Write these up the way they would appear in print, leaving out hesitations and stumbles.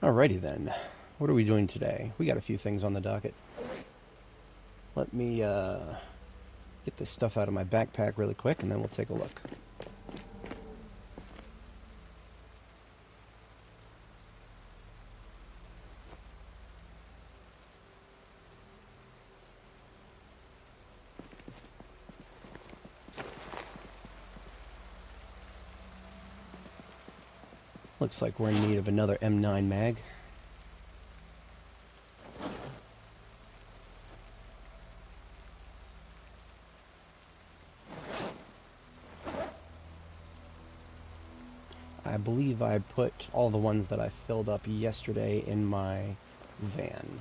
Alrighty then. What are we doing today? We got a few things on the docket. Let me get this stuff out of my backpack really quick and then we'll take a look. Looks like we're in need of another M9 mag. I believe I put all the ones that I filled up yesterday in my van.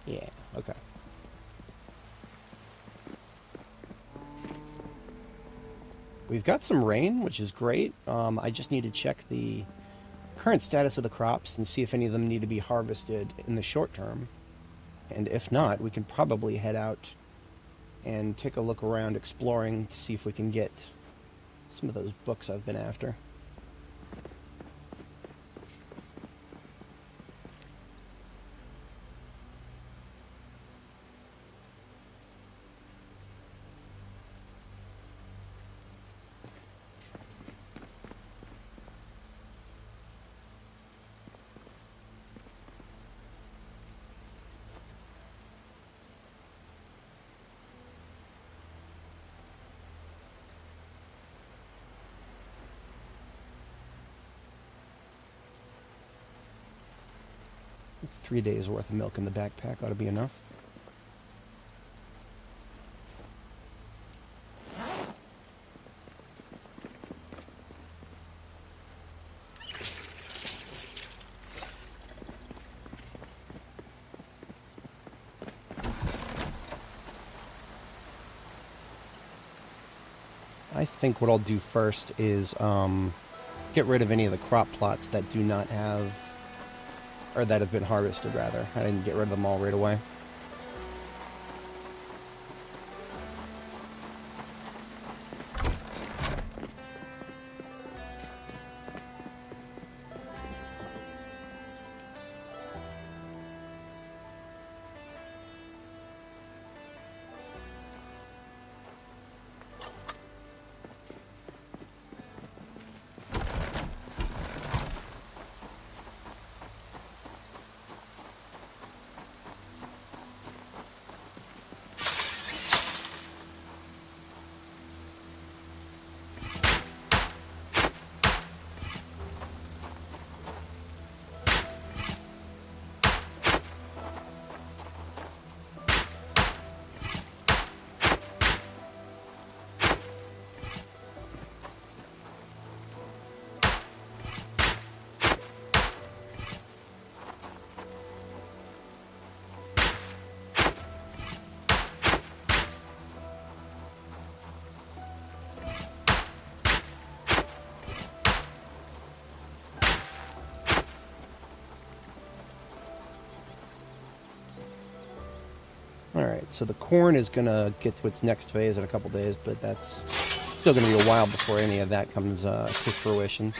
Yeah, okay. We've got some rain, which is great. I just need to check the current status of the crops and see if any of them need to be harvested in the short term. And if not, we can probably head out and take a look around exploring to see if we can get some of those books I've been after. Three days worth of milk in the backpack ought to be enough. I think what I'll do first is get rid of any of the crop plots that do not have, or that have been harvested, rather. I didn't get rid of them all right away. Alright, so the corn is going to get to its next phase in a couple days, but that's still going to be a while before any of that comes to fruition.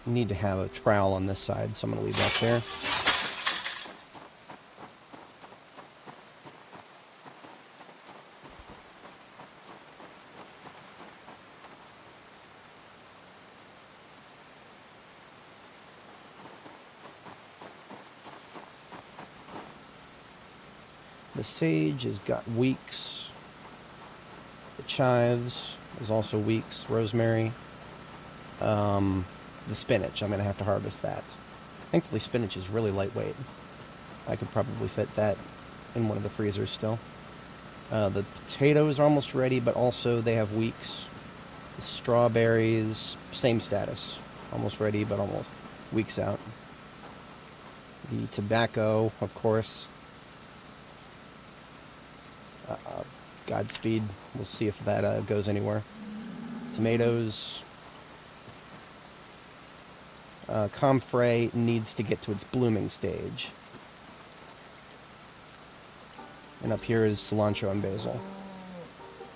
Need to have a trowel on this side, so I'm going to leave that there. The sage has got weeks. The chives is also weeks. Rosemary. The spinach, I'm going to have to harvest that. Thankfully, spinach is really lightweight. I could probably fit that in one of the freezers still. The potatoes are almost ready, but also they have weeks. The strawberries, same status. Almost ready, but almost weeks out. The tobacco, of course. Godspeed. We'll see if that goes anywhere. Tomatoes. Comfrey needs to get to its blooming stage. And up here is cilantro and basil.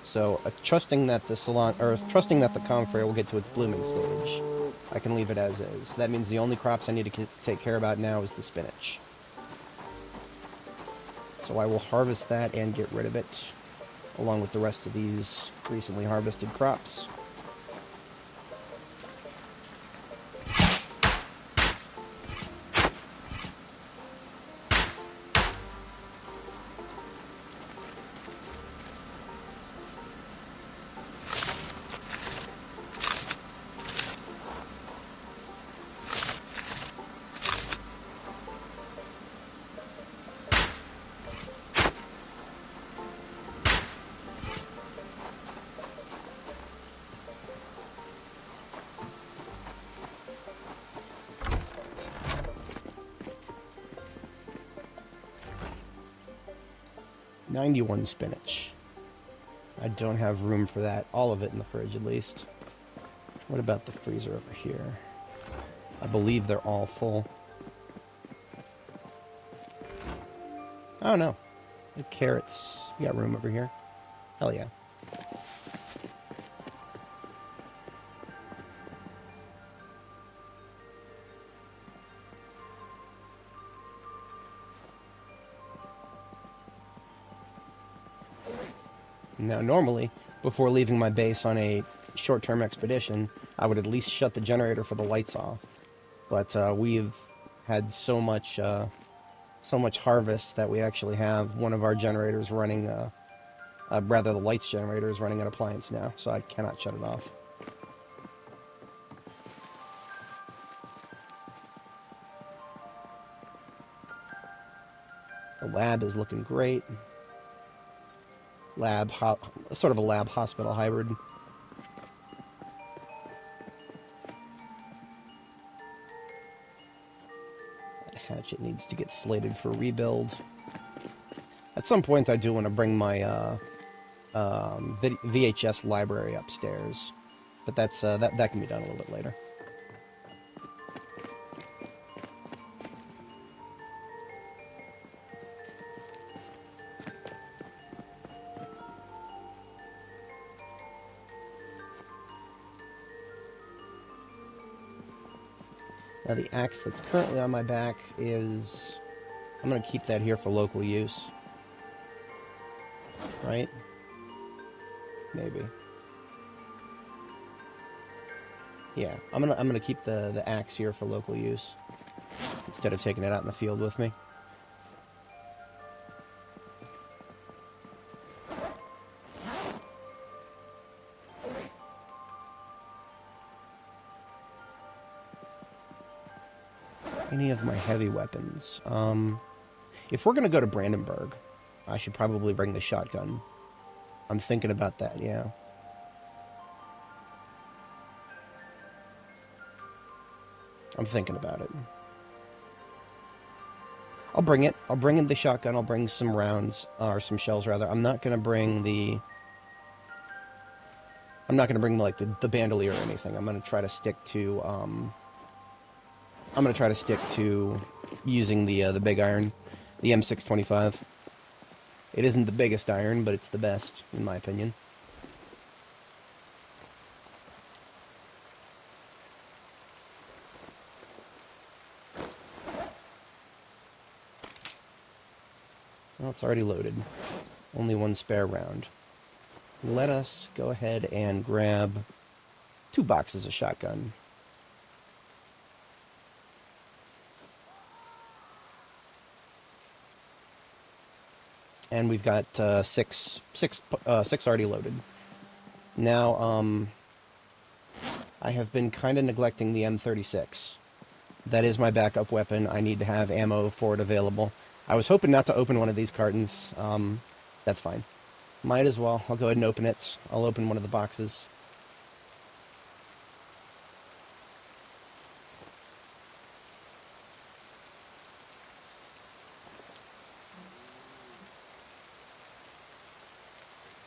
So trusting that the comfrey will get to its blooming stage. I can leave it as is. That means the only crops I need to take care about now is the spinach. So I will harvest that and get rid of it, along with the rest of these recently harvested crops. $91 spinach. I don't have room for that. All of it in the fridge, at least. What about the freezer over here? I believe they're all full. Oh, no. The carrots. We got room over here. Hell yeah. Now, normally, before leaving my base on a short-term expedition, I would at least shut the generator for the lights off. But we've had so much harvest that we actually have one of our generators running, rather the lights generator is running an appliance now, so I cannot shut it off. The lab is looking great. Sort of a lab hospital hybrid. That hatchet needs to get slated for rebuild. At some point, I do want to bring my VHS library upstairs, but that's that can be done a little bit later. Now the axe that's currently on my back is... I'm going to keep that here for local use. Right? Maybe. Yeah, I'm gonna keep the axe here for local use instead of taking it out in the field with me. Any of my heavy weapons. If we're gonna go to Brandenburg, I should probably bring the shotgun. I'm thinking about that, yeah. I'm thinking about it. I'll bring it. I'll bring in the shotgun. I'll bring some rounds, or some shells, rather. I'm not gonna bring the... I'm not gonna bring, like, the bandolier or anything. I'm gonna try to stick to, I'm gonna try to stick to using the big iron, the M625. It isn't the biggest iron, but it's the best, in my opinion. Well, it's already loaded. Only one spare round. Let us go ahead and grab 2 boxes of shotgun. And we've got six already loaded. Now, I have been kind of neglecting the M36. That is my backup weapon. I need to have ammo for it available. I was hoping not to open one of these cartons. That's fine. Might as well. I'll go ahead and open it. I'll open one of the boxes.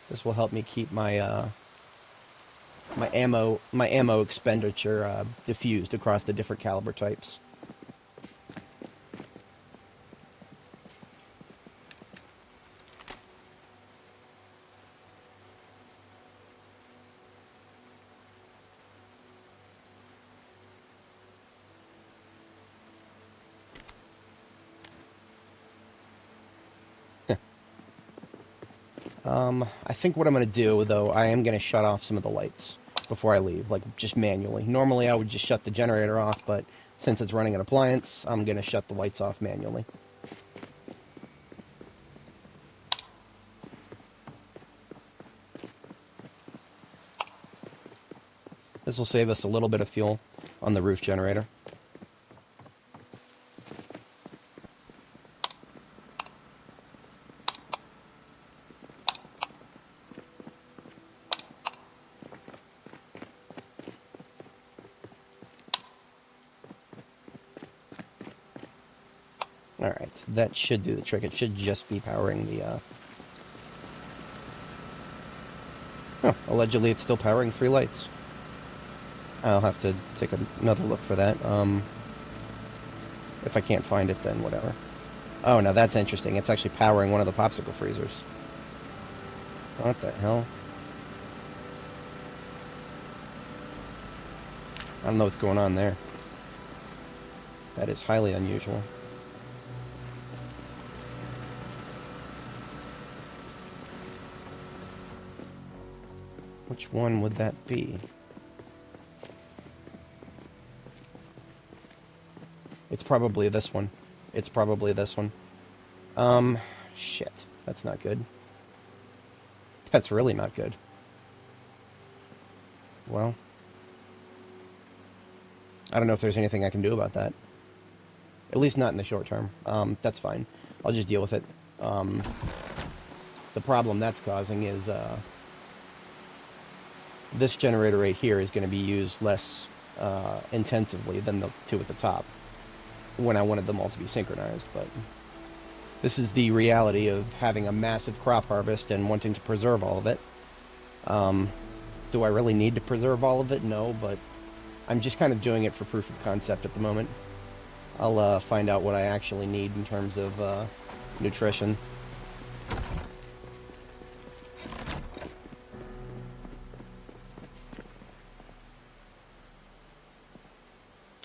This will help me keep my my ammo expenditure diffused across the different caliber types. I think what I'm going to do, though, I am going to shut off some of the lights before I leave, like just manually. Normally I would just shut the generator off, but since it's running an appliance, I'm going to shut the lights off manually. This will save us a little bit of fuel on the roof generator. Alright, that should do the trick. It should just be powering the, Oh, allegedly it's still powering 3 lights. I'll have to take another look for that. If I can't find it, then whatever. Oh, now that's interesting. It's actually powering one of the popsicle freezers. What the hell? I don't know what's going on there. That is highly unusual. Which one would that be? It's probably this one. It's probably this one. Shit. That's not good. That's really not good. Well, I don't know if there's anything I can do about that. At least not in the short term. That's fine. I'll just deal with it. The problem that's causing is, this generator right here is going to be used less intensively than the 2 at the top when I wanted them all to be synchronized, but this is the reality of having a massive crop harvest and wanting to preserve all of it. Do I really need to preserve all of it? No, but I'm just kind of doing it for proof of concept at the moment. I'll find out what I actually need in terms of nutrition.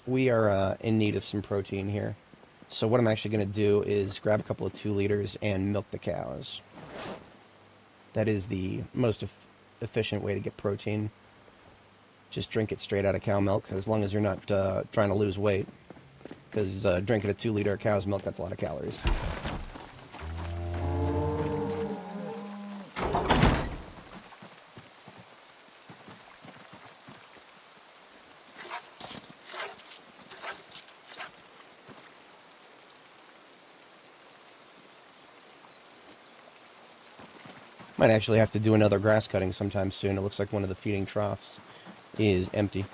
We are in need of some protein here. So what I'm actually going to do is grab a couple of 2 liters and milk the cows. That is the most efficient way to get protein. Just drink it straight out of cow milk, as long as you're not trying to lose weight. Because drinking a 2-liter of cow's milk, that's a lot of calories. Might actually have to do another grass cutting sometime soon. It looks like one of the feeding troughs is empty.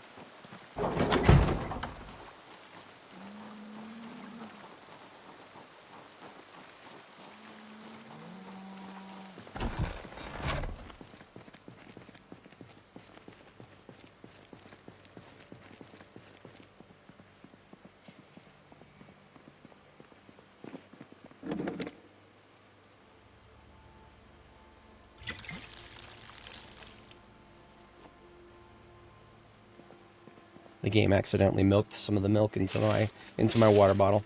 The game accidentally milked some of the milk into my water bottle.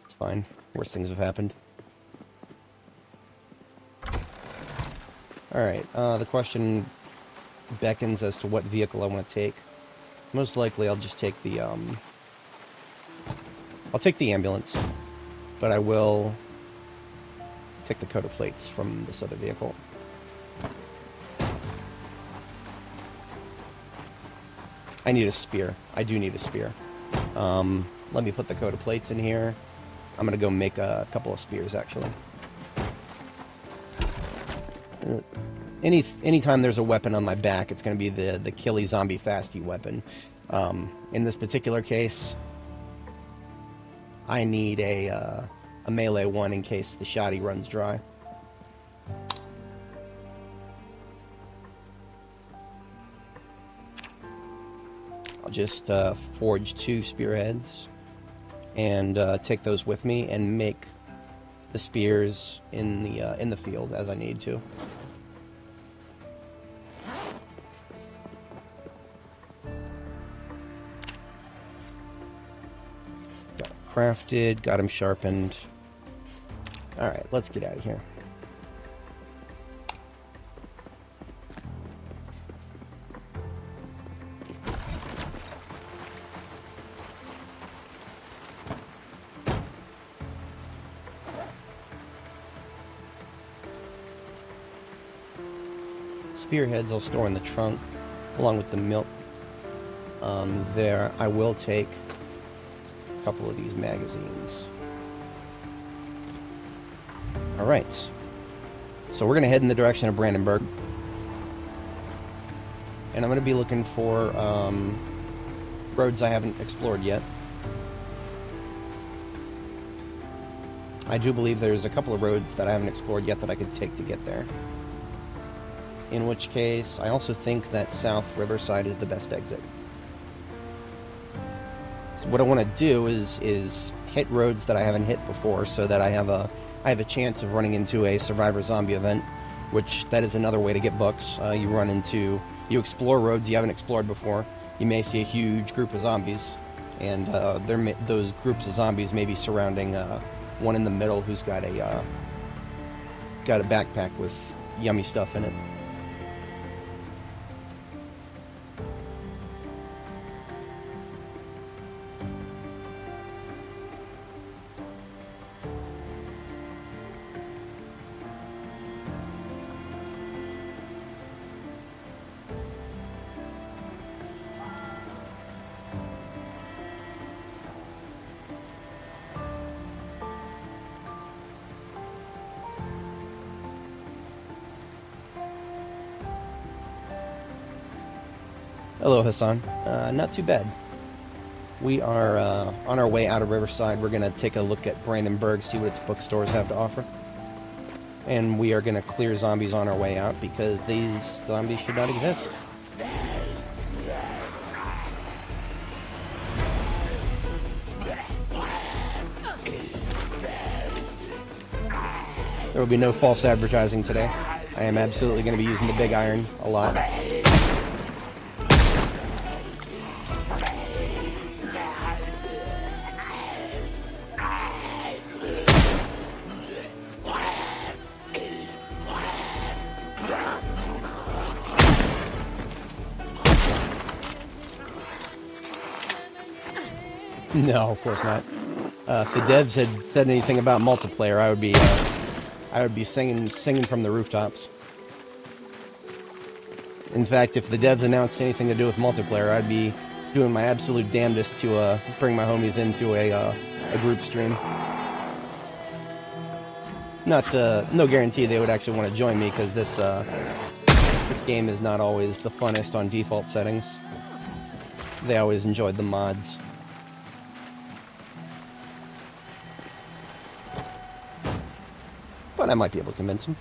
It's fine. Worse things have happened. Alright, the question beckons as to what vehicle I want to take. Most likely I'll just take the, I'll take the ambulance, but I will take the coat of plates from this other vehicle. I need a spear. I do need a spear. Let me put the coat of plates in here. I'm gonna go make a couple of spears, actually. Anytime there's a weapon on my back, it's gonna be the killy zombie fasty weapon. In this particular case, I need a melee one in case the shoddy runs dry. I'll just forge 2 spearheads and take those with me and make the spears in the field as I need to. Got them crafted, got them sharpened. All right, let's get out of here. spearheads I'll store in the trunk, along with the milk. There, I will take a couple of these magazines. Alright. So we're going to head in the direction of Brandenburg. And I'm going to be looking for roads I haven't explored yet. I do believe there's a couple of roads that I haven't explored yet that I could take to get there. In which case, I also think that South Riverside is the best exit. So what I want to do is hit roads that I haven't hit before, so that I have a chance of running into a Survivor Zombie event, which that is another way to get books. You explore roads you haven't explored before. You may see a huge group of zombies, and those groups of zombies may be surrounding one in the middle who's got a backpack with yummy stuff in it. Hello, Hassan. Not too bad. We are on our way out of Riverside. We're going to take a look at Brandenburg, see what its bookstores have to offer. And we are going to clear zombies on our way out, because these zombies should not exist. There will be no false advertising today. I am absolutely going to be using the big iron a lot. No, of course not. If the devs had said anything about multiplayer, I would be singing from the rooftops. In fact, if the devs announced anything to do with multiplayer, I'd be doing my absolute damnedest to bring my homies into a group stream. No guarantee they would actually want to join me, because this game is not always the funnest on default settings. They always enjoyed the mods. But I might be able to convince him.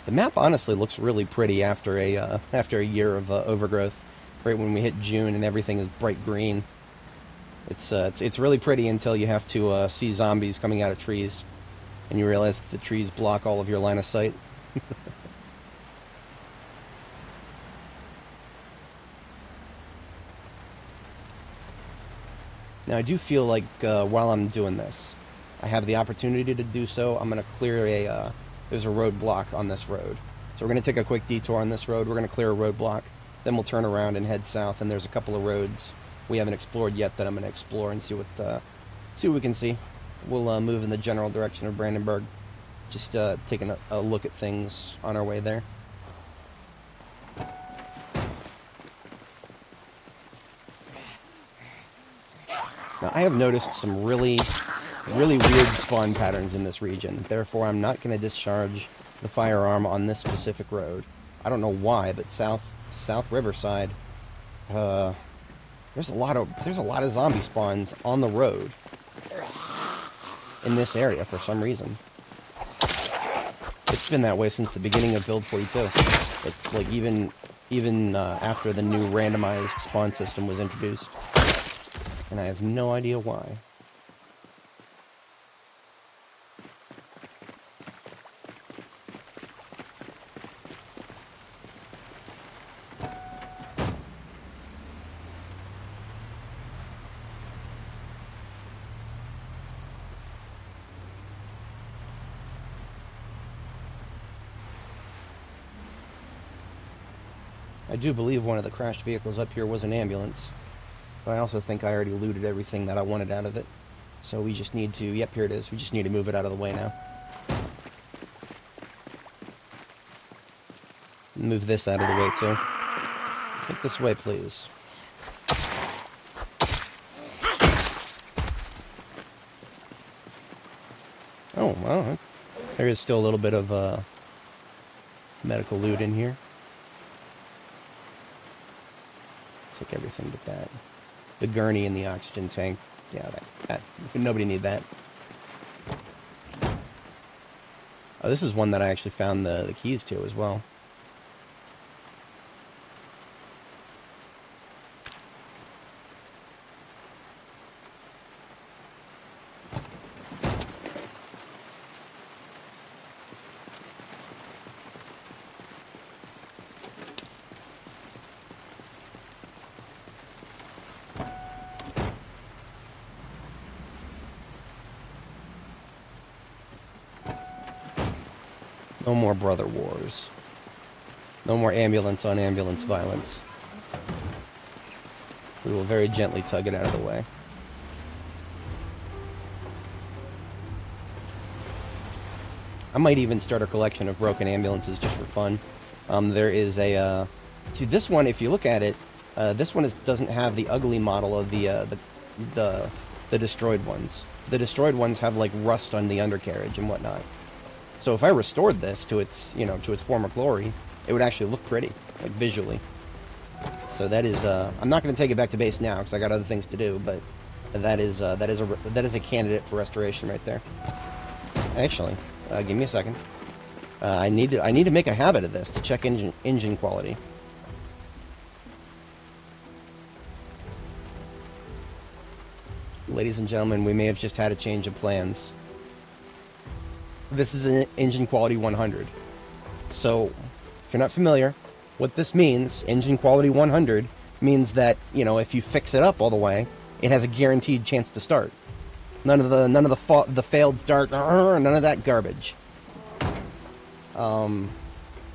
The map honestly looks really pretty after a year of overgrowth. Right when we hit June and everything is bright green. It's really pretty until you have to see zombies coming out of trees, and you realize that the trees block all of your line of sight. Now, I do feel like while I'm doing this, I have the opportunity to do so. I'm going to clear there's a roadblock on this road. So we're going to take a quick detour on this road. We're going to clear a roadblock. Then we'll turn around and head south. And there's a couple of roads we haven't explored yet that I'm going to explore and see what we can see. We'll move in the general direction of Brandenburg. Just taking a look at things on our way there. Now, I have noticed some really weird spawn patterns in this region. Therefore, I'm not going to discharge the firearm on this specific road. I don't know why, but South Riverside, there's a lot of zombie spawns on the road in this area for some reason. It's been that way since the beginning of Build 42. It's like even after the new randomized spawn system was introduced. And I have no idea why. I do believe one of the crashed vehicles up here was an ambulance. But I also think I already looted everything that I wanted out of it. So we just need to, yep, here it is. We just need to move it out of the way now. Move this out of the way, too. Get this way, please. Oh, well, there is still a little bit of medical loot in here. Take everything but that. The gurney and the oxygen tank. Yeah, that nobody need that. Oh, this is one that I actually found the keys to as well. No more brother wars. No more ambulance on ambulance violence. We will very gently tug it out of the way. I might even start a collection of broken ambulances just for fun. There is a... see, this one, if you look at it, this one doesn't have the ugly model of the destroyed ones. The destroyed ones have, like, rust on the undercarriage and whatnot. So if I restored this to its, to its former glory, it would actually look pretty, like visually. So that is, I'm not going to take it back to base now because I got other things to do, but that is a candidate for restoration right there. Actually, give me a second. I need to make a habit of this to check engine quality. Ladies and gentlemen, we may have just had a change of plans. This is an engine quality 100. So, if you're not familiar, what this means, engine quality 100, means that, if you fix it up all the way, it has a guaranteed chance to start. None of the failed start, none of that garbage.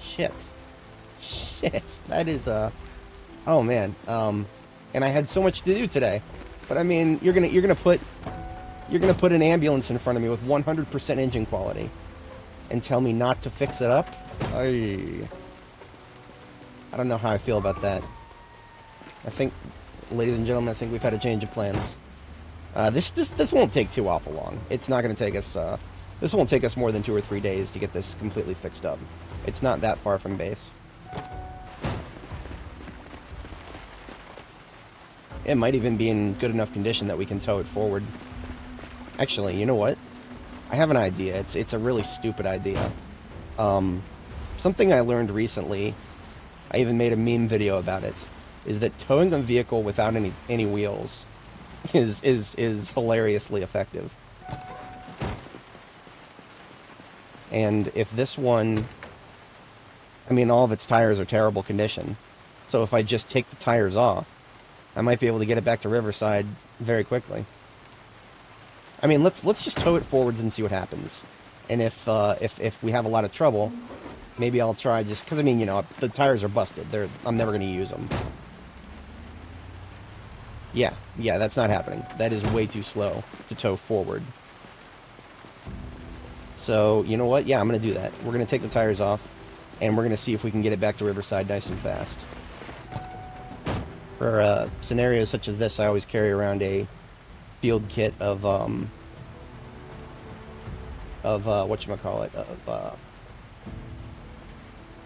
Shit. That is, oh man. And I had so much to do today. But I mean, you're gonna put an ambulance in front of me with 100% engine quality and tell me not to fix it up? I don't know how I feel about that. I think, ladies and gentlemen, I think we've had a change of plans. This won't take too awful long. It's not going to take us, this won't take us more than 2 or 3 days to get this completely fixed up. It's not that far from base. It might even be in good enough condition that we can tow it forward. Actually, you know what? I have an idea. It's a really stupid idea. Something I learned recently, I even made a meme video about it, is that towing a vehicle without any wheels is hilariously effective. And if this one, I mean, all of its tires are terrible condition. So if I just take the tires off, I might be able to get it back to Riverside very quickly. I mean, let's just tow it forwards and see what happens. And if we have a lot of trouble, maybe I'll try just because I mean, the tires are busted. I'm never going to use them. Yeah, that's not happening. That is way too slow to tow forward. So, you know what? Yeah, I'm going to do that. We're going to take the tires off, and we're going to see if we can get it back to Riverside nice and fast. For scenarios such as this, I always carry around a field kit of whatchamacallit, of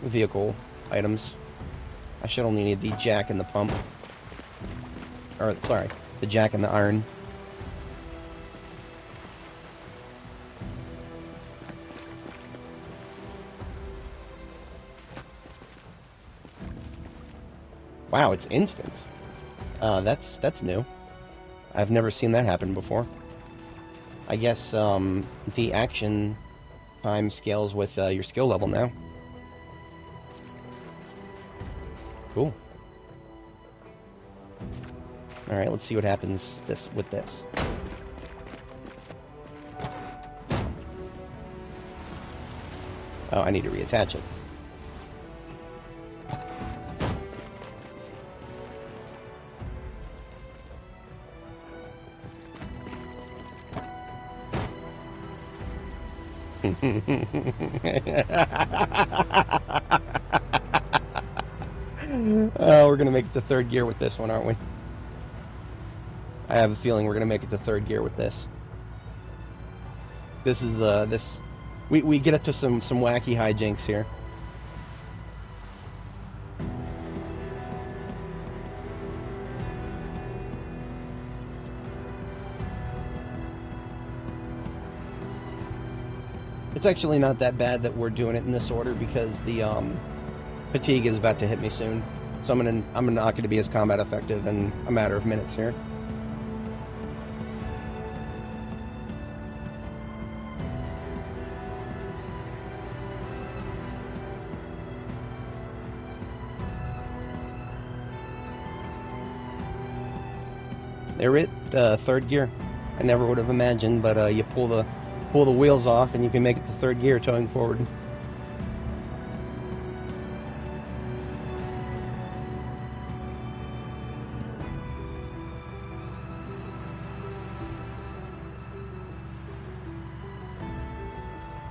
vehicle items. I should only need the jack and the pump. Or, sorry, the jack and the iron. Wow, it's instant. That's new. I've never seen that happen before. I guess the action time scales with your skill level now. Cool. Alright, let's see what happens with this. Oh, I need to reattach it. Oh, we're gonna make it to third gear with this one, aren't we? I have a feeling we're gonna make it to third gear with this. This is we get up to some wacky hijinks here. It's actually not that bad that we're doing it in this order because the fatigue is about to hit me soon, so I'm not going to be as combat effective in a matter of minutes here. They're it, third gear. I never would have imagined, but you pull the wheels off and you can make it to third gear towing forward.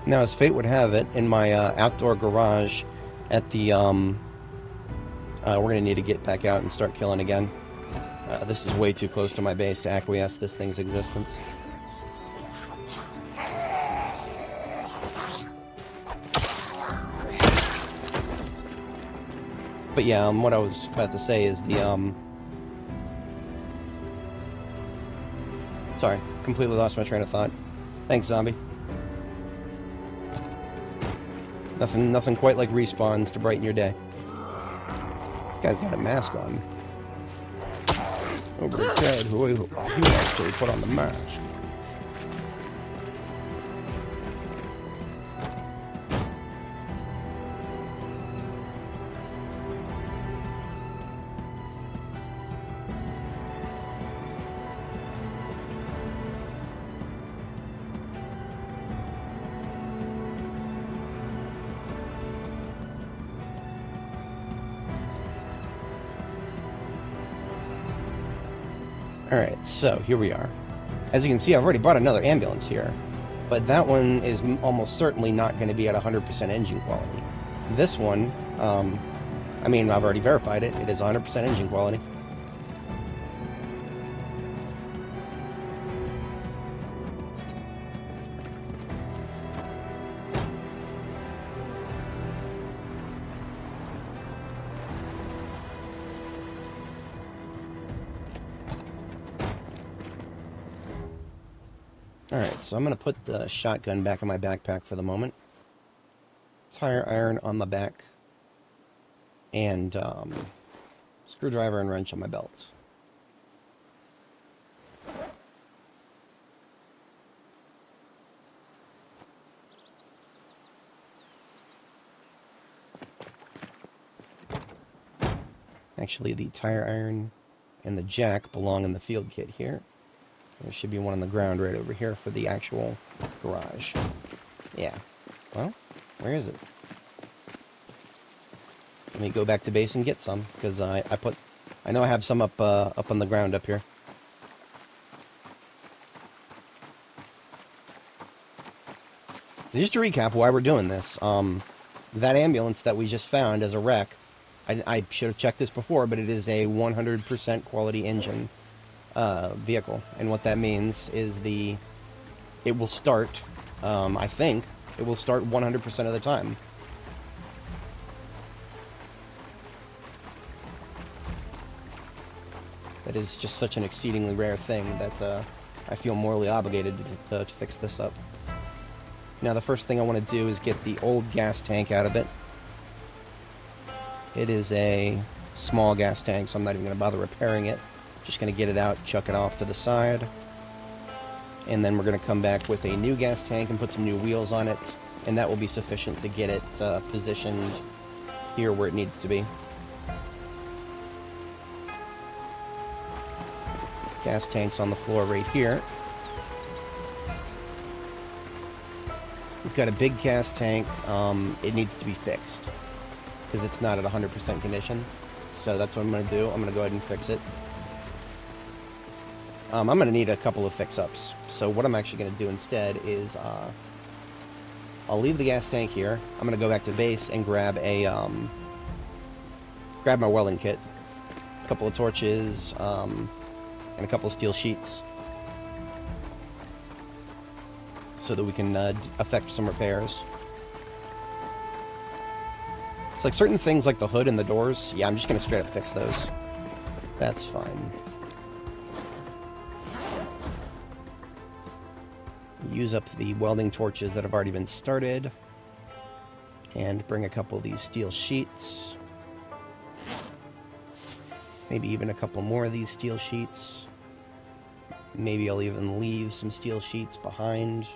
Now, as fate would have it, in my outdoor garage at the we're gonna need to get back out and start killing again. This is way too close to my base to acquiesce this thing's existence. But yeah, what I was about to say is the sorry, completely lost my train of thought. Thanks, zombie. Nothing quite like respawns to brighten your day. This guy's got a mask on. Over dead, who actually put on the mask. Alright, so here we are. As you can see, I've already brought another ambulance here, but that one is almost certainly not going to be at 100% engine quality. This one, I mean, I've already verified it. It is 100% engine quality. Alright, so I'm going to put the shotgun back in my backpack for the moment. Tire iron on my back. And screwdriver and wrench on my belt. Actually, the tire iron and the jack belong in the field kit here. There should be one on the ground right over here for the actual garage. Yeah. Well, where is it? Let me go back to base and get some, because I know I have some up on the ground up here. So just to recap why we're doing this, that ambulance that we just found as a wreck, I should have checked this before, but it is a 100% quality engine vehicle, and what that means is it will start, I think, it will start 100% of the time. That is just such an exceedingly rare thing that I feel morally obligated to fix this up. Now, the first thing I want to do is get the old gas tank out of it. It is a small gas tank, so I'm not even going to bother repairing it. Just going to get it out, chuck it off to the side, and then we're going to come back with a new gas tank and put some new wheels on it, and that will be sufficient to get it positioned here where it needs to be. Gas tank's on the floor right here. We've got a big gas tank. It needs to be fixed because it's not at 100% condition, so that's what I'm going to do. I'm going to go ahead and fix it. I'm going to need a couple of fix-ups. So what I'm actually going to do instead is I'll leave the gas tank here. I'm gonna go back to base and grab a grab my welding kit, a couple of torches, and a couple of steel sheets, so that we can effect some repairs. It's like certain things like the hood and the doors, yeah, I'm just gonna straight up fix those. That's fine. Use up the welding torches that have already been started, and bring a couple of these steel sheets. Maybe even a couple more of these steel sheets. Maybe I'll even leave some steel sheets behind.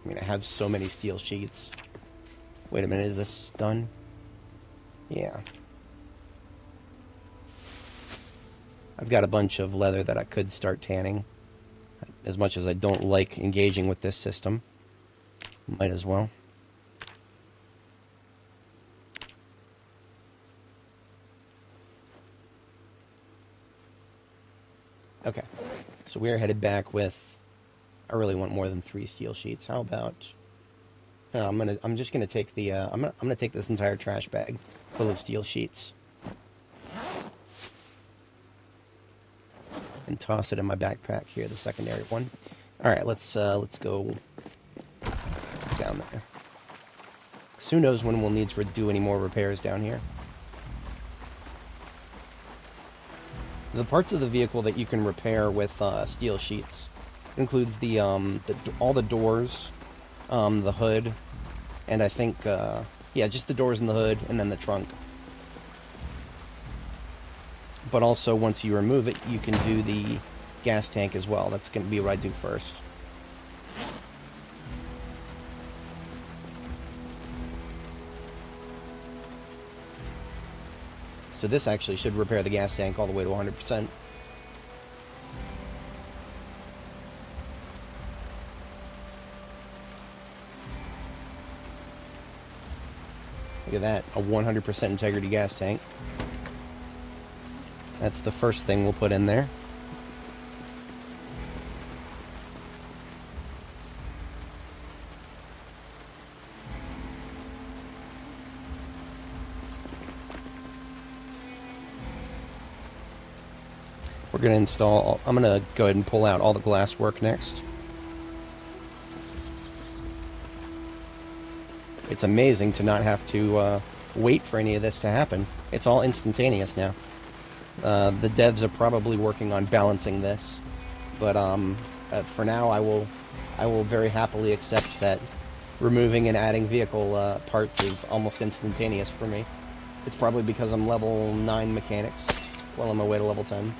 I mean, I have so many steel sheets. Wait a minute, is this done? Yeah. I've got a bunch of leather that I could start tanning. As much as I don't like engaging with this system, might as well. Okay, so we are headed back with. I really want more than 3 steel sheets. How about? I'm just gonna take the. I'm gonna take this entire trash bag full of steel sheets and toss it in my backpack here, the secondary one. All right, let's go down there. 'Cause who knows when we'll need to do any more repairs down here. The parts of the vehicle that you can repair with steel sheets includes all the doors, the hood, and I think yeah, just the doors and the hood, and then the trunk. But also, once you remove it, you can do the gas tank as well. That's going to be what I do first. So this actually should repair the gas tank all the way to 100%. Look at that, a 100% integrity gas tank. That's the first thing we'll put in there. We're going to install, I'm going to go ahead and pull out all the glass work next. It's amazing to not have to wait for any of this to happen. It's all instantaneous now. The devs are probably working on balancing this, but for now I will very happily accept that removing and adding vehicle parts is almost instantaneous for me. It's probably because I'm level 9 mechanics, well on my way to level 10.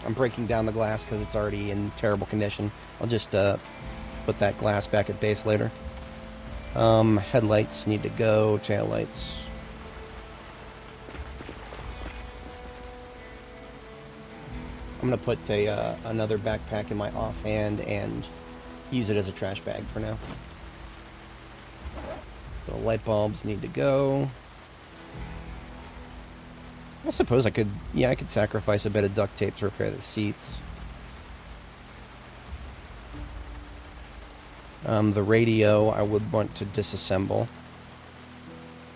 I'm breaking down the glass because it's already in terrible condition. I'll just put that glass back at base later. Headlights need to go, taillights. I'm going to put another backpack in my offhand and use it as a trash bag for now. So light bulbs need to go. I suppose I could, yeah, I could sacrifice a bit of duct tape to repair the seats. The radio I would want to disassemble.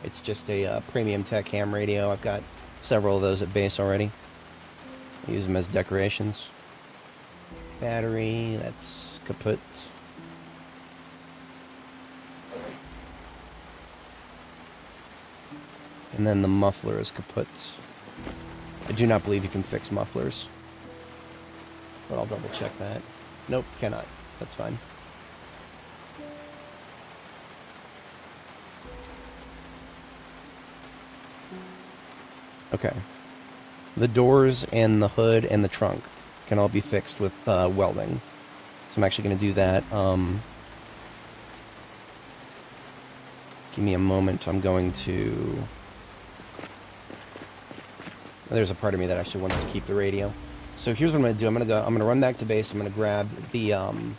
It's just a premium tech ham radio. I've got several of those at base already. I use them as decorations. Battery, that's kaput. And then the muffler is kaput. I do not believe you can fix mufflers, but I'll double check that. Nope, cannot. That's fine. Okay. The doors and the hood and the trunk can all be fixed with welding. So I'm actually going to do that. Give me a moment. I'm going to... There's a part of me that actually wants to keep the radio. So here's what I'm going to do. I'm going to run back to base. I'm going to grab the... I'm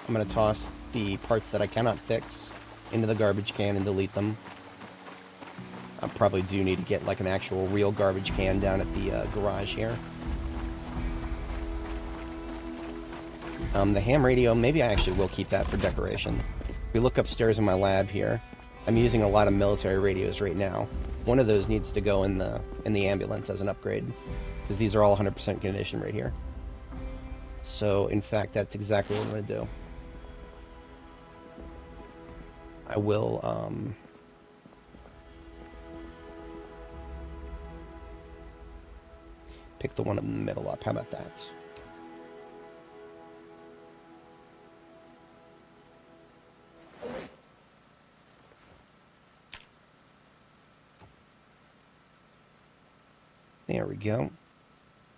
going to toss the parts that I cannot fix into the garbage can and delete them. I probably do need to get like an actual real garbage can down at the garage here. The ham radio, maybe I actually will keep that for decoration. If we look upstairs in my lab here, I'm using a lot of military radios right now. One of those needs to go in the ambulance as an upgrade, because these are all 100% condition right here. So, in fact, that's exactly what I'm going to do. I will, pick the one in the middle up. How about that? There we go.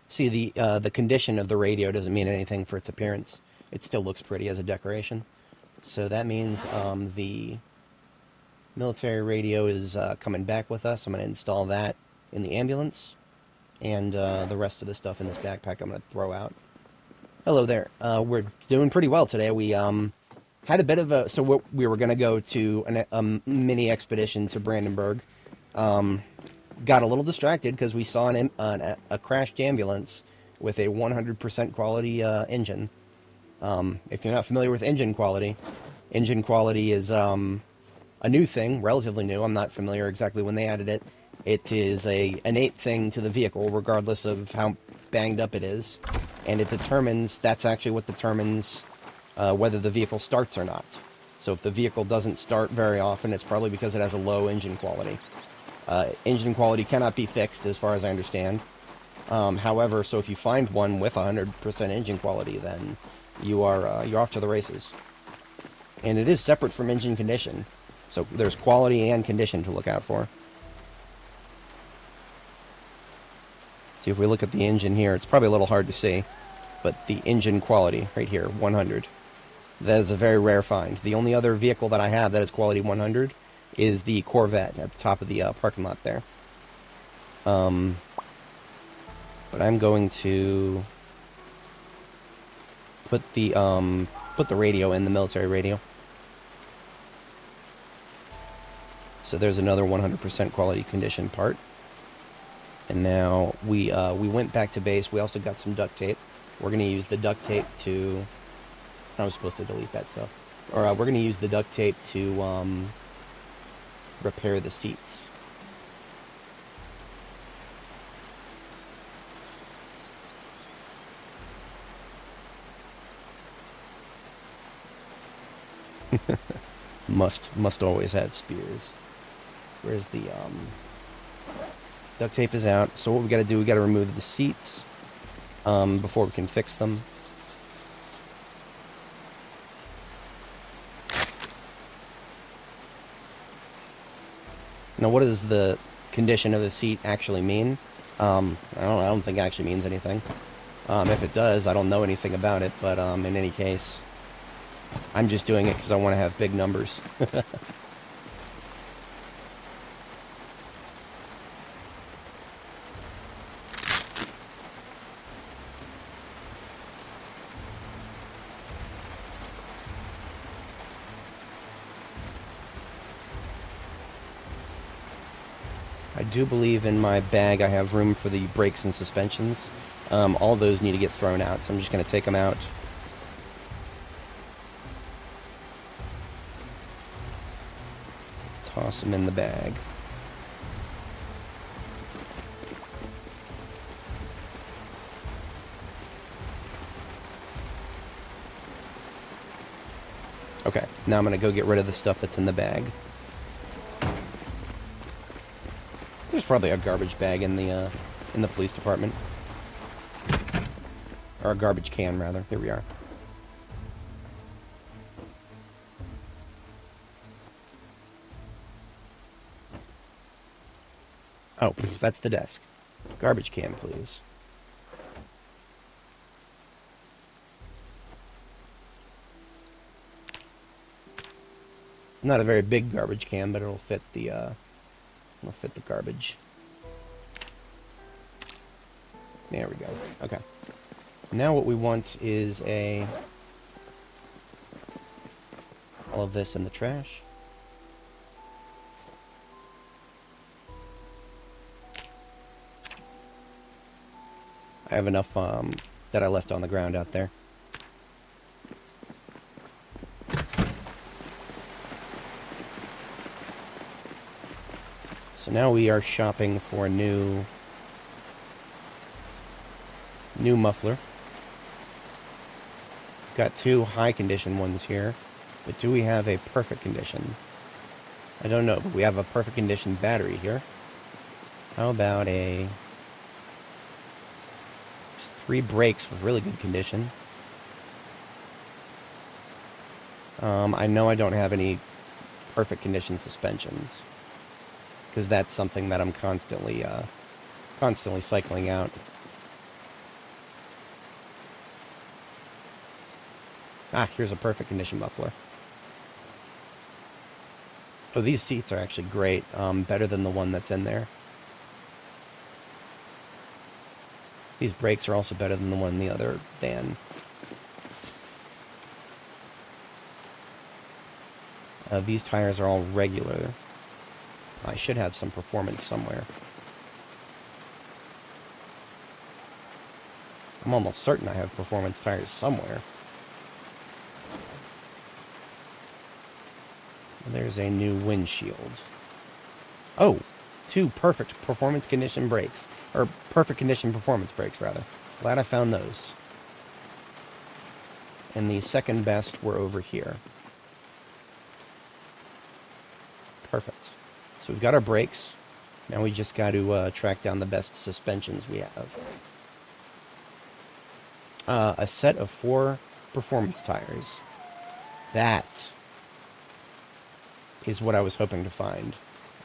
See, the condition of the radio doesn't mean anything for its appearance. It still looks pretty as a decoration. So that means the military radio is coming back with us. I'm going to install that in the ambulance. And the rest of the stuff in this backpack I'm going to throw out. Hello there. We're doing pretty well today. We had a bit of a... So we were going to go to a mini expedition to Brandenburg. Got a little distracted because we saw a crashed ambulance with a 100% quality engine. If you're not familiar with engine quality is a new thing, relatively new. I'm not familiar exactly when they added it. It is a innate thing to the vehicle, regardless of how banged up it is, and that's actually what determines whether the vehicle starts or not. So if the vehicle doesn't start very often, it's probably because it has a low engine quality. Engine quality cannot be fixed, as far as I understand. However, so if you find one with 100% engine quality, then you're off to the races. And it is separate from engine condition, so there's quality and condition to look out for. See, if we look at the engine here, it's probably a little hard to see, but the engine quality right here, 100. That is a very rare find. The only other vehicle that I have that is quality 100 is the Corvette at the top of the parking lot there. But I'm going to put the radio in, the military radio. So there's another 100% quality condition part. And now we went back to base. We also got some duct tape. We're going to use the duct tape to... I was supposed to delete that stuff. Or we're going to use the duct tape to repair the seats. Must always have spears. Where's the duct tape is out. So what we got to do, we got to remove the seats before we can fix them. Now, what does the condition of the seat actually mean? I don't think it actually means anything. If it does, I don't know anything about it, but in any case, I'm just doing it because I want to have big numbers. I do believe in my bag I have room for the brakes and suspensions. All those need to get thrown out, so I'm just going to take them out. Toss them in the bag. Okay, now I'm going to go get rid of the stuff that's in the bag. There's probably a garbage bag in the police department. Or a garbage can, rather. Here we are. Oh, that's the desk. Garbage can, please. It's not a very big garbage can, but it'll fit the garbage. There we go. Okay. Now what we want is all of this in the trash. I have enough that I left on the ground out there. So now we are shopping for a new muffler. Got two high condition ones here, but do we have a perfect condition? I don't know, but we have a perfect condition battery here. How about a... There's 3 brakes with really good condition. I know I don't have any perfect condition suspensions, because that's something that I'm constantly cycling out. Ah, here's a perfect condition muffler. Oh, these seats are actually great. Better than the one that's in there. These brakes are also better than the one in the other van. These tires are all regular. I should have some performance somewhere. I'm almost certain I have performance tires somewhere. There's a new windshield. Oh, 2 perfect performance condition brakes. Or perfect condition performance brakes, rather. Glad I found those. And the second best were over here. Perfect. So we've got our brakes. Now we just got to track down the best suspensions we have. A set of 4 performance tires. That is what I was hoping to find.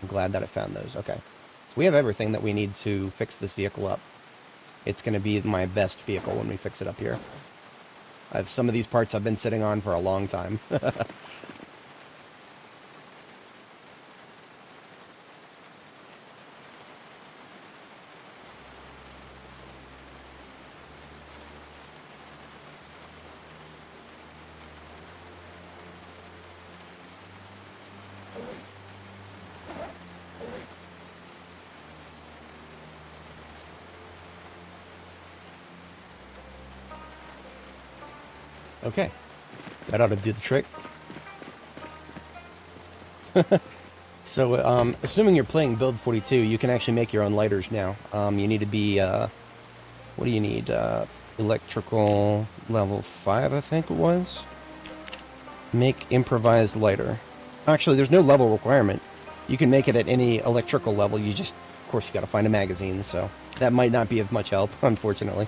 I'm glad that I found those. Okay. So we have everything that we need to fix this vehicle up. It's going to be my best vehicle when we fix it up here. I have some of these parts I've been sitting on for a long time. Okay. That ought to do the trick. So, assuming you're playing Build 42, you can actually make your own lighters now. You need to be, what do you need? Electrical level 5, I think it was? Make improvised lighter. Actually, there's no level requirement. You can make it at any electrical level. You just, of course, you got to find a magazine, so that might not be of much help, unfortunately.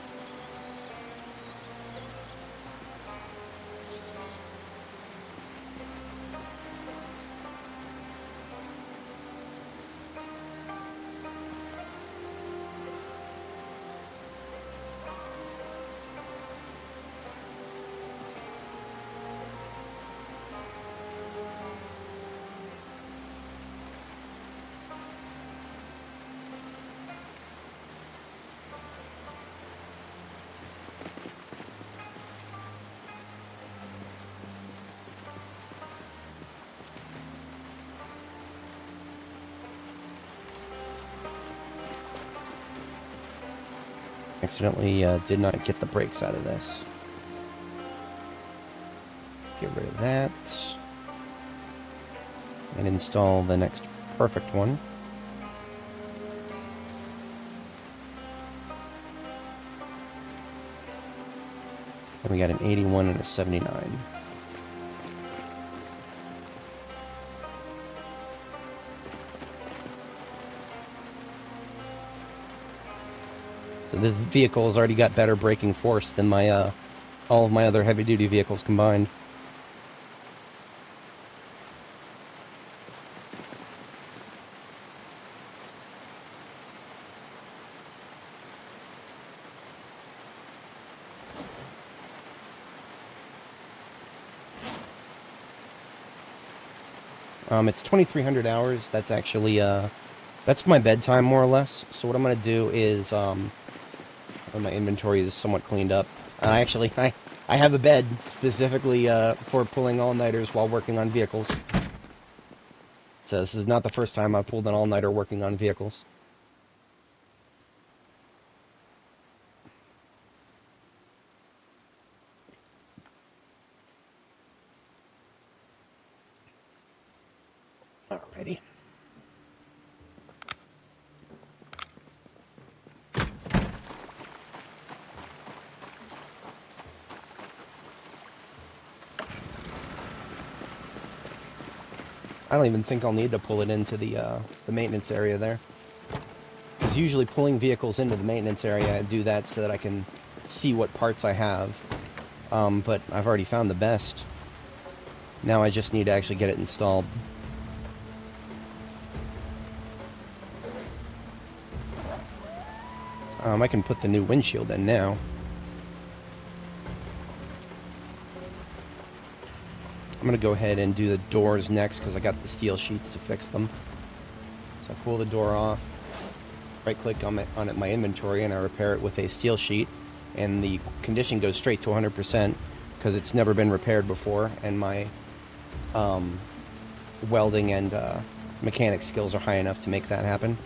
Accidentally did not get the brakes out of this. Let's get rid of that. And install the next perfect one. And we got an 81 and a 79. So this vehicle has already got better braking force than my all of my other heavy-duty vehicles combined. It's 2,300 hours. That's actually that's my bedtime, more or less. So what I'm going to do is, when my inventory is somewhat cleaned up, actually, I have a bed specifically for pulling all-nighters while working on vehicles. So this is not the first time I've pulled an all-nighter working on vehicles. Alrighty. I don't even think I'll need to pull it into the maintenance area there. Because usually pulling vehicles into the maintenance area, I do that so that I can see what parts I have. But I've already found the best. Now I just need to actually get it installed. I can put the new windshield in now. I'm going to go ahead and do the doors next because I got the steel sheets to fix them. So I pull the door off, right-click on my inventory, and I repair it with a steel sheet. And the condition goes straight to 100% because it's never been repaired before, and my welding and mechanic skills are high enough to make that happen.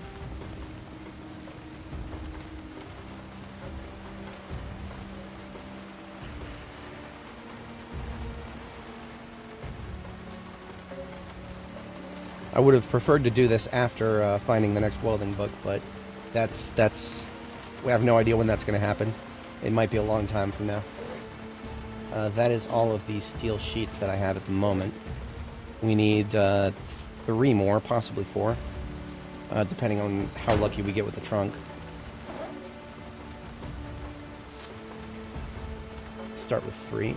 I would have preferred to do this after finding the next welding book, but we have no idea when that's going to happen. It might be a long time from now. That is all of these steel sheets that I have at the moment. We need 3 more, possibly 4, depending on how lucky we get with the trunk. Let's start with 3.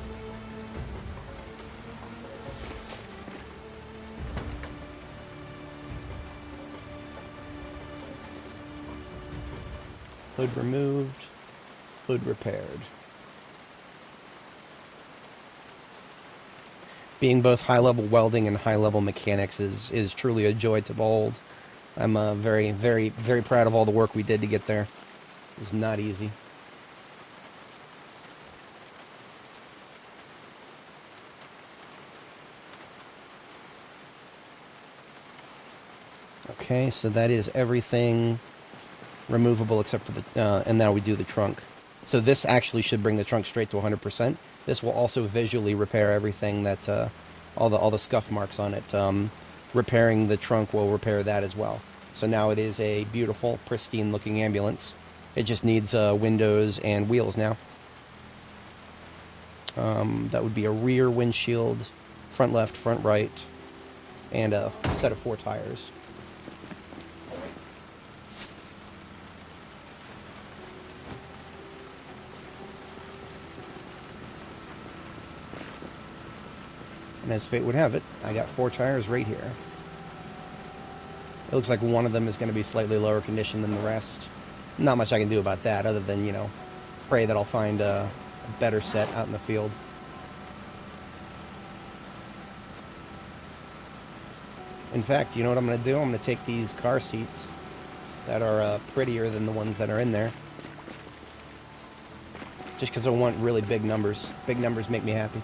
Hood removed, hood repaired. Being both high-level welding and high-level mechanics is truly a joy to behold. I'm very, very, very proud of all the work we did to get there. It was not easy. Okay, so that is everything removable except for the, and now we do the trunk. So this actually should bring the trunk straight to 100%. This will also visually repair everything that, all the scuff marks on it. Repairing the trunk will repair that as well. So now it is a beautiful, pristine looking ambulance. It just needs windows and wheels now. That would be a rear windshield, front left, front right, and a set of 4 tires. And as fate would have it, I got 4 tires right here. It looks like one of them is going to be slightly lower condition than the rest. Not much I can do about that other than, you know, pray that I'll find a better set out in the field. In fact, you know what I'm going to do? I'm going to take these car seats that are prettier than the ones that are in there. Just because I want really big numbers. Big numbers make me happy.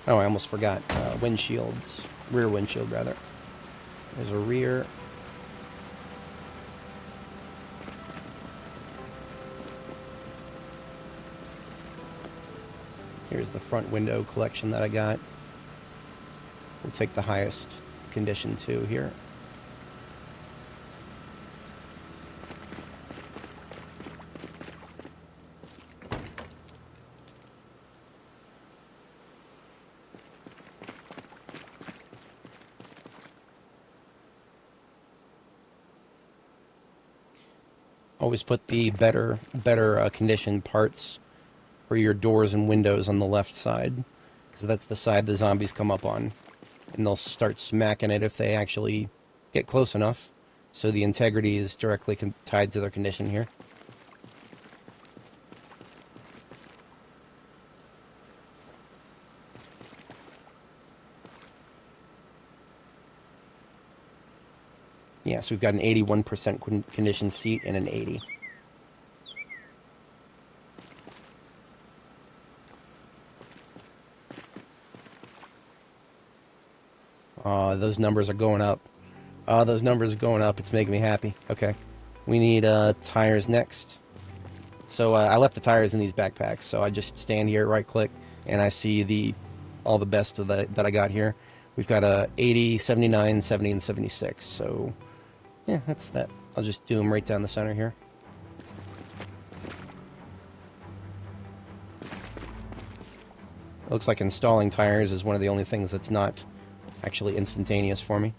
Oh, I almost forgot. Windshields. Rear windshield, rather. There's a rear. Here's the front window collection that I got. We'll take the highest condition 2 here. Always put the better conditioned parts for your doors and windows on the left side, because that's the side the zombies come up on, and they'll start smacking it if they actually get close enough. So the integrity is directly tied to their condition here. Yeah, so we've got an 81% conditioned seat and an 80. Those numbers are going up. Those numbers are going up. It's making me happy. Okay. We need tires next. So I left the tires in these backpacks. So I just stand here, right-click, and I see all the best that I got here. We've got a 80, 79, 70, and 76. So, yeah, that's that. I'll just do them right down the center here. It looks like installing tires is one of the only things that's not actually instantaneous for me.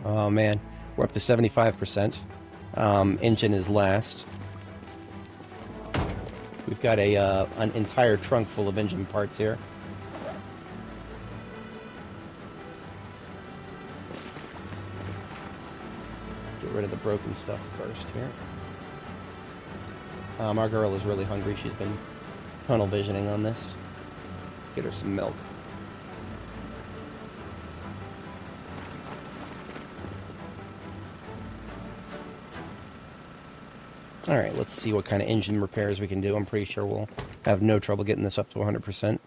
Oh man, we're up to 75%. Engine is last. We've got an entire trunk full of engine parts here. Get rid of the broken stuff first here. Our girl is really hungry. She's been tunnel visioning on this. Let's get her some milk. Alright, let's see what kind of engine repairs we can do. I'm pretty sure we'll have no trouble getting this up to 100%.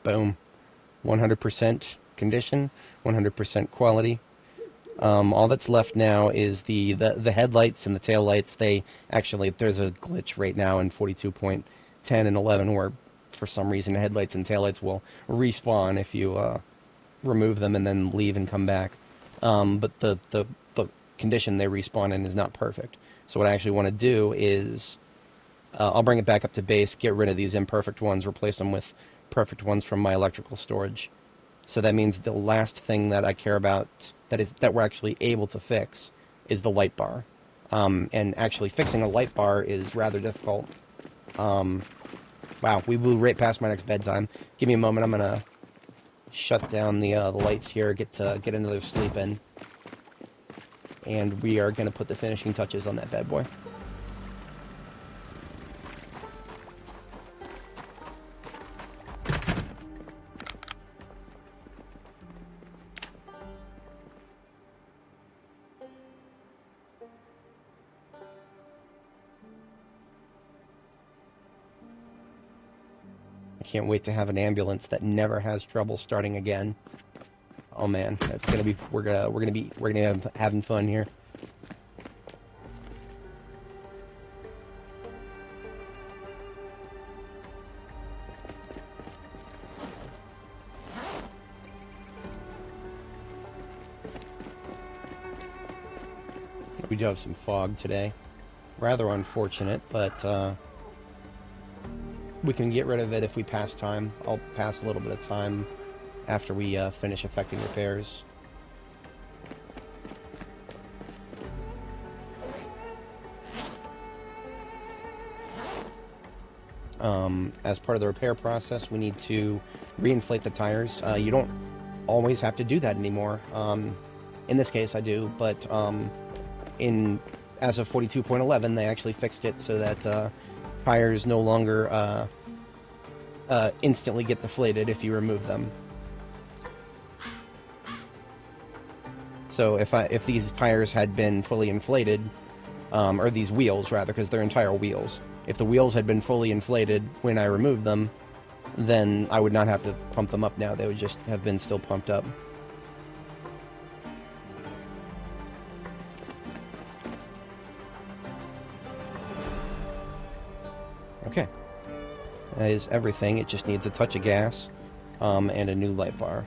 Boom. 100% condition, 100% quality. All that's left now is the headlights and the tail lights. They actually, there's a glitch right now in 42.10 and 11 where for some reason the headlights and taillights will respawn if you remove them and then leave and come back. But the condition they respawn in is not perfect. So what I actually want to do is I'll bring it back up to base, get rid of these imperfect ones, replace them with perfect ones from my electrical storage. So that means the last thing that I care about that we're actually able to fix is the light bar. And actually fixing a light bar is rather difficult. Wow, we blew right past my next bedtime. Give me a moment. I'm gonna shut down the lights here, get another sleep in, and we are gonna put the finishing touches on that bad boy. Can't wait to have an ambulance that never has trouble starting again. Oh man, it's gonna be we're gonna be having fun here. We do have some fog today. Rather unfortunate, but we can get rid of it if we pass time. I'll pass a little bit of time after we finish effecting repairs. As part of the repair process, we need to reinflate the tires. You don't always have to do that anymore. In this case, I do, but as of 42.11, they actually fixed it so that tires no longer instantly get deflated if you remove them. So if these tires had been fully inflated, or these wheels rather, because they're entire wheels, if the wheels had been fully inflated when I removed them, then I would not have to pump them up now. They would just have been still pumped up. Okay. That is everything. It just needs a touch of gas and a new light bar.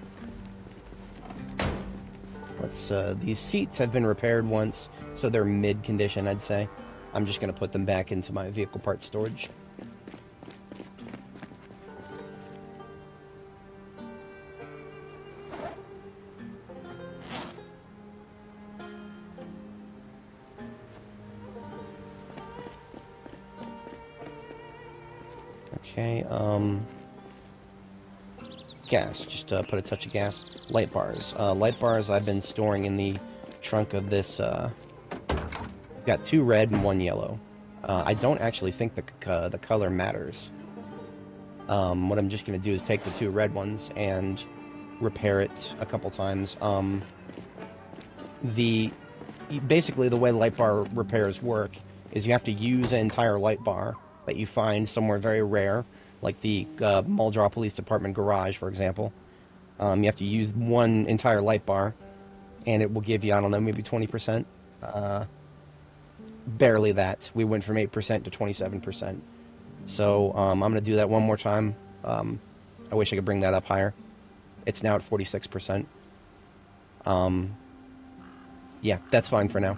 These seats have been repaired once, so they're mid-condition, I'd say. I'm just going to put them back into my vehicle parts storage. Okay, gas. Just put a touch of gas. Light bars. Light bars I've been storing in the trunk of this. Got 2 red and 1 yellow. I don't actually think the color matters. What I'm just going to do is take the 2 red ones and repair it a couple times. basically the way light bar repairs work is you have to use an entire light bar that you find somewhere very rare, like the Muldraugh Police Department garage, for example. You have to use one entire light bar, and it will give you, I don't know, maybe 20%. Barely that. We went from 8% to 27%. So I'm going to do that one more time. I wish I could bring that up higher. It's now at 46%. Yeah, that's fine for now.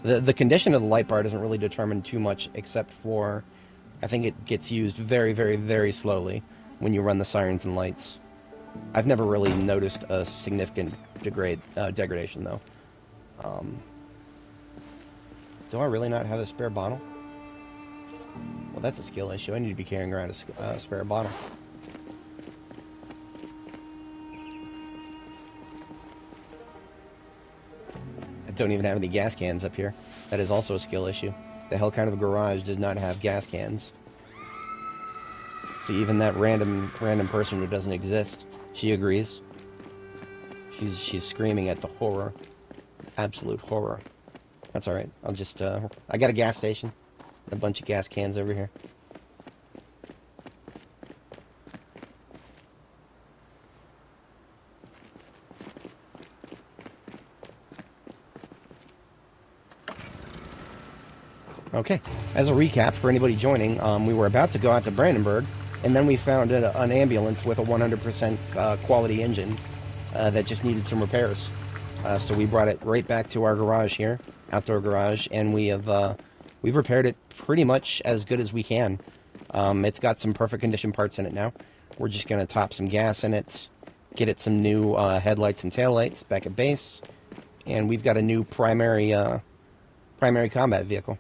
The condition of the light bar doesn't really determine too much, except for I think it gets used very, very, very slowly when you run the sirens and lights. I've never really noticed a significant degradation, though. Do I really not have a spare bottle? Well, that's a skill issue. I need to be carrying around a spare bottle. I don't even have any gas cans up here. That is also a skill issue. The hell kind of a garage does not have gas cans? See, even that random person who doesn't exist, she agrees. She's screaming at the horror. Absolute horror. That's alright. I'll just, I got a gas station. A bunch of gas cans over here. Okay, as a recap for anybody joining, we were about to go out to Brandenburg, and then we found an ambulance with a 100% quality engine that just needed some repairs. So we brought it right back to our garage here, outdoor garage, and we've repaired it pretty much as good as we can. It's got some perfect condition parts in it now. We're just going to top some gas in it, get it some new headlights and taillights back at base, and we've got a new primary combat vehicle.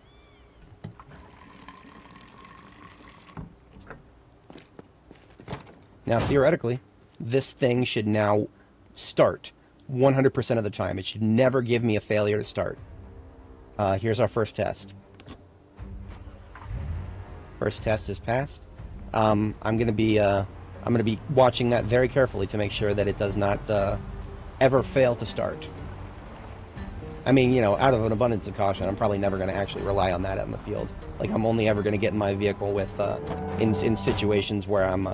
Now, theoretically, this thing should now start 100% of the time. It should never give me a failure to start. Here's our first test. First test is passed. I'm gonna be watching that very carefully to make sure that it does not ever fail to start. I mean, you know, out of an abundance of caution, I'm probably never going to actually rely on that out in the field. Like, I'm only ever going to get in my vehicle with in situations where I'm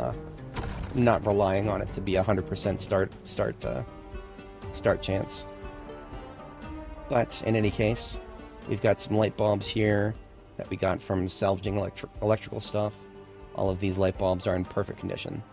not relying on it to be 100% start chance. But in any case, we've got some light bulbs here that we got from salvaging electrical stuff. All of these light bulbs are in perfect condition.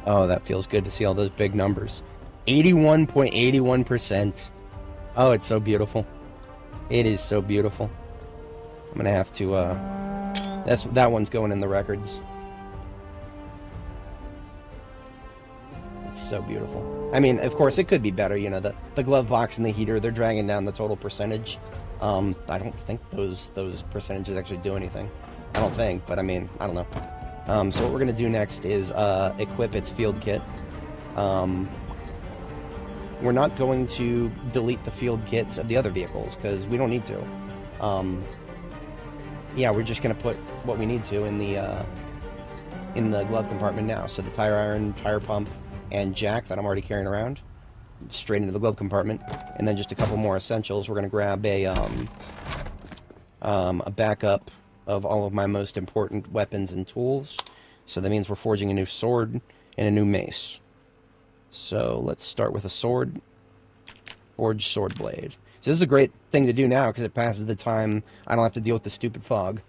Oh, that feels good to see all those big numbers. 81.81%. Oh, it's so beautiful. It is so beautiful. I'm gonna have to, that one's going in the records. It's so beautiful. I mean, of course, it could be better. You know, the glove box and the heater, they're dragging down the total percentage. I don't think those percentages actually do anything. I don't think, but I mean, I don't know. So what we're going to do next is equip its field kit. We're not going to delete the field kits of the other vehicles, because we don't need to. Yeah, we're just going to put what we need to in the glove compartment now. So the tire iron, tire pump, and jack that I'm already carrying around, straight into the glove compartment. And then just a couple more essentials. We're going to grab a backup of all of my most important weapons and tools. So that means we're forging a new sword and a new mace. So let's start with a sword. Forge sword blade. So this is a great thing to do now because it passes the time. I don't have to deal with the stupid fog.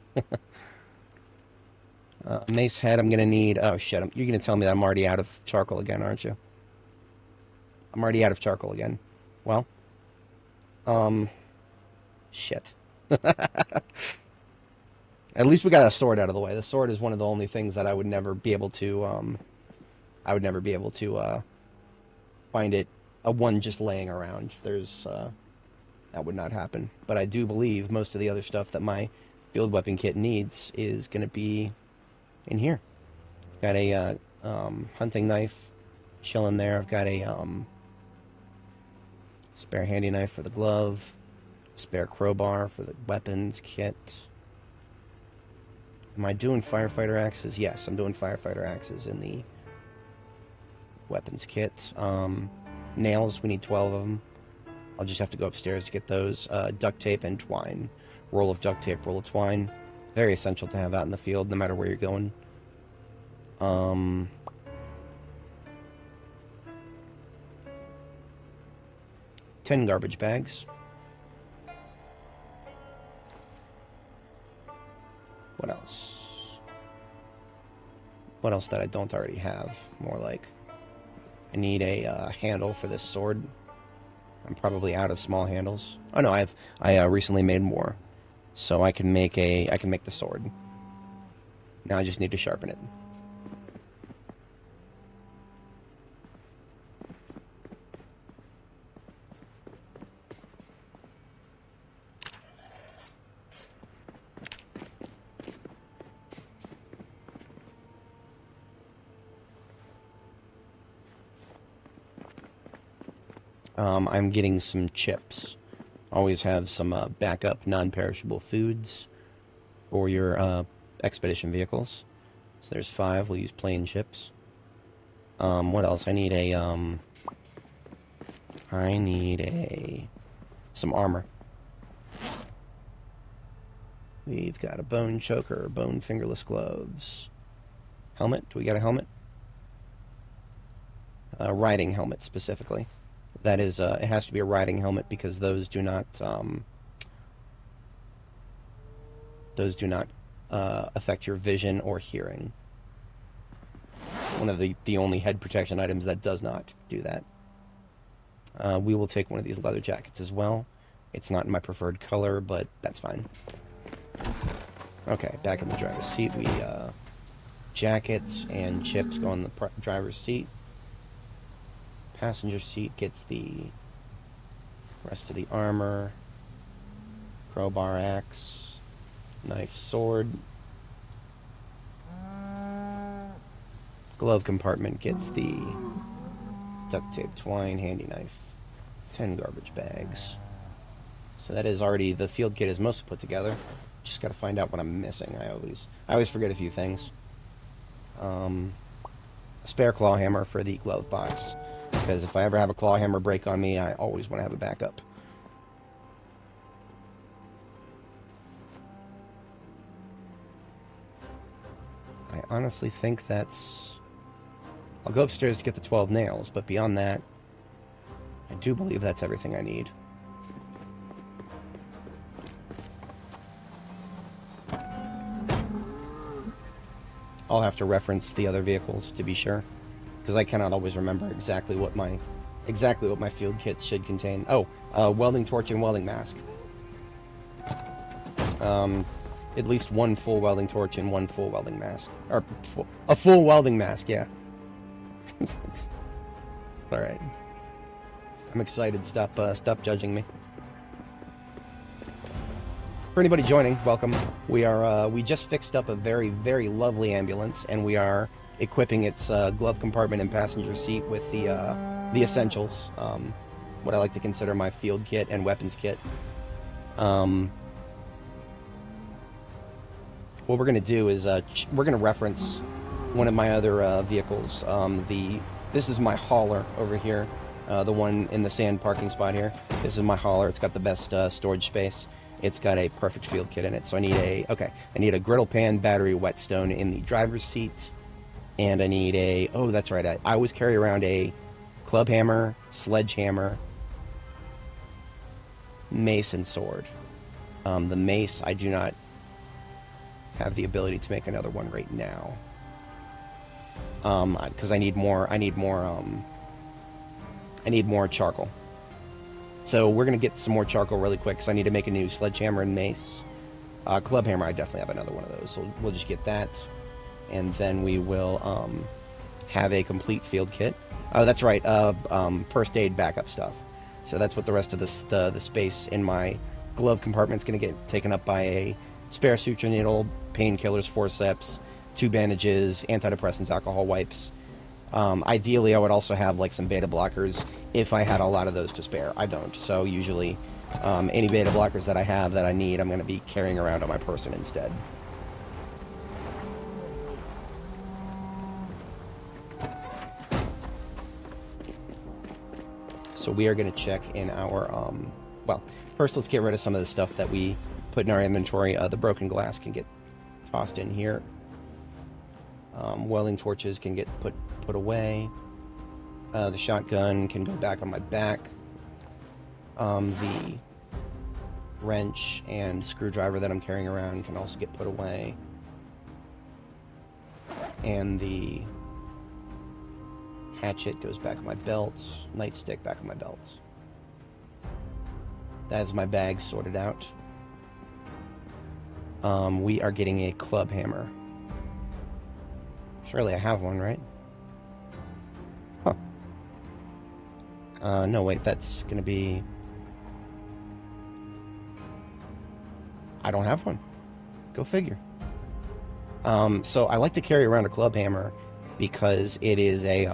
Mace head, I'm going to need... Oh, shit. You're going to tell me that I'm already out of charcoal again, aren't you? I'm already out of charcoal again. Well. Shit. At least we got a sword out of the way. The sword is one of the only things that I would never be able to, find it a one just laying around. That would not happen. But I do believe most of the other stuff that my field weapon kit needs is going to be in here. Got a hunting knife chilling there. I've got a spare handy knife for the glove, spare crowbar for the weapons kit. Am I doing firefighter axes? Yes, I'm doing firefighter axes in the weapons kit. Nails, we need 12 of them. I'll just have to go upstairs to get those. Duct tape and twine. Roll of duct tape, roll of twine. Very essential to have out in the field, no matter where you're going. 10 garbage bags. What else? What else that I don't already have? More like, I need a handle for this sword. I'm probably out of small handles. Oh no, I recently made more, so I can make the sword. Now I just need to sharpen it. I'm getting some chips. Always have some backup non-perishable foods for your expedition vehicles. So there's 5. We'll use plain chips. What else? I need some armor. We've got a bone choker, bone fingerless gloves. Helmet? Do we got a helmet? Riding helmet specifically. That is, it has to be a riding helmet because those do not affect your vision or hearing. One of the only head protection items that does not do that. We will take one of these leather jackets as well. It's not my preferred color, but that's fine. Okay, back in the driver's seat. We jackets and chips go on the driver's seat. Passenger seat gets the rest of the armor, crowbar, axe, knife, sword. Glove compartment gets the duct tape, twine, handy knife, 10 garbage bags. So that is already, the field kit is mostly put together. Just got to find out what I'm missing. I always forget a few things. A spare claw hammer for the glove box. Because if I ever have a claw hammer break on me, I always want to have a backup. I honestly think that's... I'll go upstairs to get the 12 nails, but beyond that, I do believe that's everything I need. I'll have to reference the other vehicles to be sure, because I cannot always remember exactly what my field kit should contain. Oh, welding torch and welding mask. At least one full welding torch and one full welding mask, or a full welding mask. Yeah, it's all right. I'm excited. Stop judging me. For anybody joining, welcome. We just fixed up a very, very lovely ambulance, and we are equipping its glove compartment and passenger seat with the essentials, what I like to consider my field kit and weapons kit. What we're going to do is we're going to reference one of my other vehicles. This is my hauler over here, the one in the sand parking spot here. This is my hauler. It's got the best storage space. It's got a perfect field kit in it. So I need a griddle pan battery whetstone in the driver's seat. And I need that's right, I always carry around a club hammer, sledgehammer, mace, and sword. The mace, I do not have the ability to make another one right now. Because I need more charcoal. So we're going to get some more charcoal really quick, because I need to make a new sledgehammer and mace. Club hammer, I definitely have another one of those, so we'll just get that. And then we will have a complete field kit. Oh, that's right, first aid backup stuff. So that's what the rest of the space in my glove compartment is going to get taken up by a spare suture needle, painkillers, forceps, 2 bandages, antidepressants, alcohol wipes. Ideally, I would also have like some beta blockers if I had a lot of those to spare. I don't, so usually any beta blockers that I have that I need, I'm going to be carrying around on my person instead. So we are going to check in our, well, first let's get rid of some of the stuff that we put in our inventory. The broken glass can get tossed in here. Welding torches can get put away. The shotgun can go back on my back. The wrench and screwdriver that I'm carrying around can also get put away. And the hatchet goes back on my belt. Nightstick back on my belt. That is my bag sorted out. We are getting a club hammer. Surely I have one, right? Huh. No, wait, that's gonna be... I don't have one. Go figure. So I like to carry around a club hammer because it is a,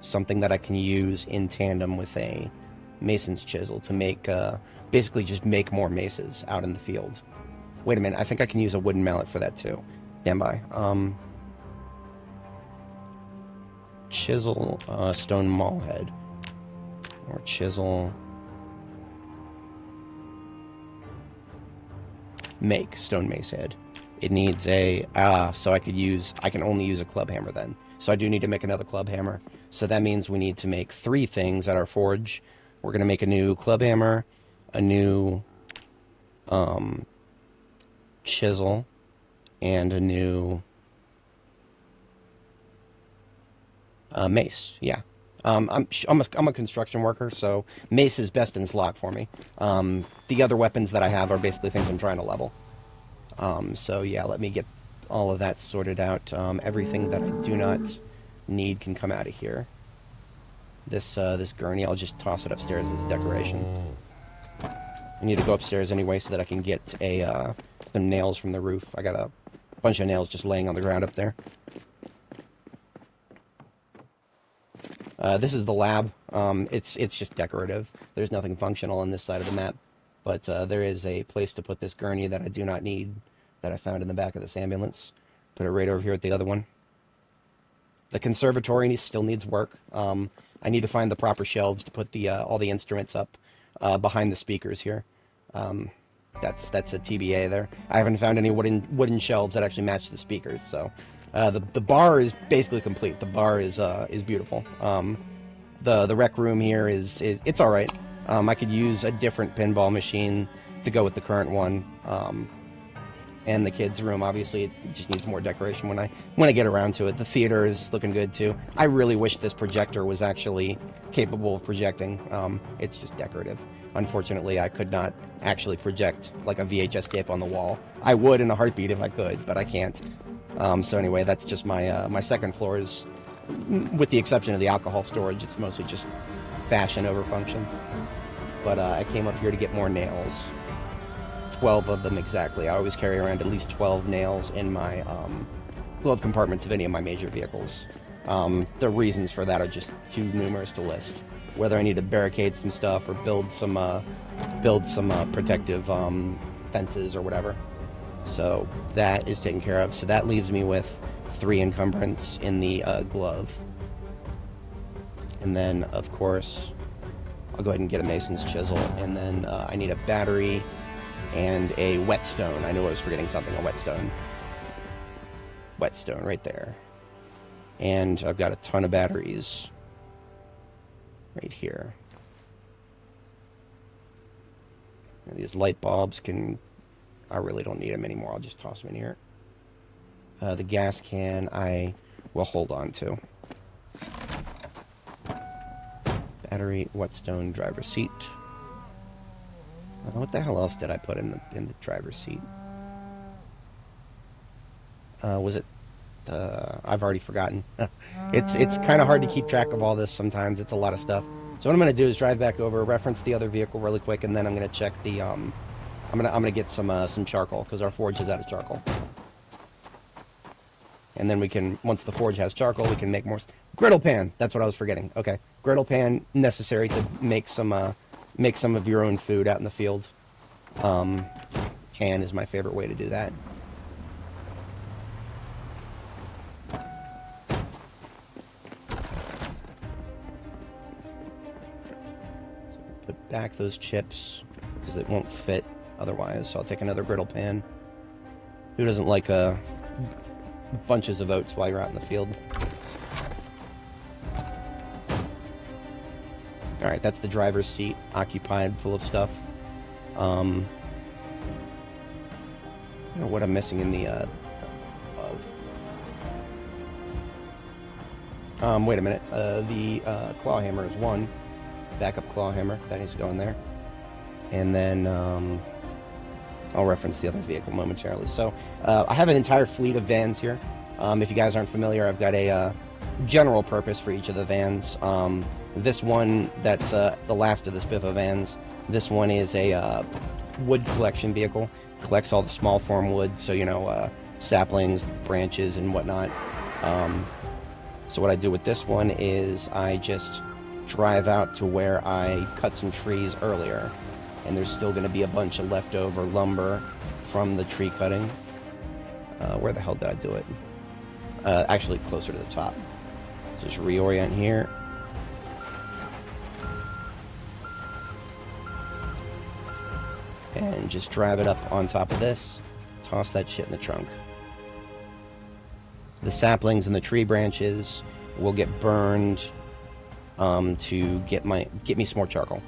something that I can use in tandem with a mason's chisel to make, basically just make more maces out in the field. Wait a minute, I think I can use a wooden mallet for that too. Stand by. Chisel, stone maul head. Or chisel... make stone mace head. It needs a so I can only use a club hammer then. So I do need to make another club hammer. So that means we need to make 3 things at our forge. We're going to make a new club hammer, a new chisel, and a new mace. Yeah. I'm a construction worker, so mace is best in slot for me. The other weapons that I have are basically things I'm trying to level. So yeah, let me get all of that sorted out. Everything that I do not need can come out of here. This gurney, I'll just toss it upstairs as decoration. I need to go upstairs anyway so that I can get some nails from the roof. I got a bunch of nails just laying on the ground up there. This is the lab. It's just decorative. There's nothing functional on this side of the map, but there is a place to put this gurney that I do not need, that I found in the back of this ambulance. Put it right over here at the other one. The conservatory still needs work. I need to find the proper shelves to put the all the instruments up behind the speakers here. That's a TBA there. I haven't found any wooden shelves that actually match the speakers, so... The bar is basically complete. The bar is beautiful. The rec room here is it's all right. I could use a different pinball machine to go with the current one. And the kids' room, obviously, it just needs more decoration when I get around to it. The theater is looking good too. I really wish this projector was actually capable of projecting. It's just decorative. Unfortunately, I could not actually project like a VHS tape on the wall. I would in a heartbeat if I could, but I can't. So anyway, that's just my second floor is, with the exception of the alcohol storage, it's mostly just fashion over function. But I came up here to get more nails. 12 of them exactly. I always carry around at least 12 nails in my glove compartments of any of my major vehicles. The reasons for that are just too numerous to list. Whether I need to barricade some stuff or build some protective fences or whatever. So that is taken care of. So that leaves me with 3 encumbrance in the glove. And then, of course, I'll go ahead and get a mason's chisel. And then I need a battery and a whetstone. I knew I was forgetting something, a whetstone. Whetstone right there. And I've got a ton of batteries right here. And these light bulbs can... I really don't need them anymore. I'll just toss them in here. The gas can I will hold on to. Battery, whetstone, driver's seat. What the hell else did I put in the driver's seat? Was it? I've already forgotten. It's kind of hard to keep track of all this sometimes. It's a lot of stuff. So what I'm going to do is drive back over, reference the other vehicle really quick, and then I'm going to check the I'm gonna get some charcoal because our forge is out of charcoal. And then we can, once the forge has charcoal, we can make more. Griddle pan. That's what I was forgetting. Okay, griddle pan necessary to make some of your own food out in the field. Hand is my favorite way to do that. Put back those chips because it won't fit otherwise. So I'll take another griddle pan. Who doesn't like bunches of oats while you're out in the field? Alright, that's the driver's seat, occupied, full of stuff. I don't know what I'm missing in the above. Wait a minute. The claw hammer is one. Backup claw hammer. That needs to go in there. And then I'll reference the other vehicle momentarily. So I have an entire fleet of vans here. If you guys aren't familiar, I've got a general purpose for each of the vans. This one, that's the last of the spiff of vans. This one is a wood collection vehicle. Collects all the small form wood, so, you know, saplings, branches, and whatnot. So what I do with this one is I just drive out to where I cut some trees earlier. And there's still going to be a bunch of leftover lumber from the tree cutting. Where the hell did I do it? Actually, closer to the top. Just reorient here. And just drive it up on top of this. Toss that shit in the trunk. The saplings and the tree branches will get burned to get me some more charcoal.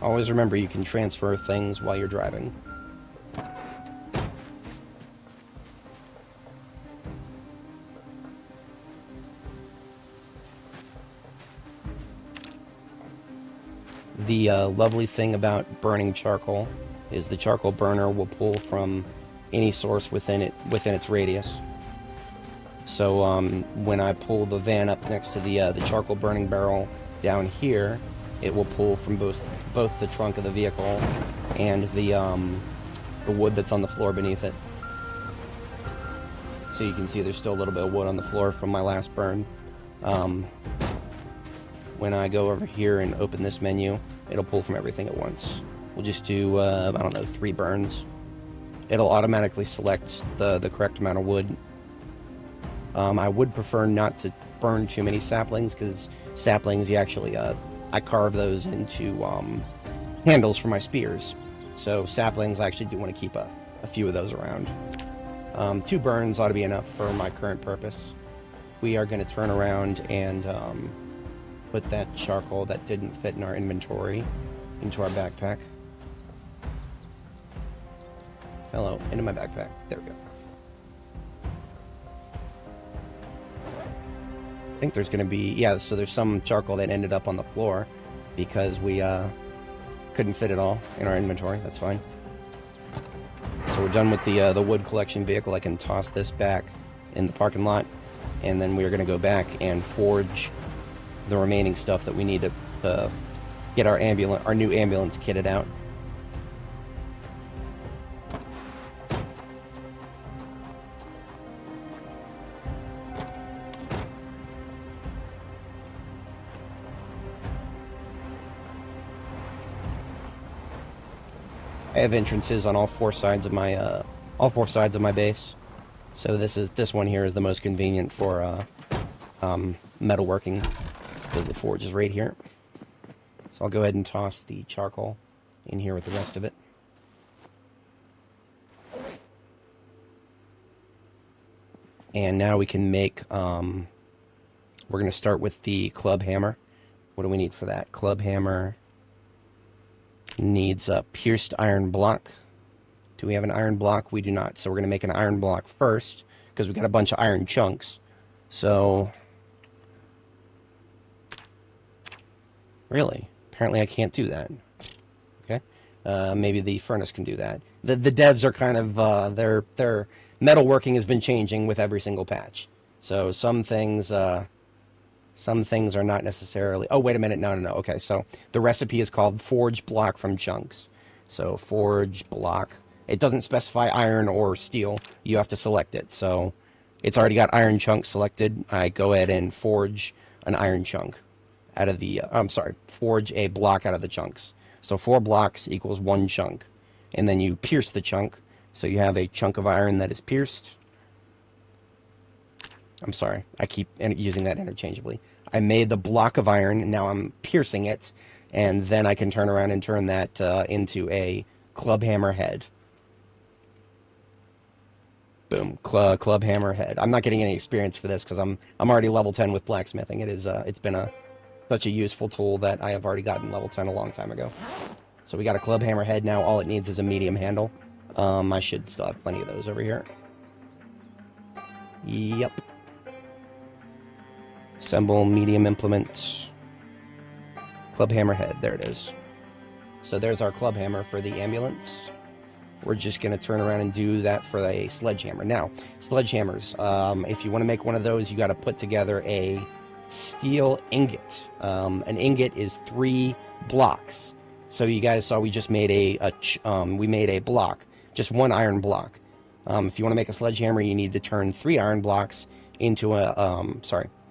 Always remember you can transfer things while you're driving. The lovely thing about burning charcoal is the charcoal burner will pull from any source within its radius. So when I pull the van up next to the charcoal burning barrel down here, it will pull from both the trunk of the vehicle and the wood that's on the floor beneath it. So you can see there's still a little bit of wood on the floor from my last burn. When I go over here and open this menu, it'll pull from everything at once. We'll just do, I don't know, 3 burns. It'll automatically select the correct amount of wood. I would prefer not to burn too many saplings, because saplings, you actually, I carve those into handles for my spears. So saplings, I actually do want to keep a few of those around. 2 burns ought to be enough for my current purpose. We are going to turn around and put that charcoal that didn't fit in our inventory into our backpack. Hello, into my backpack. There we go. I think there's going to be, yeah, so there's some charcoal that ended up on the floor because we couldn't fit it all in our inventory. That's fine. So we're done with the wood collection vehicle. I can toss this back in the parking lot, and then we're going to go back and forge the remaining stuff that we need to get our new ambulance kitted out. I have entrances on all four sides of my base, so this one here is the most convenient for metalworking because the forge is right here. So I'll go ahead and toss the charcoal in here with the rest of it. And now we can make. We're going to start with the club hammer. What do we need for that? Club hammer needs a pierced iron block. Do we have an iron block? We do not. So we're going to make an iron block first because we got a bunch of iron chunks. So, really? Apparently I can't do that. Okay. Maybe the furnace can do that. The devs are kind of, their metalworking has been changing with every single patch. So some things are not necessarily... Oh, wait a minute. No. Okay, so the recipe is called Forge Block from Chunks. So Forge Block. It doesn't specify iron or steel. You have to select it. So it's already got iron chunks selected. I go ahead and forge an iron chunk out of the... forge a block out of the chunks. So 4 blocks equals 1 chunk. And then you pierce the chunk. So you have a chunk of iron that is pierced. I'm sorry, I keep using that interchangeably. I made the block of iron, and now I'm piercing it, and then I can turn around and turn that into a club hammer head. Boom, club hammer head. I'm not getting any experience for this because I'm already level 10 with blacksmithing. It's been such a useful tool that I have already gotten level 10 a long time ago. So we got a club hammer head now. All it needs is a medium handle. I should still have plenty of those over here. Yep. Assemble, medium implement, club hammer head. There it is. So there's our club hammer for the ambulance. We're just going to turn around and do that for a sledgehammer. Now, sledgehammers, if you want to make one of those, you got to put together a steel ingot. An ingot is 3 blocks. So you guys saw we just made we made a block, just 1 iron block. If you want to make a sledgehammer, you need to turn 3 iron blocks into a,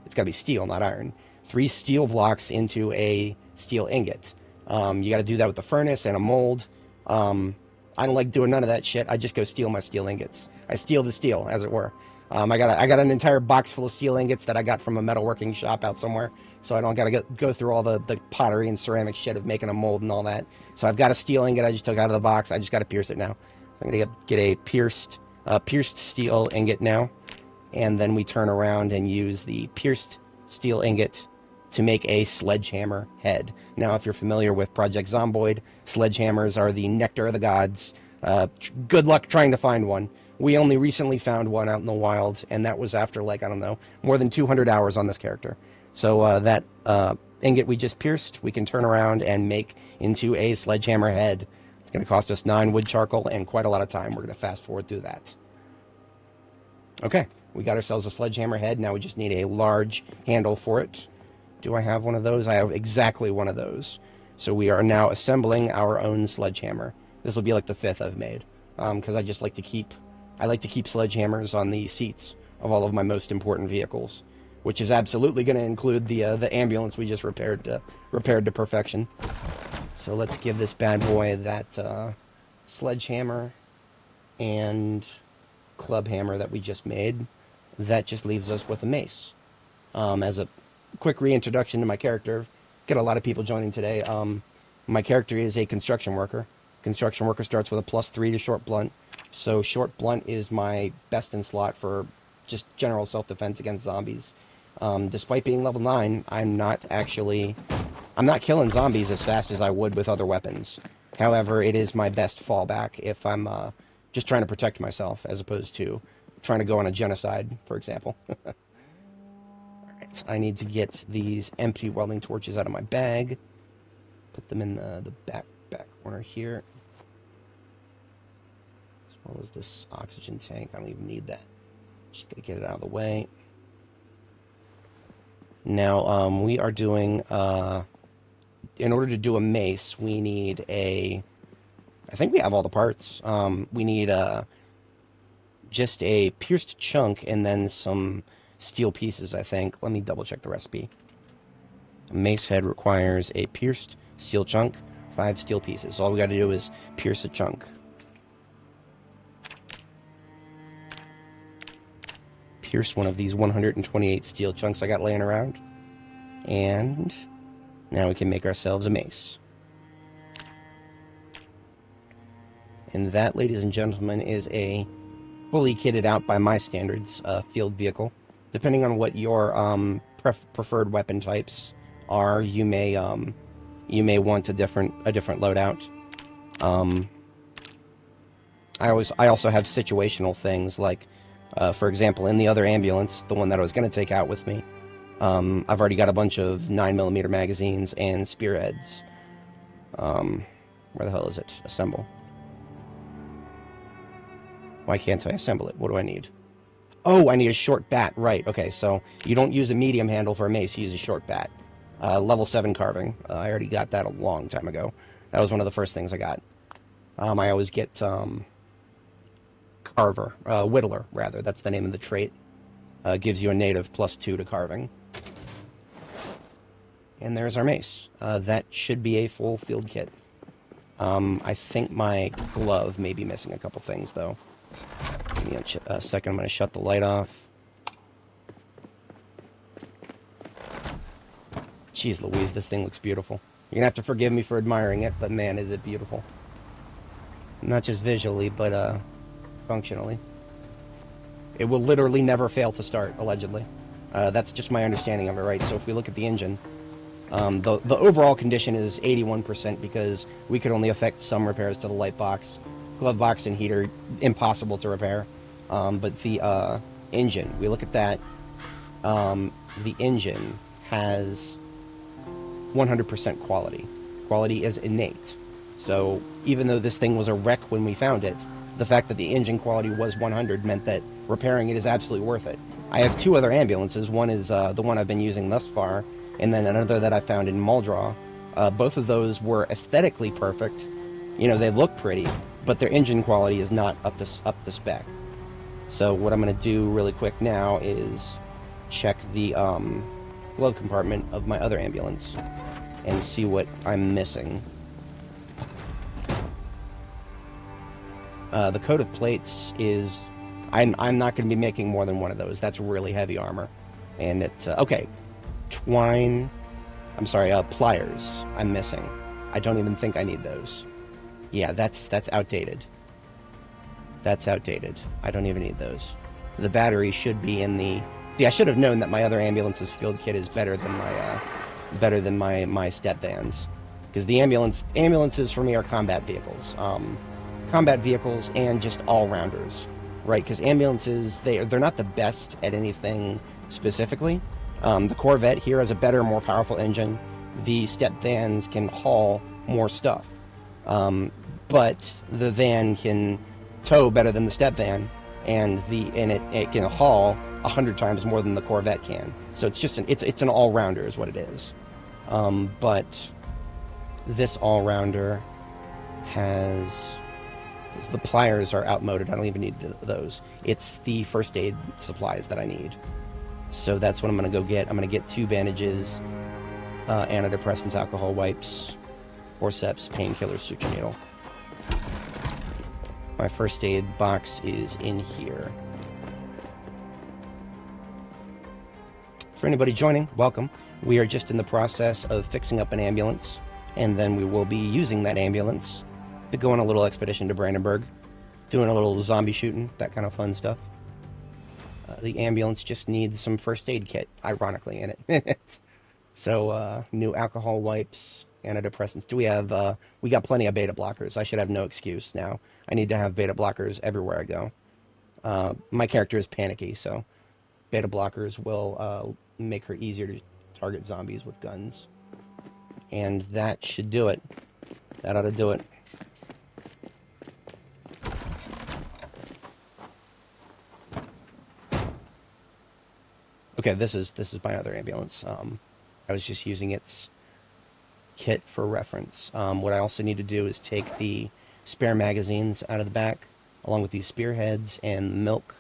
it's got to be steel, not iron. 3 steel blocks into a steel ingot. You got to do that with the furnace and a mold. I don't like doing none of that shit. I just go steal my steel ingots. I steal the steel, as it were. I got an entire box full of steel ingots that I got from a metalworking shop out somewhere. So I don't got to go through all the pottery and ceramic shit of making a mold and all that. So I've got a steel ingot I just took out of the box. I just got to pierce it now. So I'm going to get a pierced steel ingot now. And then we turn around and use the pierced steel ingot to make a sledgehammer head. Now, if you're familiar with Project Zomboid, sledgehammers are the nectar of the gods. Good luck trying to find one. We only recently found one out in the wild, and that was after, like, I don't know, more than 200 hours on this character. So that ingot we just pierced, we can turn around and make into a sledgehammer head. It's going to cost us 9 wood charcoal and quite a lot of time. We're going to fast forward through that. Okay, we got ourselves a sledgehammer head. Now we just need a large handle for it. Do I have one of those? I have exactly one of those. So we are now assembling our own sledgehammer. This will be like the 5th I've made, because I just like to keep sledgehammers on the seats of all of my most important vehicles, which is absolutely going to include the ambulance we just repaired to perfection. So let's give this bad boy that sledgehammer and club hammer that we just made. That just leaves us with a mace. As a quick reintroduction to my character, get a lot of people joining today. My character is a construction worker. Construction worker starts with a +3 to short blunt. So short blunt is my best in slot for just general self-defense against zombies. Despite being level 9, I'm not killing zombies as fast as I would with other weapons. However, it is my best fallback if I'm just trying to protect myself as opposed to trying to go on a genocide, for example. Alright, I need to get these empty welding torches out of my bag. Put them in the back corner here. As well as this oxygen tank. I don't even need that. Just gotta get it out of the way. Now, we are doing, in order to do a mace, we need I think we have all the parts. We need just a pierced chunk and then some steel pieces, I think. Let me double check the recipe. A mace head requires a pierced steel chunk, 5 steel pieces. So all we got to do is pierce a chunk. Pierce one of these 128 steel chunks I got laying around. And now we can make ourselves a mace. And that, ladies and gentlemen, is a fully kitted out by my standards field vehicle. Depending on what your preferred weapon types are, you may want a different loadout. I also have situational things like, for example, in the other ambulance, the one that I was going to take out with me, I've already got a bunch of 9mm magazines and spearheads. Where the hell is it? Assemble. Why can't I assemble it? What do I need? Oh, I need a short bat. Right, okay, so you don't use a medium handle for a mace, you use a short bat. Level 7 carving. I already got that a long time ago. That was one of the first things I got. I always get Carver. Whittler, rather. That's the name of the trait. Gives you a native +2 to carving. And there's our mace. That should be a full field kit. I think my glove may be missing a couple things, though. Give me a second. I'm going to shut the light off. Jeez Louise, this thing looks beautiful. You're going to have to forgive me for admiring it, but man, is it beautiful. Not just visually, but functionally. It will literally never fail to start, allegedly. That's just my understanding of it, right? So if we look at the engine, the overall condition is 81% because we could only affect some repairs to the light box. Glove box and heater, impossible to repair. But the engine, we look at that. The engine has 100% quality. Quality is innate. So even though this thing was a wreck when we found it, the fact that the engine quality was 100 meant that repairing it is absolutely worth it. I have 2 other ambulances. One is the one I've been using thus far, and then another that I found in Muldraw. Both of those were aesthetically perfect. You know, they look pretty, but their engine quality is not up to spec. So what I'm going to do really quick now is check the glove compartment of my other ambulance and see what I'm missing. The coat of plates is... I'm not going to be making more than one of those. That's really heavy armor. And it's... okay. Twine... I'm sorry, pliers I'm missing. I don't even think I need those. Yeah, that's outdated. That's outdated. I don't even need those. The battery should be in the... See, I should have known that my other ambulance's field kit is better than my step vans. Because the ambulances for me are combat vehicles. Combat vehicles and just all-rounders. Right, because ambulances, they're not the best at anything specifically. The Corvette here has a better, more powerful engine. The step vans can haul more stuff. But the van can tow better than the step van, and it can haul 100 times more than the Corvette can. So it's just it's an all-rounder is what it is. But this all-rounder has... The pliers are outmoded. I don't even need those. It's the first aid supplies that I need. So that's what I'm going to go get. I'm going to get 2 bandages, antidepressants, alcohol wipes, forceps, painkillers, suture needle. My first aid box is in here. For anybody joining, welcome. We are just in the process of fixing up an ambulance, and then we will be using that ambulance to go on a little expedition to Brandenburg, doing a little zombie shooting, that kind of fun stuff. The ambulance just needs some first aid kit, ironically, in it. So, new alcohol wipes, antidepressants. Do we have, we got plenty of beta blockers. I should have no excuse now. I need to have beta blockers everywhere I go. My character is panicky, so beta blockers will make her easier to target zombies with guns. And that should do it. That ought to do it. Okay, this is my other ambulance. I was just using its kit for reference. What I also need to do is take the spare magazines out of the back, along with these spearheads and milk,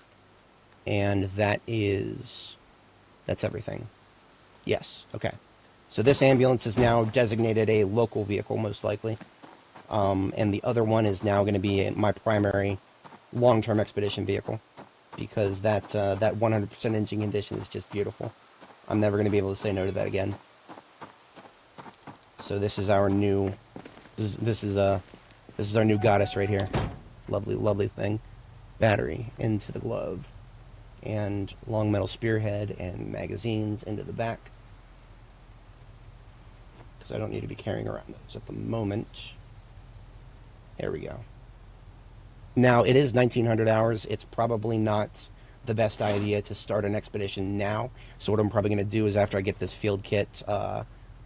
and that's everything. Yes, okay. So this ambulance is now designated a local vehicle, most likely, and the other one is now going to be my primary long-term expedition vehicle. Because that 100% engine condition is just beautiful. I'm never going to be able to say no to that again. So this is our new, this is our new goddess right here. Lovely, lovely thing. Battery into the glove, and long metal spearhead and magazines into the back. Because I don't need to be carrying around those at the moment. There we go. Now, it is 1900 hours. It's probably not the best idea to start an expedition now. So what I'm probably going to do is after I get this field kit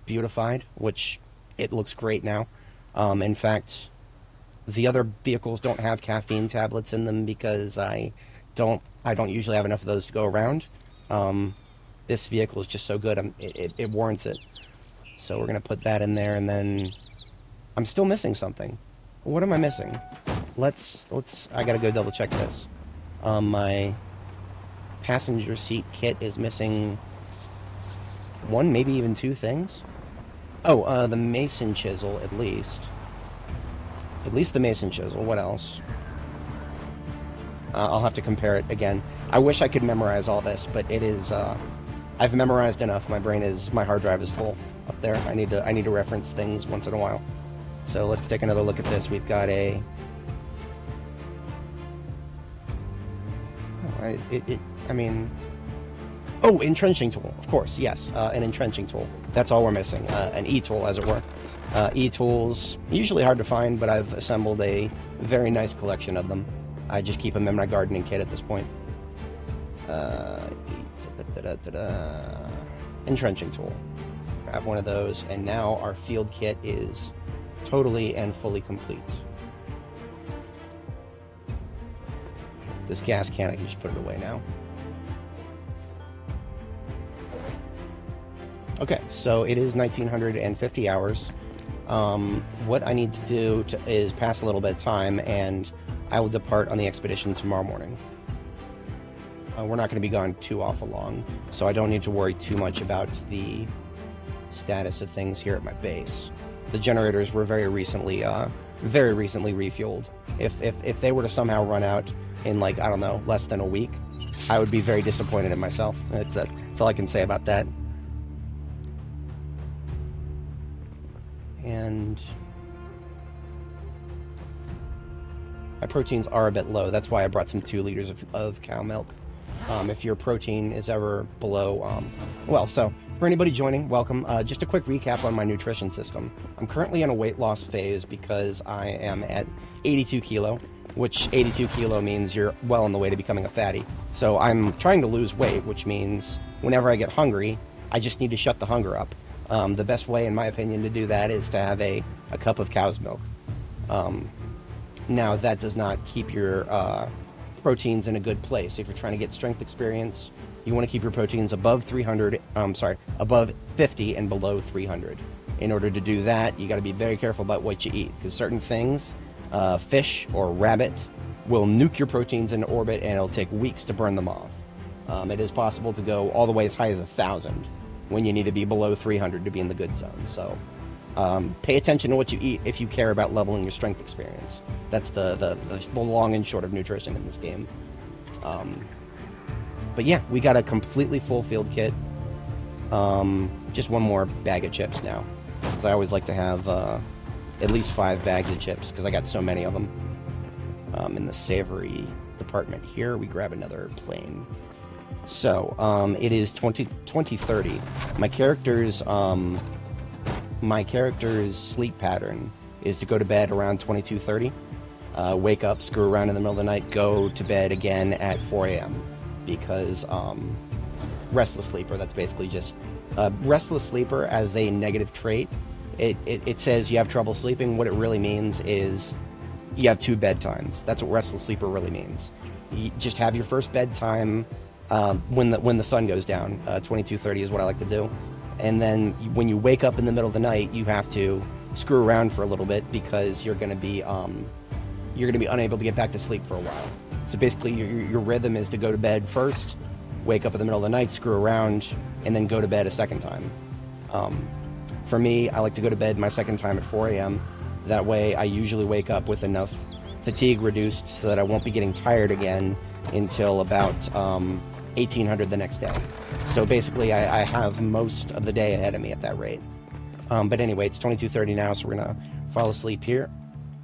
beautified, which it looks great now, In fact, the other vehicles don't have caffeine tablets in them because I don't usually have enough of those to go around. Um, this vehicle is just so good, it warrants it. So we're gonna put that in there, and then I'm still missing something. What am I missing? I gotta go double check this. My passenger seat kit is missing one, maybe even two things. Oh, the mason chisel, at least. At least the mason chisel. What else? I'll have to compare it again. I wish I could memorize all this, but it is, I've memorized enough. My hard drive is full up there. I need to reference things once in a while. So let's take another look at this. We've got oh, entrenching tool, of course, yes, an entrenching tool. That's all we're missing, an E-tool, as it were. E-tools, usually hard to find, but I've assembled a very nice collection of them. I just keep them in my gardening kit at this point. Entrenching tool. Grab one of those, and now our field kit is totally and fully complete. This gas can, I can just put it away now. Okay, so it is 1950 hours. What I need to do is pass a little bit of time, and I will depart on the expedition tomorrow morning. We're not going to be gone too awful long, so I don't need to worry too much about the status of things here at my base. The generators were very recently refueled. If they were to somehow run out in, like, I don't know, less than a week, I would be very disappointed in myself. That's all I can say about that. And my proteins are a bit low. That's why I brought some 2 liters of cow milk. If your protein is ever below, so for anybody joining, welcome. Just a quick recap on my nutrition system. I'm currently in a weight loss phase because I am at 82 kilo, which 82 kilo means you're well on the way to becoming a fatty. So I'm trying to lose weight, which means whenever I get hungry, I just need to shut the hunger up. The best way, in my opinion, to do that is to have a cup of cow's milk. Now, that does not keep your proteins in a good place. If you're trying to get strength experience, you want to keep your proteins above above 50 and below 300. In order to do that, you got to be very careful about what you eat, because certain things, fish or rabbit, will nuke your proteins into orbit, and it'll take weeks to burn them off. It is possible to go all the way as high as 1,000 when you need to be below 300 to be in the good zone. So pay attention to what you eat if you care about leveling your strength experience. That's the long and short of nutrition in this game. But yeah, we got a completely full field kit. Just one more bag of chips now, because I always like to have at least 5 bags of chips, because I got so many of them. In the savory department here, we grab another plane. So it is 2030. My character's sleep pattern is to go to bed around 22:30, wake up, screw around in the middle of the night, go to bed again at 4 a.m. because restless sleeper. That's basically just restless sleeper as a negative trait. It says you have trouble sleeping. What it really means is you have 2 bedtimes. That's what restless sleeper really means. You just have your first bedtime when the sun goes down. 22:30 is what I like to do. And then when you wake up in the middle of the night, you have to screw around for a little bit, because you're going to be unable to get back to sleep for a while. So basically, your rhythm is to go to bed first, wake up in the middle of the night, screw around, and then go to bed a second time. For me, I like to go to bed my second time at 4 a.m. That way, I usually wake up with enough fatigue reduced so that I won't be getting tired again until about 1800 the next day. So basically, I have most of the day ahead of me at that rate. But anyway, it's 22:30 now, so we're going to fall asleep here.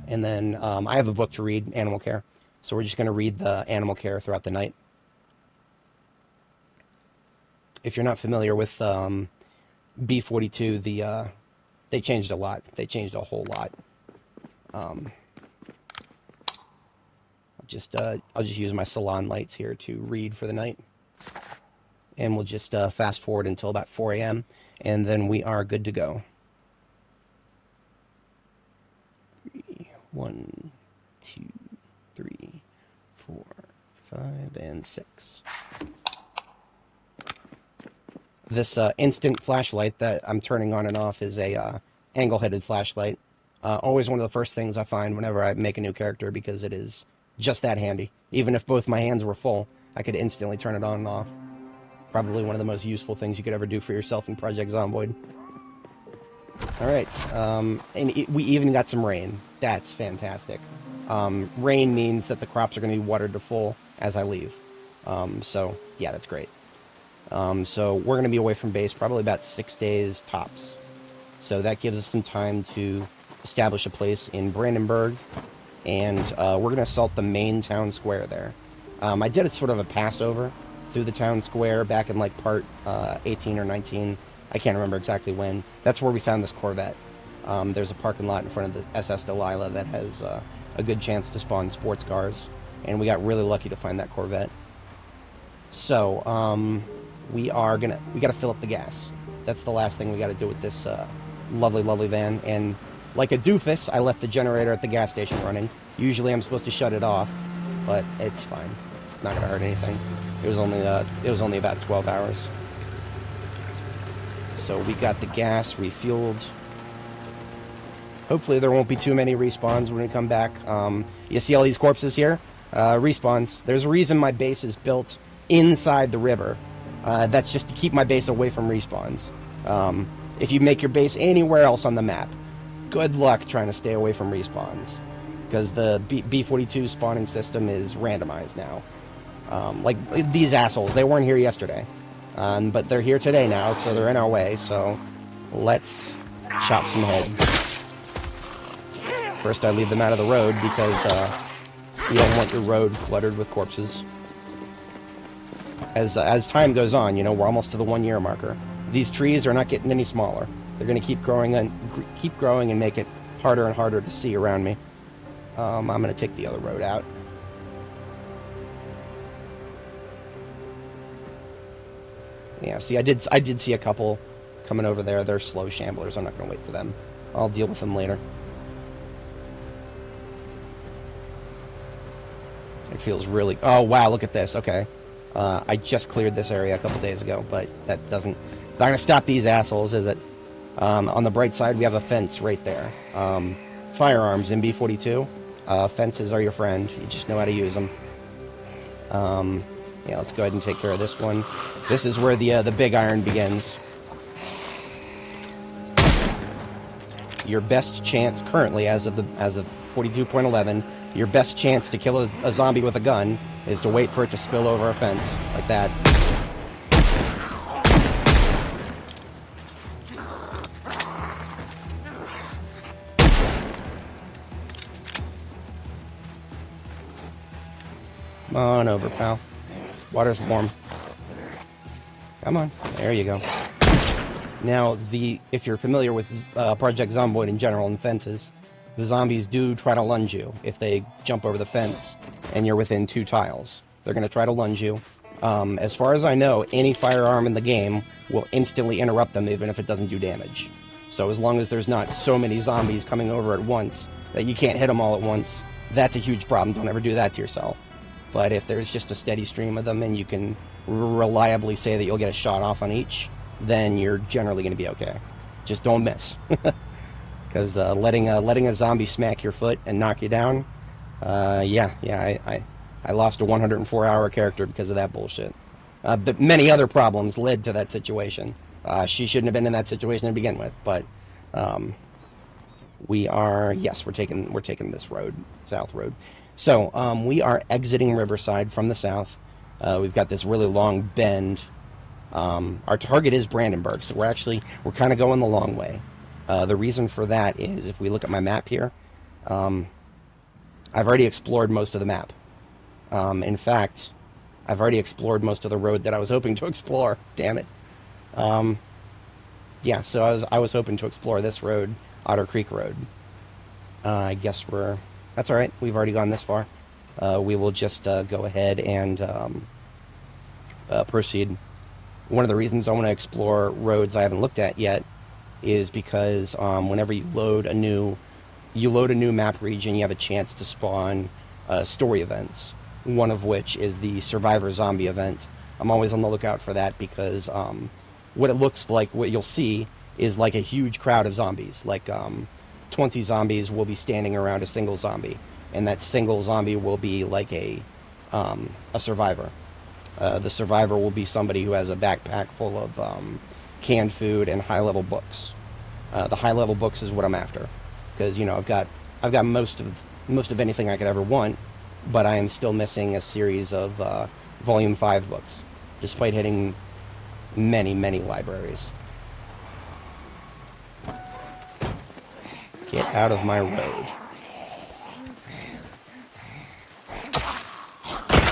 And then I have a book to read, Animal Care. So we're just going to read the Animal Care throughout the night. If you're not familiar with B42, they changed a lot. They changed a whole lot. I'll just use my salon lights here to read for the night. And we'll just fast forward until about 4 a.m. and then we are good to go. 1, 2, 3, 4, 5, and 6. This instant flashlight that I'm turning on and off is a angle-headed flashlight. Always one of the first things I find whenever I make a new character, because it is just that handy. Even if both my hands were full, I could instantly turn it on and off. Probably one of the most useful things you could ever do for yourself in Project Zomboid. Alright, and we even got some rain. That's fantastic. Rain means that the crops are going to be watered to full as I leave. So, yeah, that's great. So we're going to be away from base probably about 6 days tops. So that gives us some time to establish a place in Brandenburg, and we're going to assault the main town square there. I did a sort of a passover through the town square back in like part 18 or 19. I can't remember exactly when. That's where we found this Corvette. There's a parking lot in front of the SS Delilah that has a good chance to spawn sports cars, and we got really lucky to find that Corvette. So we got to fill up the gas. That's the last thing we got to do with this lovely van. And like a doofus, I left the generator at the gas station running. Usually I'm supposed to shut it off, but it's fine. It's not going to hurt anything. It was only about 12 hours. So we got the gas refueled. Hopefully there won't be too many respawns when we come back. You see all these corpses here? Respawns. There's a reason my base is built inside the river. That's just to keep my base away from respawns. If you make your base anywhere else on the map, good luck trying to stay away from respawns, because the B42 spawning system is randomized now. Like these assholes, they weren't here yesterday, but they're here today now, so they're in our way. So let's chop some heads. First, I leave them out of the road because you don't want your road cluttered with corpses. As time goes on, you know, we're almost to the 1 year marker. These trees are not getting any smaller. They're going to keep growing and make it harder and harder to see around me. I'm going to take the other road out. Yeah, see, I did see a couple coming over there. They're slow shamblers. I'm not going to wait for them. I'll deal with them later. It feels really... Oh, wow, look at this. Okay. I just cleared this area a couple days ago, but that doesn't... It's not going to stop these assholes, is it? On the bright side, we have a fence right there. Firearms in B42. Fences are your friend. You just know how to use them. Yeah, let's go ahead and take care of this one. This is where the big iron begins. Your best chance currently, as of 42.11, your best chance to kill a zombie with a gun is to wait for it to spill over a fence like that. Come on over, pal. Water's warm. Come on. There you go. Now, if you're familiar with Project Zomboid in general and fences, the zombies do try to lunge you if they jump over the fence and you're within 2 tiles. They're going to try to lunge you. As far as I know, any firearm in the game will instantly interrupt them even if it doesn't do damage. So as long as there's not so many zombies coming over at once that you can't hit them all at once, that's a huge problem. Don't ever do that to yourself. But if there's just a steady stream of them and you can reliably say that you'll get a shot off on each, then you're generally going to be okay. Just don't miss. Because letting a zombie smack your foot and knock you down, I lost a 104-hour character because of that bullshit. But many other problems led to that situation. She shouldn't have been in that situation to begin with. But we're taking this road, South Road. So we are exiting Riverside from the south. We've got this really long bend. Our target is Brandenburg, so we're kind of going the long way. The reason for that is, if we look at my map here, I've already explored most of the map. In fact, I've already explored most of the road that I was hoping to explore. Damn it. Yeah, so I was hoping to explore this road, Otter Creek Road. I guess that's all right. We've already gone this far. We will just go ahead and proceed. One of the reasons I want to explore roads I haven't looked at yet is because whenever you load a new you load a new map region, you have a chance to spawn story events, one of which is the Survivor Zombie event. I'm always on the lookout for that because what it looks like, what you'll see, is like a huge crowd of zombies. Like 20 zombies will be standing around a single zombie, and that single zombie will be like a survivor. The survivor will be somebody who has a backpack full of canned food and high-level books. The high-level books is what I'm after, because I've got most of anything I could ever want, but I am still missing a series of Volume 5 books, despite hitting many, many libraries. Get out of my road.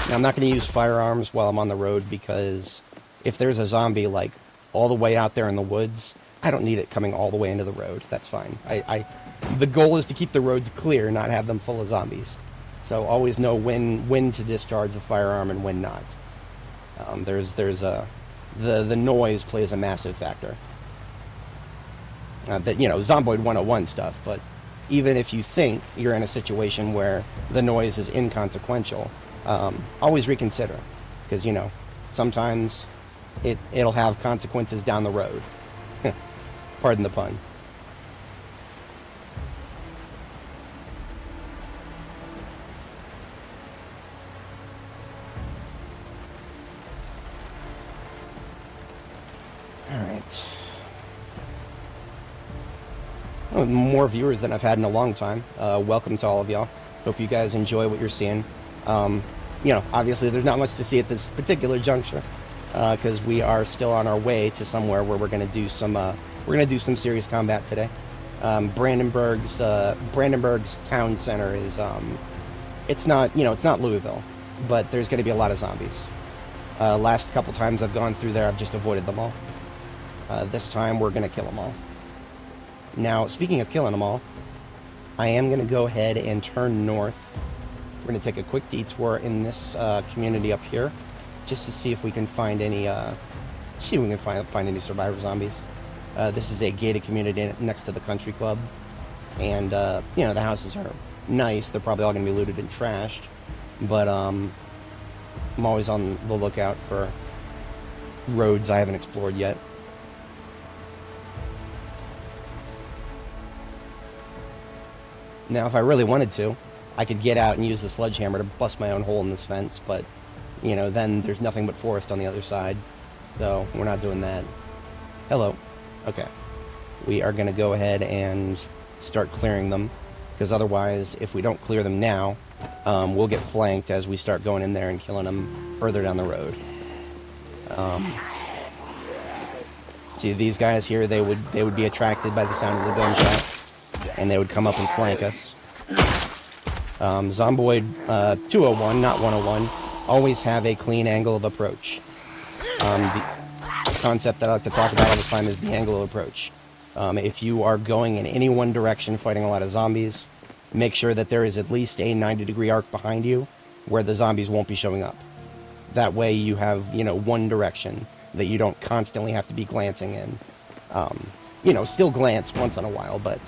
Now, I'm not going to use firearms while I'm on the road, because if there's a zombie, like, all the way out there in the woods, I don't need it coming all the way into the road. That's fine. The goal is to keep the roads clear, not have them full of zombies. So always know when to discharge a firearm and when not. The noise plays a massive factor. Zomboid 101 stuff, but even if you think you're in a situation where the noise is inconsequential, always reconsider, because sometimes it'll have consequences down the road. Pardon the pun. All right. Well, more viewers than I've had in a long time. Welcome to all of y'all. Hope you guys enjoy what you're seeing. Obviously there's not much to see at this particular juncture, because we are still on our way to somewhere where we're going to do some serious combat today. Brandenburg's town center is it's not Louisville, but there's going to be a lot of zombies. Last couple times I've gone through there, I've just avoided them all. This time we're going to kill them all. Now, speaking of killing them all, I am going to go ahead and turn north. We're going to take a quick detour in this community up here, just to see if we can find any find any survivor zombies. This is a gated community next to the country club, and the houses are nice. They're probably all going to be looted and trashed, but I'm always on the lookout for roads I haven't explored yet. Now, if I really wanted to, I could get out and use the sledgehammer to bust my own hole in this fence, but, then there's nothing but forest on the other side, so we're not doing that. Hello. Okay. We are going to go ahead and start clearing them, because otherwise, if we don't clear them now, we'll get flanked as we start going in there and killing them further down the road. See, these guys here, they would be attracted by the sound of the gunshots, and they would come up and flank us. Zomboid 201, not 101, always have a clean angle of approach. The concept that I like to talk about all the time is the angle of approach. If you are going in any one direction fighting a lot of zombies, make sure that there is at least a 90-degree arc behind you where the zombies won't be showing up. That way you have, one direction that you don't constantly have to be glancing in. Still glance once in a while, but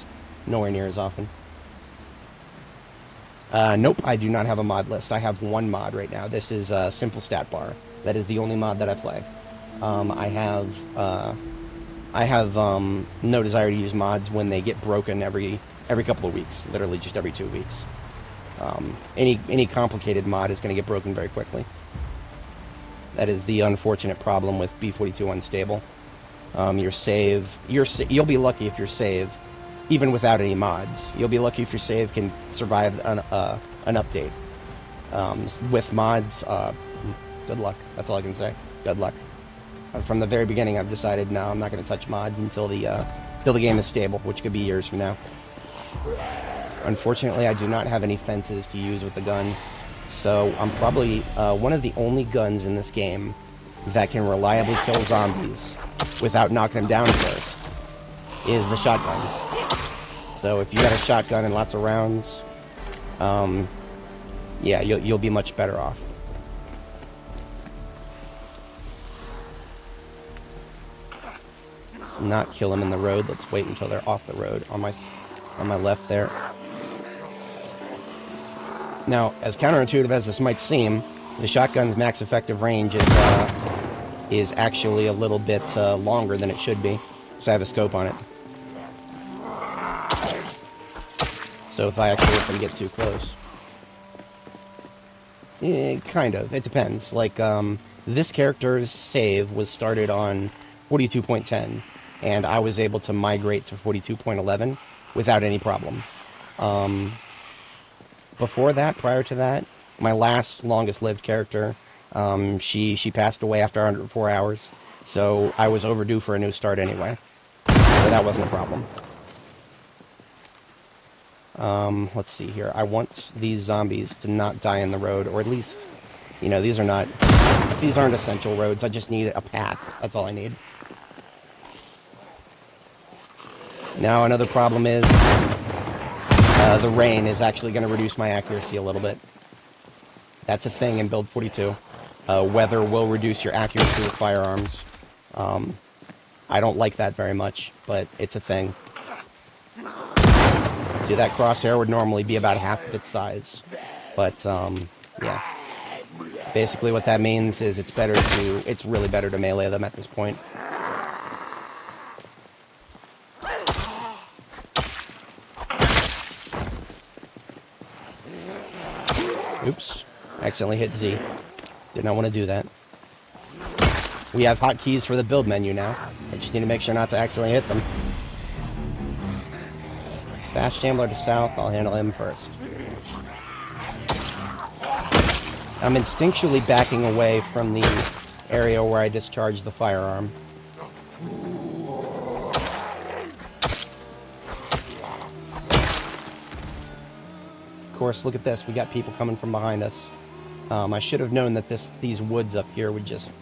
nowhere near as often. Nope, I do not have a mod list. I have one mod right now. This is Simple Stat Bar. That is the only mod that I play. I have no desire to use mods when they get broken every couple of weeks. Literally just every 2 weeks. Any complicated mod is going to get broken very quickly. That is the unfortunate problem with B42 Unstable. You'll be lucky if your save, even without any mods, you'll be lucky if your save can survive an update. With mods, good luck. That's all I can say. Good luck. From the very beginning, I've decided, no, I'm not going to touch mods until the game is stable, which could be years from now. Unfortunately, I do not have any fences to use with the gun, so I'm probably one of the only guns in this game that can reliably kill zombies without knocking them down first is the shotgun. So if you got a shotgun and lots of rounds, yeah, you'll be much better off. Let's not kill them in the road. Let's wait until they're off the road. On my left there. Now, as counterintuitive as this might seem, the shotgun's max effective range is actually a little bit longer than it should be, so I have a scope on it. So if I actually let them get too close. Kind of. It depends. Like, this character's save was started on 42.10, and I was able to migrate to 42.11 without any problem. Before that, prior to that, my last longest-lived character, she passed away after 104 hours, so I was overdue for a new start anyway. So that wasn't a problem. Let's see here. I want these zombies to not die in the road, or at least, you know, these aren't essential roads. I just need a path. That's all I need. Now, another problem is the rain is actually going to reduce my accuracy a little bit. That's a thing in build 42. Weather will reduce your accuracy with firearms. I don't like that very much, but it's a thing. See, that crosshair would normally be about half of its size. But, yeah. Basically what that means is it's really better to melee them at this point. Oops. Accidentally hit Z. Did not want to do that. We have hotkeys for the build menu now. I just need to make sure not to accidentally hit them. Fast Shambler to south, I'll handle him first. I'm instinctually backing away from the area where I discharged the firearm. Of course, look at this. We got people coming from behind us. I should have known that these woods up here would just...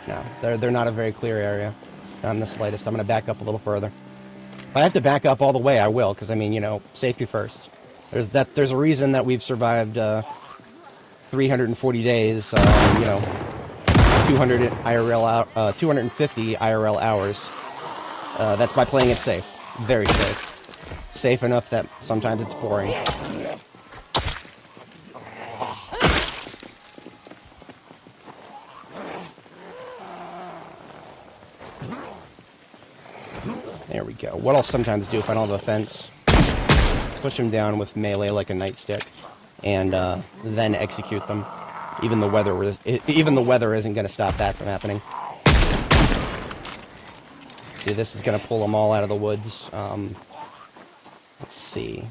No, they're not a very clear area. Not in the slightest. I'm going to back up a little further. If I have to back up all the way, I will, because, I mean, you know, safety first. There's a reason that we've survived 340 days, you know, 250 IRL hours. That's by playing it safe. Very safe. Safe enough that sometimes it's boring. There we go. What I'll sometimes do if I don't have a fence, push them down with melee like a nightstick, and then execute them. Even the weather isn't going to stop that from happening. See, this is going to pull them all out of the woods. Let's see.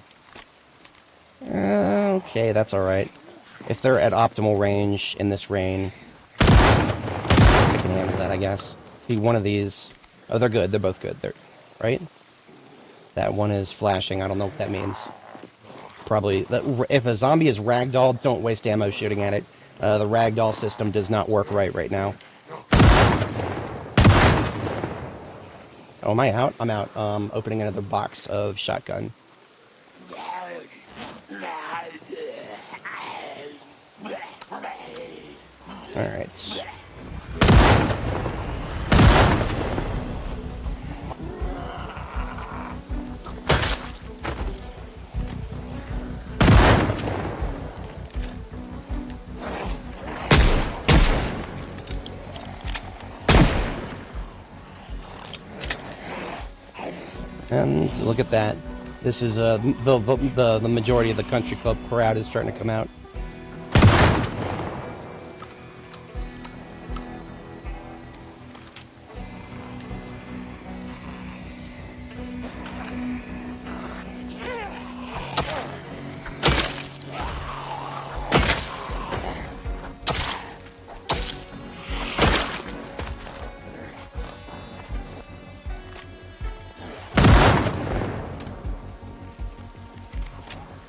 Okay, that's all right. If they're at optimal range in this rain, I can handle that, I guess. See, one of these... Oh, they're good. They're both good. Right? That one is flashing. I don't know what that means. Probably... If a zombie is ragdoll, don't waste ammo shooting at it. The ragdoll system does not work right now. Oh, am I out? I'm out. Opening another box of shotgun. Alright. And look at that. This is the majority of the country club crowd is starting to come out.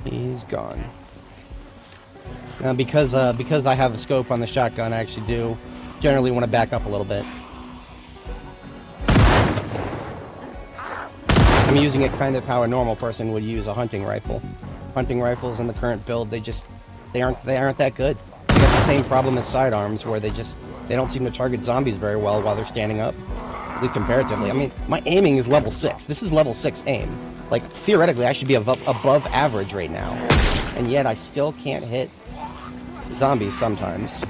He's gone. Now, because I have a scope on the shotgun, I actually do generally want to back up a little bit. I'm using it kind of how a normal person would use a hunting rifle. Hunting rifles in the current build, they aren't that good. They got the same problem as sidearms, where they don't seem to target zombies very well while they're standing up. At least comparatively. I mean, my aiming is level 6. This is level 6 aim. Like, theoretically, I should be above average right now. And yet, I still can't hit zombies sometimes.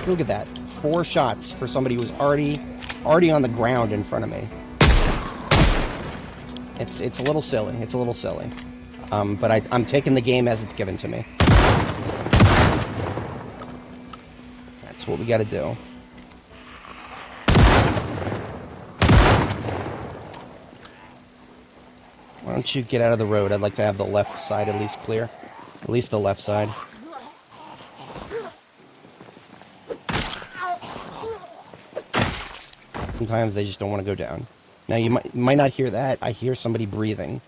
Look at that. 4 shots for somebody who's already on the ground in front of me. It's a little silly. It's a little silly. But I'm taking the game as it's given to me. That's what we got to do. Why don't you get out of the road? I'd like to have the left side at least clear. At least the left side. Sometimes they just don't want to go down. Now you might not hear that. I hear somebody breathing.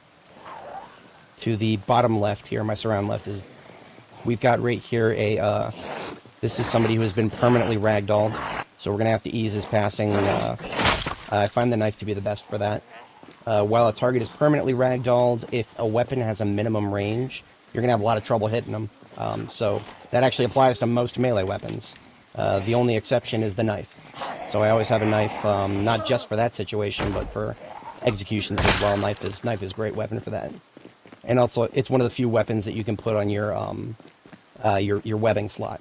To the bottom left here, my surround left is... We've got right here a... this is somebody who has been permanently ragdolled. So we're going to have to ease his passing. I find the knife to be the best for that. While a target is permanently ragdolled, if a weapon has a minimum range, you're going to have a lot of trouble hitting them. So that actually applies to most melee weapons. The only exception is the knife. So I always have a knife, not just for that situation, but for executions as well. Knife is a great weapon for that. And also, it's one of the few weapons that you can put on your webbing slot.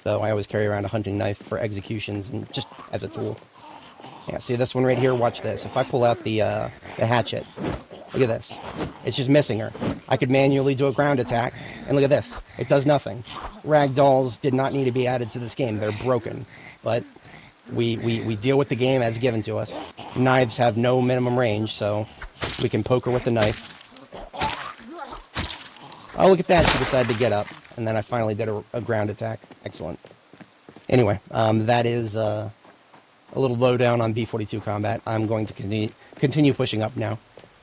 So I always carry around a hunting knife for executions and just as a tool. Yeah, see this one right here? Watch this. If I pull out the hatchet, look at this. It's just missing her. I could manually do a ground attack, and look at this. It does nothing. Ragdolls did not need to be added to this game. They're broken. But we deal with the game as given to us. Knives have no minimum range, so we can poke her with the knife. Oh, look at that. She decided to get up, and then I finally did a ground attack. Excellent. Anyway, that is... a little lowdown on B42 combat. I'm going to continue pushing up now.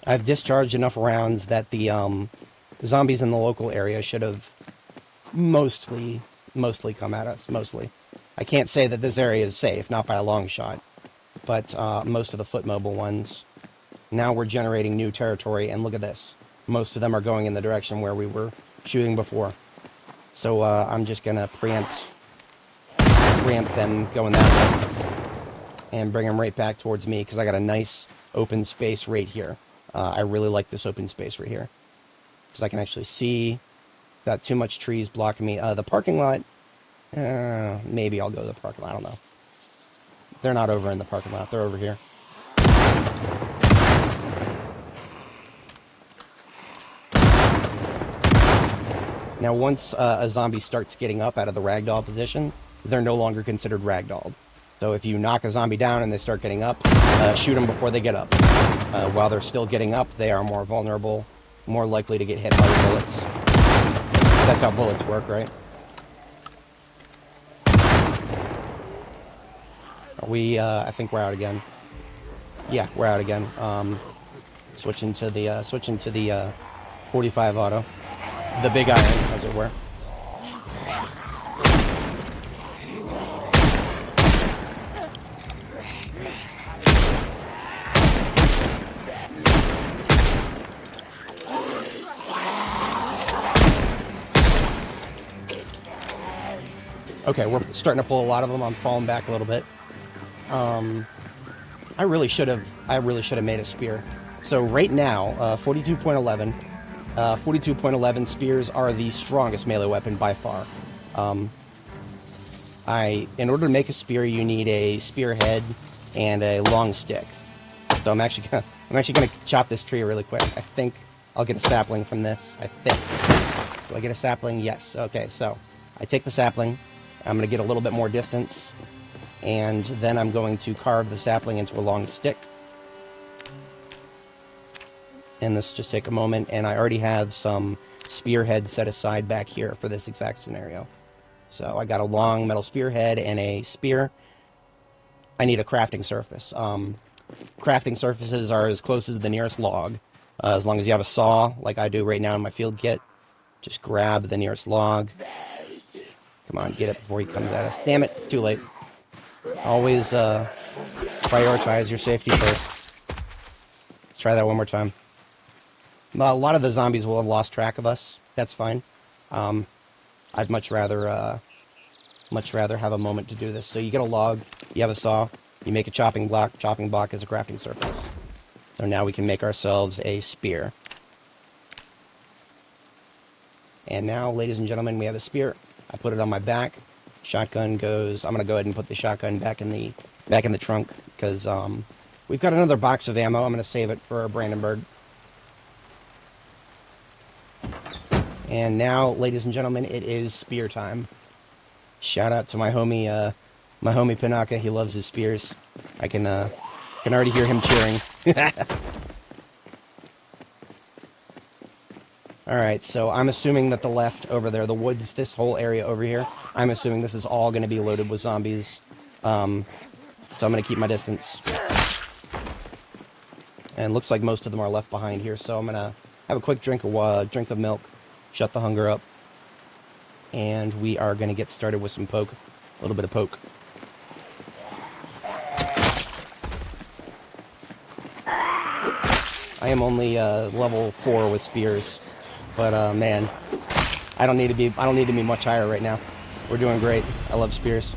I've discharged enough rounds that the zombies in the local area should have mostly come at us. Mostly. I can't say that this area is safe, not by a long shot, but most of the foot mobile ones. Now we're generating new territory, and look at this. Most of them are going in the direction where we were shooting before. So I'm just going to preempt them going that way. And bring them right back towards me, because I got a nice open space right here. I really like this open space right here. Because I can actually see. Got too much trees blocking me. The parking lot, maybe I'll go to the parking lot, I don't know. They're not over in the parking lot, they're over here. Now once a zombie starts getting up out of the ragdoll position, they're no longer considered ragdolled. So if you knock a zombie down and they start getting up, shoot them before they get up. While they're still getting up, they are more vulnerable, more likely to get hit by the bullets. That's how bullets work, right? I think we're out again. Yeah, we're out again. Switching to the 45 auto, the big iron, as it were. Okay, we're starting to pull a lot of them. I'm falling back a little bit. I really should have made a spear. So right now, 42.11. 42.11 spears are the strongest melee weapon by far. In order to make a spear, you need a spearhead and a long stick. So I'm actually gonna chop this tree really quick. I think I'll get a sapling from this. I think. Do I get a sapling? Yes. Okay, so I take the sapling. I'm going to get a little bit more distance, and then I'm going to carve the sapling into a long stick. And this will just take a moment, and I already have some spearhead set aside back here for this exact scenario. So I got a long metal spearhead and a spear. I need a crafting surface. Crafting surfaces are as close as the nearest log. As long as you have a saw, like I do right now in my field kit, just grab the nearest log. Come on, get it before he comes at us. Damn it, too late. Always prioritize your safety first. Let's try that one more time. A lot of the zombies will have lost track of us. That's fine. I'd much rather have a moment to do this. So you get a log, you have a saw, you make a chopping block. Chopping block is a crafting surface. So now we can make ourselves a spear. And now, ladies and gentlemen, we have a spear. I put it on my back. Shotgun goes. I'm gonna go ahead and put the shotgun back in the trunk because we've got another box of ammo. I'm gonna save it for Brandenburg. And now, ladies and gentlemen, it is spear time. Shout out to my homie Panaka. He loves his spears. I can already hear him cheering. Alright, so I'm assuming that the left over there, the woods, this whole area over here, I'm assuming this is all going to be loaded with zombies. So I'm going to keep my distance. And looks like most of them are left behind here, so I'm going to have a quick drink of milk, shut the hunger up, and we are going to get started with some poke. A little bit of poke. I am only level 4 with spears. But man, I don't need to be much higher right now. We're doing great. I love spears.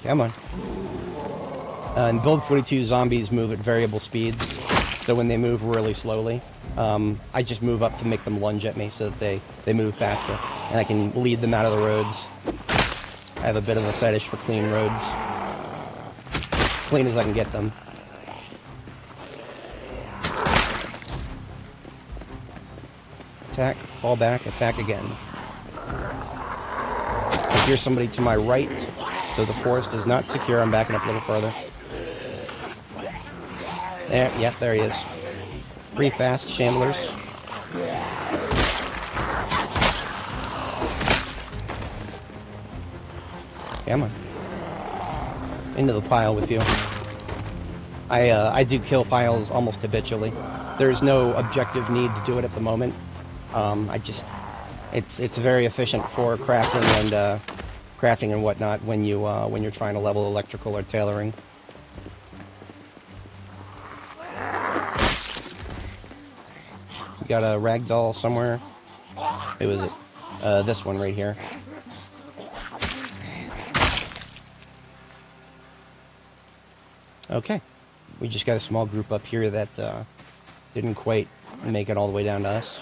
Come on. In Build 42, zombies move at variable speeds, so when they move really slowly, I just move up to make them lunge at me so that they move faster, and I can lead them out of the roads. I have a bit of a fetish for clean roads. Clean as I can get them. Attack, fall back, attack again. I hear somebody to my right, so the forest is not secure. I'm backing up a little further. There, yep, there he is. Pretty fast, shamblers. Come on. Into the pile with you. I do kill piles almost habitually. There's no objective need to do it at the moment. It's very efficient for crafting and whatnot when you're trying to level electrical or tailoring. We got a ragdoll somewhere. Who is it? This one right here. Okay, we just got a small group up here that didn't quite make it all the way down to us.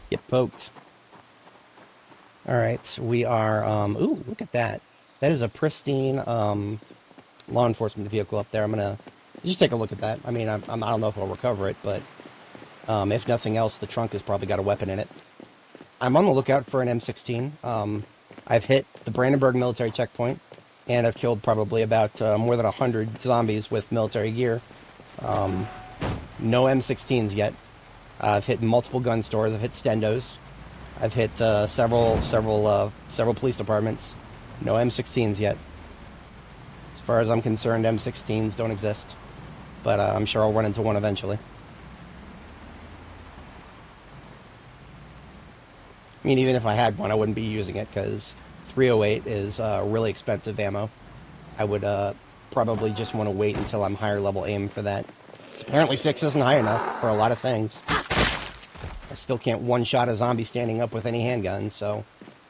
Get poked. Alright, so we are, ooh, look at that. That is a pristine, law enforcement vehicle up there. I'm gonna just take a look at that. I mean, I don't know if I'll recover it, but, if nothing else, the trunk has probably got a weapon in it. I'm on the lookout for an M16. I've hit the Brandenburg military checkpoint, and I've killed probably about, more than 100 zombies with military gear. No M16s yet. I've hit multiple gun stores. I've hit Stendos. I've hit several police departments. No M16s yet. As far as I'm concerned, M16s don't exist. But I'm sure I'll run into one eventually. I mean, even if I had one, I wouldn't be using it because 308 is really expensive ammo. I would probably just want to wait until I'm higher level aim for that. Apparently 6 isn't high enough for a lot of things. I still can't one-shot a zombie standing up with any handgun, so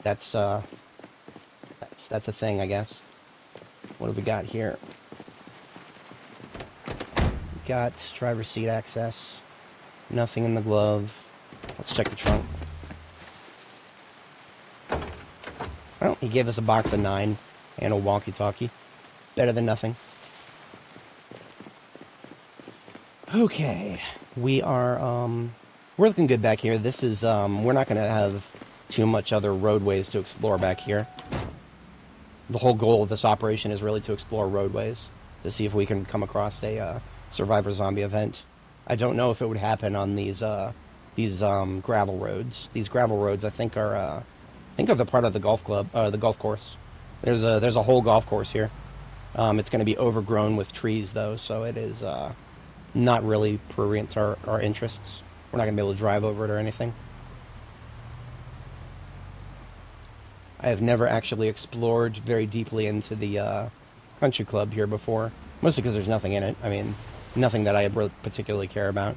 that's a thing, I guess. What have we got here? We got driver's seat access. Nothing in the glove. Let's check the trunk. Well, he gave us a box of 9 and a walkie-talkie. Better than nothing. Okay, we are, we're looking good back here. This is, we're not going to have too much other roadways to explore back here. The whole goal of this operation is really to explore roadways, to see if we can come across a survivor zombie event. I don't know if it would happen on these gravel roads. These gravel roads, I think, are the part of the golf club, the golf course. There's a whole golf course here. It's going to be overgrown with trees, though, so it is, not really prurient to our interests. We're not going to be able to drive over it or anything. I have never actually explored very deeply into the country club here before. Mostly because there's nothing in it. I mean, nothing that I particularly care about.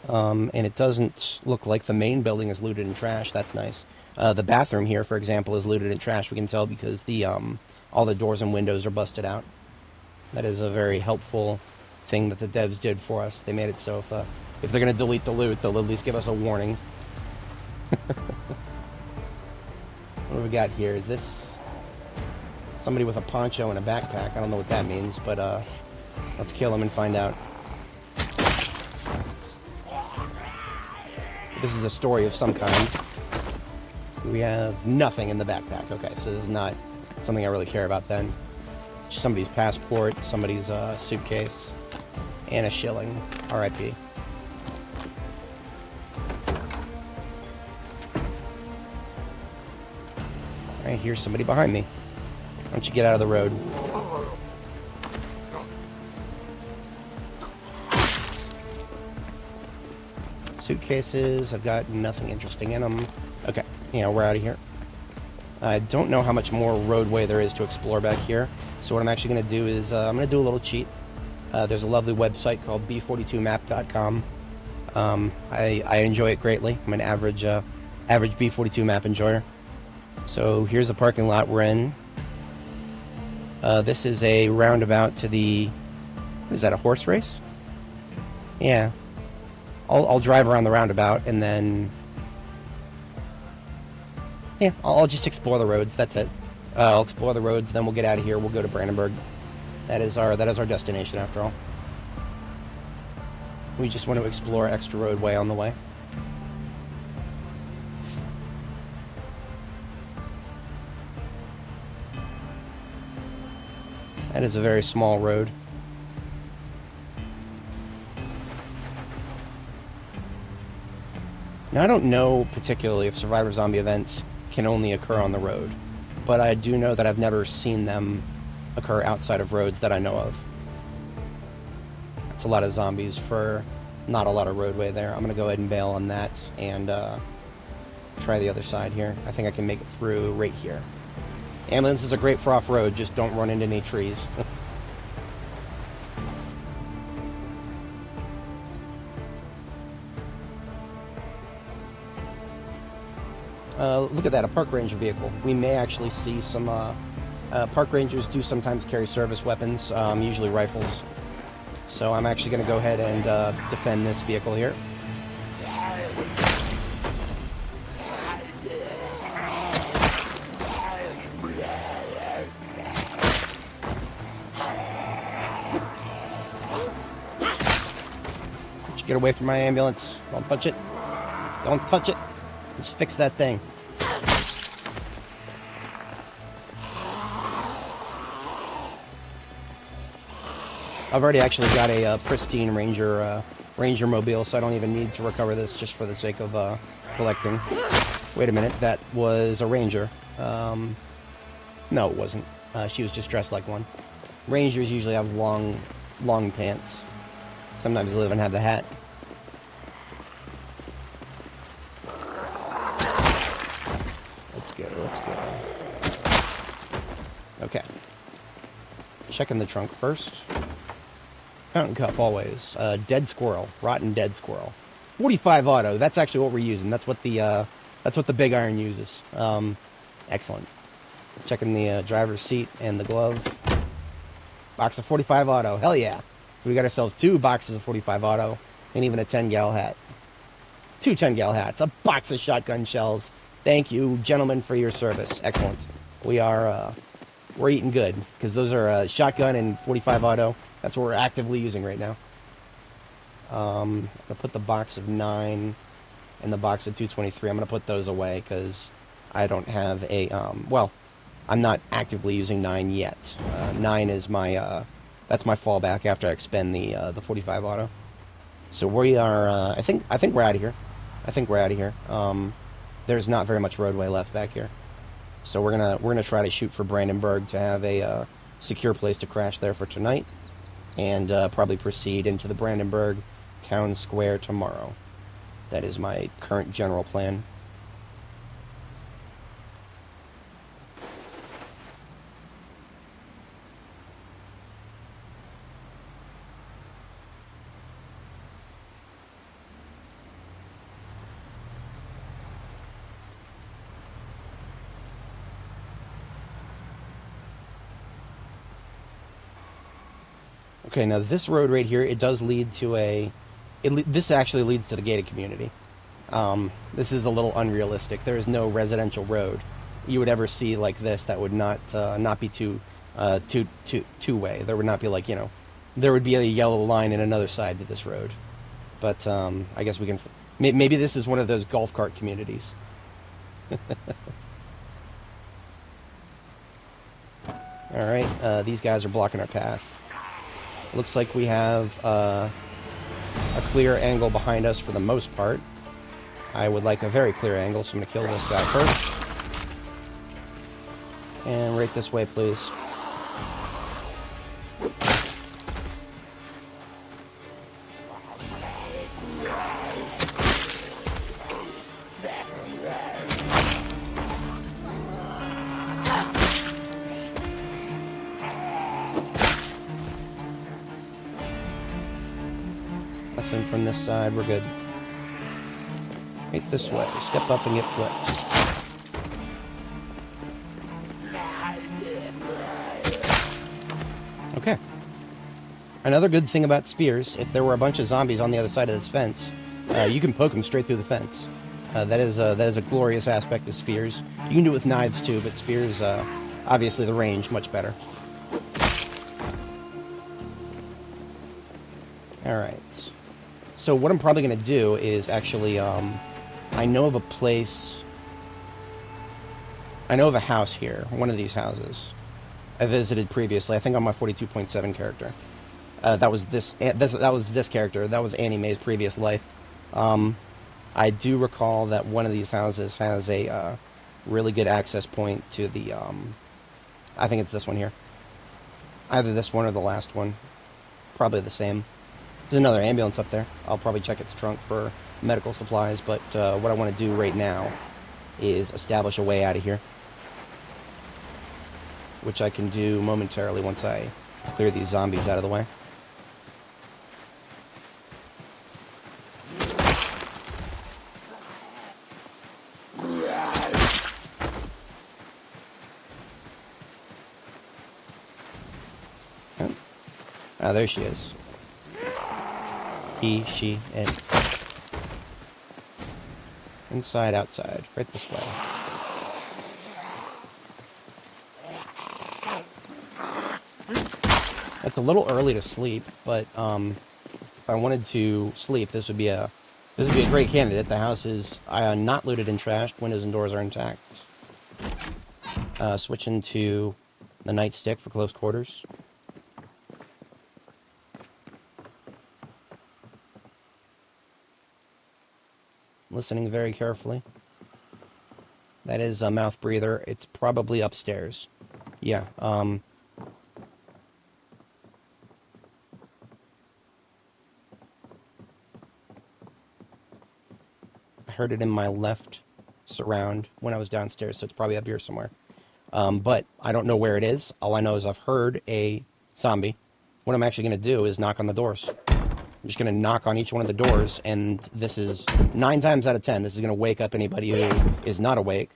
And it doesn't look like the main building is looted and trashed. That's nice. The bathroom here, for example, is looted and trashed. We can tell because the all the doors and windows are busted out. That is a very helpful thing that the devs did for us. They made it so if they're going to delete the loot, they'll at least give us a warning. What do we got here? Is this somebody with a poncho and a backpack? I don't know what that means, but let's kill him and find out. This is a story of some kind. We have nothing in the backpack. Okay, so this is not something I really care about then. Just somebody's passport, somebody's suitcase, and a shilling. R.I.P. I hear somebody behind me. Why don't you get out of the road? Suitcases, I've got nothing interesting in them. Okay, we're out of here. I don't know how much more roadway there is to explore back here, so what I'm actually going to do is I'm going to do a little cheat. There's a lovely website called b42map.com. I enjoy it greatly. I'm an average B42 map enjoyer. So here's the parking lot we're in. This is a roundabout to the... What is that, a horse race? Yeah. I'll drive around the roundabout and then... Yeah, I'll just explore the roads, that's it. I'll explore the roads, then we'll get out of here, we'll go to Brandenburg. That is our destination after all. We just want to explore extra roadway on the way. That is a very small road. Now, I don't know particularly if Survivor Zombie events can only occur on the road, but I do know that I've never seen them occur outside of roads that I know of. That's a lot of zombies for not a lot of roadway there. I'm going to go ahead and bail on that and try the other side here. I think I can make it through right here. Ambulances are great for off-road, just don't run into any trees. Look at that, a park ranger vehicle. We may actually see some... park rangers do sometimes carry service weapons, usually rifles. So I'm actually going to go ahead and defend this vehicle here. Get away from my ambulance. Don't touch it. Don't touch it. Just fix that thing. I've already actually got a pristine Ranger mobile, so I don't even need to recover this just for the sake of collecting. Wait a minute, that was a Ranger. No, it wasn't. She was just dressed like one. Rangers usually have long pants. Sometimes they'll even have the hat. Let's go. Okay. Checking the trunk first. Fountain cup, always. Dead squirrel. Rotten dead squirrel. 45 auto. That's actually what we're using. That's what the big iron uses. Excellent. Checking the driver's seat and the glove. Box of 45 auto. Hell yeah. So we got ourselves 2 boxes of 45 auto and even a 10-gal hat. 2 10-gal hats. A box of shotgun shells. Thank you, gentlemen, for your service. Excellent. We're eating good because those are shotgun and 45 auto. That's what we're actively using right now. I'm going to put the box of 9 and the box of 223. I'm going to put those away because I don't have a... well, I'm not actively using 9 yet. 9 is my... that's my fallback after I expend the 45 auto. So we are... I think we're out of here. There's not very much roadway left back here. So we're gonna try to shoot for Brandenburg to have a secure place to crash there for tonight. And probably proceed into the Brandenburg town square tomorrow. That is my current general plan. Okay, now this road right here, it does lead to a... this actually leads to the gated community. This is a little unrealistic. There is no residential road you would ever see like this that would not be two-way. There would not be like, you know, there would be a yellow line in another side to this road. But I guess we can... maybe this is one of those golf cart communities. Alright, these guys are blocking our path. Looks like we have a clear angle behind us for the most part. I would like a very clear angle, so I'm going to kill this guy first. And right this way, please. Nothing from this side, we're good. Right this way, step up and get flipped. Okay. Another good thing about spears, if there were a bunch of zombies on the other side of this fence, you can poke them straight through the fence. That is a glorious aspect of spears. You can do it with knives too, but spears, obviously the range, much better. Alright. So what I'm probably going to do is actually, I know of a place, I know of a house here, one of these houses. I visited previously, I think on my 42.7 character. That was this character, that was Annie Mae's previous life. I do recall that one of these houses has a really good access point to the, I think it's this one here. Either this one or the last one. Probably the same. There's another ambulance up there. I'll probably check its trunk for medical supplies, but what I want to do right now is establish a way out of here, which I can do momentarily once I clear these zombies out of the way. Oh, there she is. He, she, it. Inside, outside. Right this way. It's a little early to sleep, but if I wanted to sleep, this would be a great candidate. The house is not looted and trashed. Windows and doors are intact. Switching to the nightstick for close quarters. Listening very carefully. That is a mouth breather. It's probably upstairs. Yeah, I heard it in my left surround when I was downstairs, so it's probably up here somewhere. But I don't know where it is. All I know is I've heard a zombie. What I'm actually going to do is knock on the doors. I'm just going to knock on each one of the doors, and this is 9 times out of 10, this is going to wake up anybody who is not awake,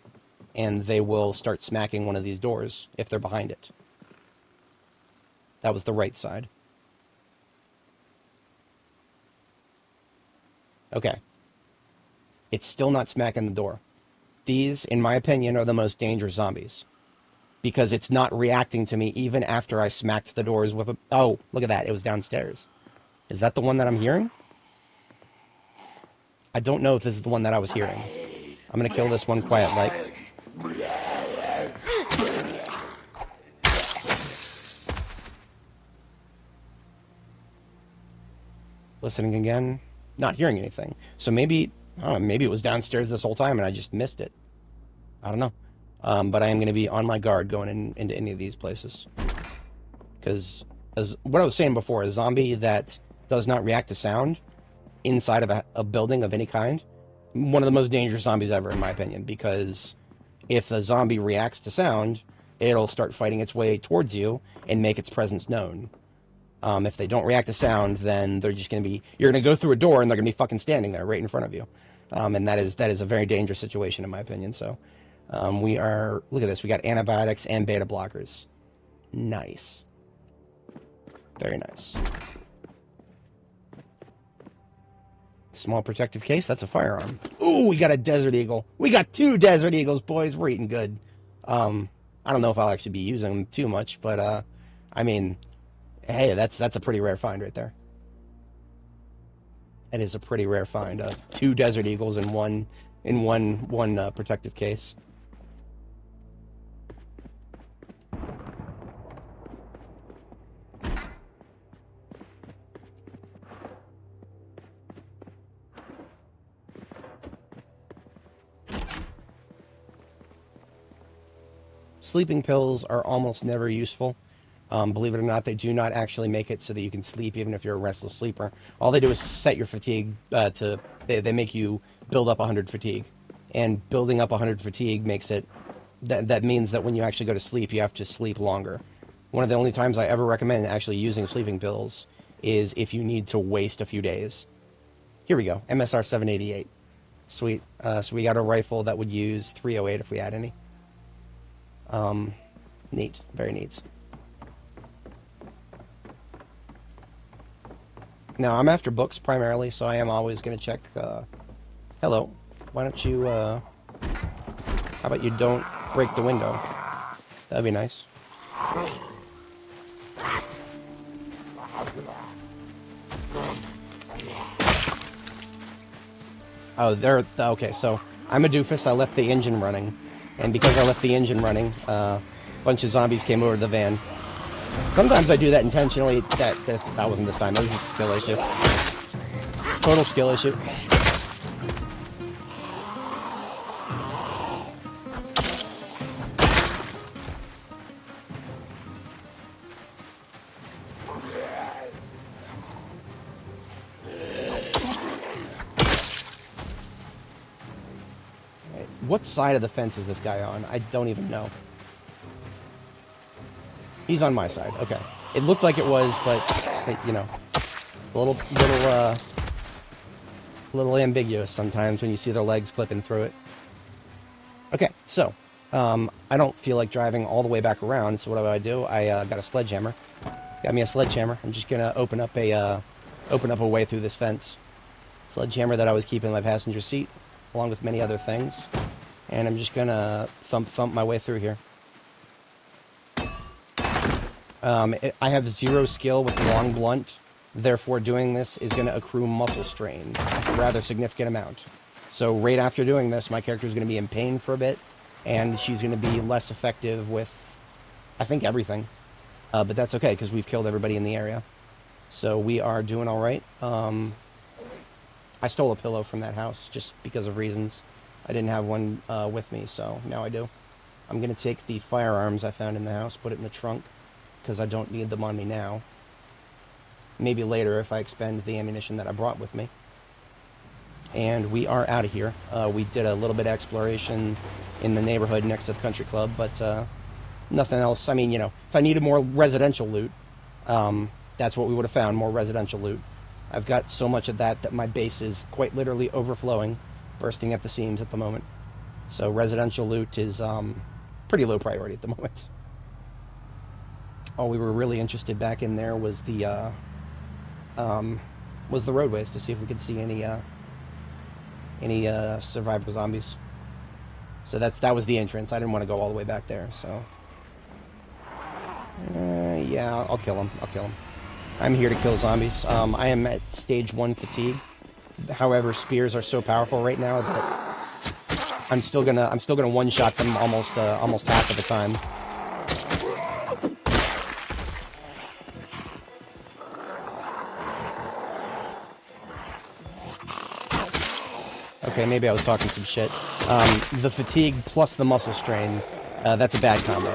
and they will start smacking one of these doors if they're behind it. That was the right side. Okay. It's still not smacking the door. These, in my opinion, are the most dangerous zombies. Because it's not reacting to me even after I smacked the doors with a... Oh, look at that. It was downstairs. Is that the one that I'm hearing? I don't know if this is the one that I was hearing. I'm going to kill this one quiet-like. Listening again. Not hearing anything. So maybe... I don't know, maybe it was downstairs this whole time and I just missed it. I don't know. But I am going to be on my guard going into any of these places. Because, as what I was saying before, a zombie that does not react to sound inside of a building of any kind, one of the most dangerous zombies ever, in my opinion. Because if a zombie reacts to sound, it'll start fighting its way towards you and make its presence known. If they don't react to sound, then they're just going to be... You're going to go through a door and they're going to be fucking standing there right in front of you. And that is a very dangerous situation, in my opinion. So, we are... Look at this. We got antibiotics and beta blockers. Nice. Very nice. Small protective case. That's a firearm. Ooh, we got a Desert Eagle. We got 2 Desert Eagles, boys. We're eating good. I don't know if I'll actually be using them too much, but I mean, hey, that's a pretty rare find right there. It is a pretty rare find. 2 Desert Eagles in one protective case. Sleeping pills are almost never useful. Believe it or not, they do not actually make it so that you can sleep even if you're a restless sleeper. All they do is set your fatigue they make you build up 100 fatigue. And building up 100 fatigue makes it, that means that when you actually go to sleep, you have to sleep longer. One of the only times I ever recommend actually using sleeping pills is if you need to waste a few days. Here we go, MSR 788. Sweet. So we got a rifle that would use 308 if we had any. Neat. Very neat. Now, I'm after books primarily, so I am always going to check, hello, why don't you, how about you don't break the window? That'd be nice. Oh, okay, so I'm a doofus, I left the engine running. And because I left the engine running, a bunch of zombies came over the van. Sometimes I do that intentionally. That wasn't this time. That was just a skill issue. Total skill issue. What side of the fence is this guy on? I don't even know. He's on my side. Okay. It looked like it was, but you know, a little ambiguous sometimes when you see their legs clipping through it. Okay, so I don't feel like driving all the way back around. So what do? I got a sledgehammer. Got me a sledgehammer. I'm just gonna open up a way through this fence. Sledgehammer that I was keeping in my passenger seat, along with many other things. And I'm just gonna thump my way through here. I have 0 skill with long blunt, therefore doing this is going to accrue muscle strain, a rather significant amount. So right after doing this, my character is going to be in pain for a bit, and she's going to be less effective with, I think, everything. But that's okay, because we've killed everybody in the area. So we are doing all right. I stole a pillow from that house just because of reasons. I didn't have one with me, so now I do. I'm going to take the firearms I found in the house, put it in the trunk, because I don't need them on me now. Maybe later if I expend the ammunition that I brought with me. And we are out of here. We did a little bit of exploration in the neighborhood next to the country club, but nothing else. I mean, you know, if I needed more residential loot, that's what we would have found, more residential loot. I've got so much of that my base is quite literally overflowing, bursting at the seams at the moment. So residential loot is pretty low priority at the moment. All we were really interested back in there was the roadways to see if we could see any survivor zombies. So that was the entrance. I didn't want to go all the way back there. So yeah, I'll kill him. I'm here to kill zombies. I am at stage 1 fatigue. However, spears are so powerful right now that I'm still gonna one-shot them almost half of the time. Okay, maybe I was talking some shit. The fatigue plus the muscle strain, that's a bad combo.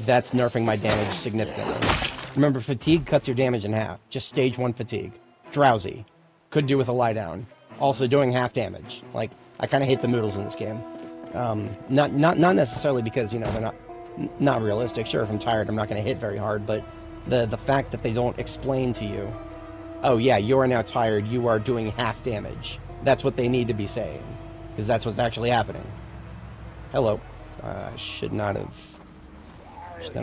That's nerfing my damage significantly. Remember, fatigue cuts your damage in half. Just stage 1 fatigue. Drowsy. Could do with a lie down. Also doing half damage. Like, I kind of hate the noodles in this game. Not necessarily because, you know, they're not realistic. Sure, if I'm tired, I'm not going to hit very hard, but the fact that they don't explain to you, oh yeah, you are now tired, you are doing half damage. That's what they need to be saying, because that's what's actually happening. Hello. Should not have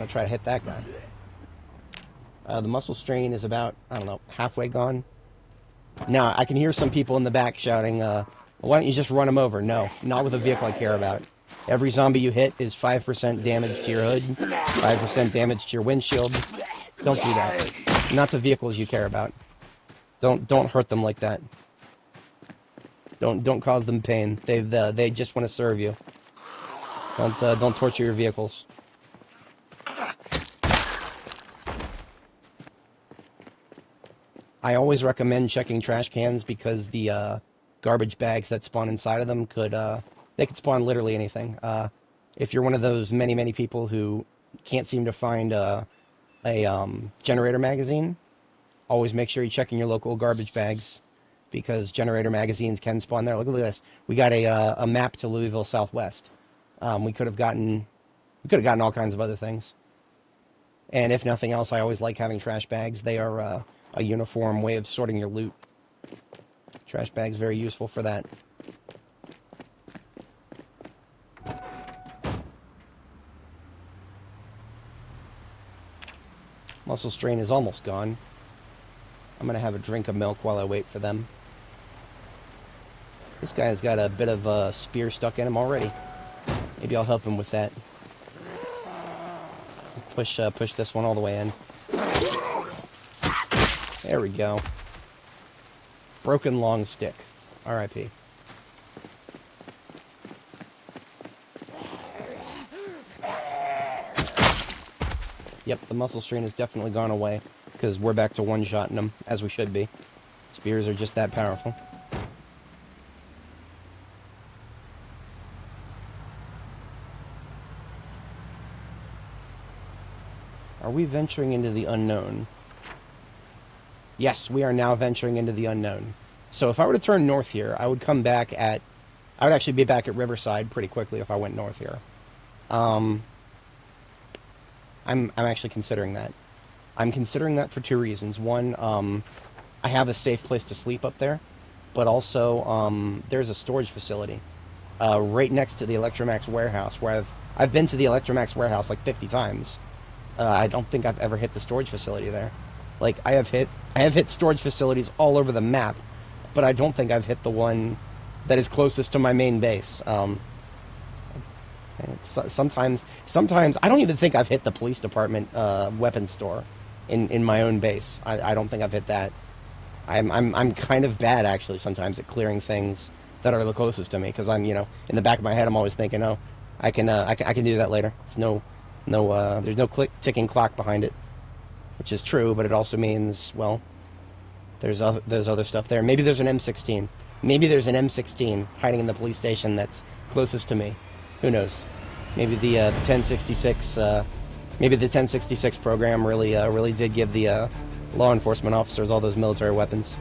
tried to hit that guy. The muscle strain is about, I don't know, halfway gone. Now, I can hear some people in the back shouting, why don't you just run them over? No, not with a vehicle I care about. Every zombie you hit is 5% damage to your hood, 5% damage to your windshield. Don't do that. Not the vehicles you care about. Don't hurt them like that. Don't cause them pain. They just want to serve you. Don't torture your vehicles. I always recommend checking trash cans because the garbage bags that spawn inside of them could spawn literally anything. If you're one of those many people who can't seem to find a generator magazine, always make sure you check in your local garbage bags because generator magazines can spawn there. Look at this. We got a map to Louisville Southwest. We could have gotten all kinds of other things. And if nothing else, I always like having trash bags. They are a uniform way of sorting your loot. Trash bags very useful for that. Muscle strain is almost gone. I'm gonna have a drink of milk while I wait for them. This guy's got a bit of a spear stuck in him already. Maybe I'll help him with that. Push this one all the way in. There we go. Broken long stick. R.I.P. Yep, the muscle strain has definitely gone away, because we're back to one-shotting them, as we should be. Spears are just that powerful. Are we venturing into the unknown? Yes, we are now venturing into the unknown. So if I were to turn north here, I would come back at... I would actually be back at Riverside pretty quickly if I went north here. I'm actually considering that. I'm considering that for two reasons. One, I have a safe place to sleep up there, but also there's a storage facility right next to the Electromax warehouse where I've been to the Electromax warehouse like 50 times. I don't think I've ever hit the storage facility there. Like I have hit storage facilities all over the map, but I don't think I've hit the one that is closest to my main base. Sometimes I don't even think I've hit the police department weapons store in my own base. I don't think I've hit that. I'm kind of bad actually sometimes at clearing things that are the closest to me because I'm in the back of my head I'm always thinking, oh, I can do that later. It's there's no ticking clock behind it, which is true, but it also means well there's other stuff there. Maybe there's an M16. Maybe there's an M16 hiding in the police station that's closest to me. Who knows? Maybe the 1066, maybe the 1066 program really did give the law enforcement officers all those military weapons.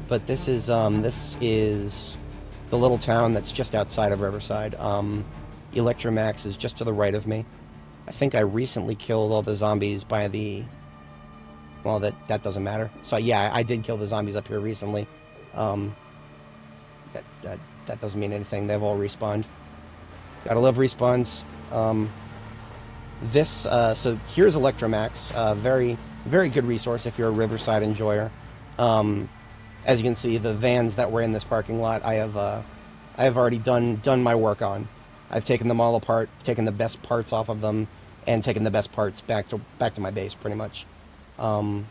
But this is the little town that's just outside of Riverside. Electromax is just to the right of me. I think I recently killed all the zombies by the... Well, that doesn't matter. So yeah, I did kill the zombies up here recently. That doesn't mean anything. They've all respawned. Gotta love respawns. So here's Electromax. Very, very good resource if you're a Riverside enjoyer. As you can see, the vans that were in this parking lot, I have already done my work on. I've taken them all apart, taken the best parts off of them, and taken the best parts back to my base, pretty much. Where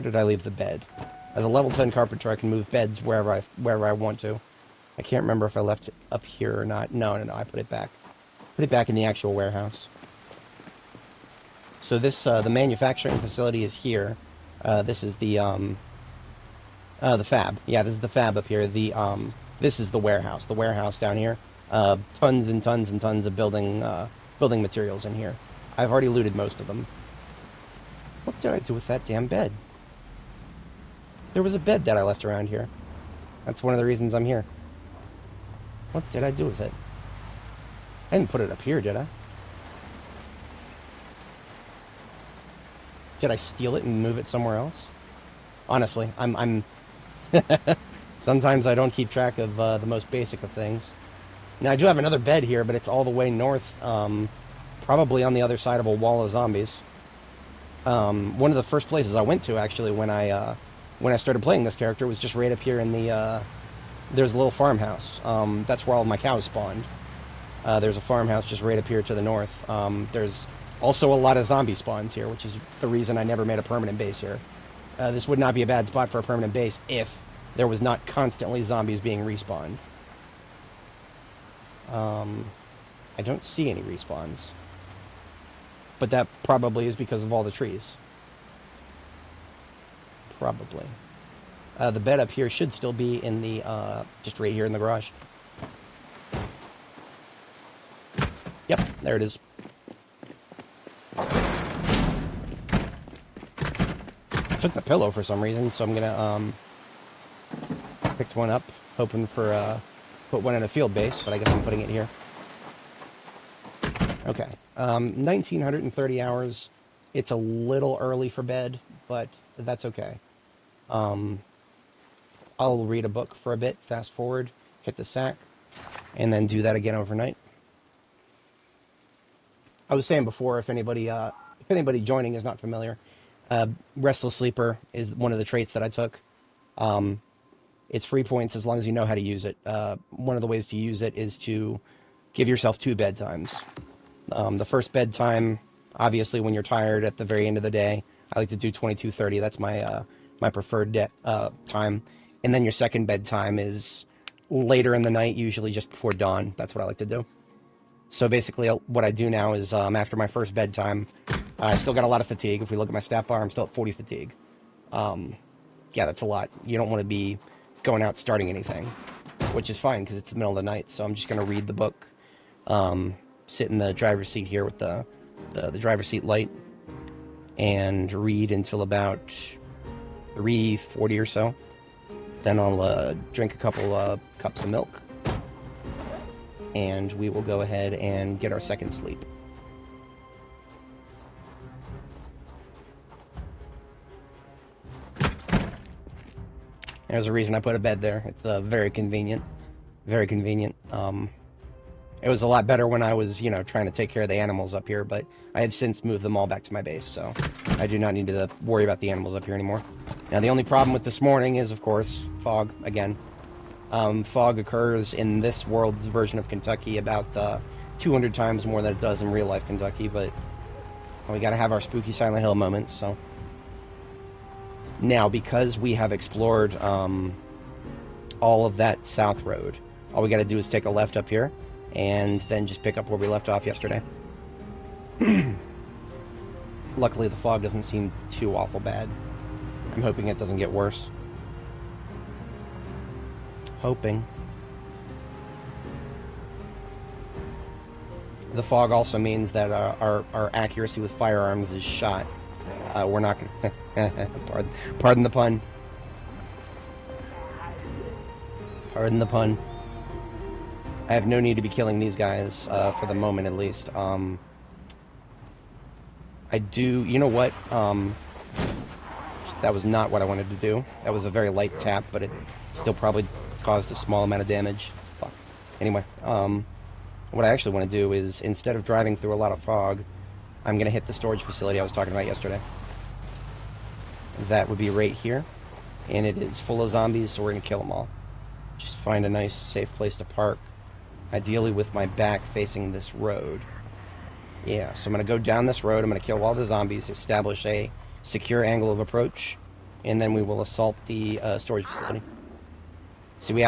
did I leave the bed? As a level 10 carpenter, I can move beds wherever I want to. I can't remember if I left it up here or not. No, I put it back. Put it back in the actual warehouse. So this, the manufacturing facility is here. This is the fab. Yeah, this is the fab up here. This is the warehouse. The warehouse down here. Tons and tons and tons of building materials in here. I've already looted most of them. What did I do with that damn bed? There was a bed that I left around here. That's one of the reasons I'm here. What did I do with it? I didn't put it up here, did I? Did I steal it and move it somewhere else? Honestly, I'm sometimes I don't keep track of the most basic of things. Now, I do have another bed here, but it's all the way north. probably on the other side of a wall of zombies. One of the first places I went to, actually, when I started playing this character, was just right up here in the, there's a little farmhouse. That's where all my cows spawned. There's a farmhouse just right up here to the north. There's also a lot of zombie spawns here, which is the reason I never made a permanent base here. This would not be a bad spot for a permanent base if there was not constantly zombies being respawned. I don't see any respawns. But that probably is because of all the trees. Probably. The bed up here should still be in the, just right here in the garage. Yep, there it is. I took the pillow for some reason, so I'm gonna, picked one up, hoping for, put one in a field base, but I guess I'm putting it here. Okay, 1,930 hours. It's a little early for bed, but that's okay. I'll read a book for a bit, fast forward, hit the sack, and then do that again overnight. I was saying before, if anybody joining is not familiar, Restless Sleeper is one of the traits that I took. It's free points as long as you know how to use it. One of the ways to use it is to give yourself 2 bedtimes. The first bedtime, obviously, when you're tired at the very end of the day, I like to do 22:30. That's my my preferred time. And then your second bedtime is later in the night, usually just before dawn. That's what I like to do. So basically, what I do now is after my first bedtime, I still got a lot of fatigue. If we look at my stat bar, I'm still at 40 fatigue. Yeah, that's a lot. You don't want to be going out starting anything, which is fine because it's the middle of the night. So I'm just going to read the book, sit in the driver's seat here with the driver's seat light, and read until about 3:40 or so. Then I'll drink a couple cups of milk, and we will go ahead and get our second sleep. There's a reason I put a bed there. It's very convenient. Very convenient. It was a lot better when I was, trying to take care of the animals up here, but I have since moved them all back to my base, so I do not need to worry about the animals up here anymore. Now, the only problem with this morning is, of course, fog, again. Fog occurs in this world's version of Kentucky about 200 times more than it does in real-life Kentucky, but we gotta have our spooky Silent Hill moments, so... Now, because we have explored all of that south road, all we gotta do is take a left up here, and then just pick up where we left off yesterday. Luckily, the fog doesn't seem too awful bad. I'm hoping it doesn't get worse. Hoping. The fog also means that our accuracy with firearms is shot. We're not gonna... pardon the pun. Pardon the pun. I have no need to be killing these guys, for the moment at least. I do... You know what? That was not what I wanted to do. That was a very light tap, but it still probably caused a small amount of damage. Fuck. Anyway, what I actually want to do is, instead of driving through a lot of fog, I'm going to hit the storage facility I was talking about yesterday. That would be right here. And it is full of zombies, so we're going to kill them all. Just find a nice, safe place to park. Ideally with my back facing this road. Yeah, so I'm going to go down this road. I'm going to kill all the zombies, establish a secure angle of approach, and then we will assault the storage facility. See,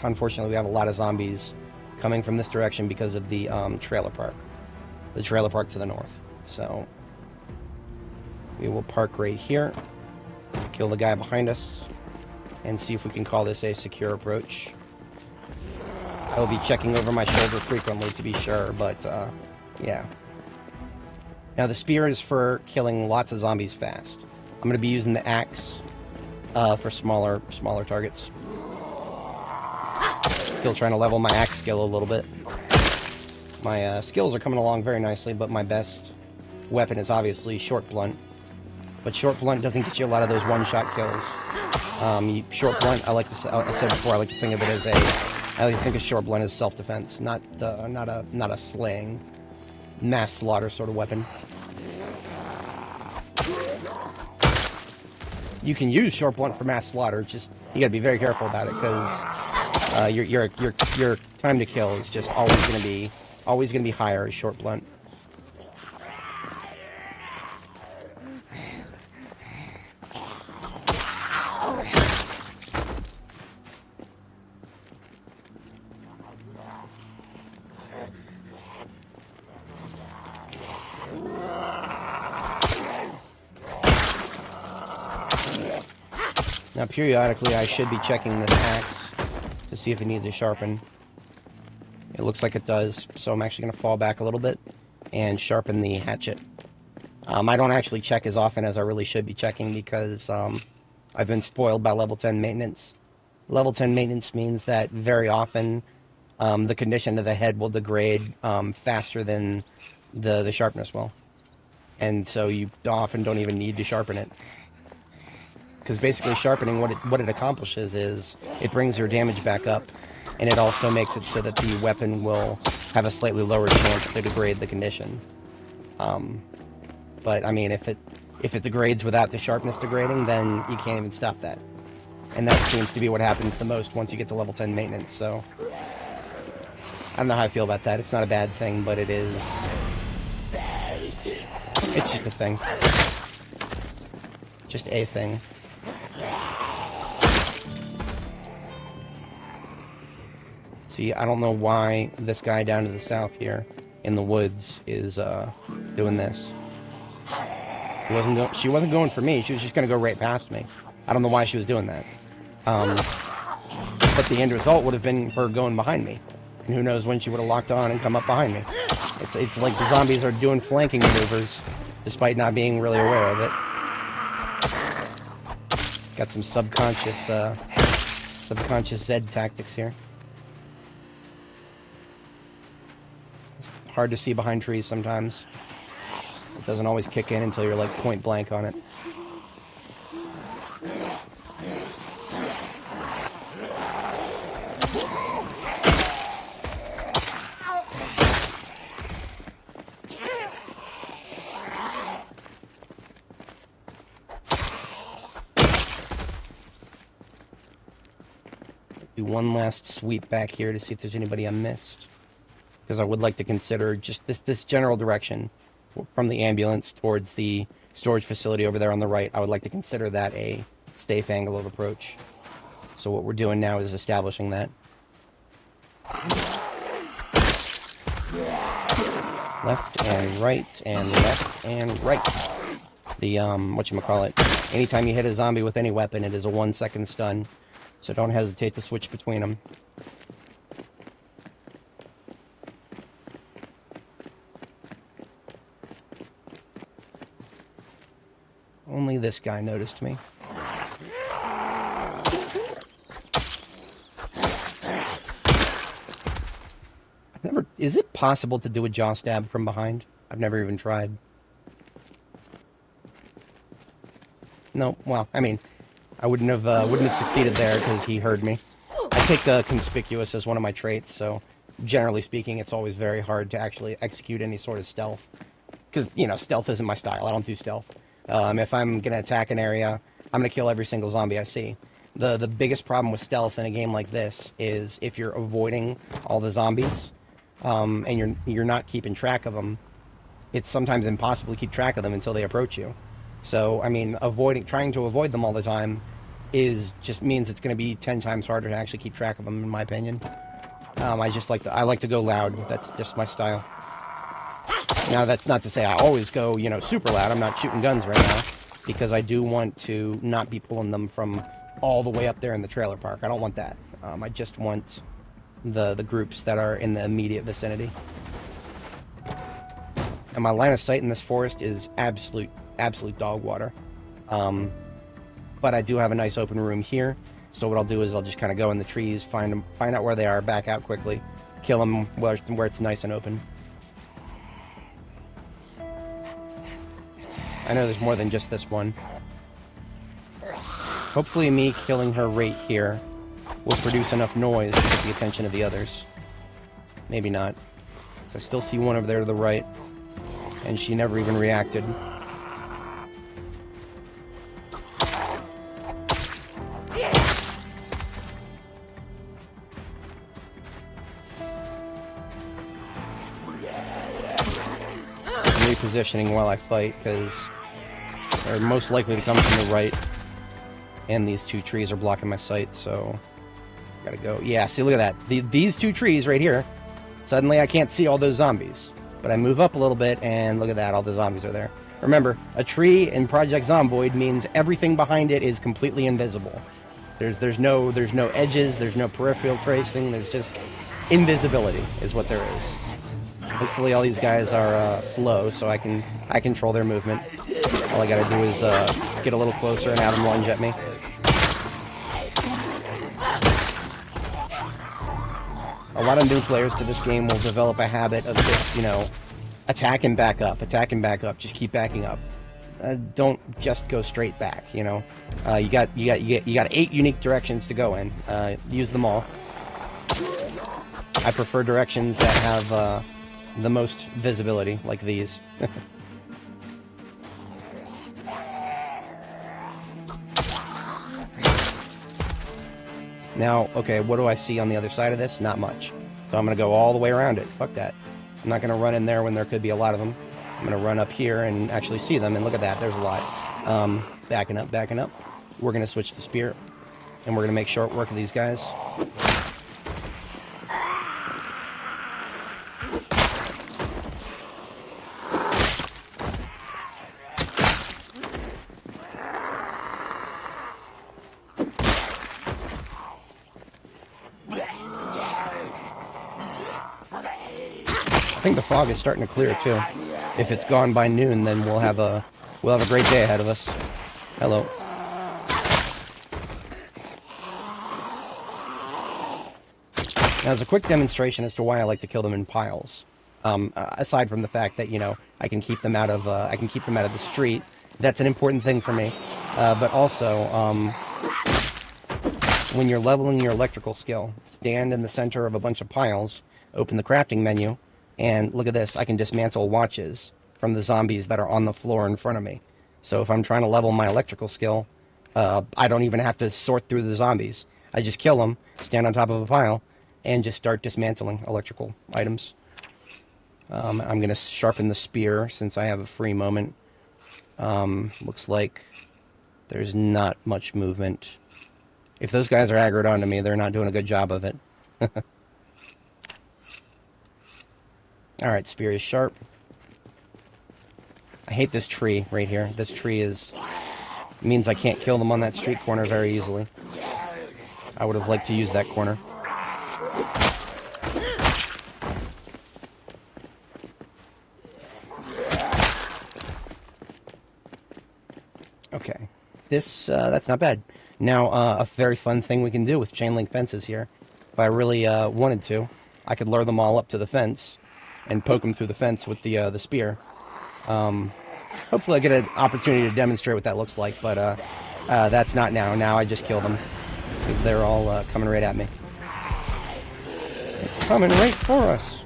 unfortunately, we have a lot of zombies coming from this direction because of the trailer park. The trailer park to the north. So, we will park right here, kill the guy behind us, and see if we can call this a secure approach. I will be checking over my shoulder frequently to be sure, but, yeah. Now, the spear is for killing lots of zombies fast. I'm going to be using the axe for smaller targets. Still trying to level my axe skill a little bit. My skills are coming along very nicely, but my best weapon is obviously short blunt. But short blunt doesn't get you a lot of those one-shot kills. Short blunt, I said before, I like to think of it as I like to think of short blunt as self-defense, not a slaying. mass slaughter sort of weapon. You can use short blunt for mass slaughter. It's just you got to be very careful about it because your time to kill is just always going to be higher as short blunt. Now, periodically, I should be checking this axe to see if it needs a sharpen. It looks like it does, so I'm actually going to fall back a little bit and sharpen the hatchet. I don't actually check as often as I really should be checking because I've been spoiled by level 10 maintenance. Level 10 maintenance means that very often the condition of the head will degrade faster than the sharpness will. And so you often don't even need to sharpen it. Because basically sharpening, what it accomplishes is it brings your damage back up, and it also makes it so that the weapon will have a slightly lower chance to degrade the condition. But I mean, if it degrades without the sharpness degrading, then you can't even stop that. And that seems to be what happens the most once you get to level 10 maintenance. So I don't know how I feel about that. It's not a bad thing, but it is. It's just a thing. Just a thing. See, I don't know why this guy down to the south here in the woods is doing this. She wasn't going for me. She was just going to go right past me. I don't know why she was doing that. But the end result would have been her going behind me. And who knows when she would have locked on and come up behind me. It's like the zombies are doing flanking maneuvers despite not being really aware of it. Got some subconscious Zed tactics here. It's hard to see behind trees sometimes. It doesn't always kick in until you're like point blank on it. Do one last sweep back here to see if there's anybody I missed. Because I would like to consider just this general direction from the ambulance towards the storage facility over there on the right. I would like to consider that a safe angle of approach. So what we're doing now is establishing that. Left and right and left and right. The, whatchamacallit. Anytime you hit a zombie with any weapon, it is a 1-second stun. So don't hesitate to switch between them. Only this guy noticed me. Is it possible to do a jaw stab from behind? I've never even tried. No, well, I mean, I wouldn't have succeeded there because he heard me. I take conspicuous as one of my traits, so generally speaking, it's always very hard to actually execute any sort of stealth. Because, you know, stealth isn't my style. I don't do stealth. If I'm going to attack an area, I'm going to kill every single zombie I see. The biggest problem with stealth in a game like this is if you're avoiding all the zombies, and you're not keeping track of them, it's sometimes impossible to keep track of them until they approach you. So, I mean, trying to avoid them all the time just means it's going to be 10 times harder to actually keep track of them, in my opinion. I like to go loud. That's just my style. Now, that's not to say I always go, you know, super loud. I'm not shooting guns right now because I do want to not be pulling them from all the way up there in the trailer park. I don't want that. I just want the groups that are in the immediate vicinity. And my line of sight in this forest is absolute dog water. But I do have a nice open room here. So what I'll do is I'll just kind of go in the trees, find out where they are, back out quickly, kill them where it's nice and open. I know there's more than just this one. Hopefully me killing her right here will produce enough noise to get the attention of the others. Maybe not. So I still see one over there to the right. and she never even reacted. Repositioning while I fight, because they're most likely to come from the right, and these two trees are blocking my sight, so gotta go. Yeah, see, look at that. These two trees right here, suddenly I can't see all those zombies, but I move up a little bit, and look at that, all the zombies are there. Remember, a tree in Project Zomboid means everything behind it is completely invisible. There's no edges, there's no peripheral tracing, there's just invisibility is what there is. Hopefully all these guys are slow, so I control their movement. All I gotta do is get a little closer and have them lunge at me. A lot of new players to this game will develop a habit of just, you know, attack and back up, just keep backing up. Don't just go straight back, you know. You got 8 unique directions to go in. Use them all. I prefer directions that have the most visibility, like these. Now, okay, what do I see on the other side of this? Not much. So I'm going to go all the way around it. Fuck that. I'm not going to run in there when there could be a lot of them. I'm going to run up here and actually see them, and look at that, there's a lot. Backing up. We're going to switch to spear, and we're going to make short work of these guys. I think the fog is starting to clear too. If it's gone by noon, then we'll have a great day ahead of us. Hello. Now, as a quick demonstration as to why I like to kill them in piles, aside from the fact that, you know, I can keep them out of the street. That's an important thing for me. But also, when you're leveling your electrical skill, stand in the center of a bunch of piles, open the crafting menu, and look at this, I can dismantle watches from the zombies that are on the floor in front of me. So if I'm trying to level my electrical skill, I don't even have to sort through the zombies. I just kill them, stand on top of a pile, and just start dismantling electrical items. I'm going to sharpen the spear since I have a free moment. Looks like there's not much movement. If those guys are aggroed onto me, they're not doing a good job of it. Alright, spear is sharp. I hate this tree right here. This tree means I can't kill them on that street corner very easily. I would have liked to use that corner. Okay. That's not bad. Now, a very fun thing we can do with chain link fences here. If I really wanted to, I could lure them all up to the fence and poke them through the fence with the spear. Hopefully I get an opportunity to demonstrate what that looks like, but that's not now. Now I just kill them, because they're all coming right at me. It's coming right for us.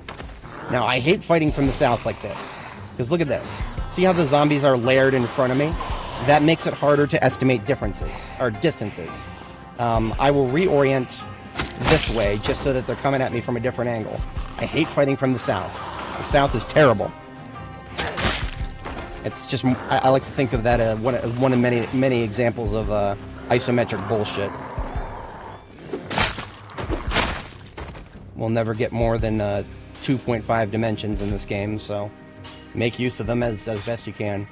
Now, I hate fighting from the south like this, because look at this. See how the zombies are layered in front of me? That makes it harder to estimate differences, or distances. I will reorient this way, just so that they're coming at me from a different angle. I hate fighting from the south. The south is terrible. It's just, I like to think of that as one of many examples of isometric bullshit. We'll never get more than 2.5 dimensions in this game, so make use of them as best you can.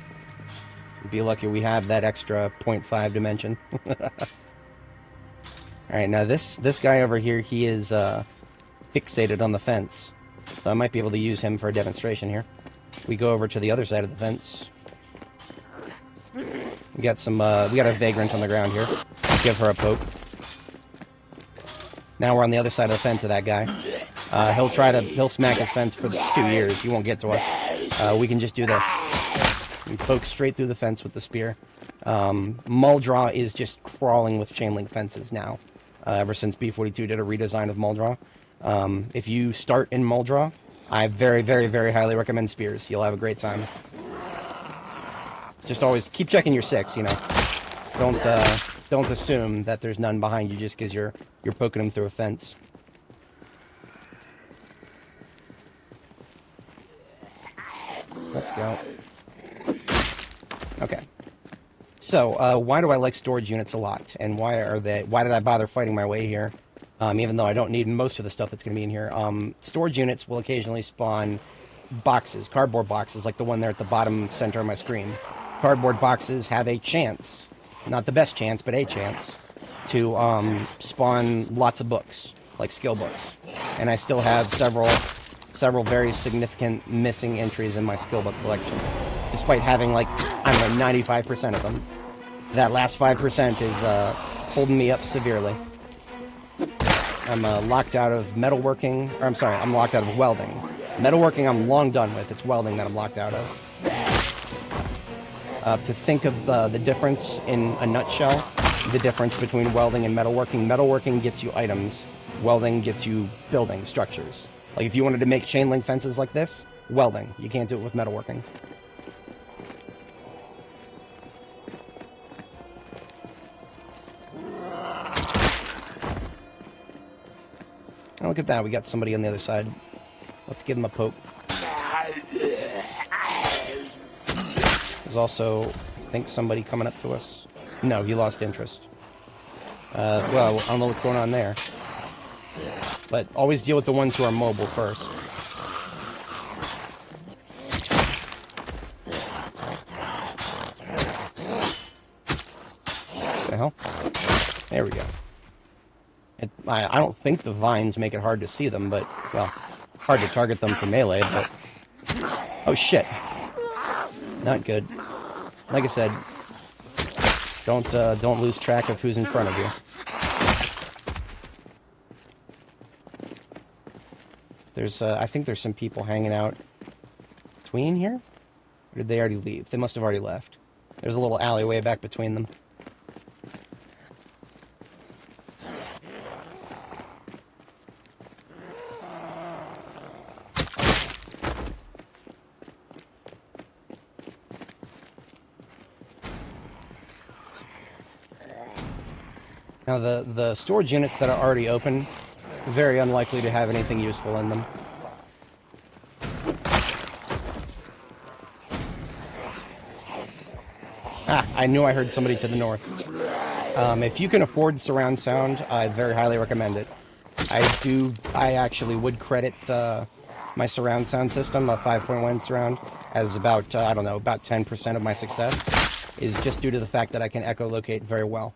Be lucky we have that extra 0.5 dimension. Alright, now this guy over here, he is fixated on the fence. So I might be able to use him for a demonstration here. We go over to the other side of the fence. We got a vagrant on the ground here. Give her a poke. Now we're on the other side of the fence of that guy. He'll smack his fence for 2 years. He won't get to us. We can just do this. We poke straight through the fence with the spear. Muldraw is just crawling with chain link fences now. Ever since B42 did a redesign of Muldraw. If you start in Muldraw, I very, very, very highly recommend spears. You'll have a great time. Just always keep checking your 6, you know. Don't assume that there's none behind you just because you're poking them through a fence. Let's go. Okay. So, why do I like storage units a lot? And why did I bother fighting my way here? Even though I don't need most of the stuff that's going to be in here. Storage units will occasionally spawn boxes, cardboard boxes, like the one there at the bottom center of my screen. Cardboard boxes have a chance, not the best chance, but a chance, to spawn lots of books, like skill books. And I still have several very significant missing entries in my skill book collection, despite having, like, I don't know, 95% of them. That last 5% is holding me up severely. I'm locked out of metalworking, or I'm locked out of welding. Metalworking I'm long done with. It's welding that I'm locked out of. To think of the difference in a nutshell, the difference between welding and metalworking. Metalworking gets you items. Welding gets you building structures. Like if you wanted to make chain link fences like this, welding. You can't do it with metalworking. Oh, look at that. We got somebody on the other side. Let's give him a poke. There's also, I think, somebody coming up to us. No, he lost interest. Well, I don't know what's going on there. But always deal with the ones who are mobile first. What the hell? There we go. I don't think the vines make it hard to see them, but, well, hard to target them for melee, but... Oh, shit. Not good. Like I said, don't lose track of who's in front of you. There's, I think there's some people hanging out between here? Or did they already leave? They must have already left. There's a little alleyway back between them. Now, the storage units that are already open, very unlikely to have anything useful in them. Ah, I knew I heard somebody to the north. If you can afford surround sound, I very highly recommend it. I actually would credit my surround sound system, a 5.1 surround, as about, I don't know, about 10% of my success, is just due to the fact that I can echolocate very well.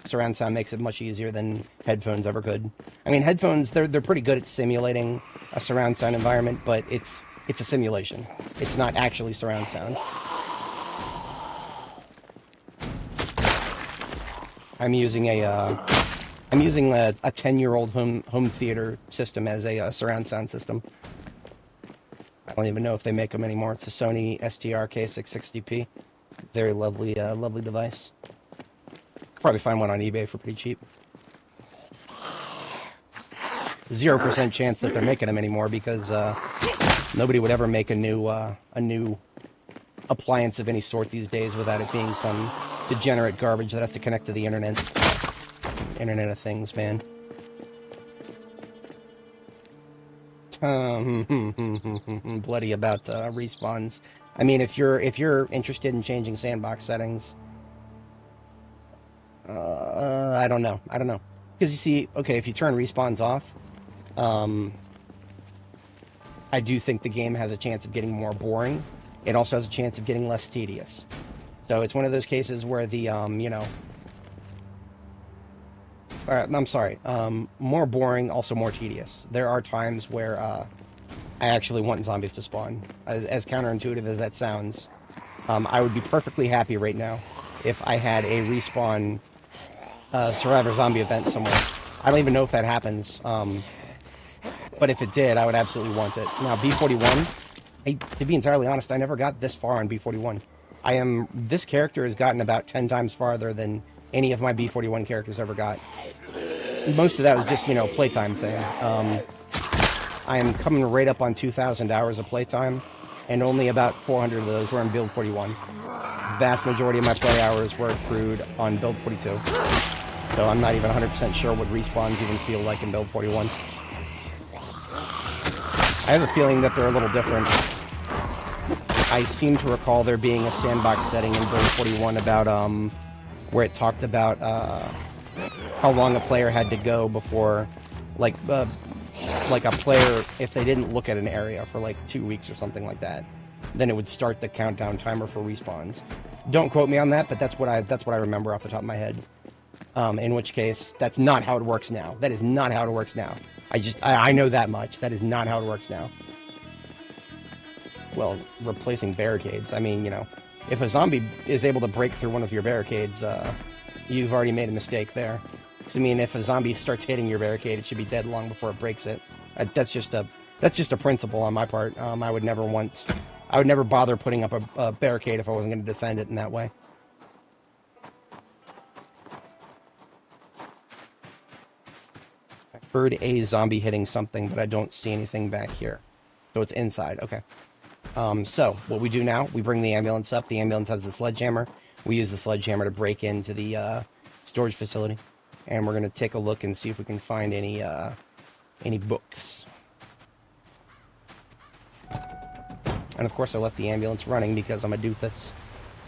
Surround sound makes it much easier than headphones ever could. I mean, headphones, they're pretty good at simulating a surround sound environment, but it's a simulation. It's not actually surround sound. I'm using a 10-year-old home theater system as a surround sound system. I don't even know if they make them anymore. It's a Sony STR K660p. Very lovely, lovely device. Probably find one on eBay for pretty cheap. 0% chance that they're making them anymore because nobody would ever make a new appliance of any sort these days without it being some degenerate garbage that has to connect to the internet. Internet of Things, man. Bloody about respawns. I mean, if you're interested in changing sandbox settings. I don't know. Because you see, okay, if you turn respawns off, I do think the game has a chance of getting more boring. It also has a chance of getting less tedious. So it's one of those cases where the, more boring, also more tedious. There are times where I actually want zombies to spawn. As counterintuitive as that sounds, I would be perfectly happy right now if I had a respawn Survivor Zombie event somewhere. I don't even know if that happens, but if it did, I would absolutely want it. Now, B41, to be entirely honest, I never got this far on B41. This character has gotten about 10 times farther than any of my B41 characters ever got. Most of that was just, playtime thing. I am coming right up on 2,000 hours of playtime, and only about 400 of those were in build 41. Vast majority of my play hours were accrued on build 42. So I'm not even 100% sure what respawns even feel like in build 41. I have a feeling that they're a little different. I seem to recall there being a sandbox setting in build 41 about, where it talked about, how long a player had to go before, like a player, if they didn't look at an area for like 2 weeks or something like that, then it would start the countdown timer for respawns. Don't quote me on that, but that's what I remember off the top of my head. In which case, that's not how it works now. That is not how it works now. I know that much. That is not how it works now. Well, replacing barricades. I mean, you know, if a zombie is able to break through one of your barricades, you've already made a mistake there. Because, I mean, if a zombie starts hitting your barricade, it should be dead long before it breaks it. That's just a principle on my part. I would never bother putting up a barricade if I wasn't going to defend it in that way. I heard a zombie hitting something, but I don't see anything back here. So it's inside. Okay. So what we do now, we bring the ambulance up. The ambulance has the sledgehammer. We use the sledgehammer to break into the storage facility, and we're going to take a look and see if we can find any books. And of course I left the ambulance running because I'm a doofus.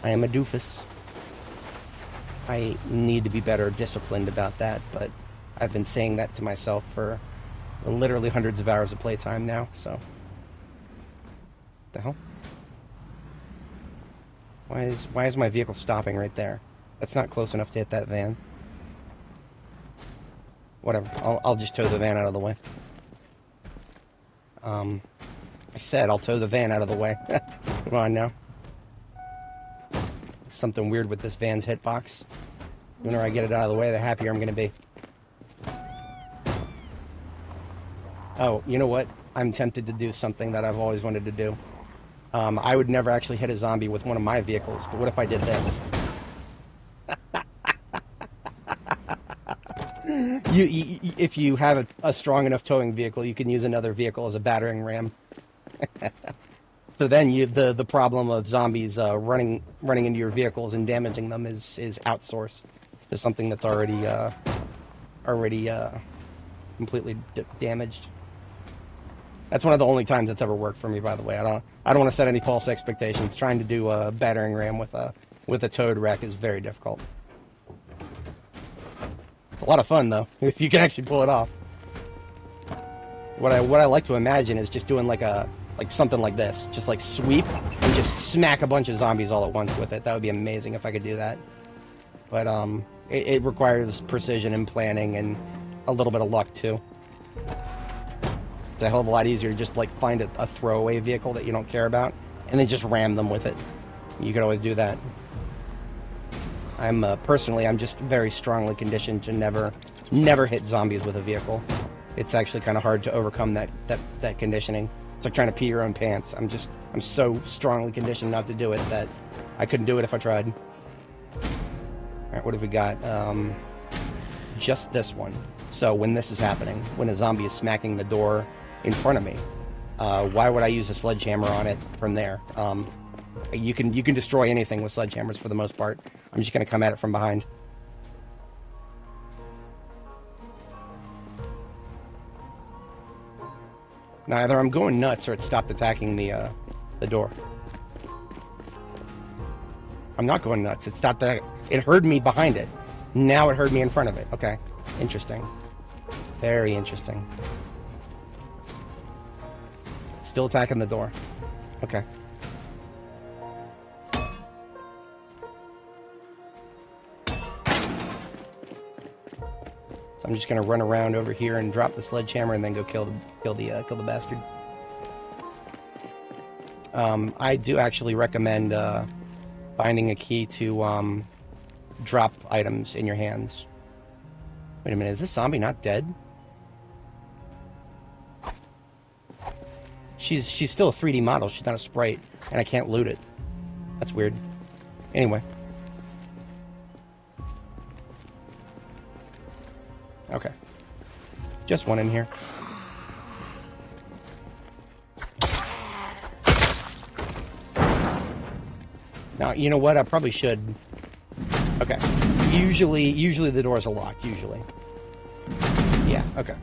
I am a doofus. I need to be better disciplined about that, but I've been saying that to myself for literally hundreds of hours of playtime now, so. What the hell? Why is my vehicle stopping right there? That's not close enough to hit that van. Whatever, I'll just tow the van out of the way. I said I'll tow the van out of the way. Come on now. Something weird with this van's hitbox. The sooner I get it out of the way, the happier I'm going to be. Oh, you know what? I'm tempted to do something that I've always wanted to do. I would never actually hit a zombie with one of my vehicles, but what if I did this? If you have a strong enough towing vehicle, you can use another vehicle as a battering ram. So then the problem of zombies running into your vehicles and damaging them is outsourced to something that's already completely damaged. That's one of the only times it's ever worked for me, by the way. I don't want to set any false expectations. Trying to do a battering ram with a towed wreck is very difficult. It's a lot of fun though, if you can actually pull it off. What I like to imagine is just doing like something like this, just like sweep and just smack a bunch of zombies all at once with it. That would be amazing if I could do that. But it requires precision and planning and a little bit of luck too. It's a hell of a lot easier to just like find a throwaway vehicle that you don't care about and then just ram them with it. You could always do that. Personally, I'm just very strongly conditioned to never hit zombies with a vehicle. It's actually kind of hard to overcome that conditioning. It's like trying to pee your own pants. I'm so strongly conditioned not to do it that I couldn't do it if I tried. Alright, what have we got? Just this one. So when this is happening, when a zombie is smacking the door in front of me, why would I use a sledgehammer on it from there? You can destroy anything with sledgehammers for the most part. I'm just going to come at it from behind. Now either I'm going nuts or it stopped attacking the door. I'm not going nuts. It stopped. It heard me behind it. Now it heard me in front of it. Okay, interesting. Very interesting. Still attacking the door. Okay. So I'm just gonna run around over here and drop the sledgehammer and then go kill the bastard. I do actually recommend finding a key to drop items in your hands. Wait a minute, is this zombie not dead? She's still a 3D model. She's not a sprite, and I can't loot it. That's weird. Anyway. Okay. Just one in here. Now, you know what? I probably should... Okay. Usually the doors are locked, usually. Yeah, okay.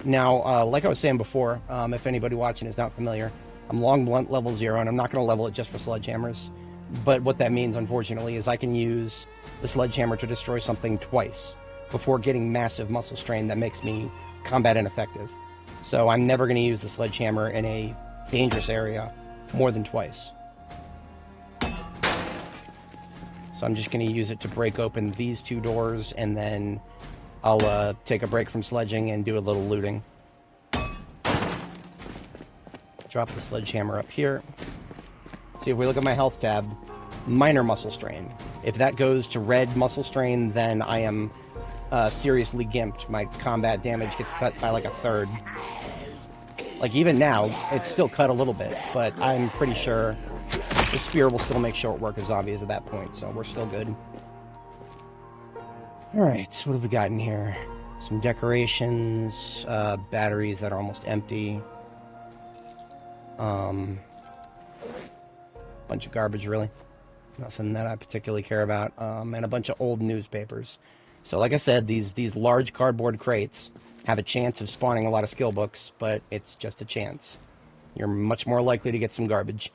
Now, like I was saying before, if anybody watching is not familiar, I'm long blunt level 0, and I'm not going to level it just for sledgehammers. But what that means, unfortunately, is I can use the sledgehammer to destroy something twice before getting massive muscle strain that makes me combat ineffective. So I'm never going to use the sledgehammer in a dangerous area more than twice. So I'm just going to use it to break open these two doors, and then I'll take a break from sledging and do a little looting. Drop the sledgehammer up here. See, if we look at my health tab, minor muscle strain. If that goes to red muscle strain, then I am seriously gimped. My combat damage gets cut by like a third. Like, even now, it's still cut a little bit, but I'm pretty sure the spear will still make short work of zombies at that point, so we're still good. Alright, so what have we got in here? Some decorations, batteries that are almost empty. Bunch of garbage, really. Nothing that I particularly care about. And a bunch of old newspapers. So like I said, these large cardboard crates have a chance of spawning a lot of skill books, but it's just a chance. You're much more likely to get some garbage.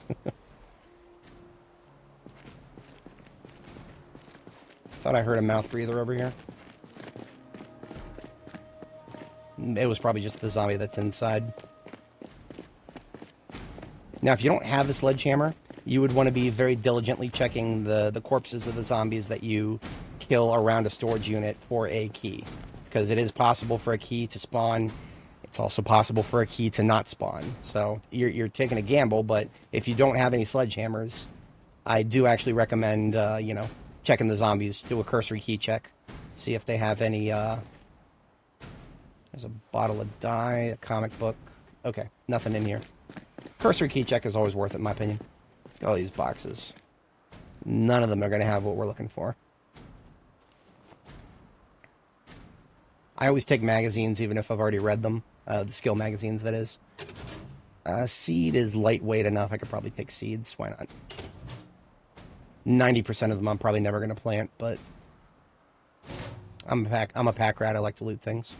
Thought I heard a mouth breather over here. It was probably just the zombie that's inside. Now, if you don't have a sledgehammer, you would want to be very diligently checking the corpses of the zombies that you kill around a storage unit for a key. Because it is possible for a key to spawn. It's also possible for a key to not spawn. So you're taking a gamble, but if you don't have any sledgehammers, I do actually recommend, you know, checking the zombies. Do a cursory key check. See if they have any, there's a bottle of dye, a comic book. Okay, nothing in here. Cursory key check is always worth it, in my opinion. Look at all these boxes. None of them are going to have what we're looking for. I always take magazines, even if I've already read them. The skill magazines, that is. Seed is lightweight enough. I could probably take seeds. Why not? 90% of them I'm probably never going to plant, but I'm a pack rat. I like to loot things.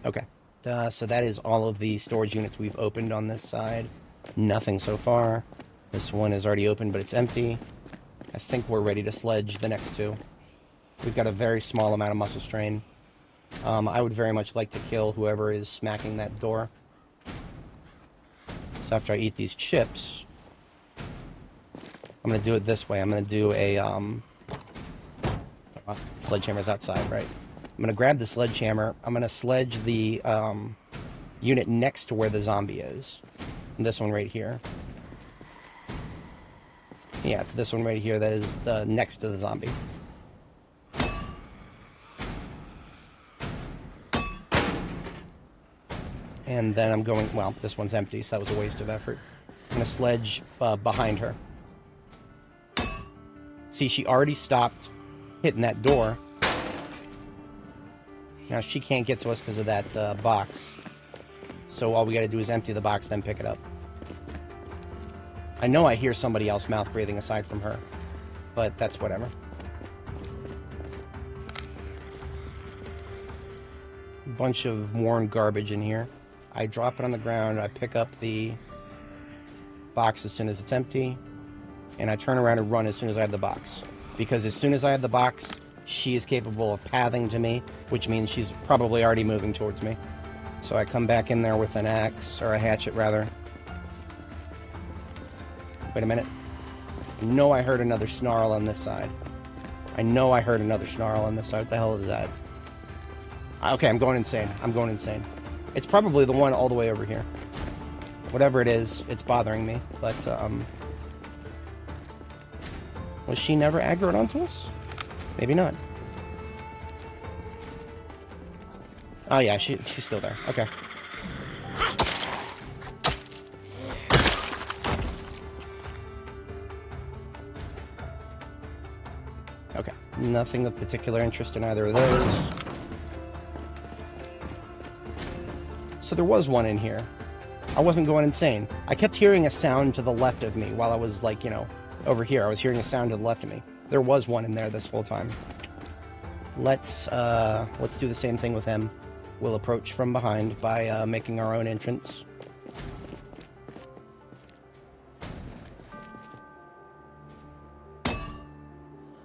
Okay, so that is all of the storage units we've opened on this side. Nothing so far. This one is already open, but it's empty. I think we're ready to sledge the next two. We've got a very small amount of muscle strain. I would very much like to kill whoever is smacking that door. So after I eat these chips, I'm going to do it this way. I'm going to do a... sledgehammer's outside, right? I'm going to grab the sledgehammer. I'm going to sledge the unit next to where the zombie is. And this one right here. Yeah, it's this one right here that is the next to the zombie. And then I'm going... Well, this one's empty, so that was a waste of effort. I'm going to sledge behind her. See, she already stopped hitting that door. Now, she can't get to us because of that box. So all we got to do is empty the box, then pick it up. I know I hear somebody else mouth breathing aside from her, but that's whatever. A bunch of worn garbage in here. I drop it on the ground, I pick up the box as soon as it's empty, and I turn around and run as soon as I have the box. Because as soon as I have the box, she is capable of pathing to me, which means she's probably already moving towards me. So I come back in there with an axe, or a hatchet rather. Wait a minute. I know I heard another snarl on this side. I know I heard another snarl on this side. What the hell is that? Okay, I'm going insane. I'm going insane. It's probably the one all the way over here. Whatever it is, it's bothering me. But, was she never aggroed onto us? Maybe not. Oh yeah, she's still there. Okay. Nothing of particular interest in either of those. So there was one in here. I wasn't going insane. I kept hearing a sound to the left of me while I was, like, you know, over here. I was hearing a sound to the left of me. There was one in there this whole time. Let's do the same thing with him. We'll approach from behind by making our own entrance.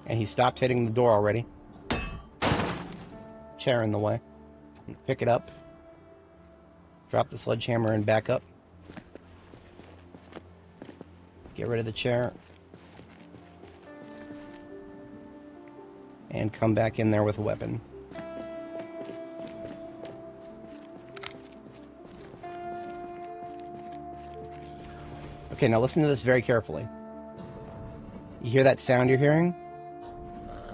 And he stopped hitting the door already. Chair in the way. Pick it up. Drop the sledgehammer and back up. Get rid of the chair. And come back in there with a weapon. Okay, now listen to this very carefully. You hear that sound you're hearing?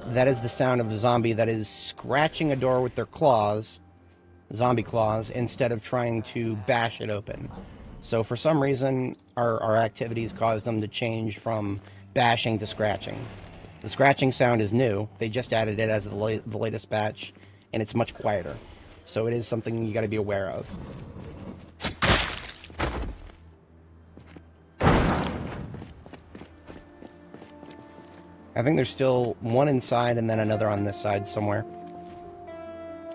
That is the sound of a zombie that is scratching a door with their claws, zombie claws, instead of trying to bash it open. So for some reason, our activities caused them to change from bashing to scratching. The scratching sound is new. They just added it as the latest batch, and it's much quieter. So it is something you got to be aware of. I think there's still one inside and then another on this side somewhere.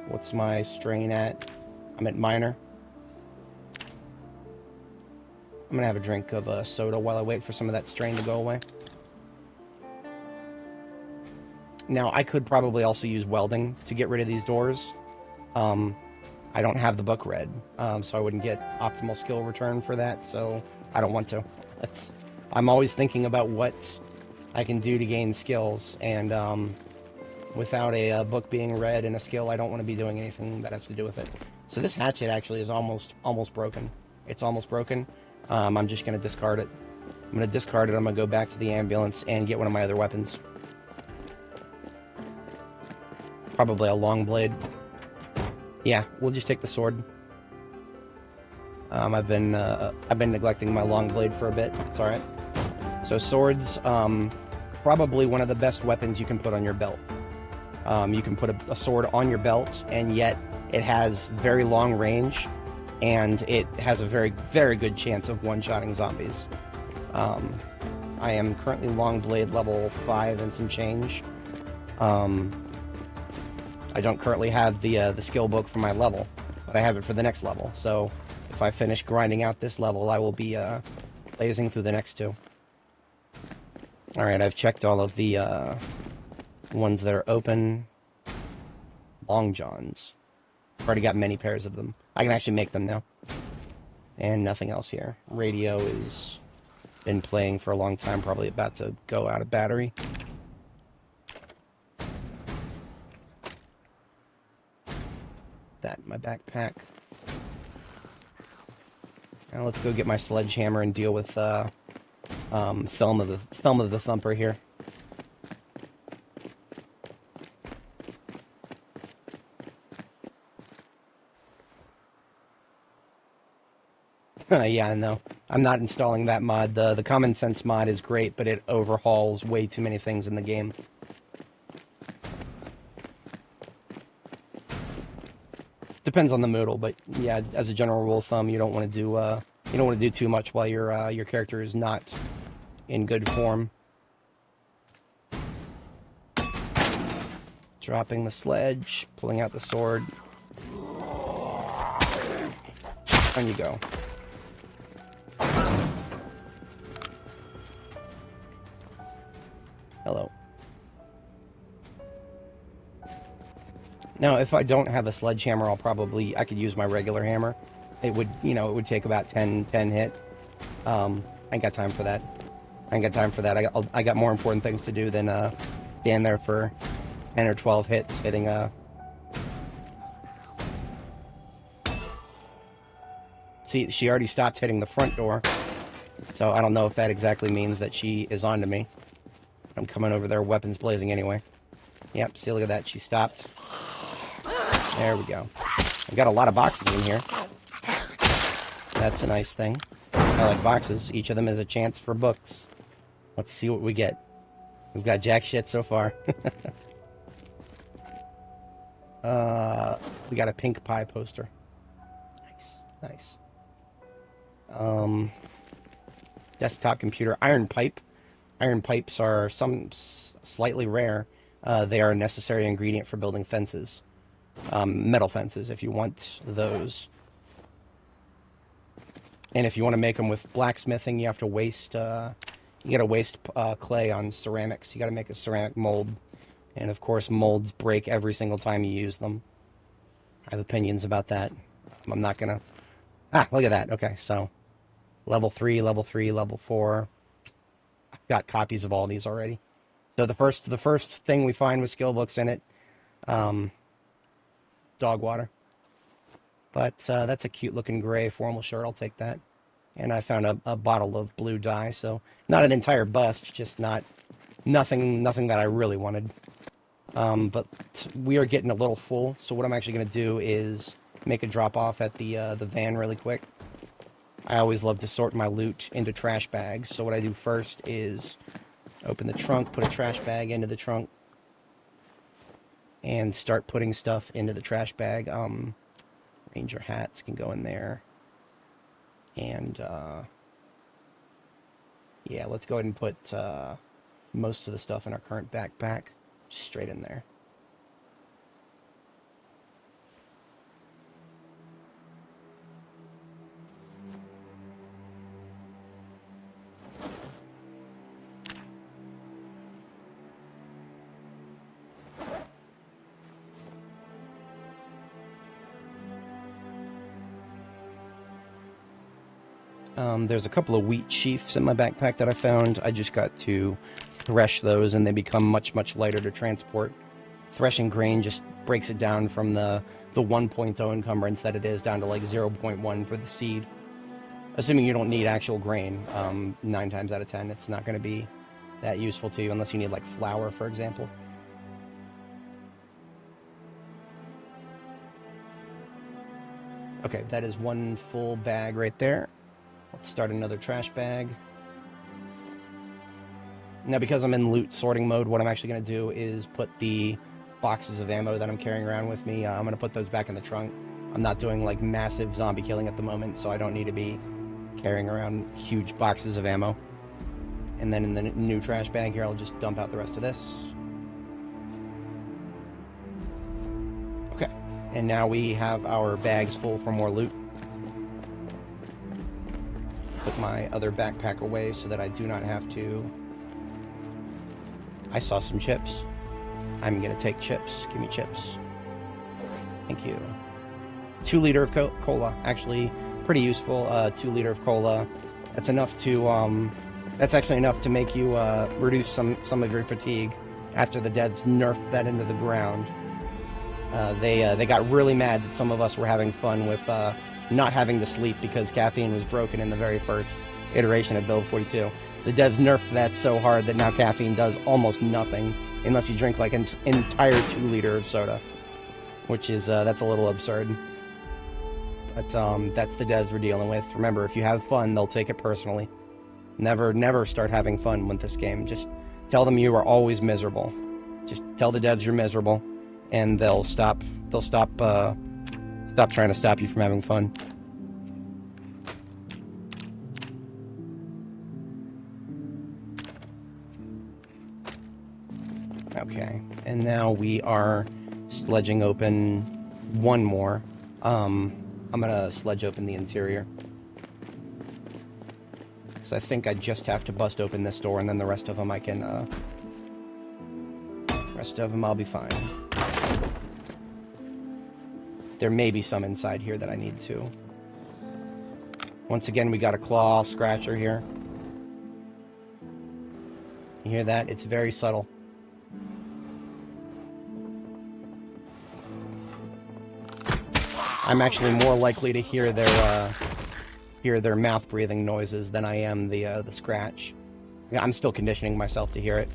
What's my strain at? I'm at minor. I'm gonna have a drink of soda while I wait for some of that strain to go away. Now, I could probably also use welding to get rid of these doors. I don't have the book read, so I wouldn't get optimal skill return for that, so I don't want to. I'm always thinking about what I can do to gain skills, and without a book being read and a skill, I don't want to be doing anything that has to do with it. So this hatchet actually is almost broken. It's almost broken. I'm just going to discard it. I'm going to discard it. I'm going to go back to the ambulance and get one of my other weapons. Probably a long blade. Yeah, we'll just take the sword. I've been neglecting my long blade for a bit. It's all right. So swords, probably one of the best weapons you can put on your belt. You can put a sword on your belt, and yet it has very long range, and it has a very, very good chance of one-shotting zombies. I am currently long blade level 5 and some change. I don't currently have the skill book for my level, but I have it for the next level. So if I finish grinding out this level, I will be blazing through the next two. Alright, I've checked all of the ones that are open. Long johns. I've already got many pairs of them. I can actually make them now. And nothing else here. Radio is been playing for a long time, probably about to go out of battery. That in my backpack. Now let's go get my sledgehammer and deal with Thumb of the Thumper here. Yeah, no. I'm not installing that mod. The Common Sense mod is great, but it overhauls way too many things in the game. Depends on the modal, but yeah, as a general rule of thumb, you don't want to do too much while your character is not in good form. Dropping the sledge, pulling out the sword. On you go. Hello. Now, if I don't have a sledgehammer, I could use my regular hammer. It would take about 10 hits. I ain't got time for that. I got more important things to do than stand there for 10 or 12 hits hitting See, she already stopped hitting the front door, so I don't know if that exactly means that she is onto me. I'm coming over there, weapons blazing anyway. Yep, see, look at that, she stopped. There we go. I've got a lot of boxes in here. That's a nice thing. I like boxes. Each of them is a chance for books. Let's see what we get. We've got jack shit so far. We got a pink pie poster. Nice. Desktop computer. Iron pipe. Iron pipes are slightly rare. They are a necessary ingredient for building fences. Metal fences, if you want those. And if you want to make them with blacksmithing, you have to waste, you gotta waste clay on ceramics. You gotta make a ceramic mold. And of course, molds break every single time you use them. I have opinions about that. I'm not gonna... Ah, look at that. Okay, so level 3, level 3, level 4. I've got copies of all these already. So the first thing we find with skill books in it, dog water. But that's a cute looking gray formal shirt. I'll take that. And I found a bottle of blue dye. So not an entire bust, just nothing that I really wanted. But we are getting a little full. So what I'm actually going to do is make a drop off at the van really quick. I always love to sort my loot into trash bags. So what I do first is open the trunk, put a trash bag into the trunk, and start putting stuff into the trash bag. Ranger hats can go in there. And, yeah, let's go ahead and put most of the stuff in our current backpack just straight in there. There's a couple of wheat sheaves in my backpack that I found. I just got to thresh those, and they become much, much lighter to transport. Threshing grain just breaks it down from the 1.0 encumbrance that it is down to like 0.1 for the seed. Assuming you don't need actual grain, 9 times out of 10, it's not going to be that useful to you unless you need like flour, for example. Okay, that is one full bag right there. Let's start another trash bag. Now, because I'm in loot sorting mode, what I'm actually going to do is put the boxes of ammo that I'm carrying around with me, I'm going to put those back in the trunk. I'm not doing like massive zombie killing at the moment, so I don't need to be carrying around huge boxes of ammo. And then in the new trash bag here, I'll just dump out the rest of this. Okay, and now we have our bags full for more loot. Put my other backpack away so that I do not have to... I saw some chips. I'm gonna take chips. Give me chips. Thank you. 2 liter of cola. Actually, pretty useful. 2 liter of cola. That's enough to, that's actually enough to make you, reduce some of your fatigue after the devs nerfed that into the ground. They got really mad that some of us were having fun with, not having to sleep because caffeine was broken in the very first iteration of Build 42. The devs nerfed that so hard that now caffeine does almost nothing unless you drink like an entire 2 liter of soda, which is, that's a little absurd. But, that's the devs we're dealing with. Remember, if you have fun, they'll take it personally. Never start having fun with this game. Just tell them you are always miserable. Just tell the devs you're miserable, and they'll stop trying to stop you from having fun. Okay, and now we are sledging open one more. I'm gonna sledge open the interior. So I think I just have to bust open this door, and then the rest of them I can, rest of them I'll be fine. There may be some inside here that I need to. Once again, we got a claw scratcher here. You hear that? It's very subtle. I'm actually more likely to hear their mouth breathing noises than I am the scratch. Yeah, I'm still conditioning myself to hear it.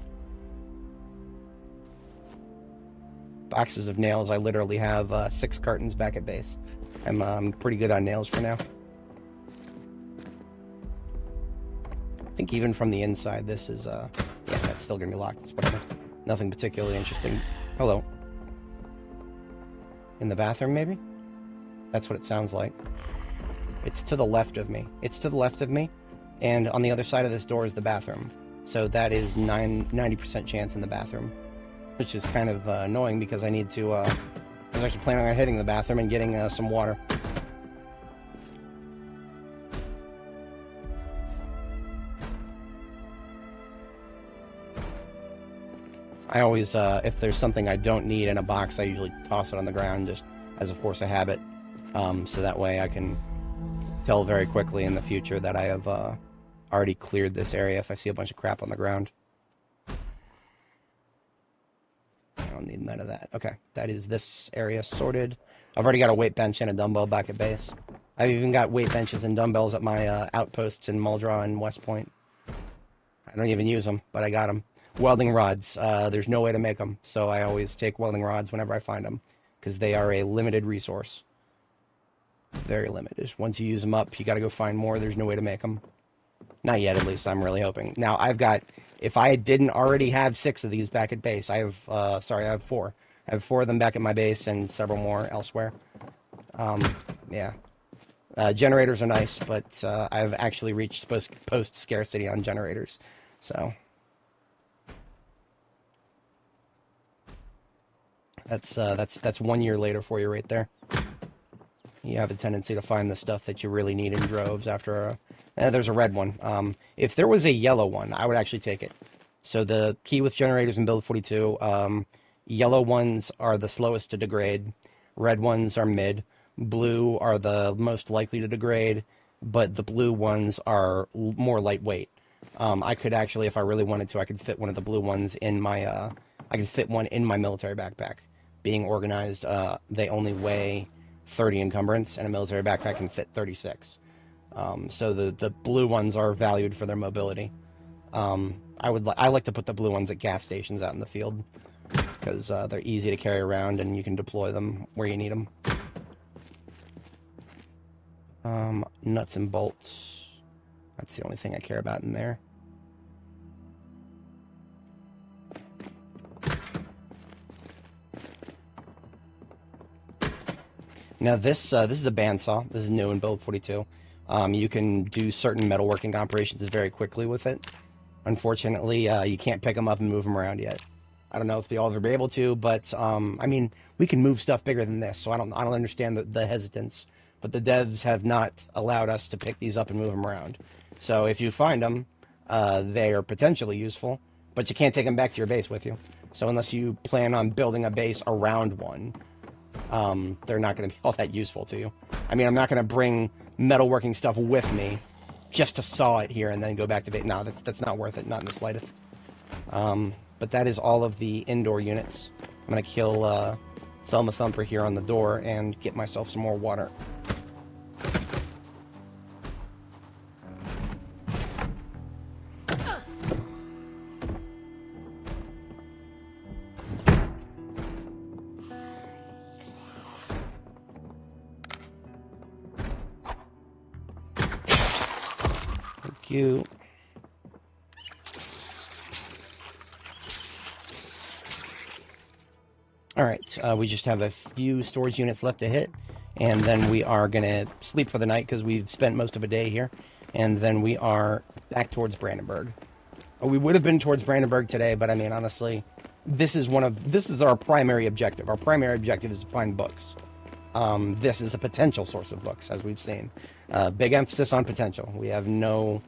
Boxes of nails. I literally have 6 cartons back at base. I'm pretty good on nails for now. I think even from the inside, this is yeah, that's still gonna be locked. It's whatever. Nothing particularly interesting. Hello. In the bathroom, maybe? That's what it sounds like. It's to the left of me. It's to the left of me, and on the other side of this door is the bathroom. So that is 90% chance in the bathroom, which is kind of annoying because I need to, I was actually planning on hitting the bathroom and getting some water. I always, if there's something I don't need in a box, I usually toss it on the ground just as a force of habit. So that way I can tell very quickly in the future that I have already cleared this area if I see a bunch of crap on the ground. I don't need none of that. Okay, that is this area sorted. I've already got a weight bench and a dumbbell back at base. I've even got weight benches and dumbbells at my outposts in Muldraw and West Point. I don't even use them, but I got them. Welding rods. There's no way to make them, so I always take welding rods whenever I find them, because they are a limited resource. Very limited. Once you use them up, you got to go find more. There's no way to make them. Not yet, at least. I'm really hoping. Now, I've got, if I didn't already have 6 of these back at base, I have 4. I have 4 of them back at my base and several more elsewhere. Yeah. Generators are nice, but I've actually reached post scarcity on generators. So that's 1 year later for you right there. You have a tendency to find the stuff that you really need in droves after there's a red one. If there was a yellow one, I would actually take it. So the key with generators in build 42, yellow ones are the slowest to degrade, red ones are mid, blue are the most likely to degrade, but the blue ones are more lightweight. I could actually, if I really wanted to, I could fit one of the blue ones in my, I could fit one in my military backpack. Being organized, they only weigh 30 encumbrance, and a military backpack can fit 36. So the blue ones are valued for their mobility. I like to put the blue ones at gas stations out in the field, because they're easy to carry around and you can deploy them where you need them. Nuts and bolts. That's the only thing I care about in there. Now this is a bandsaw. This is new in build 42. You can do certain metalworking operations very quickly with it. Unfortunately, you can't pick them up and move them around yet. I don't know if they'll ever be able to, but I mean, we can move stuff bigger than this, so I don't understand the hesitance. But the devs have not allowed us to pick these up and move them around. So if you find them, they are potentially useful, but you can't take them back to your base with you. So unless you plan on building a base around one, they're not going to be all that useful to you. I mean, I'm not going to bring metalworking stuff with me just to saw it here and then go back to base. No, that's not worth it, not in the slightest. But that is all of the indoor units. I'm going to kill Thelma Thumper here on the door and get myself some more water. You. Alright, we just have a few storage units left to hit, and then we are going to sleep for the night because we've spent most of a day here, and then we are back towards Brandenburg. We would have been towards Brandenburg today, but I mean, honestly, this is our primary objective. Our primary objective is to find books. This is a potential source of books, as we've seen. Big emphasis on potential. We have no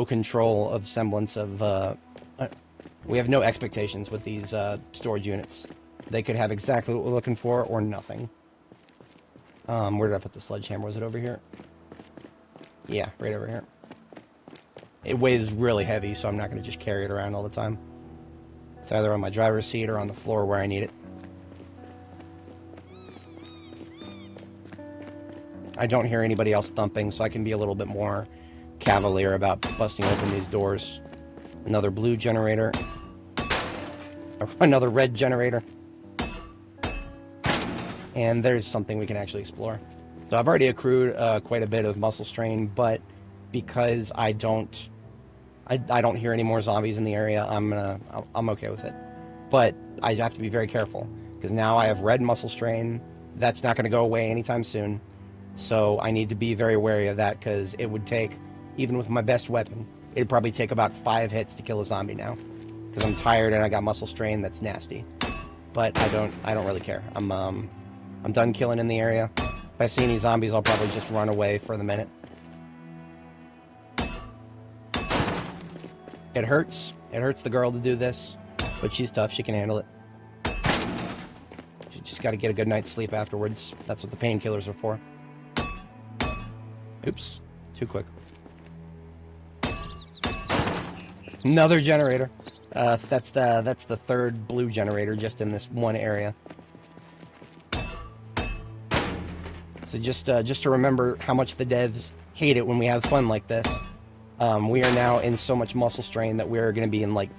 control of semblance of, we have no expectations with these storage units. They could have exactly what we're looking for or nothing. Where did I put the sledgehammer? Was it over here? Yeah, right over here. It weighs really heavy, so I'm not going to just carry it around all the time. It's either on my driver's seat or on the floor where I need it. I don't hear anybody else thumping, so I can be a little bit more cavalier about busting open these doors. Another blue generator. Another red generator. And there's something we can actually explore. So I've already accrued quite a bit of muscle strain, but because I don't hear any more zombies in the area, I'm okay with it. But I have to be very careful, because now I have red muscle strain. That's not going to go away anytime soon. So I need to be very wary of that, because it would take, even with my best weapon, it'd probably take about 5 hits to kill a zombie now, because I'm tired and I got muscle strain. That's nasty. But I don't really care. I'm done killing in the area. If I see any zombies, I'll probably just run away for the minute. It hurts. It hurts the girl to do this, but she's tough. She can handle it. She just got to get a good night's sleep afterwards. That's what the painkillers are for. Oops, too quick. Another generator. That's the third blue generator just in this one area. So just to remember how much the devs hate it when we have fun like this. We are now in so much muscle strain that we're going to be in like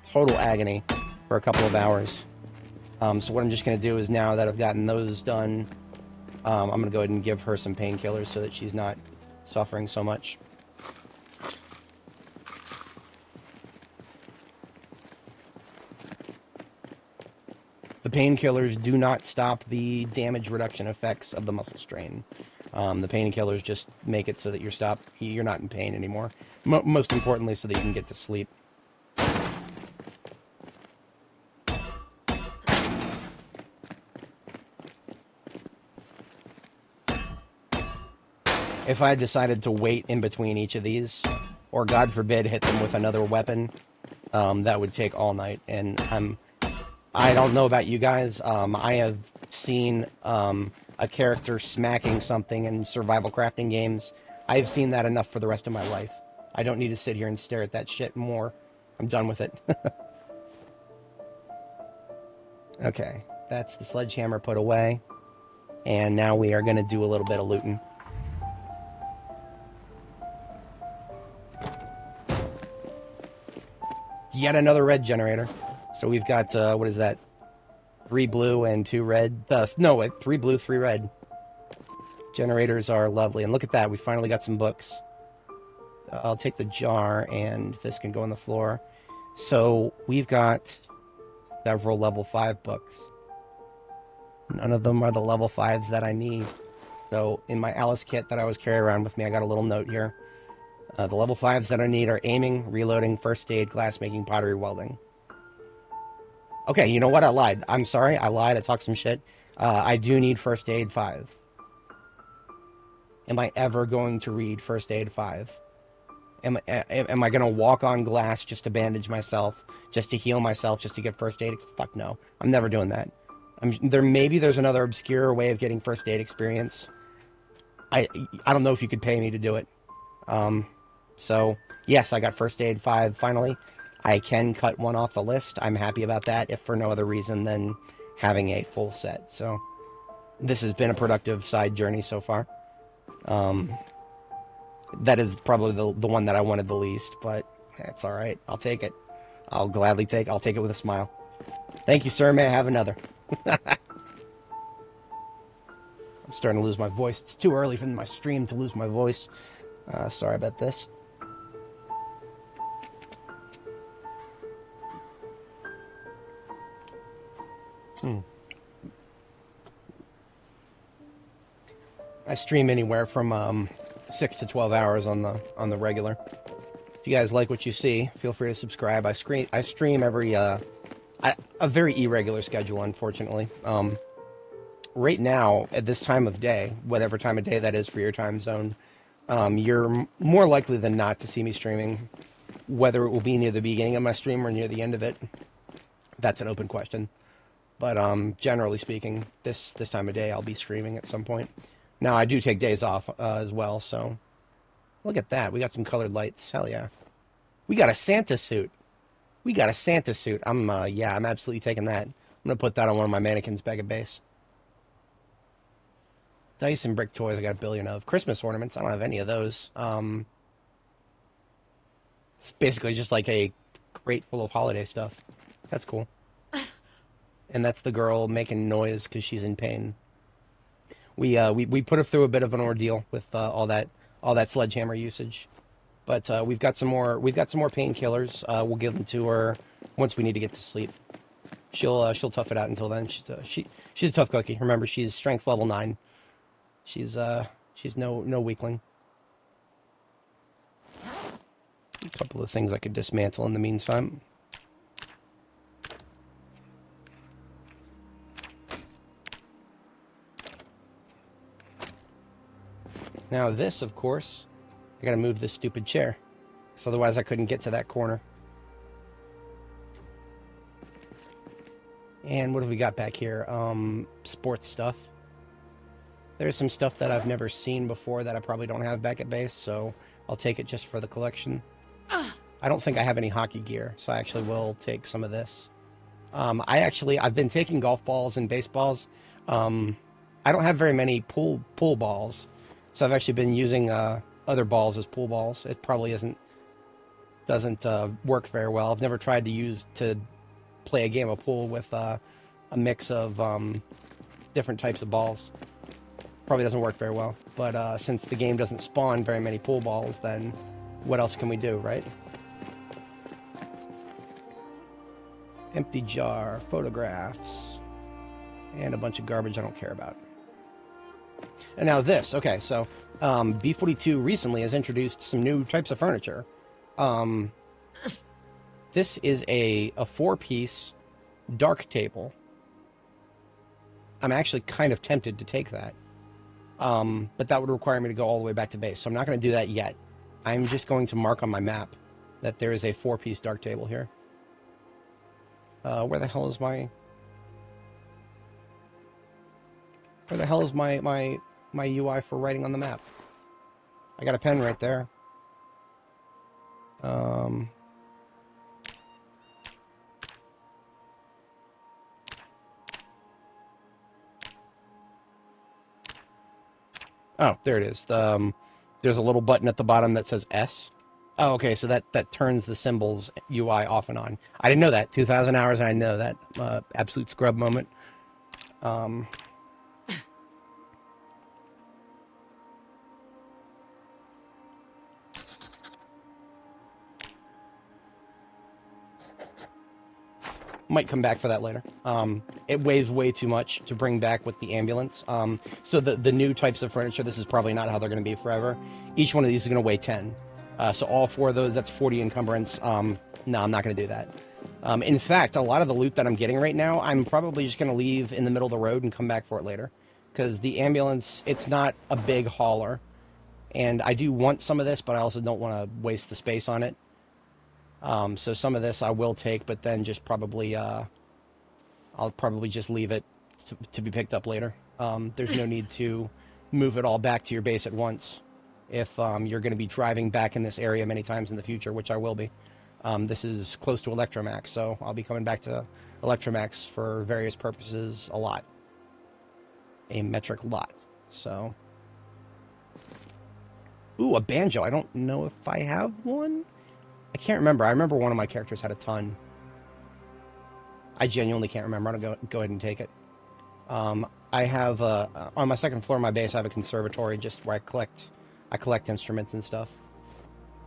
total agony for a couple of hours. So what I'm just going to do is, now that I've gotten those done, I'm going to go ahead and give her some painkillers so that she's not suffering so much. The painkillers do not stop the damage reduction effects of the muscle strain. The painkillers just make it so that you're not in pain anymore. Most importantly, so that you can get to sleep. If I decided to wait in between each of these, or God forbid hit them with another weapon, that would take all night. And I don't know about you guys. I have seen a character smacking something in survival crafting games. I've seen that enough for the rest of my life. I don't need to sit here and stare at that shit more. I'm done with it. Okay, that's the sledgehammer put away. And now we are going to do a little bit of looting. Yet another red generator. So we've got, what is that? 3 blue and 2 red. No, wait, 3 blue, 3 red. Generators are lovely. And look at that, we finally got some books. I'll take the jar, and this can go on the floor. So we've got several level 5 books. None of them are the level 5s that I need. So in my Alice kit that I was carrying around with me, I got a little note here. The level 5s that I need are aiming, reloading, first aid, glassmaking, pottery, welding. Okay, you know what? I lied. I'm sorry. I lied. I talked some shit. I do need first aid 5. Am I ever going to read first aid 5? Am I going to walk on glass just to bandage myself, just to heal myself, just to get first aid? Fuck no. I'm never doing that. Maybe there's another obscure way of getting first aid experience. I don't know if you could pay me to do it. So, yes, I got first aid 5 finally. I can cut one off the list. I'm happy about that, if for no other reason than having a full set. So, this has been a productive side journey so far. That is probably the one that I wanted the least, but that's alright. I'll take it. I'll take it with a smile. Thank you, sir. May I have another? I'm starting to lose my voice. It's too early for my stream to lose my voice. Sorry about this. I stream anywhere from 6 to 12 hours on the regular. If you guys like what you see, feel free to subscribe. I stream every a very irregular schedule, unfortunately. Right now, at this time of day, whatever time of day that is for your time zone, you're more likely than not to see me streaming. Whether it will be near the beginning of my stream or near the end of it, that's an open question. But generally speaking, this time of day, I'll be streaming at some point. Now, I do take days off as well, so look at that. We got some colored lights. Hell yeah. We got a Santa suit. I'm absolutely taking that. I'm going to put that on one of my mannequins back at base. Dice and brick toys, I got a billion of. Christmas ornaments, I don't have any of those. It's basically just like a crate full of holiday stuff. That's cool. And that's the girl making noise because she's in pain. We put her through a bit of an ordeal with all that sledgehammer usage, but we've got some more painkillers. We'll give them to her once we need to get to sleep. She'll tough it out until then. She's a tough cookie. Remember, she's strength level 9. She's no weakling. A couple of things I could dismantle in the meantime. Now this, of course, I gotta move this stupid chair, because otherwise I couldn't get to that corner. And what have we got back here? Sports stuff. There's some stuff that I've never seen before that I probably don't have back at base, so I'll take it just for the collection. I don't think I have any hockey gear, so I actually will take some of this. I've been taking golf balls and baseballs. I don't have very many pool balls, so I've actually been using other balls as pool balls. It probably doesn't work very well. I've never tried to play a game of pool with a mix of different types of balls. Probably doesn't work very well. But since the game doesn't spawn very many pool balls, then what else can we do, right? Empty jar, photographs, and a bunch of garbage I don't care about. And now this, okay, so B42 recently has introduced some new types of furniture. This is a 4-piece dark table. I'm actually kind of tempted to take that. But that would require me to go all the way back to base, so I'm not going to do that yet. I'm just going to mark on my map that there is a 4-piece dark table here. Where the hell is my UI for writing on the map? I got a pen right there. Oh, there it is. There's a little button at the bottom that says S. Oh, okay, so that turns the symbols UI off and on. I didn't know that. 2,000 hours, and I know that. Absolute scrub moment. Might come back for that later. It weighs way too much to bring back with the ambulance. So the new types of furniture, this is probably not how they're going to be forever. Each one of these is going to weigh 10. So all 4 of those, that's 40 encumbrance. No, I'm not going to do that. In fact, a lot of the loot that I'm getting right now, I'm probably just going to leave in the middle of the road and come back for it later. Because the ambulance, it's not a big hauler. And I do want some of this, but I also don't want to waste the space on it. So some of this I will take, but then just probably, I'll probably just leave it to be picked up later. There's no need to move it all back to your base at once if you're going to be driving back in this area many times in the future, which I will be. This is close to Electromax, so I'll be coming back to Electromax for various purposes a lot. A metric lot. So, ooh, a banjo. I don't know if I have one. I can't remember. I remember one of my characters had a ton. I genuinely can't remember. I'm going to go ahead and take it. I have, on my second floor of my base, I have a conservatory just where I collect instruments and stuff.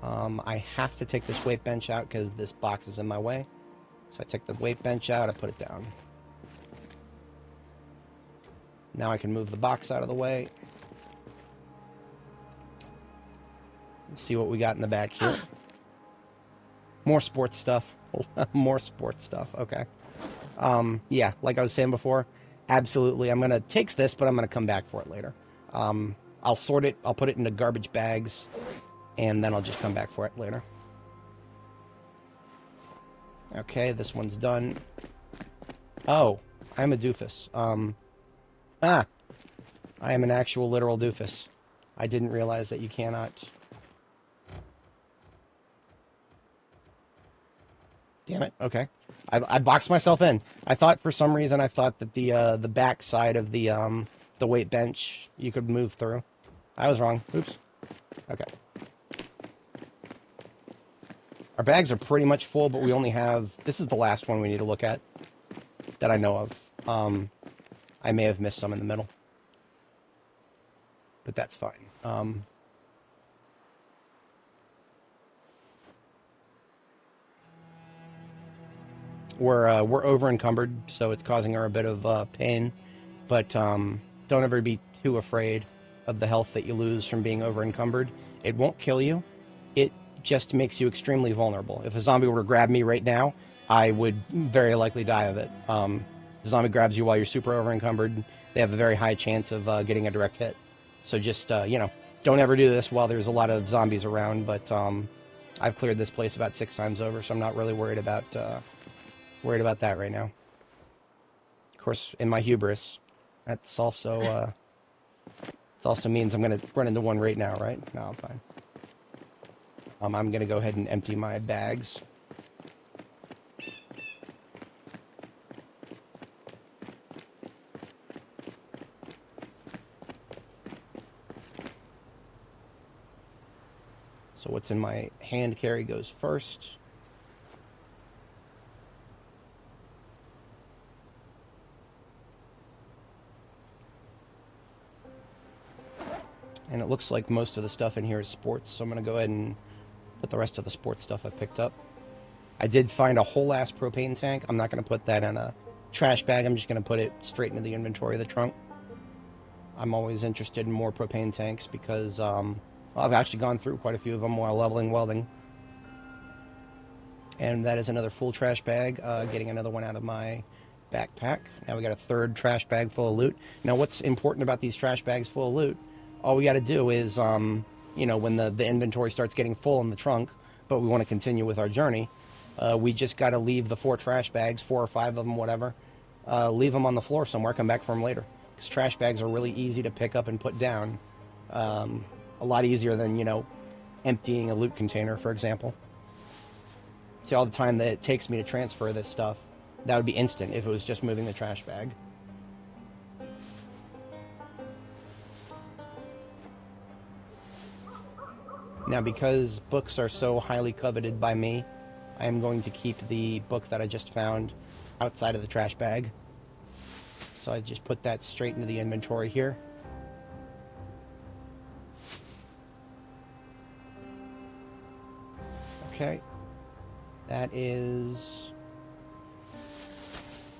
I have to take this weight bench out because this box is in my way. So I take the weight bench out, I put it down. Now I can move the box out of the way. Let's see what we got in the back here. More sports stuff. More sports stuff. Okay. Yeah, like I was saying before, absolutely. I'm going to take this, but I'm going to come back for it later. I'll sort it. I'll put it into garbage bags, and then I'll just come back for it later. Okay, this one's done. Oh, I'm a doofus. I am an actual literal doofus. I didn't realize that you cannot... Damn it. Okay. I boxed myself in. I thought for some reason that the back side of the weight bench you could move through. I was wrong. Oops. Okay. Our bags are pretty much full, but we only have... This is the last one we need to look at that I know of. I may have missed some in the middle. But that's fine. We're over encumbered, so it's causing her a bit of pain. But don't ever be too afraid of the health that you lose from being over encumbered. It won't kill you. It just makes you extremely vulnerable. If a zombie were to grab me right now, I would very likely die of it. If the zombie grabs you while you're super over encumbered, they have a very high chance of getting a direct hit. So just, don't ever do this while there's a lot of zombies around. But I've cleared this place about 6 times over, so I'm not really worried about that right now. Of course, in my hubris, that's also it also means I'm going to run into one right now, right? No, I'm fine. I'm going to go ahead and empty my bags. So what's in my hand carry goes first. And it looks like most of the stuff in here is sports, so I'm going to go ahead and put the rest of the sports stuff I picked up. I did find a whole-ass propane tank. I'm not going to put that in a trash bag. I'm just going to put it straight into the inventory of the trunk. I'm always interested in more propane tanks because I've actually gone through quite a few of them while leveling welding. And that is another full trash bag, getting another one out of my backpack. Now we got a third trash bag full of loot. Now what's important about these trash bags full of loot, all we got to do is, when the inventory starts getting full in the trunk, but we want to continue with our journey, we just got to leave the 4 trash bags, 4 or 5 of them, whatever, leave them on the floor somewhere, come back for them later. Because trash bags are really easy to pick up and put down. A lot easier than, emptying a loot container, for example. See, all the time that it takes me to transfer this stuff, that would be instant if it was just moving the trash bag. Now, because books are so highly coveted by me, I am going to keep the book that I just found outside of the trash bag. So I just put that straight into the inventory here. Okay. That is...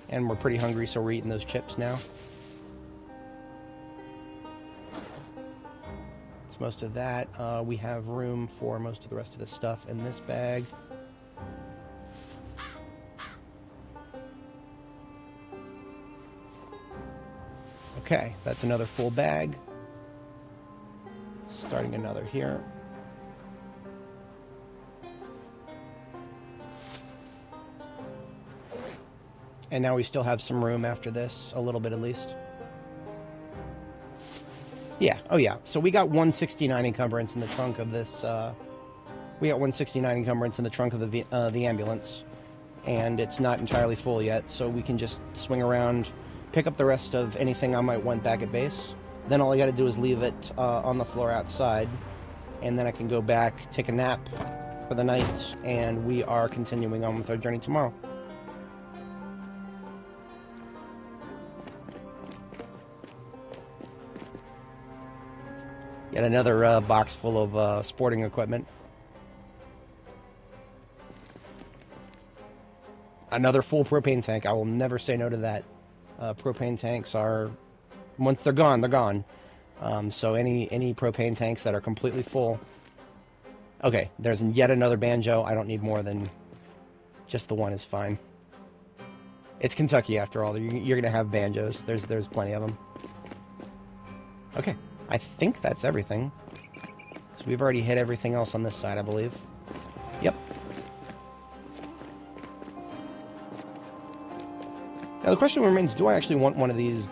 And we're pretty hungry, so we're eating those chips now. It's most of that. We have room for most of the rest of the stuff in this bag. Okay, that's another full bag. Starting another here. And now we still have some room after this, a little bit at least. Yeah, oh yeah. So we got 169 encumbrance in the trunk of this, we got 169 encumbrance in the trunk of the ambulance. And it's not entirely full yet, so we can just swing around, pick up the rest of anything I might want back at base. Then all I gotta do is leave it on the floor outside, and then I can go back, take a nap for the night, and we are continuing on with our journey tomorrow. Yet another box full of sporting equipment. Another full propane tank. I will never say no to that. Propane tanks are, once they're gone, they're gone. So any propane tanks that are completely full. Okay, there's yet another banjo. I don't need more than just the one is fine. It's Kentucky after all. You're gonna have banjos. There's plenty of them. Okay. I think that's everything. So we've already hit everything else on this side, I believe. Yep. Now the question remains: do I actually want one of these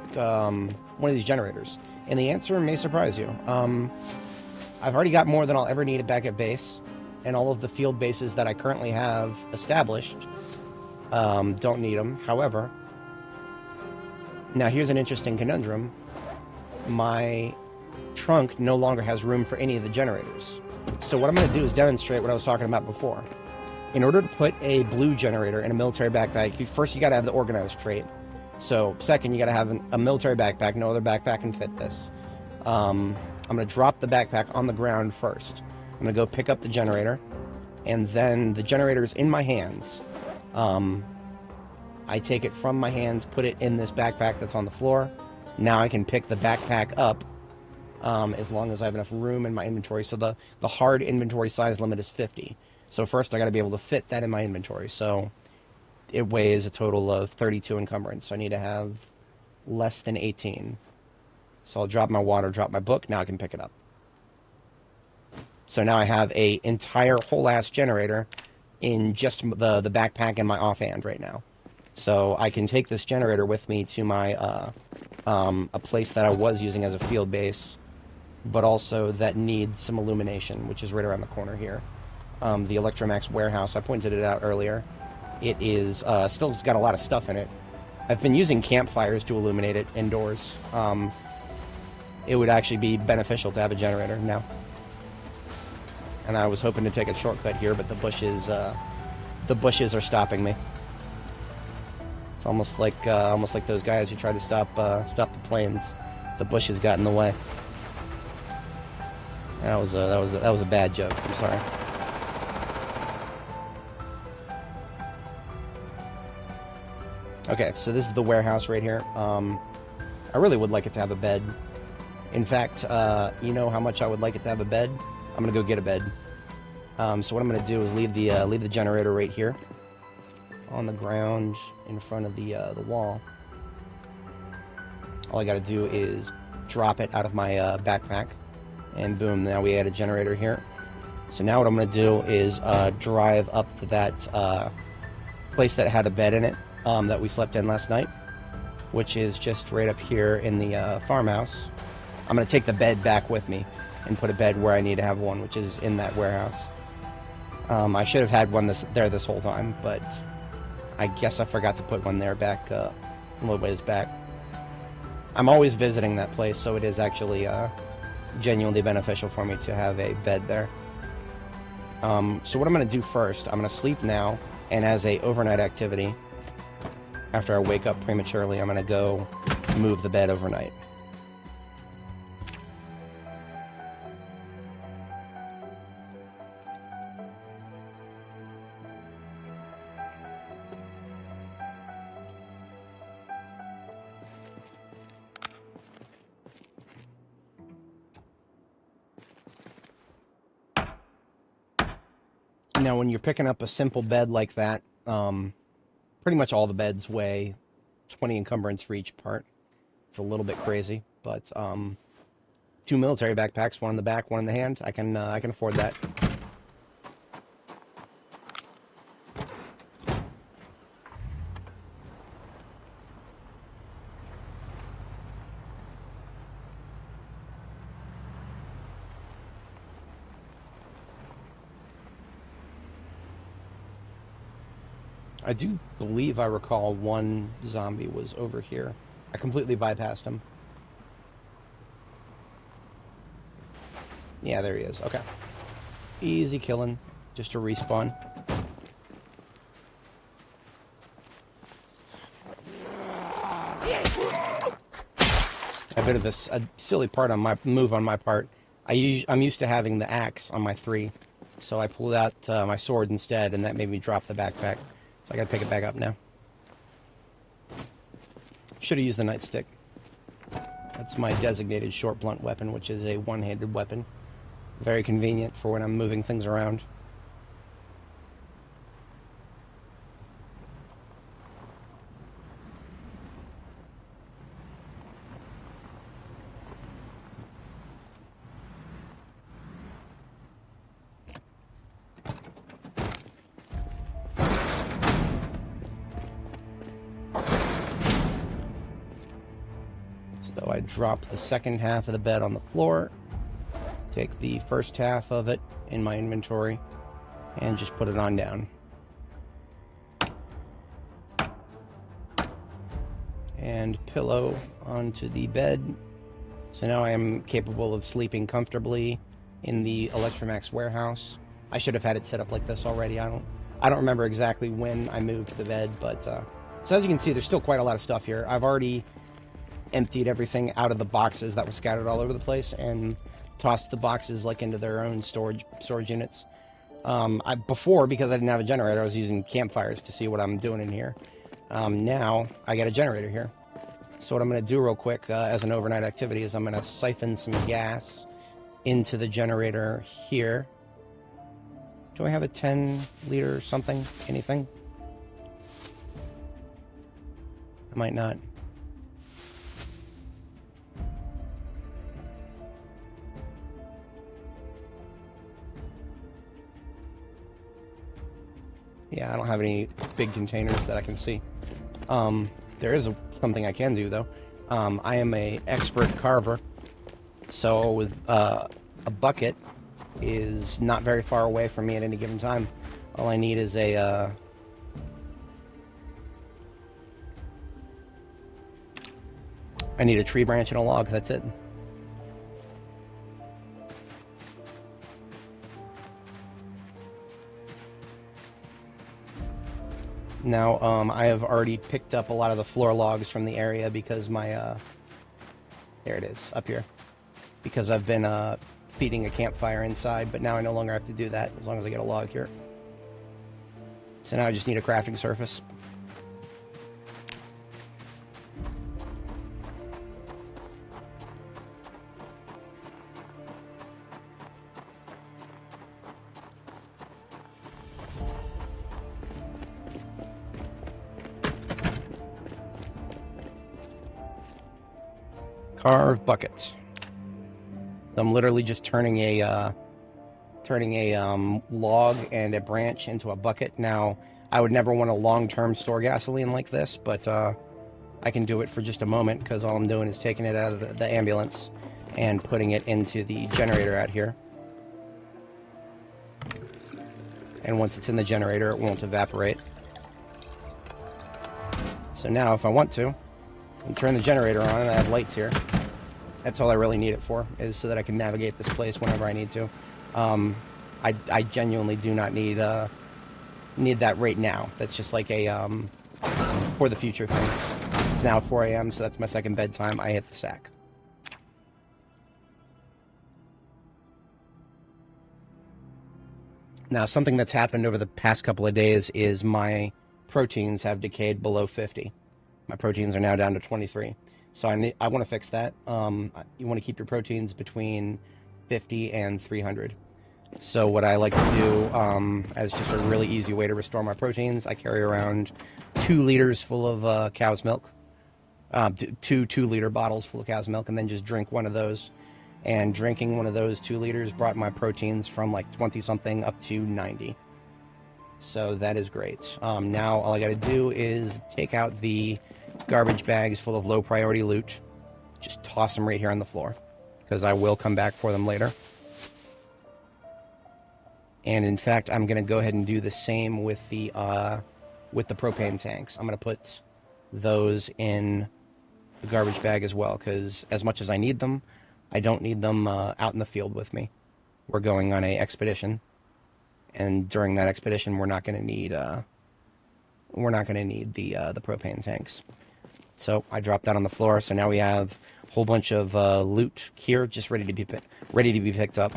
generators? And the answer may surprise you. I've already got more than I'll ever need back at base, and all of the field bases that I currently have established don't need them. However, now here's an interesting conundrum. My trunk no longer has room for any of the generators. So what I'm going to do is demonstrate what I was talking about before. In order to put a blue generator in a military backpack, first you got to have the organized trait. So second, you got to have a military backpack. No other backpack can fit this. I'm going to drop the backpack on the ground first. I'm going to go pick up the generator, and then the generator's in my hands. I take it from my hands, put it in this backpack that's on the floor. Now I can pick the backpack up as long as I have enough room in my inventory. So the hard inventory size limit is 50. So first I got to be able to fit that in my inventory. So it weighs a total of 32 encumbrance. So I need to have less than 18. So I'll drop my water, drop my book. Now I can pick it up. So now I have a entire whole ass generator in just the backpack and my offhand right now. So I can take this generator with me to my a place that I was using as a field base, but also that needs some illumination, which is right around the corner here. The Electromax warehouse, I pointed it out earlier. It is still got a lot of stuff in it. I've been using campfires to illuminate it indoors. It would actually be beneficial to have a generator now. And I was hoping to take a shortcut here, but the bushes are stopping me. It's almost like those guys who try to stop the planes. The bushes got in the way. That was a bad joke. I'm sorry. Okay, so this is the warehouse right here. I really would like it to have a bed. In fact, you know how much I would like it to have a bed? I'm gonna go get a bed. So what I'm gonna do is leave the generator right here on the ground in front of the wall. All I gotta do is drop it out of my backpack, and boom, now we add a generator here. So now what I'm gonna do is drive up to that place that had a bed in it that we slept in last night, which is just right up here in the farmhouse. I'm gonna take the bed back with me and put a bed where I need to have one, which is in that warehouse. I should have had one there this whole time, but I guess I forgot to put one there back a little ways back. I'm always visiting that place, so it is actually genuinely beneficial for me to have a bed there. So what I'm going to do first, I'm going to sleep now, and as a overnight activity, after I wake up prematurely, I'm going to go move the bed overnight. Now, when you're picking up a simple bed like that, pretty much all the beds weigh 20 encumbrance for each part. It's a little bit crazy, but 2 military backpacks, one in the back, one in the hand. I can afford that. I do believe I recall one zombie was over here. I completely bypassed him. Yeah, there he is. Okay. Easy killing. Just a respawn. A bit of a silly part on my move on my part. I'm used to having the axe on my 3, so I pulled out my sword instead, and that made me drop the backpack. So I gotta pick it back up now. Should have used the nightstick. That's my designated short blunt weapon, which is a one-handed weapon. Very convenient for when I'm moving things around. So I drop the second half of the bed on the floor, take the first half of it in my inventory, and just put it on down. And pillow onto the bed. So now I am capable of sleeping comfortably in the Electromax warehouse. I should have had it set up like this already. I don't remember exactly when I moved the bed, but so as you can see, there's still quite a lot of stuff here. I've already emptied everything out of the boxes that were scattered all over the place and tossed the boxes like into their own storage units. Before, because I didn't have a generator, I was using campfires to see what I'm doing in here. Now I got a generator here. So what I'm going to do real quick as an overnight activity is I'm going to siphon some gas into the generator here. Do I have a 10-liter something? Anything? I might not. Yeah, I don't have any big containers that I can see. There is something I can do, though. I am an expert carver, so with a bucket is not very far away from me at any given time. All I need is a I need a tree branch and a log. That's it. Now, I have already picked up a lot of the floor logs from the area because my, there it is, up here. Because I've been feeding a campfire inside, but now I no longer have to do that as long as I get a log here. So now I just need a crafting surface. Carve buckets. So I'm literally just turning a log and a branch into a bucket. Now, I would never want to long-term store gasoline like this, but I can do it for just a moment because all I'm doing is taking it out of the ambulance and putting it into the generator out here. And once it's in the generator, it won't evaporate. So now, if I want to, and turn the generator on, and I have lights here. That's all I really need it for, is so that I can navigate this place whenever I need to. I genuinely do not need that right now. That's just like a for the future thing. It's now 4 a.m., so that's my second bedtime. I hit the sack. Now, something that's happened over the past couple of days is my proteins have decayed below 50. My proteins are now down to 23. So I want to fix that. You want to keep your proteins between 50 and 300. So what I like to do as just a really easy way to restore my proteins, I carry around 2 liters full of cow's milk. Two 2-liter bottles full of cow's milk, and then just drink one of those. And drinking one of those 2 liters brought my proteins from like 20-something up to 90. So that is great. Now all I got to do is take out the garbage bags full of low priority loot. Just toss them right here on the floor, because I will come back for them later. And in fact, I'm going to go ahead and do the same with the propane tanks. I'm going to put those in the garbage bag as well, because as much as I need them, I don't need them out in the field with me. We're going on a expedition, and during that expedition, we're not going to need the propane tanks. So I dropped that on the floor. So now we have a whole bunch of loot here, just ready to be picked up.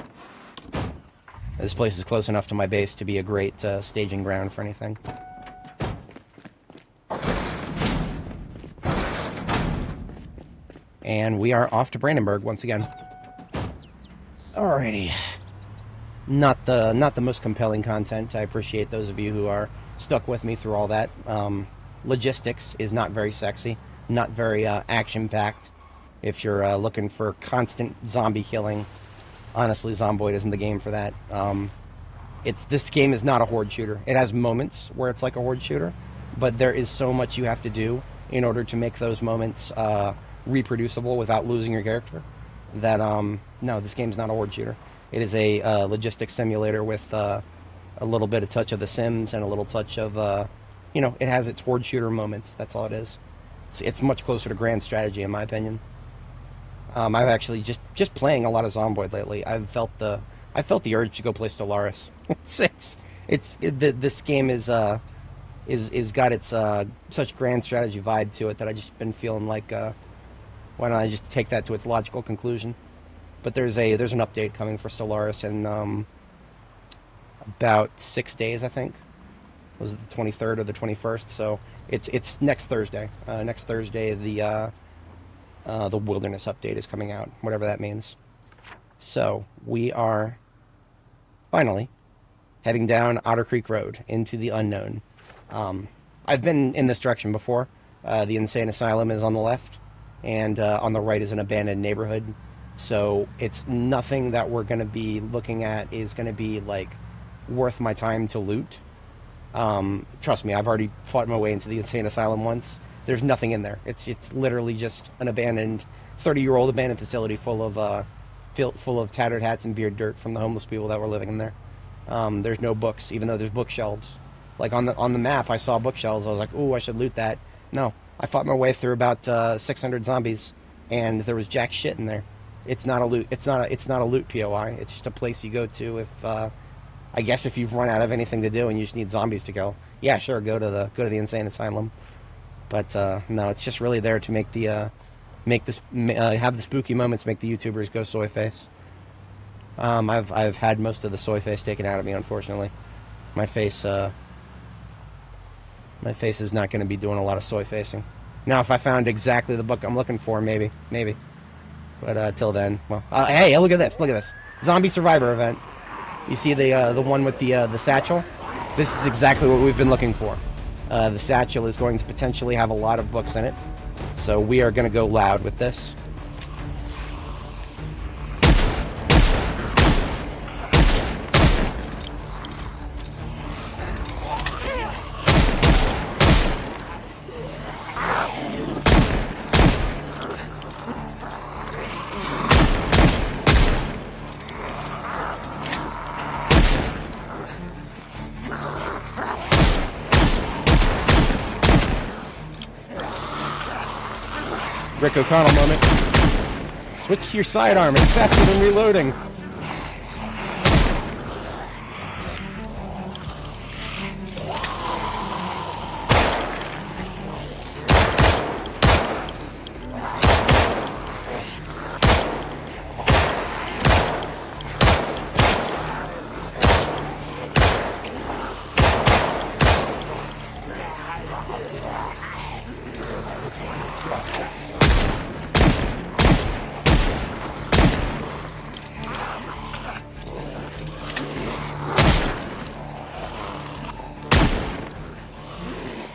This place is close enough to my base to be a great staging ground for anything. And we are off to Brandenburg once again. Alrighty. Not the most compelling content. I appreciate those of you who are stuck with me through all that. Logistics is not very sexy, not very action-packed. If you're looking for constant zombie killing, honestly, Zomboid isn't the game for that. This game is not a horde shooter. It has moments where it's like a horde shooter, but there is so much you have to do in order to make those moments reproducible without losing your character that no, this game's not a horde shooter. It is a logistics simulator with a little bit of touch of The Sims and a little touch of it has its horde shooter moments. That's all it is. It's much closer to grand strategy, in my opinion. I've actually just playing a lot of Zomboid lately. I felt the urge to go play Stellaris. This game is got its such grand strategy vibe to it that I just been feeling like why don't I just take that to its logical conclusion? But there's an update coming for Stellaris in about 6 days, I think. Was it the 23rd or the 21st? So It's next Thursday. Next Thursday, the wilderness update is coming out, whatever that means. So we are finally heading down Otter Creek Road into the unknown. I've been in this direction before. The insane asylum is on the left, and on the right is an abandoned neighborhood. So it's nothing that we're going to be looking at is going to be like worth my time to loot. Trust me, I've already fought my way into the insane asylum once. There's nothing in there. It's literally just an abandoned 30-year-old abandoned facility full of tattered hats and beard dirt from the homeless people that were living in there. There's no books, even though there's bookshelves. Like on the map, I saw bookshelves. I was like, "Ooh, I should loot that." No, I fought my way through about 600 zombies, and there was jack shit in there. It's not a loot. It's not a loot POI. It's just a place you go to if I guess if you've run out of anything to do and you just need zombies to go. Yeah, sure, go to the insane asylum. But no, it's just really there to make the have the spooky moments, make the YouTubers go soy face. I've had most of the soy face taken out of me, unfortunately. My face is not going to be doing a lot of soy facing. Now, if I found exactly the book I'm looking for, maybe. But till then, well, hey, look at this, zombie survivor event. You see the one with the satchel? This is exactly what we've been looking for. The satchel is going to potentially have a lot of books in it, so we are going to go loud with this. Rick O'Connell moment. Switch to your sidearm. It's faster than reloading.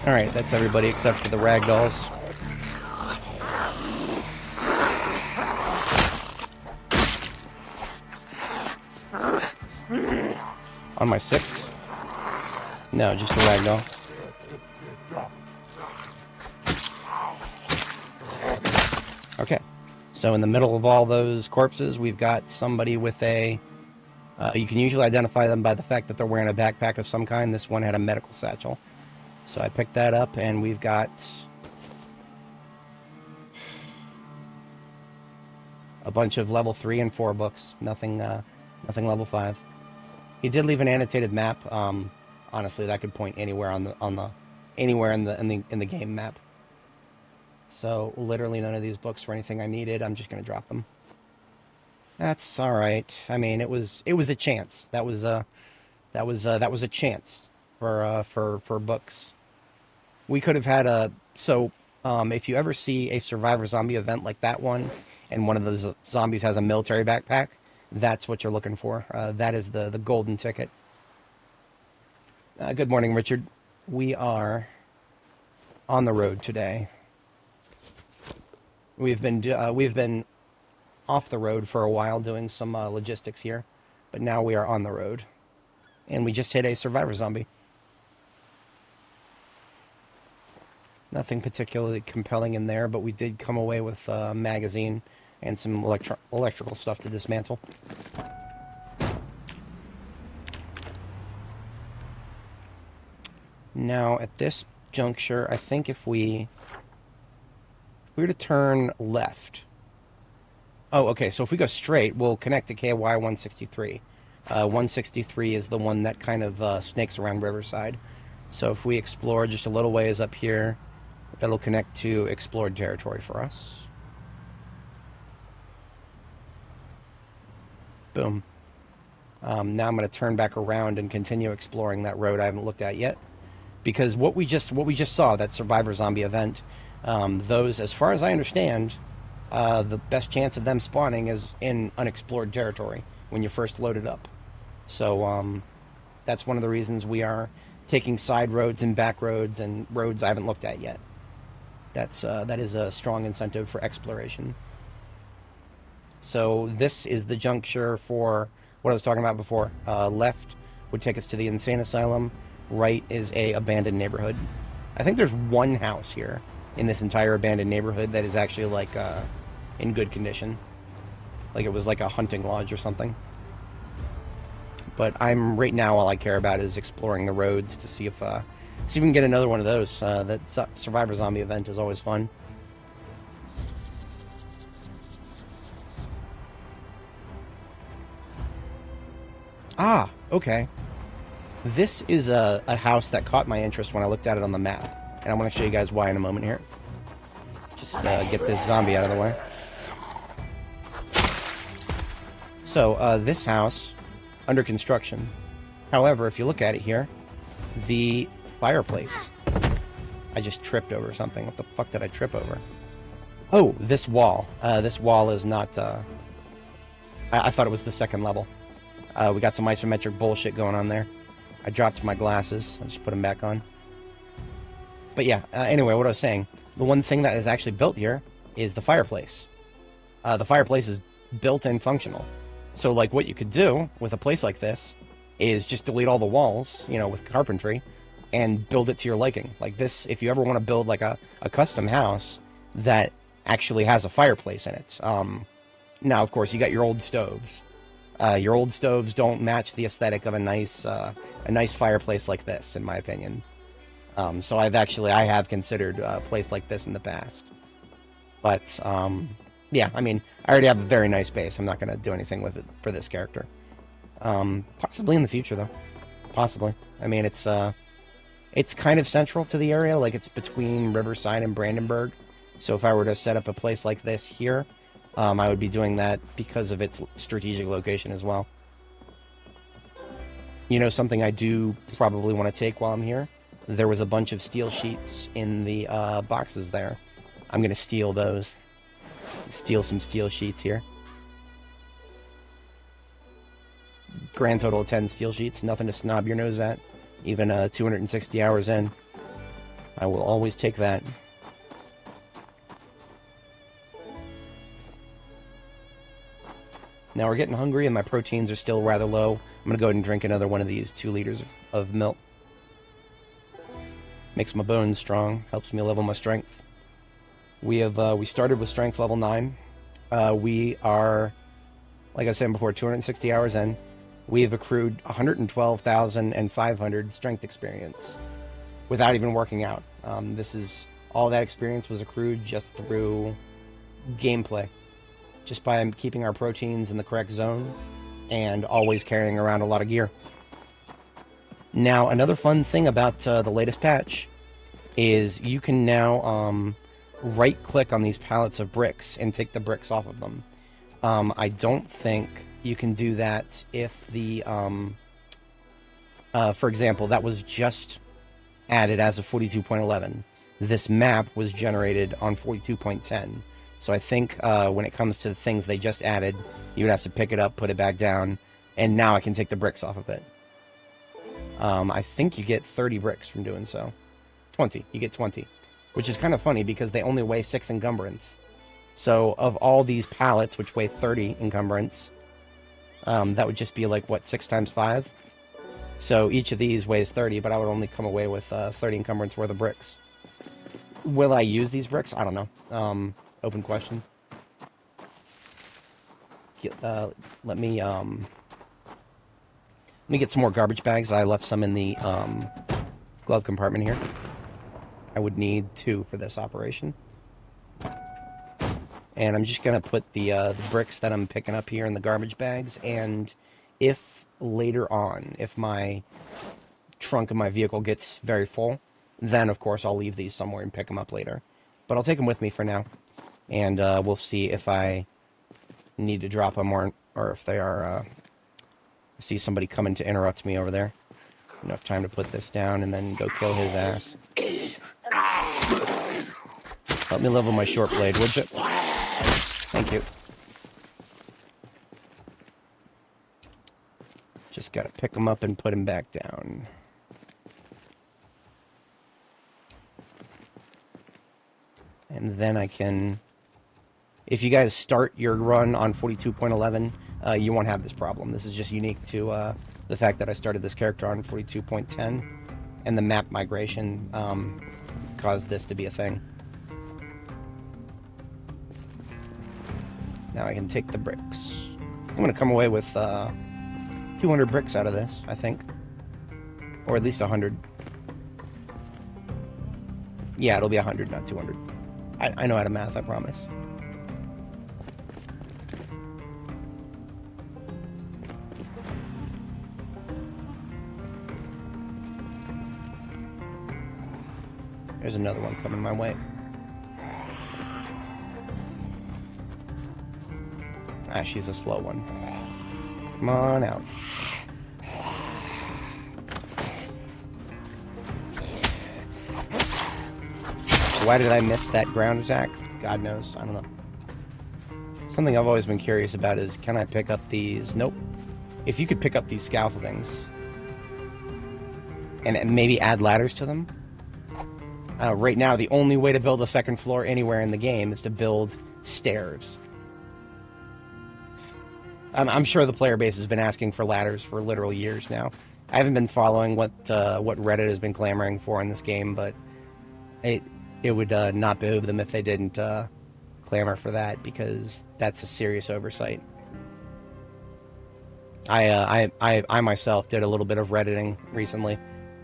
Alright, that's everybody except for the ragdolls. On my 6th? No, just the ragdoll. Okay, so in the middle of all those corpses, we've got somebody with a... you can usually identify them by the fact that they're wearing a backpack of some kind. This one had a medical satchel. So I picked that up, and we've got a bunch of level 3 and 4 books. Nothing level 5. He did leave an annotated map. Honestly, that could point anywhere anywhere in the game map. So literally none of these books were anything I needed. I'm just gonna drop them. That's all right. I mean, it was a chance. That was a chance for books. We could have had if you ever see a Survivor Zombie event like that one, and one of those zombies has a military backpack, that's what you're looking for. That is the golden ticket. Good morning, Richard. We are on the road today. We've been off the road for a while doing some logistics here, but now we are on the road, and we just hit a Survivor Zombie. Nothing particularly compelling in there, but we did come away with a magazine and some electrical stuff to dismantle. Now, at this juncture, I think if we were to turn left... Oh, okay, so if we go straight, we'll connect to KY 163. 163 is the one that kind of snakes around Riverside. So if we explore just a little ways up here, it'll connect to explored territory for us. Boom. Now I'm going to turn back around and continue exploring that road I haven't looked at yet. Because what we just saw, that Survivor Zombie event, those, as far as I understand, the best chance of them spawning is in unexplored territory when you first load it up. So that's one of the reasons we are taking side roads and back roads and roads I haven't looked at yet. That is a strong incentive for exploration. So this is the juncture for what I was talking about before. Left would take us to the insane asylum. Right is a abandoned neighborhood. I think there's one house here in this entire abandoned neighborhood that is actually like in good condition. Like it was like a hunting lodge or something. But right now all I care about is exploring the roads to see if we can get another one of those. That Survivor Zombie event is always fun. Ah, okay. This is a house that caught my interest when I looked at it on the map. And I want to show you guys why in a moment here. Just get this zombie out of the way. So, this house, under construction. However, if you look at it here, the fireplace. I just tripped over something. What the fuck did I trip over? Oh, this wall. This wall is not... I thought it was the second level. We got some isometric bullshit going on there. I dropped my glasses. I just put them back on. But yeah, anyway, what I was saying. The one thing that is actually built here is the fireplace. The fireplace is built and functional. So, like, what you could do with a place like this is just delete all the walls, you know, with carpentry, and build it to your liking. Like this, if you ever want to build, like, a custom house that actually has a fireplace in it. Now, of course, you got your old stoves. Your old stoves don't match the aesthetic of a nice fireplace like this, in my opinion. So I have considered a place like this in the past. But, yeah, I mean, I already have a very nice base. I'm not going to do anything with it for this character. Possibly in the future, though. Possibly. I mean, it's kind of central to the area. Like, it's between Riverside and Brandenburg. So if I were to set up a place like this here, I would be doing that because of its strategic location as well. You know, something I do probably want to take while I'm here? There was a bunch of steel sheets in the boxes there. I'm going to steal those. Steal some steel sheets here. Grand total of 10 steel sheets. Nothing to snob your nose at. Even 260 hours in. I will always take that. Now we're getting hungry and my proteins are still rather low. I'm going to go ahead and drink another one of these 2 liters of milk. Makes my bones strong. Helps me level my strength. We started with strength level 9. We are, like I said before, 260 hours in. We have accrued 112,500 strength experience without even working out. All that experience was accrued just through gameplay. Just by keeping our proteins in the correct zone and always carrying around a lot of gear. Now, another fun thing about the latest patch is you can now right-click on these pallets of bricks and take the bricks off of them. I don't think you can do that if the... for example, that was just added as of 42.11. This map was generated on 42.10. So I think when it comes to the things they just added, you would have to pick it up, put it back down, and now I can take the bricks off of it. I think you get 30 bricks from doing so. 20. You get 20. Which is kind of funny because they only weigh 6 encumbrance. So of all these pallets, which weigh 30 encumbrance, that would just be like, what, 6 times 5? So each of these weighs 30, but I would only come away with 30 encumbrance worth of bricks. Will I use these bricks? I don't know. Open question. Let me get some more garbage bags. I left some in the glove compartment here. I would need 2 for this operation. And I'm just going to put the bricks that I'm picking up here in the garbage bags. And if later on, if my trunk of my vehicle gets very full, then of course I'll leave these somewhere and pick them up later. But I'll take them with me for now. And we'll see if I need to drop them or if they are... I see somebody coming to interrupt me over there. Enough time to put this down and then go kill his ass. Help me level my short blade, would you? Thank you. Just gotta pick him up and put him back down. And then I can... If you guys start your run on 42.11, you won't have this problem. This is just unique to the fact that I started this character on 42.10, and the map migration caused this to be a thing. Now I can take the bricks. I'm going to come away with 200 bricks out of this, I think. Or at least 100. Yeah, it'll be 100, not 200. I know how to math, I promise. There's another one coming my way. Ah, she's a slow one. Come on out. Why did I miss that ground attack? God knows. I don't know. Something I've always been curious about is, can I pick up these? Nope. If you could pick up these scaffoldings and maybe add ladders to them. Right now, the only way to build a second floor anywhere in the game is to build stairs. I'm sure the player base has been asking for ladders for literal years now. I haven't been following what Reddit has been clamoring for in this game, but it would not behoove them if they didn't clamor for that, because that's a serious oversight. I myself did a little bit of Redditing recently,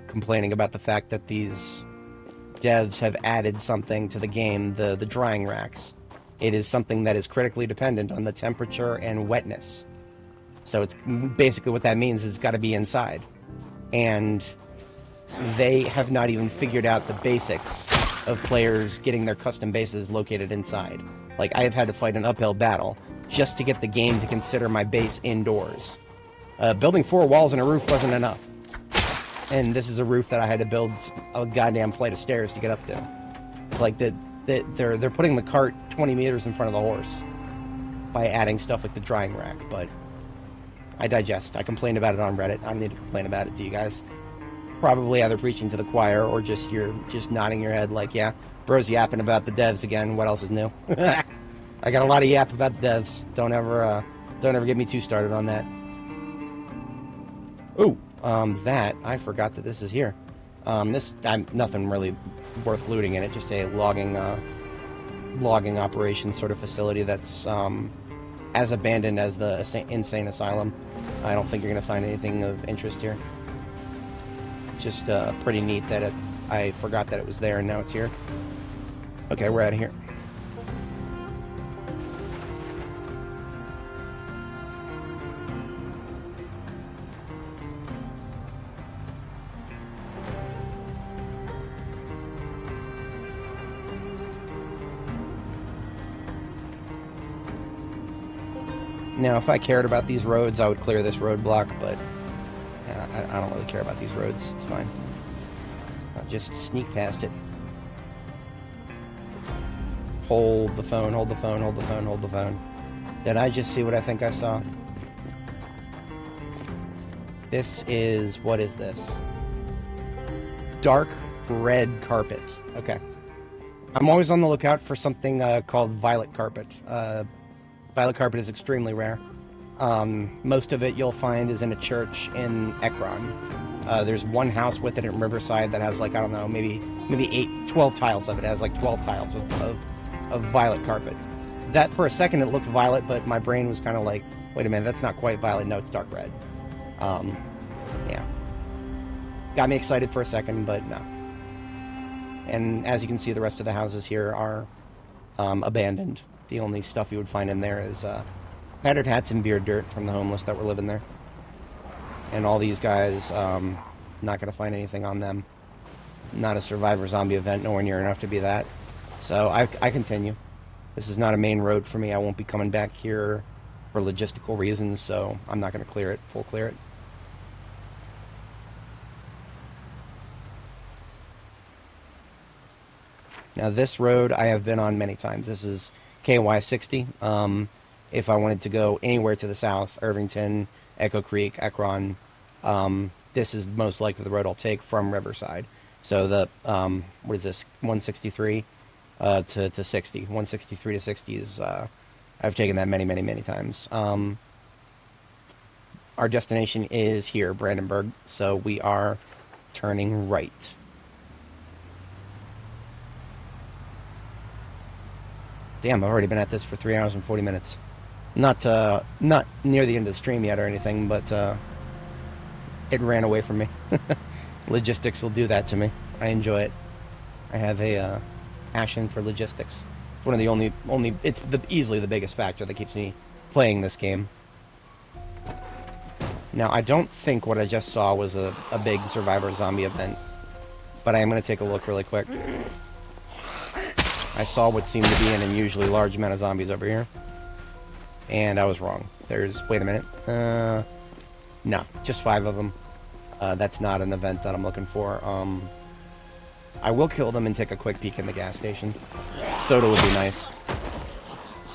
complaining about the fact that these devs have added something to the game, the drying racks. It is something that is critically dependent on the temperature and wetness. So it's basically what that means is it's got to be inside. And they have not even figured out the basics of players getting their custom bases located inside. Like, I have had to fight an uphill battle just to get the game to consider my base indoors. Building 4 walls and a roof wasn't enough. And this is a roof that I had to build a goddamn flight of stairs to get up to. Like, they're putting the cart 20 meters in front of the horse by adding stuff like the drying rack, but I digest. I complained about it on Reddit. I don't need to complain about it to you guys. Probably either preaching to the choir or you're just nodding your head like, yeah, bro's yapping about the devs again. What else is new? I got a lot of yap about the devs. Don't ever get me too started on that. Ooh, I forgot that this is here. Nothing really worth looting in it. Just a logging operations sort of facility that's as abandoned as the insane asylum. I don't think you're going to find anything of interest here. Just pretty neat that I forgot that it was there and now it's here. Okay, we're out of here. Now, if I cared about these roads, I would clear this roadblock, but I don't really care about these roads. It's fine. I'll just sneak past it. Hold the phone, hold the phone, hold the phone, hold the phone. Did I just see what I think I saw? This is... what is this? Dark red carpet. Okay. I'm always on the lookout for something called violet carpet. Violet carpet is extremely rare. Most of it you'll find is in a church in Ekron. There's one house with it in Riverside that has, like, I don't know, maybe 12 tiles of it. It has like 12 tiles of violet carpet. That, for a second, it looked violet, but my brain was kind of like, wait a minute, that's not quite violet. No, it's dark red. Yeah. Got me excited for a second, but no. And as you can see, the rest of the houses here are abandoned. The only stuff you would find in there is battered hats and beard dirt from the homeless that were living there. And all these guys, not going to find anything on them. Not a Survivor Zombie event, nowhere near enough to be that. So I continue. This is not a main road for me. I won't be coming back here for logistical reasons, so I'm not going to clear it, full clear it. Now, this road I have been on many times. This is KY60. If I wanted to go anywhere to the south, Irvington, Echo Creek, Ekron, this is most likely the road I'll take from Riverside. So the, what is this, 163 to 60. 163 to 60 is, I've taken that many, many, many times. Our destination is here, Brandenburg, so we are turning right. Damn, I've already been at this for 3 hours and 40 minutes. Not near the end of the stream yet or anything, but it ran away from me. Logistics will do that to me. I enjoy it. I have a passion for logistics. It's one of the only it's easily the biggest factor that keeps me playing this game. Now, I don't think what I just saw was a big Survivor Zombie event, but I am going to take a look really quick. I saw what seemed to be an unusually large amount of zombies over here, and I was wrong. There's, wait a minute, no, just 5 of them. That's not an event that I'm looking for. I will kill them and take a quick peek in the gas station. Soda would be nice.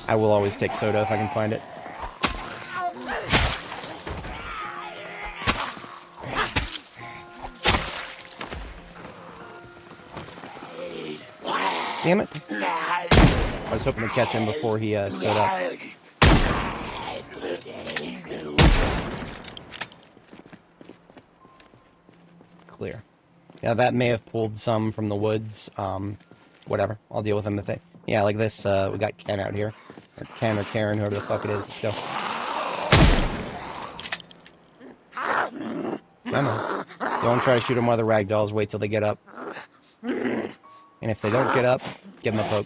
I will always take soda if I can find it. Damn it. I was hoping to catch him before he stood up. Clear. Yeah, that may have pulled some from the woods. Whatever. I'll deal with them if they... Yeah, like this, we got Ken out here. Or Ken or Karen, whoever the fuck it is. Let's go. Come on. Don't try to shoot them while the ragdolls. Wait till they get up. And if they don't get up, give them a poke.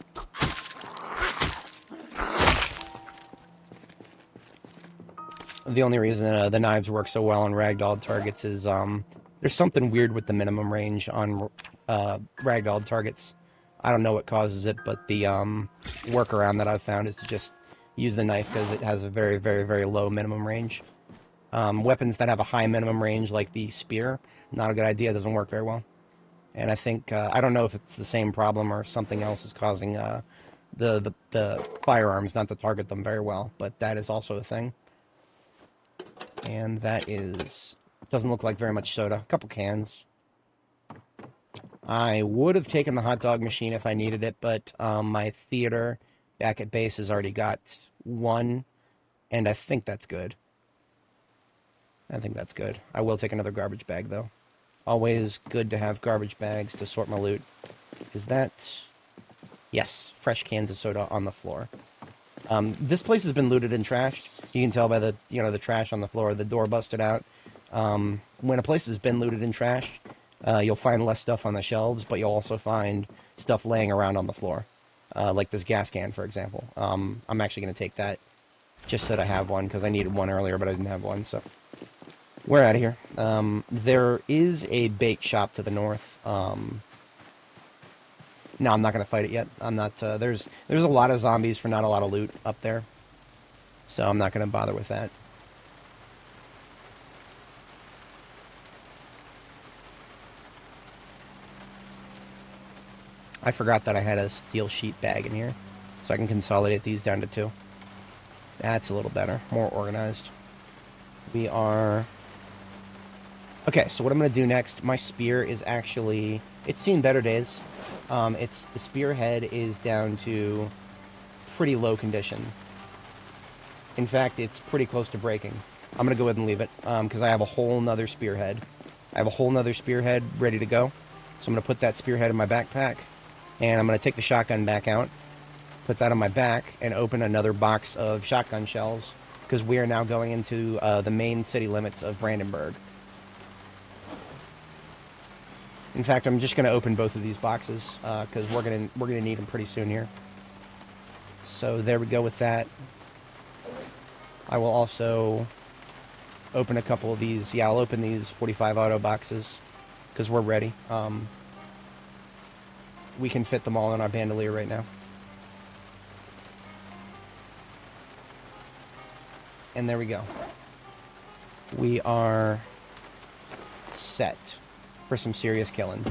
The only reason the knives work so well on ragdoll targets is there's something weird with the minimum range on ragdoll targets. I don't know what causes it, but the workaround that I've found is to just use the knife because it has a very, very, very low minimum range. Weapons that have a high minimum range, like the spear, not a good idea. It doesn't work very well. And I think, I don't know if it's the same problem or something else is causing the firearms not to target them very well, but that is also a thing. And that is, doesn't look like very much soda. A couple cans. I would have taken the hot dog machine if I needed it, but my theater back at base has already got 1, and I think that's good. I think that's good. I will take another garbage bag, though. Always good to have garbage bags to sort my loot. Is that... Yes, fresh cans of soda on the floor. This place has been looted and trashed. You can tell by the, the trash on the floor, the door busted out. When a place has been looted and trashed, you'll find less stuff on the shelves, but you'll also find stuff laying around on the floor. Like this gas can, for example. I'm actually going to take that just so that I have one, because I needed one earlier, but I didn't have one, so... We're out of here. There is a bake shop to the north. No, I'm not going to fight it yet. I'm not, there's a lot of zombies for not a lot of loot up there. So I'm not going to bother with that. I forgot that I had a steel sheet bag in here. So I can consolidate these down to 2. That's a little better. More organized. We are... Okay, so what I'm going to do next, my spear is actually, it's seen better days. The spearhead is down to pretty low condition. In fact, it's pretty close to breaking. I'm going to go ahead and leave it, because I have a whole nother spearhead. I have a whole nother spearhead ready to go. So I'm going to put that spearhead in my backpack, and I'm going to take the shotgun back out, put that on my back, and open another box of shotgun shells, because we are now going into the main city limits of Brandenburg. In fact, I'm just going to open both of these boxes, because we're gonna need them pretty soon here. So there we go with that. I will also open a couple of these. Yeah, I'll open these 45 auto boxes, because we're ready. We can fit them all in our bandolier right now. And there we go. We are set for some serious killing.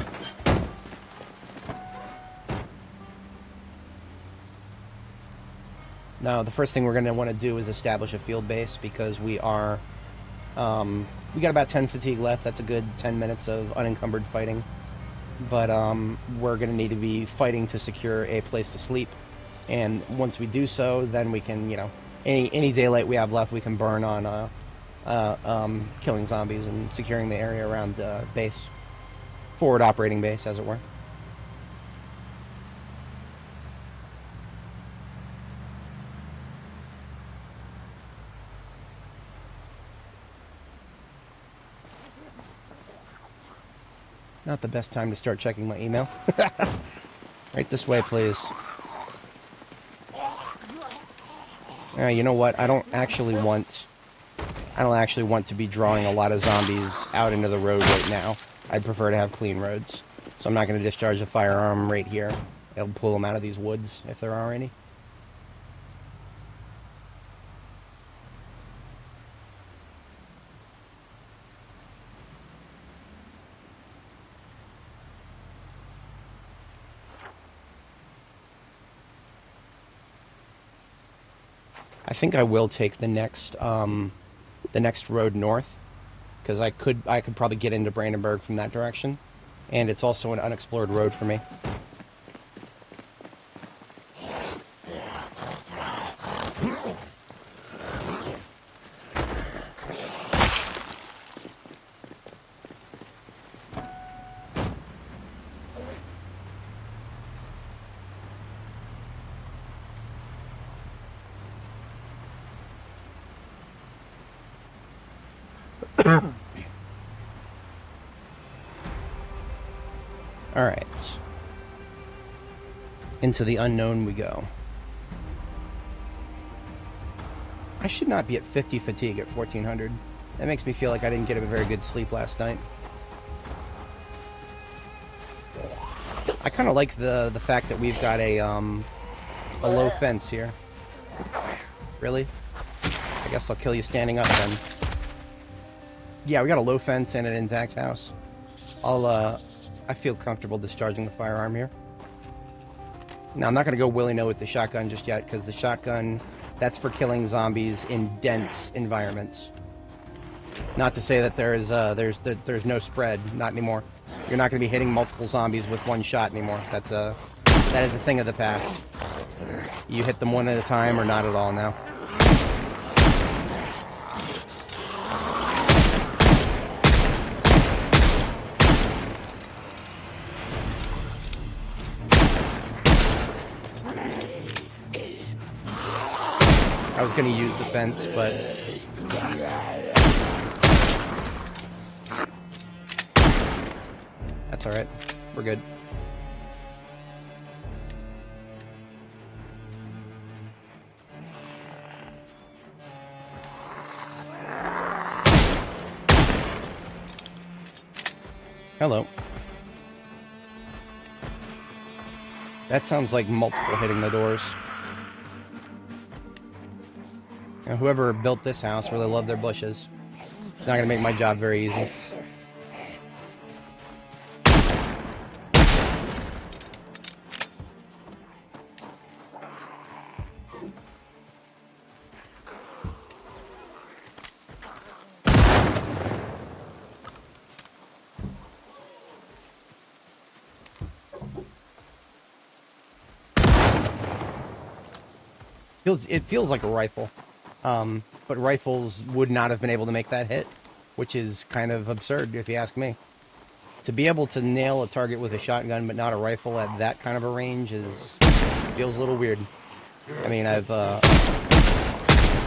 Now, the first thing we're going to want to do is establish a field base, because we are... we got about 10 fatigue left. That's a good 10 minutes of unencumbered fighting. But we're going to need to be fighting to secure a place to sleep. And once we do so, then we can, you know, any daylight we have left, we can burn on killing zombies and securing the area around the base. Forward operating base, as it were. Not the best time to start checking my email. Right this way, please. You know what? I don't actually want to be drawing a lot of zombies out into the road right now. I'd prefer to have clean roads. So I'm not going to discharge a firearm right here. It'll pull them out of these woods, if there are any. I think I will take the next road north, because I could probably get into Brandenburg from that direction, and it's also an unexplored road for me. Alright. Into the unknown we go. I should not be at 50 fatigue at 1400. That makes me feel like I didn't get a very good sleep last night. I kind of like the fact that we've got a low fence here. Really? I guess I'll kill you standing up then. Yeah, we got a low fence and an intact house. I feel comfortable discharging the firearm here. Now, I'm not going to go willy-nilly with the shotgun just yet, because the shotgun, that's for killing zombies in dense environments. Not to say that there's no spread, not anymore. You're not going to be hitting multiple zombies with one shot anymore. That is a thing of the past. You hit them one at a time or not at all now. I was going to use the fence, but... That's alright. We're good. Hello. That sounds like multiple hitting the doors. Now, whoever built this house really loved their bushes. It's not going to make my job very easy. It feels like a rifle. But rifles would not have been able to make that hit, which is kind of absurd if you ask me. To be able to nail a target with a shotgun but not a rifle at that kind of a range feels a little weird. I mean, I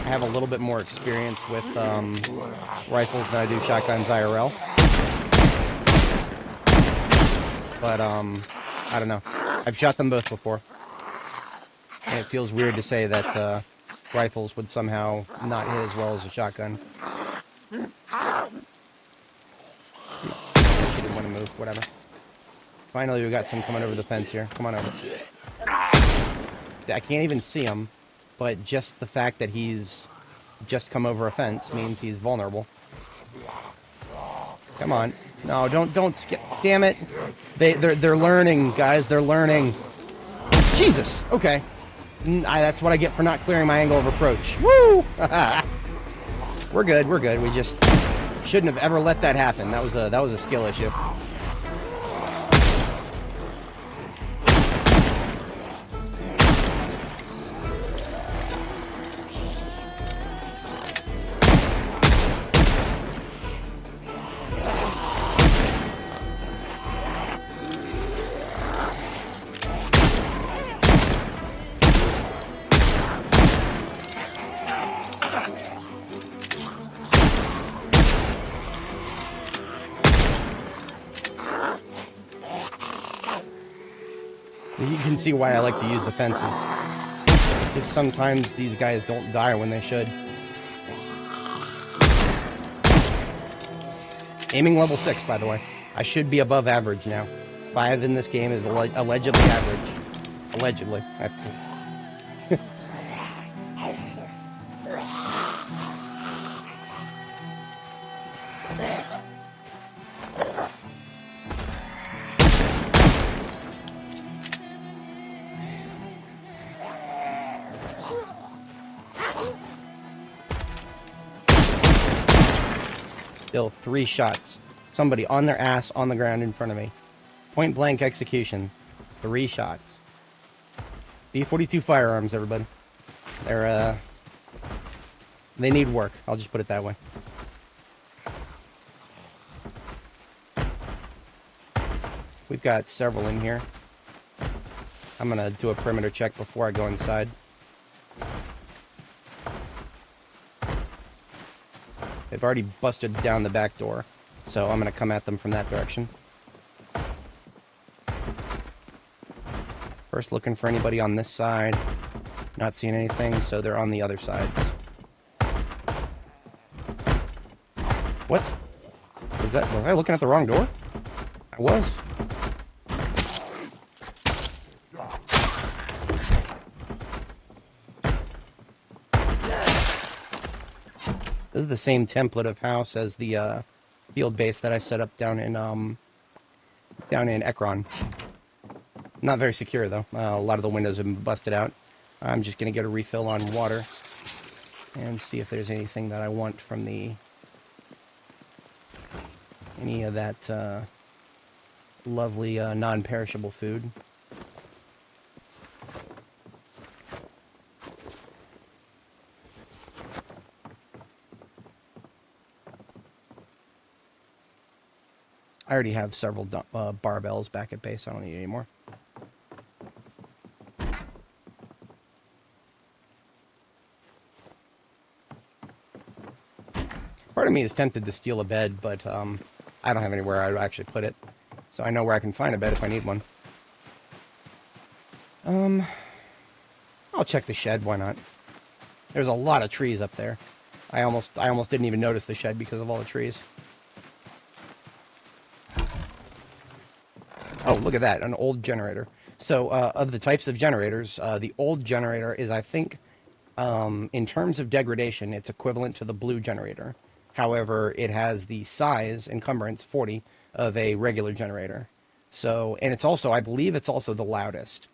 have a little bit more experience with rifles than I do shotguns IRL. But I don't know. I've shot them both before. And it feels weird to say that rifles would somehow not hit as well as a shotgun. Just didn't want to move, whatever. Finally, we got some coming over the fence here. Come on over. I can't even see him, but just the fact that he's just come over a fence means he's vulnerable. Come on. No, don't skip. Damn it. They're learning, guys. They're learning. Jesus. Okay. That's what I get for not clearing my angle of approach. Woo! We're good. We're good. We just shouldn't have ever let that happen. That was a skill issue. You can see why I like to use the fences. Because sometimes these guys don't die when they should. Aiming level 6, by the way. I should be above average now. 5 in this game is allegedly average. Allegedly. Still 3 shots. Somebody on their ass on the ground in front of me. Point blank execution. 3 shots. B42 firearms, everybody. They need work. I'll just put it that way. We've got several in here. I'm gonna do a perimeter check before I go inside. They've already busted down the back door, so I'm going to come at them from that direction. First looking for anybody on this side. Not seeing anything, so they're on the other sides. What? Was I looking at the wrong door? I was. This is the same template of house as the field base that I set up down in Ekron. Not very secure though. A lot of the windows have been busted out. I'm just gonna get a refill on water and see if there's anything that I want from any of that lovely non-perishable food. I already have several barbells back at base. I don't need any more. Part of me is tempted to steal a bed, but I don't have anywhere I'd actually put it. So I know where I can find a bed if I need one. I'll check the shed, why not? There's a lot of trees up there. I almost didn't even notice the shed because of all the trees. Oh, look at that, an old generator. So, of the types of generators, the old generator is, I think, in terms of degradation, it's equivalent to the blue generator. However, it has the size, encumbrance, 40, of a regular generator. So, and it's also, I believe it's also the loudest.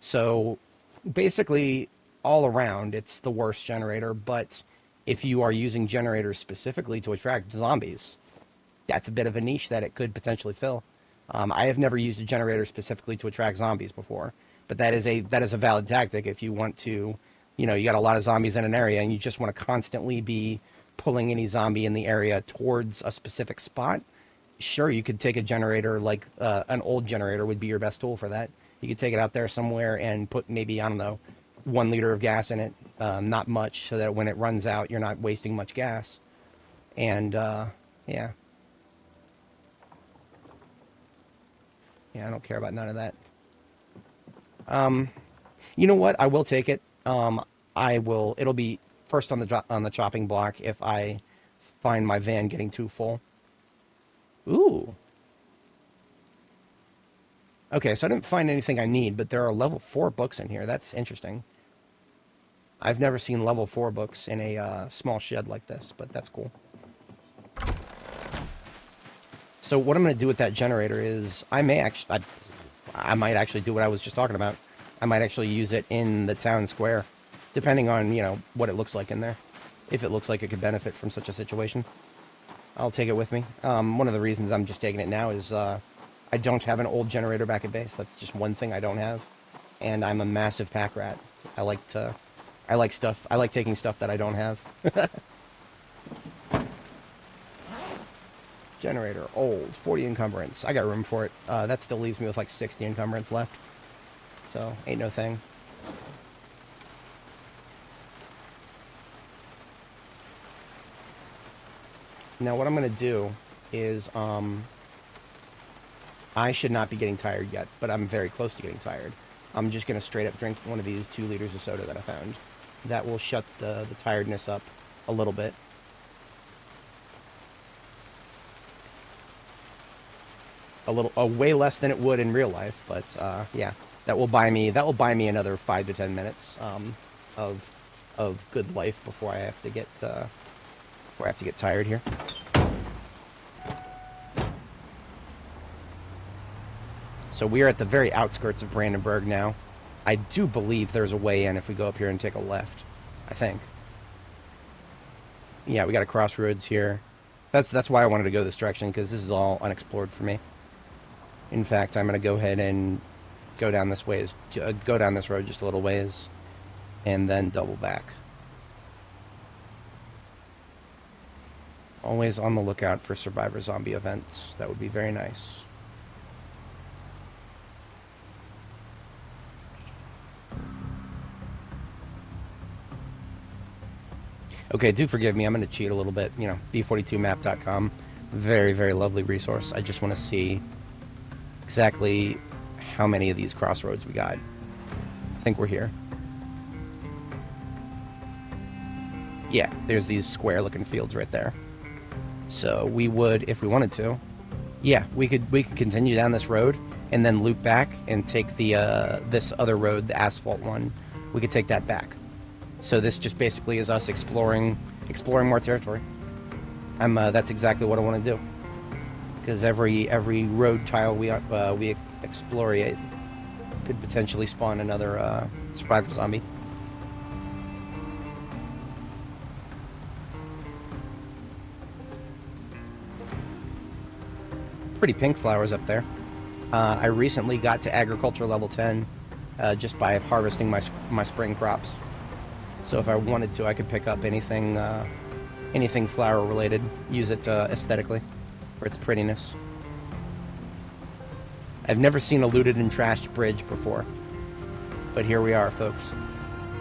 So, basically, all around, it's the worst generator, but if you are using generators specifically to attract zombies, that's a bit of a niche that it could potentially fill. I have never used a generator specifically to attract zombies before, but that is a valid tactic if you want to, you got a lot of zombies in an area and you just want to constantly be pulling any zombie in the area towards a specific spot. Sure, you could take a generator like an old generator would be your best tool for that. You could take it out there somewhere and put maybe, I don't know, 1 liter of gas in it, not much, so that when it runs out, you're not wasting much gas. And, yeah. Yeah, I don't care about none of that. You know what? I will take it. It'll be first on the chopping block if I find my van getting too full. Ooh. Okay, so I didn't find anything I need, but there are level 4 books in here. That's interesting. I've never seen level 4 books in a small shed like this, but that's cool. So what I'm going to do with that generator is I might actually do what I was just talking about. I might actually use it in the town square, depending on, you know, what it looks like in there. If it looks like it could benefit from such a situation, I'll take it with me. One of the reasons I'm just taking it now is I don't have an old generator back at base. That's just one thing I don't have. And I'm a massive pack rat. I like taking stuff that I don't have. Generator, old, 40 encumbrance. I got room for it. That still leaves me with like 60 encumbrance left. So, ain't no thing. Now, what I'm going to do is, I should not be getting tired yet, but I'm very close to getting tired. I'm just going to straight up drink one of these 2 liters of soda that I found. That will shut the tiredness up a little bit. Way less than it would in real life, but yeah, that will buy me another 5 to 10 minutes of good life before I have to get tired here. So we are at the very outskirts of Brandenburg now. I do believe there's a way in if we go up here and take a left. I think. Yeah, we got a crossroads here. That's why I wanted to go this direction, because this is all unexplored for me. In fact, I'm going to go ahead and go down this road just a little ways, and then double back. Always on the lookout for survivor zombie events. That would be very nice. Okay, do forgive me. I'm going to cheat a little bit. You know, b42map.com. Very, very lovely resource. I just want to see exactly how many of these crossroads we got. I think we're here. Yeah, there's these square-looking fields right there. So we would, if we wanted to, yeah, we could continue down this road and then loop back and take the this other road, the asphalt one. We could take that back. So this just basically is us exploring more territory. That's exactly what I want to do. Because every road tile we explorate could potentially spawn another survivor zombie. Pretty pink flowers up there. I recently got to agriculture level 10 just by harvesting my spring crops. So if I wanted to, I could pick up anything flower related, use it aesthetically for its prettiness. I've never seen a looted and trashed bridge before, but here we are, folks.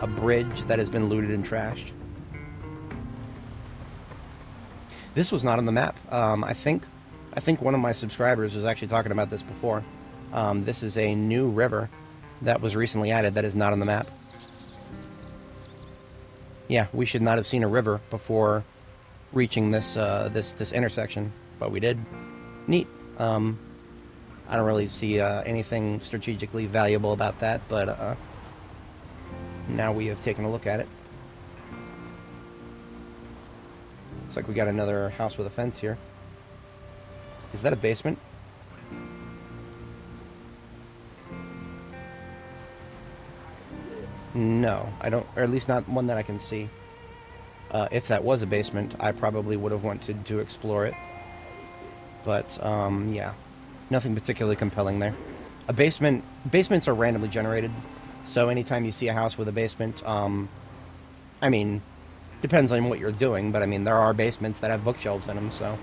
A bridge that has been looted and trashed. This was not on the map. I think one of my subscribers was actually talking about this before. This is a new river that was recently added that is not on the map. Yeah, we should not have seen a river before reaching this intersection, but we did. Neat. I don't really see anything strategically valuable about that, but now we have taken a look at it. Looks like we got another house with a fence here. Is that a basement? No, I don't, or at least not one that I can see. If that was a basement, I probably would have wanted to explore it. But, yeah, nothing particularly compelling there. Basements are randomly generated, so anytime you see a house with a basement, I mean, depends on what you're doing, but I mean, there are basements that have bookshelves in them, so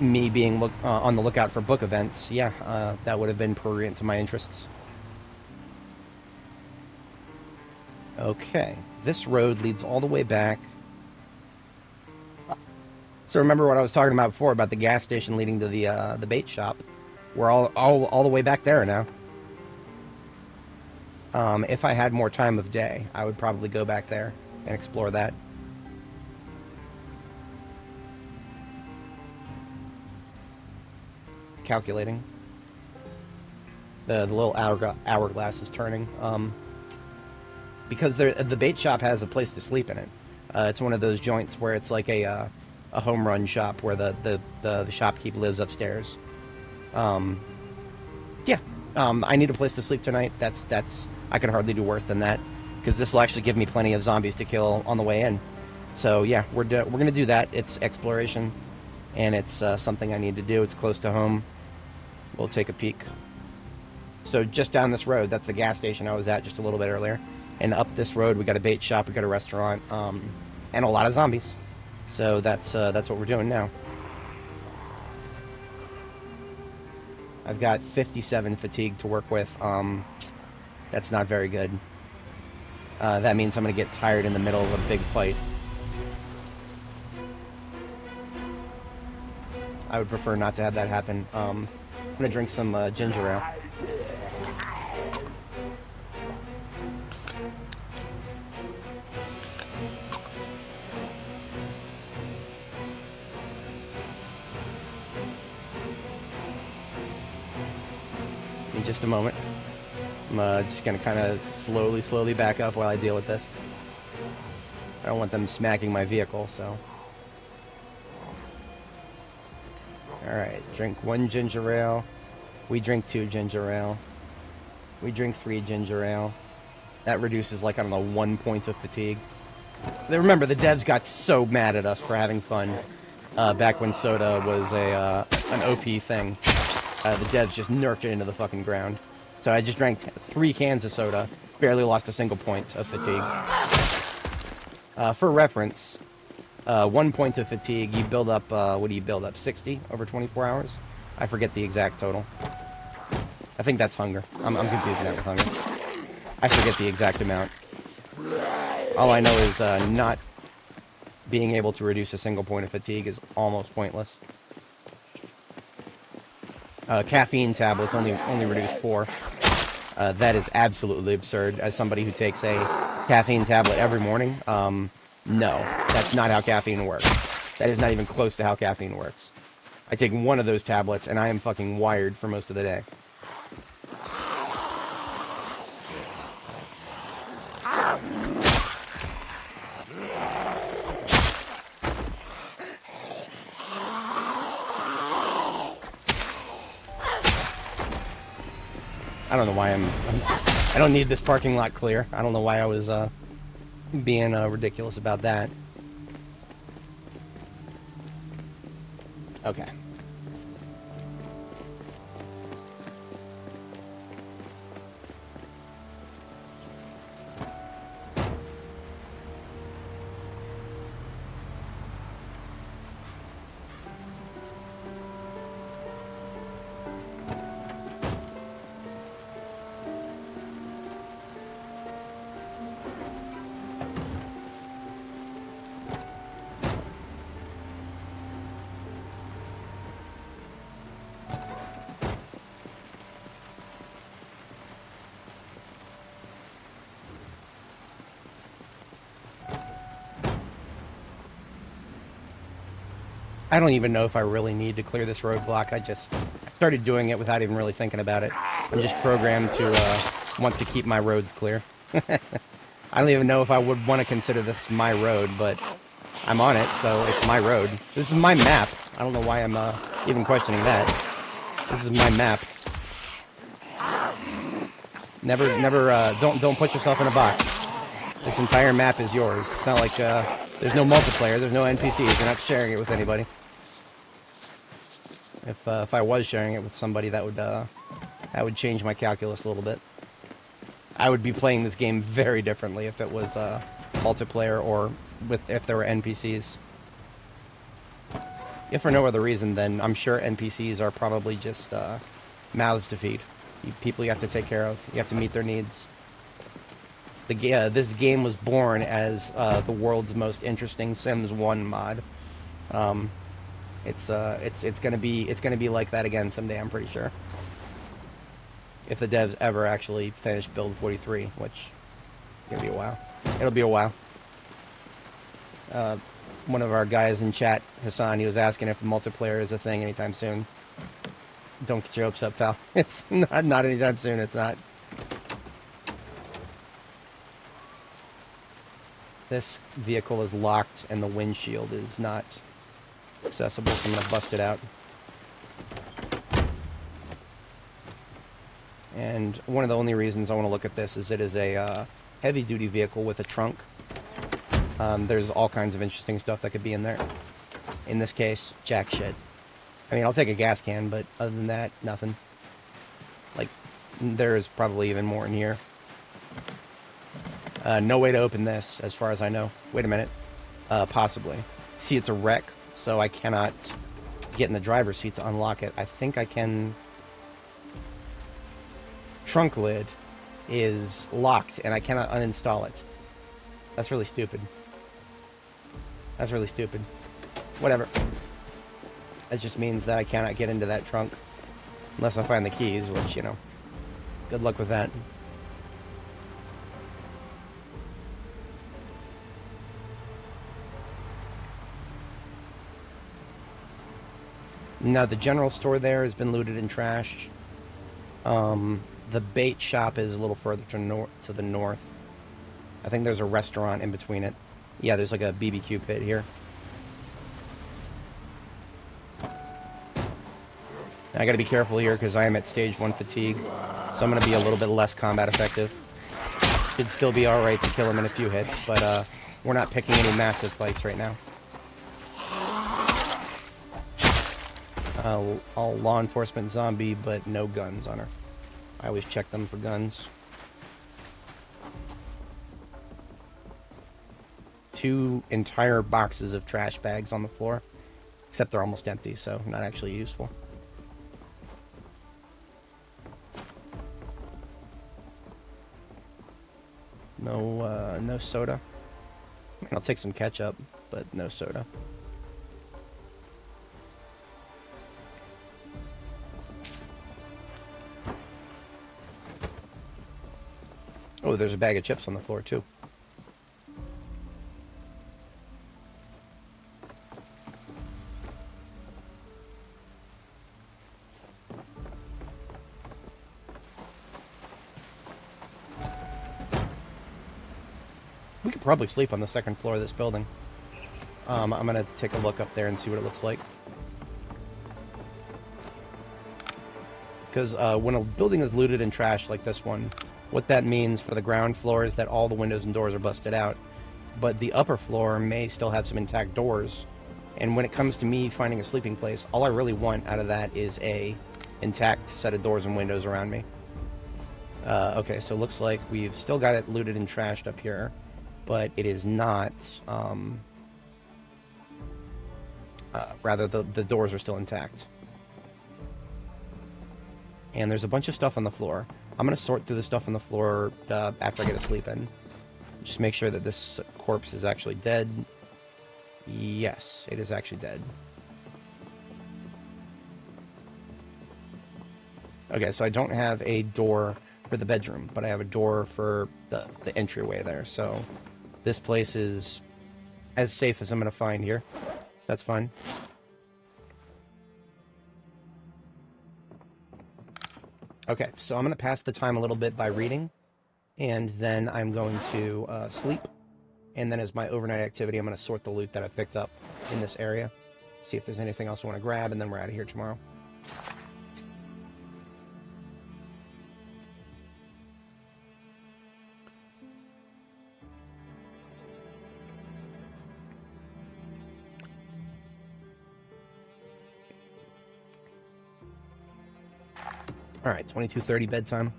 me being on the lookout for book events, yeah, that would have been prurient to my interests. Okay, this road leads all the way back. So remember what I was talking about before about the gas station leading to the bait shop? We're all the way back there now. If I had more time of day, I would probably go back there and explore that. Calculating. The little hourglass is turning. Because the bait shop has a place to sleep in it. It's one of those joints where it's like a home run shop where the shopkeep lives upstairs. Yeah, I need a place to sleep tonight. I could hardly do worse than that, because this will actually give me plenty of zombies to kill on the way in. So yeah, we're gonna do that. It's exploration, and it's something I need to do. It's close to home. We'll take a peek. So just down this road, that's the gas station I was at just a little bit earlier, and up this road we got a bait shop, we got a restaurant, and a lot of zombies. So that's what we're doing now. I've got 57 fatigue to work with. That's not very good. That means I'm going to get tired in the middle of a big fight. I would prefer not to have that happen. I'm going to drink some ginger ale. In just a moment. I'm just going to kind of slowly back up while I deal with this. I don't want them smacking my vehicle, so... Alright, drink 1 ginger ale. We drink 2 ginger ale. We drink 3 ginger ale. That reduces, like, I don't know, 1 point of fatigue. Remember, the devs got so mad at us for having fun back when soda was an OP thing. The devs just nerfed it into the fucking ground. So I just drank 3 cans of soda, barely lost a single point of fatigue. For reference, 1 point of fatigue, you build up, what do you build up, 60 over 24 hours? I forget the exact total. I think that's hunger. I'm confusing that with hunger. I forget the exact amount. All I know is not being able to reduce a single point of fatigue is almost pointless. Caffeine tablets only reduce 4. That is absolutely absurd. As somebody who takes a caffeine tablet every morning, no, that's not how caffeine works. That is not even close to how caffeine works. I take one of those tablets and I am fucking wired for most of the day. I don't know why I don't need this parking lot clear. I don't know why I was being ridiculous about that. Okay. I don't even know if I really need to clear this roadblock. I started doing it without even really thinking about it. I'm just programmed to want to keep my roads clear. I don't even know if I would want to consider this my road, but I'm on it, so it's my road. This is my map. I don't know why I'm even questioning that. This is my map. Never, don't put yourself in a box. This entire map is yours. It's not like there's no multiplayer, there's no NPCs. You're not sharing it with anybody. If I was sharing it with somebody, that would change my calculus a little bit. I would be playing this game very differently if it was multiplayer or if there were NPCs. If for no other reason, then I'm sure NPCs are probably just mouths to feed. People you have to take care of. You have to meet their needs. This game was born as the world's most interesting Sims 1 mod. It's gonna be like that again someday. I'm pretty sure. If the devs ever actually finish build 43, which it's gonna be a while. It'll be a while. One of our guys in chat, Hassan, he was asking if multiplayer is a thing anytime soon. Don't get your hopes up, pal. It's not anytime soon. It's not. This vehicle is locked and the windshield is not accessible, so I'm going to bust it out. And one of the only reasons I want to look at this is it is a heavy-duty vehicle with a trunk. There's all kinds of interesting stuff that could be in there. In this case, jack shit. I mean, I'll take a gas can, but other than that, nothing. Like, there is probably even more in here. No way to open this, as far as I know. Wait a minute. Possibly. See, it's a wreck, so I cannot get in the driver's seat to unlock it. I think I can... Trunk lid is locked, and I cannot uninstall it. That's really stupid. That's really stupid. Whatever. That just means that I cannot get into that trunk. Unless I find the keys, which, you know, good luck with that. Now, the general store there has been looted and trashed. The bait shop is a little further to the north. I think there's a restaurant in between it. Yeah, there's like a BBQ pit here. I gotta be careful here because I am at stage 1 fatigue, so I'm gonna be a little bit less combat effective. Should still be alright to kill him in a few hits, but we're not picking any massive fights right now. All law enforcement zombie, but no guns on her. I always check them for guns. 2 entire boxes of trash bags on the floor, except they're almost empty, so not actually useful. No soda. I'll take some ketchup, but no soda. Oh, there's a bag of chips on the floor, too. We could probably sleep on the second floor of this building. I'm going to take a look up there and see what it looks like. Because when a building is looted and trashed like this one, what that means for the ground floor is that all the windows and doors are busted out. But the upper floor may still have some intact doors. And when it comes to me finding a sleeping place, all I really want out of that is a intact set of doors and windows around me. Okay, so it looks like we've still got it looted and trashed up here. But it is not... rather, the doors are still intact. And there's a bunch of stuff on the floor. I'm going to sort through the stuff on the floor after I get to sleep in. Just make sure that this corpse is actually dead. Yes, it is actually dead. Okay, so I don't have a door for the bedroom, but I have a door for the entryway there. So this place is as safe as I'm going to find here. So that's fine. Okay, so I'm going to pass the time a little bit by reading, and then I'm going to sleep, and then as my overnight activity, I'm going to sort the loot that I picked up in this area, see if there's anything else I want to grab, and then we're out of here tomorrow. All right, 22:30 bedtime.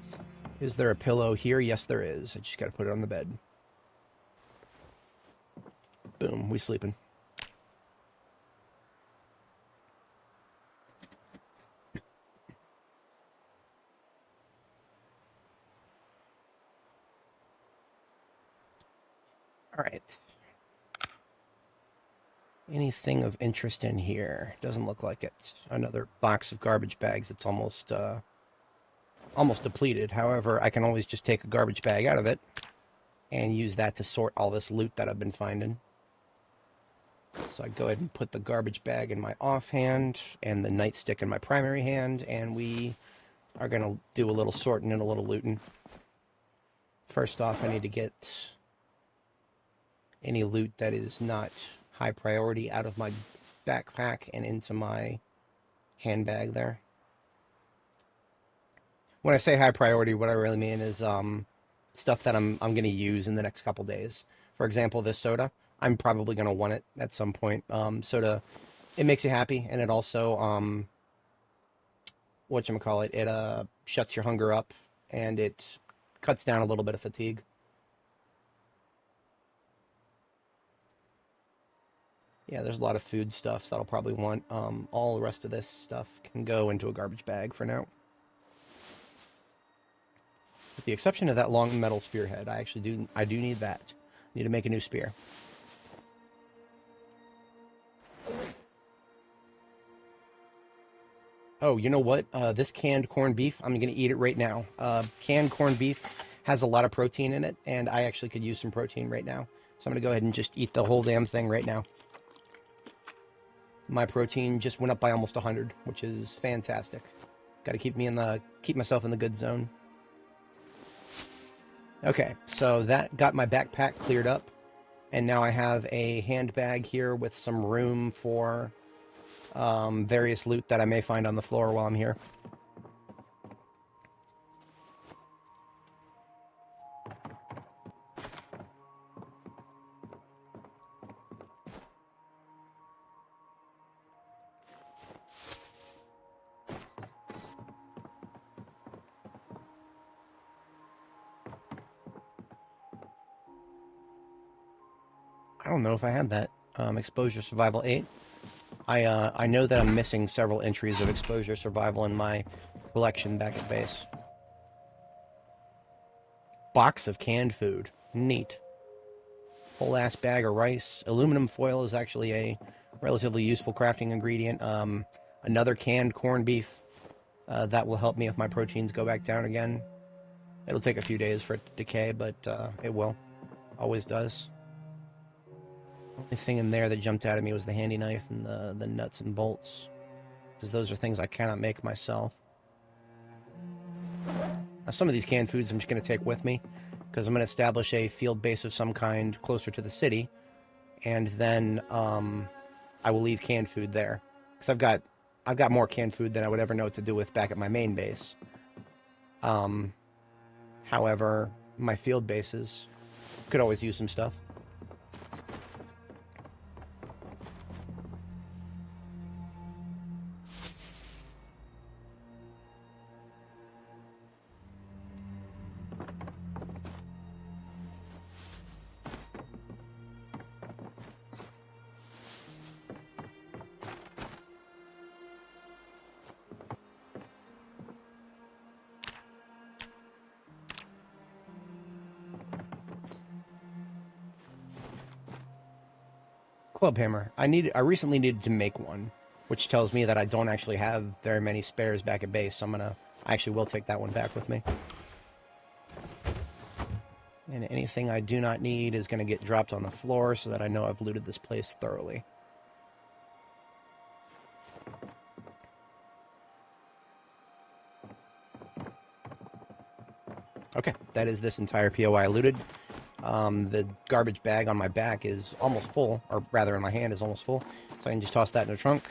Is there a pillow here? Yes, there is. I just got to put it on the bed. Boom, we sleeping. All right. Anything of interest in here? Doesn't look like it. Another box of garbage bags. It's almost depleted. However, I can always just take a garbage bag out of it and use that to sort all this loot that I've been finding. So I go ahead and put the garbage bag in my offhand and the nightstick in my primary hand, and we are going to do a little sorting and a little looting. First off, I need to get any loot that is not high priority out of my backpack and into my handbag there. When I say high priority, what I really mean is stuff that I'm going to use in the next couple days. For example, this soda, I'm probably going to want it at some point. Soda, it makes you happy, and it also whatchamacallit, it shuts your hunger up, and it cuts down a little bit of fatigue. Yeah, there's a lot of food stuffs that I'll probably want. All the rest of this stuff can go into a garbage bag for now. With the exception of that long metal spearhead, I do need that. I need to make a new spear. Oh, you know what? This canned corned beef, I'm going to eat it right now. Canned corned beef has a lot of protein in it, and I actually could use some protein right now. So I'm going to go ahead and just eat the whole damn thing right now. My protein just went up by almost 100, which is fantastic. Got to keep myself in the good zone. Okay, so that got my backpack cleared up, and now I have a handbag here with some room for various loot that I may find on the floor while I'm here. I don't know if I have that. Exposure Survival 8. I know that I'm missing several entries of Exposure Survival in my collection back at base. Box of canned food. Neat. Whole ass bag of rice. Aluminum foil is actually a relatively useful crafting ingredient. Another canned corned beef. That will help me if my proteins go back down again. It'll take a few days for it to decay, but it will. Always does. Only thing in there that jumped out at me was the handy knife and the nuts and bolts, because those are things I cannot make myself. Now, some of these canned foods I'm just going to take with me, because I'm going to establish a field base of some kind closer to the city, and then I will leave canned food there, because I've got more canned food than I would ever know what to do with back at my main base. However, my field bases could always use some stuff. Club hammer. I recently needed to make one, which tells me that I don't actually have very many spares back at base, so I actually will take that one back with me. And anything I do not need is going to get dropped on the floor so that I know I've looted this place thoroughly. Okay, that is this entire POI looted. The garbage bag on my back is almost full, or rather in my hand is almost full, so I can just toss that in the trunk.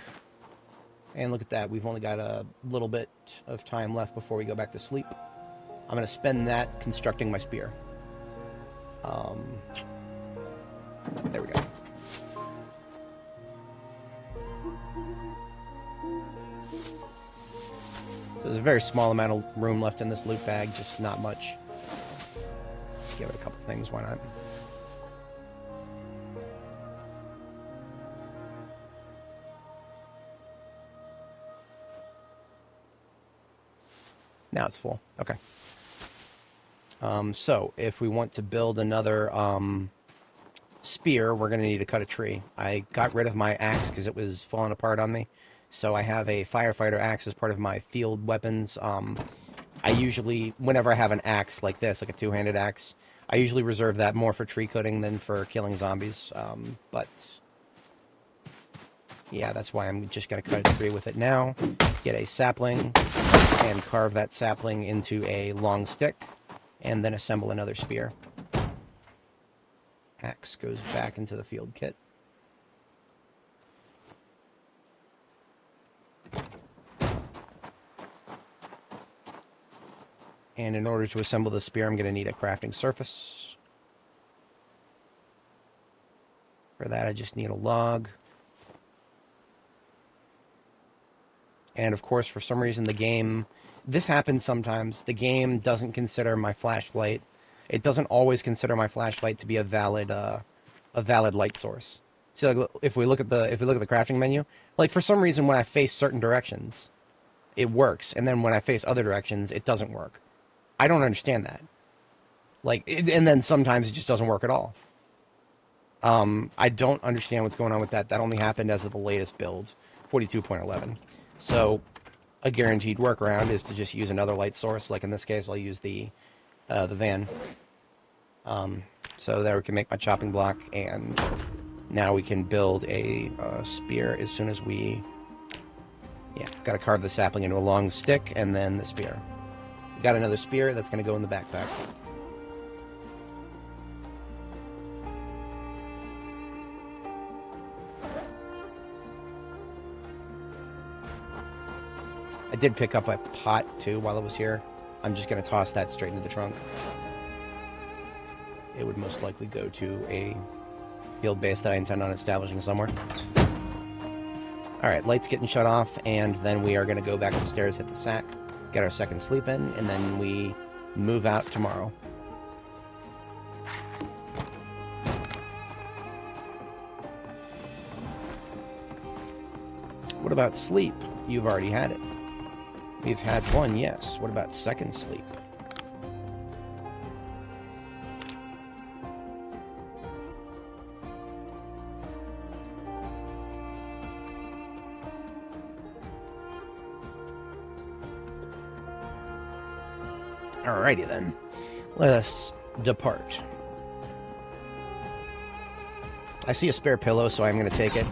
And look at that, we've only got a little bit of time left before we go back to sleep. I'm going to spend that constructing my spear. There we go. So there's a very small amount of room left in this loot bag, just not much. Give it a couple things, why not? Now it's full. Okay. So if we want to build another spear, we're going to need to cut a tree. I got rid of my axe because it was falling apart on me. So I have a firefighter axe as part of my field weapons. I usually, whenever I have an axe like this, like a two-handed axe, I usually reserve that more for tree cutting than for killing zombies. But yeah, that's why I'm just going to cut a tree with it now. Get a sapling and carve that sapling into a long stick, and then assemble another spear. Axe goes back into the field kit. And in order to assemble the spear, I'm going to need a crafting surface. For that, I just need a log. And of course, for some reason, the game... This happens sometimes. The game doesn't consider my flashlight. It doesn't always consider my flashlight to be a valid light source. So like, if we look at the crafting menu, like for some reason when I face certain directions, it works, and then when I face other directions, it doesn't work. I don't understand that. And then sometimes it just doesn't work at all. I don't understand what's going on with that. That only happened as of the latest build, 42.11. So a guaranteed workaround is to just use another light source. Like in this case, I'll use the van. So there we can make my chopping block, and now we can build a spear as soon as we... Yeah, got to carve the sapling into a long stick, and then the spear. Got another spear that's going to go in the backpack. I did pick up a pot, too, while I was here. I'm just going to toss that straight into the trunk. It would most likely go to a field base that I intend on establishing somewhere. Alright, lights getting shut off, and then we are going to go back upstairs, hit the sack, get our second sleep in, and then we move out tomorrow. What about sleep? You've already had it. We've had one, yes. What about second sleep? Alrighty then. Let us depart. I see a spare pillow, so I'm going to take it.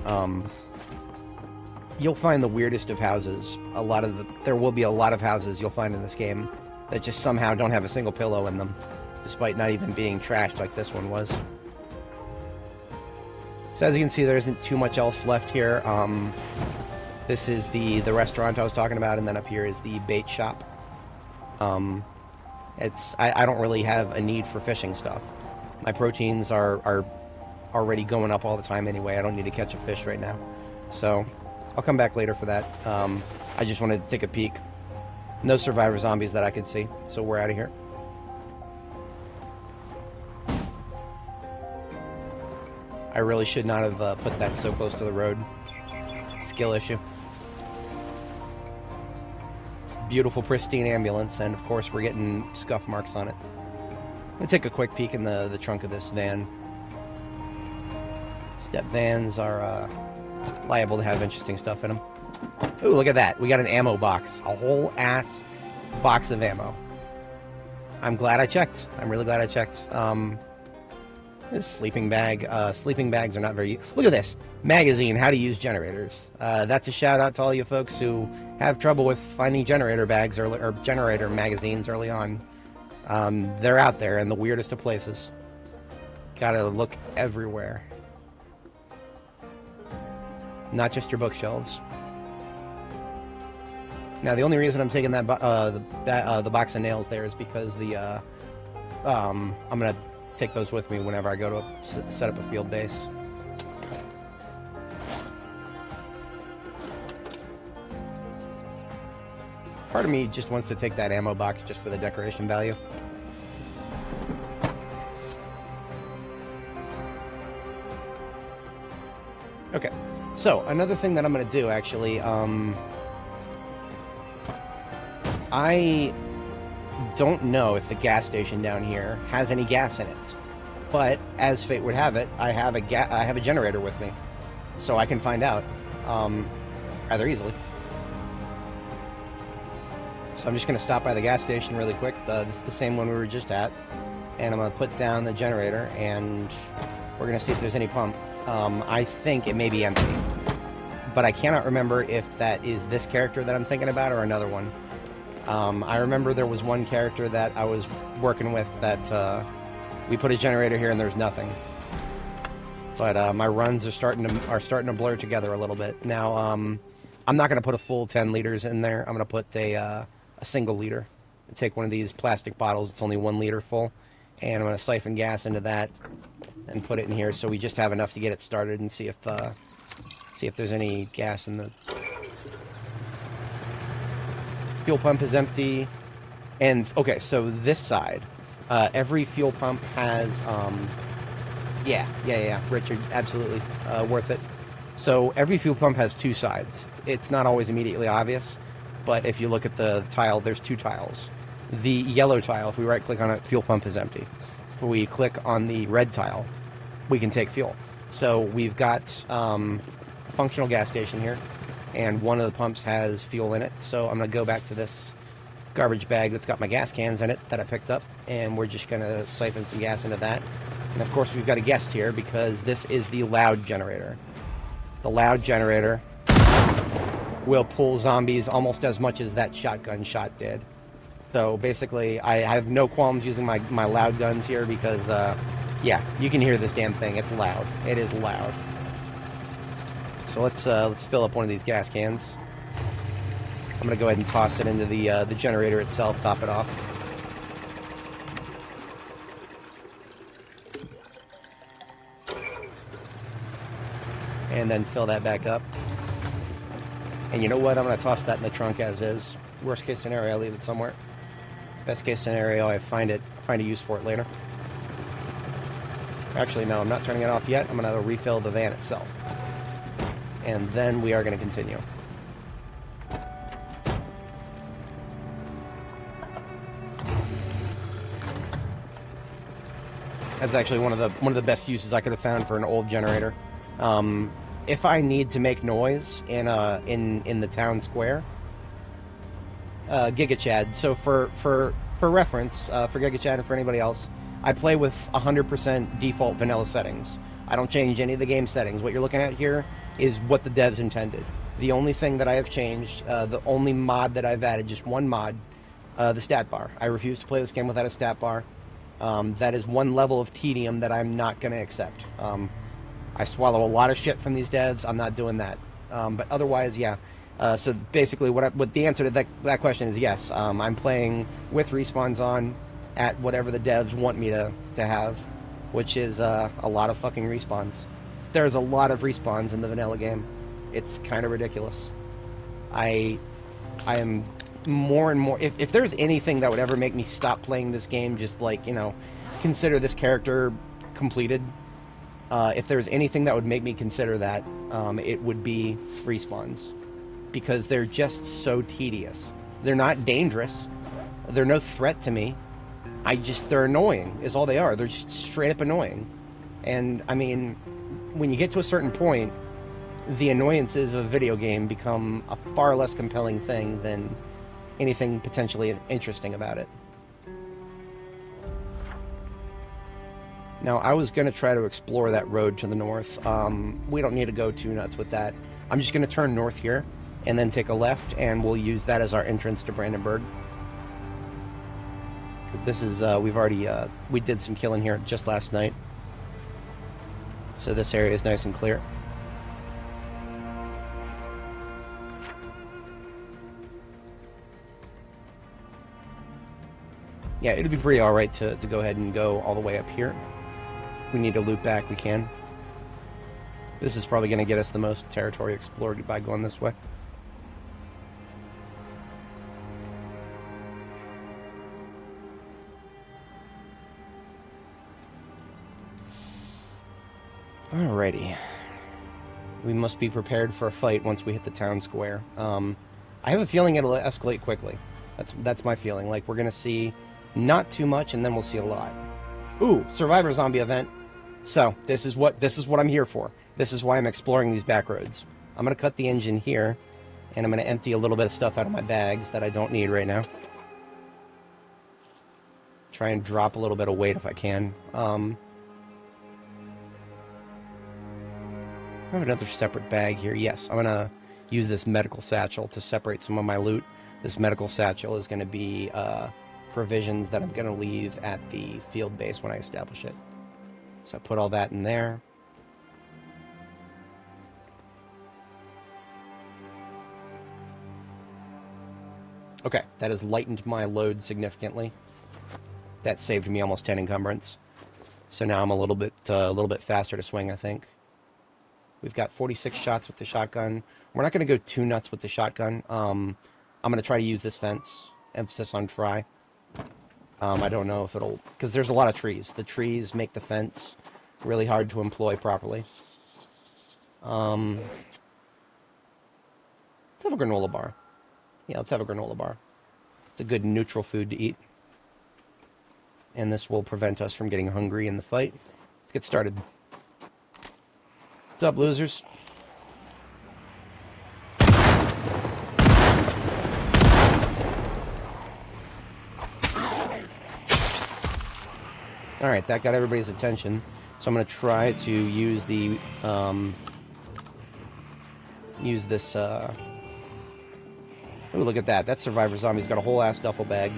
You'll find the weirdest of houses. There will be a lot of houses you'll find in this game that just somehow don't have a single pillow in them, despite not even being trashed like this one was. So as you can see, there isn't too much else left here. This is the restaurant I was talking about, and then up here is the bait shop. I don't really have a need for fishing stuff. My proteins are already going up all the time anyway. I don't need to catch a fish right now. So I'll come back later for that. I just wanted to take a peek. No survivor zombies that I could see, so we're out of here. I really should not have put that so close to the road. Skill issue. It's a beautiful, pristine ambulance, and of course we're getting scuff marks on it. I'm going to take a quick peek in the trunk of this van. Step vans are liable to have interesting stuff in them. Ooh, look at that. We got an ammo box. A whole ass box of ammo. I'm glad I checked. I'm really glad I checked. This sleeping bag. Sleeping bags are not very... Look at this. Magazine, How to Use Generators. That's a shout out to all you folks who have trouble with finding generator bags or generator magazines early on. They're out there in the weirdest of places. Gotta look everywhere. Not just your bookshelves. Now, the only reason I'm taking the box of nails there is because I'm gonna take those with me whenever I go to set up a field base. Part of me just wants to take that ammo box just for the decoration value. Okay, so another thing that I'm going to do, actually, I don't know if the gas station down here has any gas in it, but as fate would have it, I have a generator with me, so I can find out rather easily. So I'm just going to stop by the gas station really quick. This is the same one we were just at, and I'm going to put down the generator, and we're going to see if there's any pump. I think it may be empty, but I cannot remember if that is this character that I'm thinking about or another one. I remember there was one character that I was working with that we put a generator here and there's nothing. But my runs are starting to blur together a little bit. Now, I'm not going to put a full 10 liters in there. I'm going to put a single liter. take one of these plastic bottles. It's only 1 liter full, and I'm going to siphon gas into that and put it in here so we just have enough to get it started and see if there's any gas in the fuel pump is empty. And okay, so this side, every fuel pump has yeah, Richard, absolutely worth it. So every fuel pump has 2 sides. It's not always immediately obvious, but if you look at the tile, there's 2 tiles. The yellow tile, if we right click on it, fuel pump is empty. If we click on the red tile, we can take fuel. So we've got a functional gas station here, and one of the pumps has fuel in it. So I'm going to go back to this garbage bag that's got my gas cans in it that I picked up, and we're just going to siphon some gas into that. And of course we've got a guest here because this is the loud generator. The loud generator will pull zombies almost as much as that shotgun shot did. So basically I have no qualms using my loud guns here because yeah, you can hear this damn thing. It's loud. It is loud. So let's fill up one of these gas cans. I'm gonna go ahead and toss it into the generator itself, top it off. And then fill that back up. And you know what? I'm gonna toss that in the trunk as is. Worst case scenario, I leave it somewhere. Best case scenario, I find a use for it later. Actually, no, I'm not turning it off yet. I'm gonna refill the van itself. And then we are gonna continue. That's actually one of the best uses I could have found for an old generator. If I need to make noise in the town square, GigaChad. So for reference, for GigaChad and for anybody else, I play with 100% default vanilla settings. I don't change any of the game settings. What you're looking at here is what the devs intended. The only thing that I have changed, the only mod that I've added, just one mod, the stat bar. I refuse to play this game without a stat bar. That is one level of tedium that I'm not going to accept. I swallow a lot of shit from these devs. I'm not doing that. But otherwise, yeah. So basically, what the answer to that question is yes. I'm playing with respawns on at whatever the devs want me to have, which is a lot of fucking respawns. There's a lot of respawns in the vanilla game. It's kind of ridiculous. I am more and more... If there's anything that would ever make me stop playing this game, just like, you know, consider this character completed... if there's anything that would make me consider that, it would be respawns. Because they're just so tedious. They're not dangerous. They're no threat to me. They're annoying, is all they are. They're just straight up annoying. And, I mean, when you get to a certain point, the annoyances of a video game become a far less compelling thing than anything potentially interesting about it. Now, I was going to try to explore that road to the north. We don't need to go too nuts with that. I'm just going to turn north here and then take a left, and we'll use that as our entrance to Brandenburg. Because this is, we did some killing here just last night. So this area is nice and clear. Yeah, it'd be pretty alright to go ahead and go all the way up here. If we need to loop back, we can. This is probably going to get us the most territory explored by going this way. Alrighty. We must be prepared for a fight once we hit the town square. I have a feeling it'll escalate quickly. That's my feeling. Like, we're going to see not too much, and then we'll see a lot. Ooh, Survivor Zombie event. So, this is what I'm here for. This is why I'm exploring these back roads. I'm going to cut the engine here, and I'm going to empty a little bit of stuff out of my bags that I don't need right now. Try and drop a little bit of weight if I can. I have another separate bag here. Yes, I'm going to use this medical satchel to separate some of my loot. This medical satchel is going to be provisions that I'm going to leave at the field base when I establish it. So I put all that in there. Okay, that has lightened my load significantly. That saved me almost 10 encumbrance. So now I'm a little bit faster to swing, I think. We've got 46 shots with the shotgun. We're not going to go too nuts with the shotgun. I'm going to try to use this fence. Emphasis on try. I don't know if it'll... Because there's a lot of trees. The trees make the fence really hard to employ properly. Let's have a granola bar. Yeah, let's have a granola bar. It's a good neutral food to eat. And this will prevent us from getting hungry in the fight. Let's get started. What's up, losers? Alright, that got everybody's attention. So I'm going to try to use the, use this, ooh, look at that. That survivor zombie's got a whole ass duffel bag.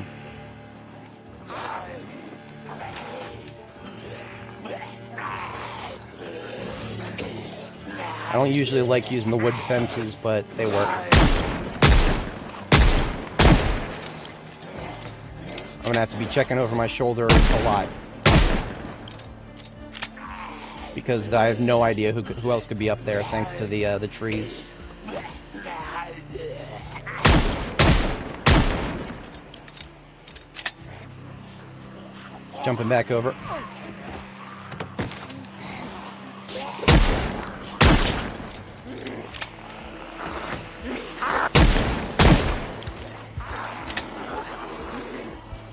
I don't usually like using the wood fences, but they work. I'm going to have to be checking over my shoulder a lot. Because I have no idea who else could be up there thanks to the trees. Jumping back over.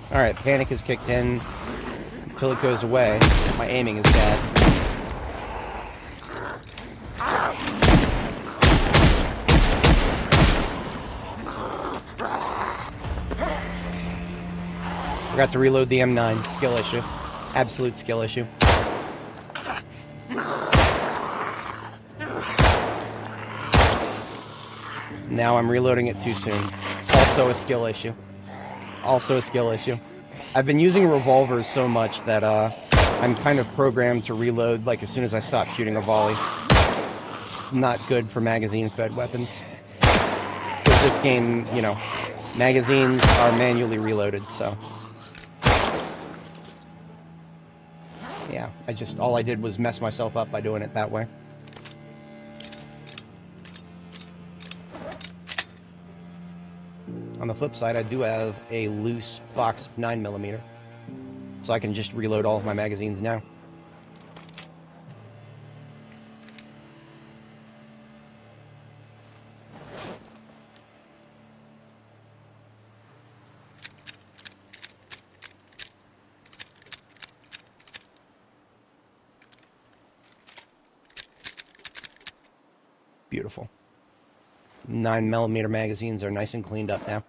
Alright, panic has kicked in until it goes away. My aiming is bad. Forgot to reload the M9. Skill issue. Absolute skill issue. Now I'm reloading it too soon. Also a skill issue. Also a skill issue. I've been using revolvers so much that I'm kind of programmed to reload like as soon as I stop shooting a volley. Not good for magazine-fed weapons. Because this game, you know, magazines are manually reloaded, so... Yeah, all I did was mess myself up by doing it that way. On the flip side, I do have a loose box of 9mm, so I can just reload all of my magazines now. Beautiful. 9mm magazines are nice and cleaned up now.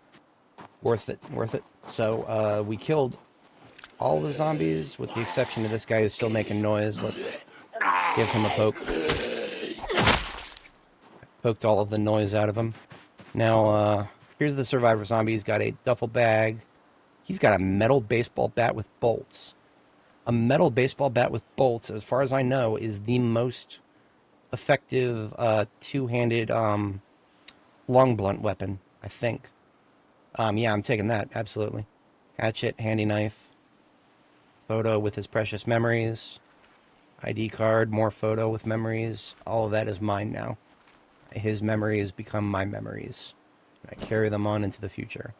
Worth it, worth it. So, we killed all the zombies, with the exception of this guy who's still making noise. Let's give him a poke. Poked all of the noise out of him. Now, here's the survivor zombie. He's got a duffel bag. He's got a metal baseball bat with bolts. A metal baseball bat with bolts, as far as I know, is the most effective two-handed long blunt weapon, I think. Yeah, I'm taking that, absolutely. Hatchet, handy knife, photo with his precious memories, ID card, more photo with memories. All of that is mine now. His memories become my memories. I carry them on into the future.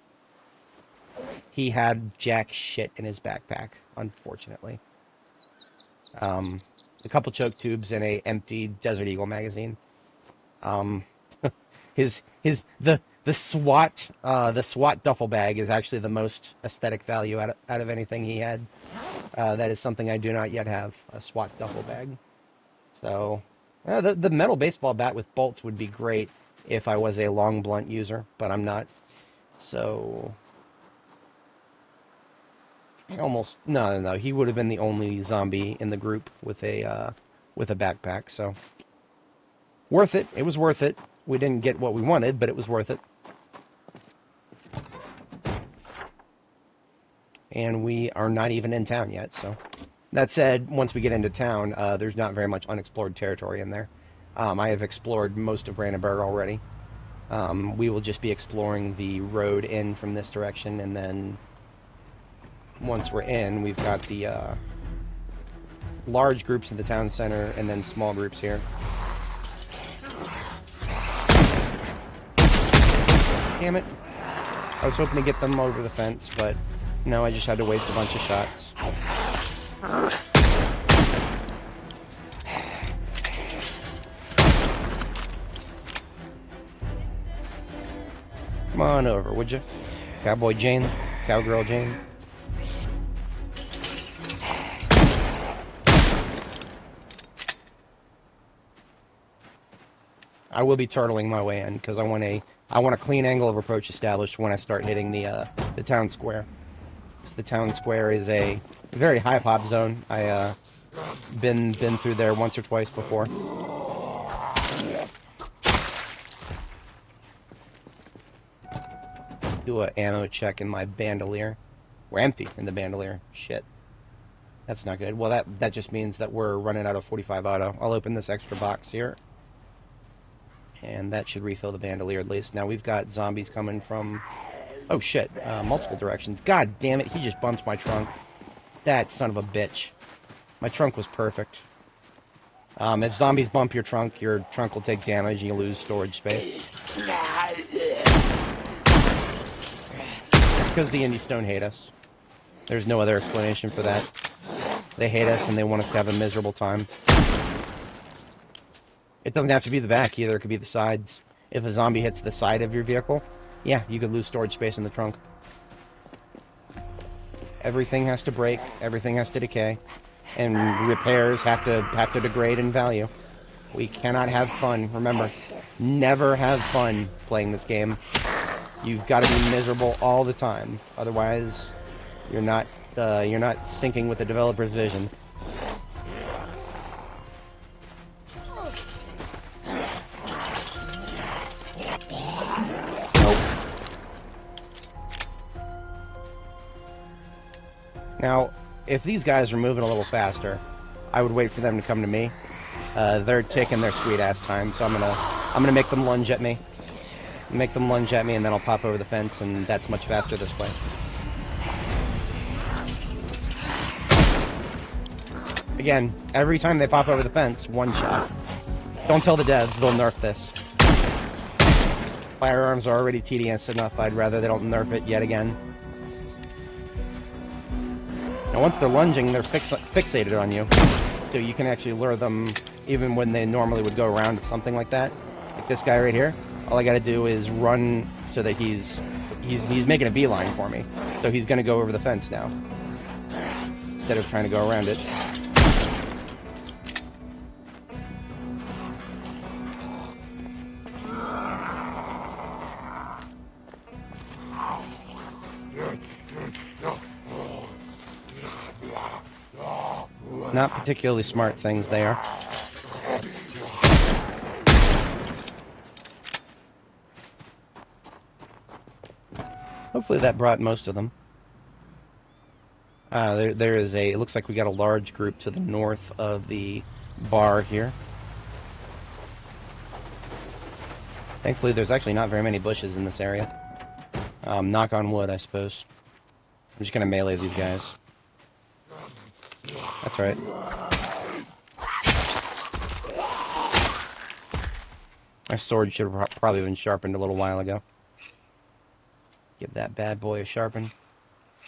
He had jack shit in his backpack, unfortunately. A couple choke tubes and a empty Desert Eagle magazine. The SWAT duffel bag is actually the most aesthetic value out of anything he had. That is something I do not yet have, a SWAT duffel bag. So, the metal baseball bat with bolts would be great if I was a long blunt user, but I'm not. So, almost no. He would have been the only zombie in the group with a backpack. So, worth it. It was worth it. We didn't get what we wanted, but it was worth it. And we are not even in town yet, so... That said, once we get into town, there's not very much unexplored territory in there. I have explored most of Brandenburg already. We will just be exploring the road in from this direction, and then once we're in, we've got the large groups in the town center, and then small groups here. Damn it. I was hoping to get them over the fence, but no, I just had to waste a bunch of shots. Come on over, would you? Cowboy Jane? Cowgirl Jane? I will be turtling my way in because I want a clean angle of approach established when I start hitting the town square. So the town square is a very high pop zone. I been through there once or twice before. Do a ammo check in my bandolier. We're empty in the bandolier. Shit. That's not good. Well, that just means that we're running out of 45 auto. I'll open this extra box here. And that should refill the bandolier at least. Now we've got zombies coming from... Oh shit, multiple directions. God damn it, he just bumped my trunk. That son of a bitch. My trunk was perfect. If zombies bump your trunk will take damage and you lose storage space. Because the Indie Stone hate us. There's no other explanation for that. They hate us and they want us to have a miserable time. It doesn't have to be the back either, it could be the sides. If a zombie hits the side of your vehicle, yeah, you could lose storage space in the trunk. Everything has to break, everything has to decay, and repairs have to degrade in value. We cannot have fun. Remember, never have fun playing this game. You've got to be miserable all the time. Otherwise, you're not syncing with the developer's vision. Now, if these guys are moving a little faster, I would wait for them to come to me. They're taking their sweet ass time, so I'm gonna make them lunge at me. Make them lunge at me, and then I'll pop over the fence, and that's much faster this way. Again, every time they pop over the fence, one shot. Don't tell the devs, they'll nerf this. Firearms are already tedious enough, I'd rather they don't nerf it yet again. Now once they're lunging, they're fixated on you. So you can actually lure them even when they normally would go around something like that. Like this guy right here. All I gotta do is run so that he's making a beeline for me. So he's gonna go over the fence now. Instead of trying to go around it. Not particularly smart things they are. Hopefully that brought most of them. There is a... It looks like we got a large group to the north of the bar here. Thankfully there's actually not very many bushes in this area. Knock on wood, I suppose. I'm just gonna melee these guys. That's right. My sword should have probably been sharpened a little while ago. Give that bad boy a sharpen.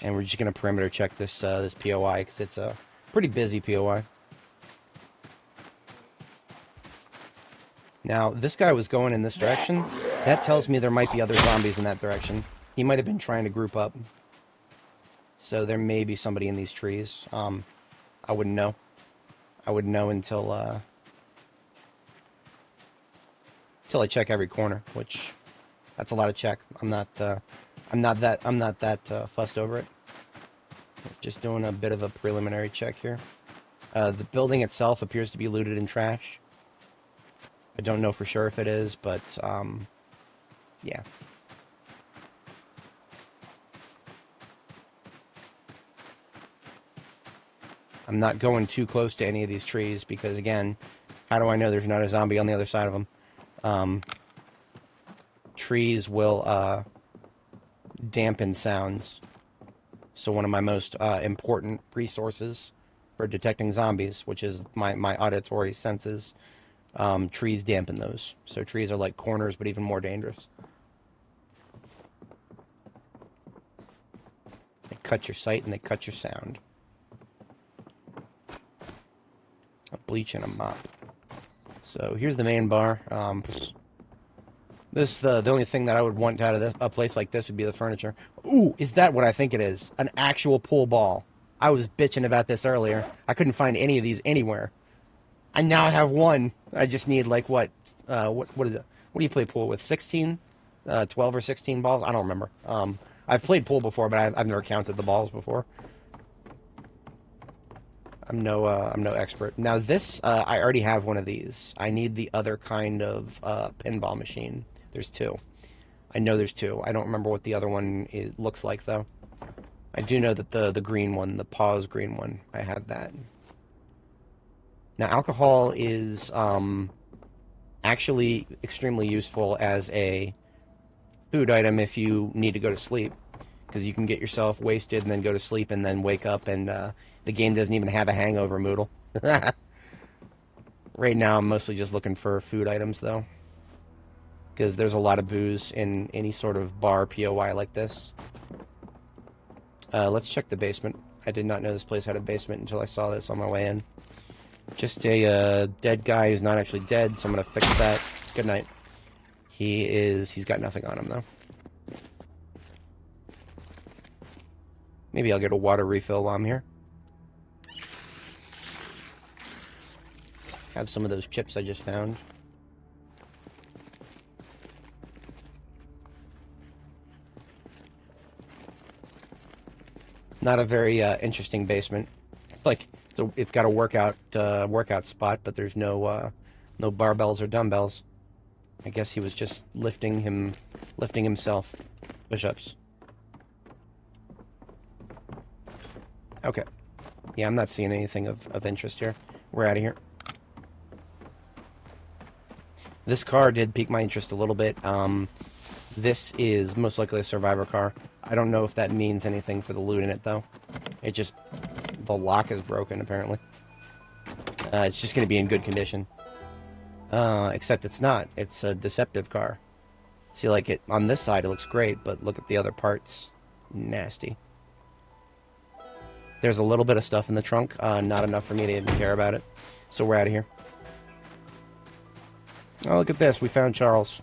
And we're just going to perimeter check this this POI, because it's a pretty busy POI. Now, this guy was going in this direction. That tells me there might be other zombies in that direction. He might have been trying to group up. So there may be somebody in these trees. I wouldn't know. I wouldn't know until I check every corner, which that's a lot of check. I'm not that fussed over it. Just doing a bit of a preliminary check here. The building itself appears to be looted and trashed. I don't know for sure if it is, but yeah. I'm not going too close to any of these trees because, again, how do I know there's not a zombie on the other side of them? trees will dampen sounds. So one of my most important resources for detecting zombies, which is my auditory senses, trees dampen those. So trees are like corners, but even more dangerous. They cut your sight and they cut your sound. A bleach and a mop. So here's the main bar. The only thing that I would want out of a place like this would be the furniture. Ooh, is that what I think it is? An actual pool ball. I was bitching about this earlier. I couldn't find any of these anywhere. I now have one. I just need like what is it? What do you play pool with? 16, 12 or 16 balls? I don't remember. I've played pool before, but I've never counted the balls before. I'm no expert. Now this, I already have one of these. I need the other kind of pinball machine. There's two. I know there's two. I don't remember what the other one looks like though. I do know that the green one, the pause green one, I have that. Now alcohol is actually extremely useful as a food item if you need to go to sleep, because you can get yourself wasted and then go to sleep and then wake up and the game doesn't even have a hangover moodle. Right now I'm mostly just looking for food items though, because there's a lot of booze in any sort of bar POI like this. Let's check the basement. I did not know this place had a basement until I saw this on my way in. Just a dead guy who's not actually dead, so I'm gonna fix that. Good night. He's got nothing on him though. Maybe I'll get a water refill while I'm here. Have some of those chips I just found. Not a very interesting basement. It's like it's got a workout spot, but there's no barbells or dumbbells. I guess he was just lifting himself, push-ups. Okay. Yeah, I'm not seeing anything of interest here. We're out of here. This car did pique my interest a little bit. This is most likely a survivor car. I don't know if that means anything for the loot in it, though. The lock is broken, apparently. It's just going to be in good condition. Except it's not. It's a deceptive car. See, like, on this side, it looks great, but look at the other parts. Nasty. There's a little bit of stuff in the trunk. Not enough for me to even care about it. So we're out of here. Oh, look at this. We found Charles.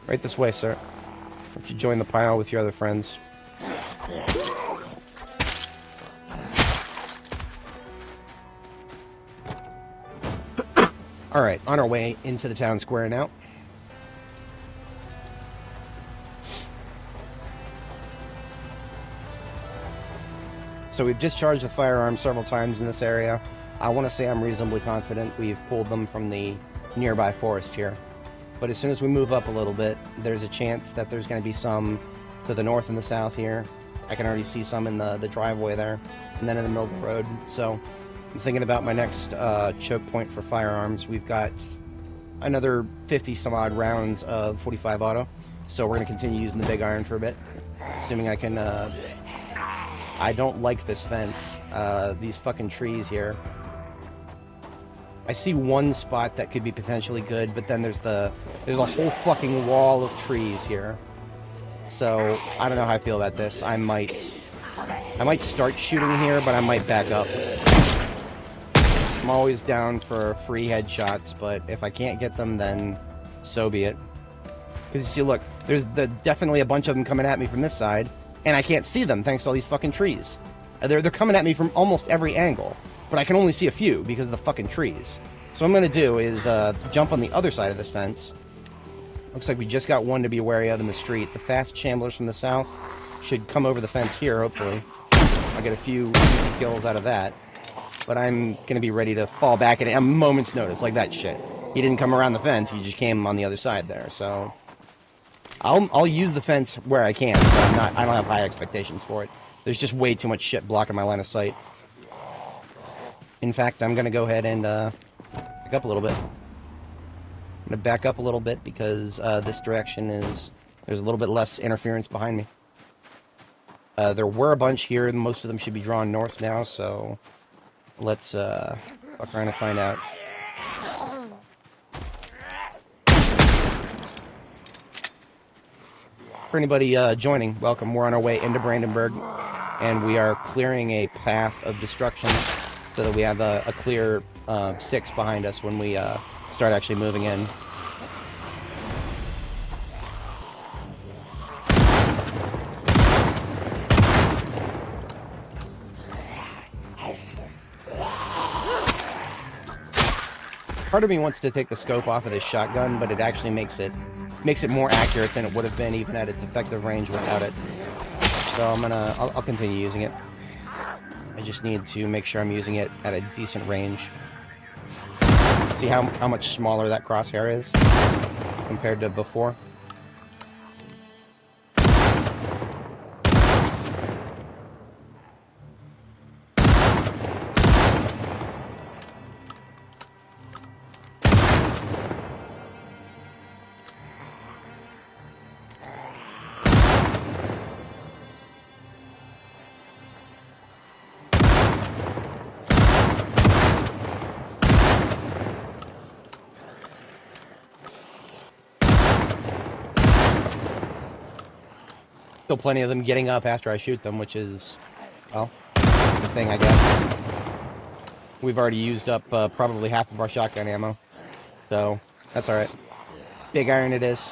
Right this way, sir. Why don't you join the pile with your other friends? Alright, on our way into the town square now. So we've discharged the firearms several times in this area. I want to say I'm reasonably confident we've pulled them from the nearby forest here. But as soon as we move up a little bit, there's a chance that there's going to be some to the north and the south here. I can already see some in the driveway there, and then in the middle of the road. So I'm thinking about my next choke point for firearms. We've got another 50 some odd rounds of 45 auto, so we're going to continue using the big iron for a bit, assuming I can... I don't like this fence. These fucking trees here. I see one spot that could be potentially good, but then there's a whole fucking wall of trees here. So I don't know how I feel about this. I might start shooting here, but I might back up. I'm always down for free headshots, but if I can't get them, then so be it. Because you see, look, there's definitely a bunch of them coming at me from this side, and I can't see them thanks to all these fucking trees. They're coming at me from almost every angle, but I can only see a few because of the fucking trees. So what I'm going to do is jump on the other side of this fence. Looks like we just got one to be wary of in the street. The fast chamblers from the south should come over the fence here, hopefully. I'll get a few easy kills out of that. But I'm going to be ready to fall back at a moment's notice, like that shit. He didn't come around the fence, he just came on the other side there, so... I'll use the fence where I can, but I don't have high expectations for it. There's just way too much shit blocking my line of sight. In fact, I'm going to go ahead and back up a little bit. I'm going to back up a little bit because this direction is... There's a little bit less interference behind me. There were a bunch here, and most of them should be drawn north now, so... Let's fuck around and find out. For anybody joining, welcome. We're on our way into Brandenburg, and we are clearing a path of destruction so that we have a clear 6 behind us when we start actually moving in. Part of me wants to take the scope off of this shotgun, but it actually makes it more accurate than it would have been even at its effective range without it. So I'll continue using it. I just need to make sure I'm using it at a decent range. See how much smaller that crosshair is compared to before? Still plenty of them getting up after I shoot them, which is, well, the thing, I guess. We've already used up probably half of our shotgun ammo, so that's alright. Big iron it is.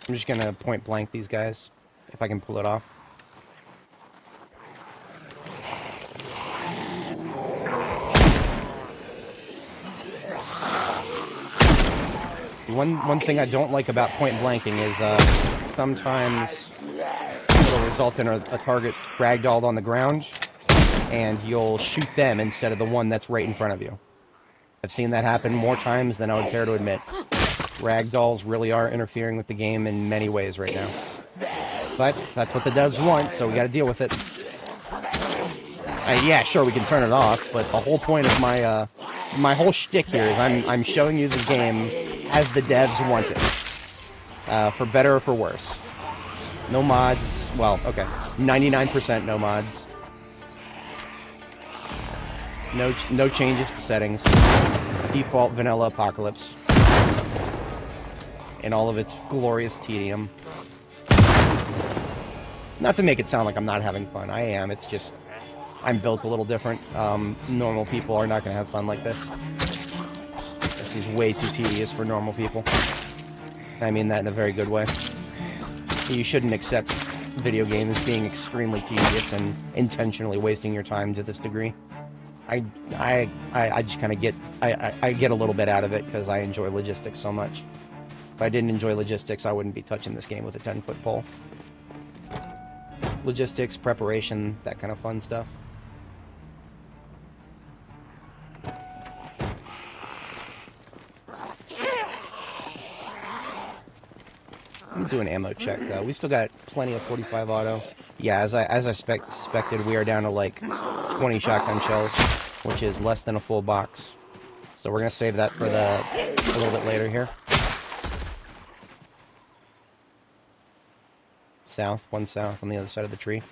I'm just gonna point blank these guys, if I can pull it off. One thing I don't like about point blanking is sometimes it'll result in a target ragdolled on the ground, and you'll shoot them instead of the one that's right in front of you. I've seen that happen more times than I would care to admit. Ragdolls really are interfering with the game in many ways right now. But that's what the devs want, so we gotta deal with it. Yeah, sure, we can turn it off, but the whole point of my whole shtick here is I'm showing you the game as the devs want it. For better or for worse. No mods. Well, okay. 99% no mods. No changes to settings. It's default vanilla apocalypse. In all of its glorious tedium. Not to make it sound like I'm not having fun. I am. It's just... I'm built a little different. Normal people are not going to have fun like this. This is way too tedious for normal people. I mean that in a very good way. You shouldn't accept video games being extremely tedious and intentionally wasting your time to this degree. I just kind of get... I get a little bit out of it because I enjoy logistics so much. If I didn't enjoy logistics, I wouldn't be touching this game with a 10-foot pole. Logistics, preparation, that kind of fun stuff. Let me do an ammo check. We still got plenty of 45 auto. Yeah, as I suspected, we are down to like 20 shotgun shells, which is less than a full box. So we're gonna save that for a little bit later here. South, one south on the other side of the tree.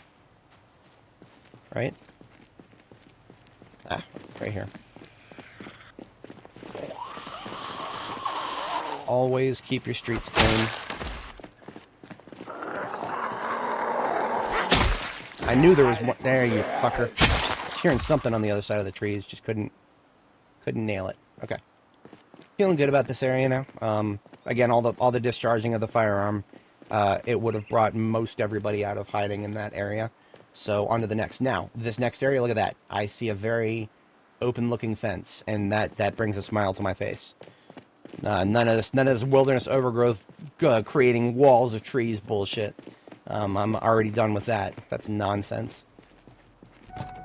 Right? Ah, right here. Always keep your streets clean. I knew there was one. There, you fucker. I was hearing something on the other side of the trees. Just couldn't nail it. Okay. Feeling good about this area now. Again, all the discharging of the firearm. It would have brought most everybody out of hiding in that area. So on to the next. Now, this next area, look at that. I see a very open-looking fence, and that brings a smile to my face. None of this wilderness overgrowth creating walls of trees bullshit. I'm already done with that. That's nonsense.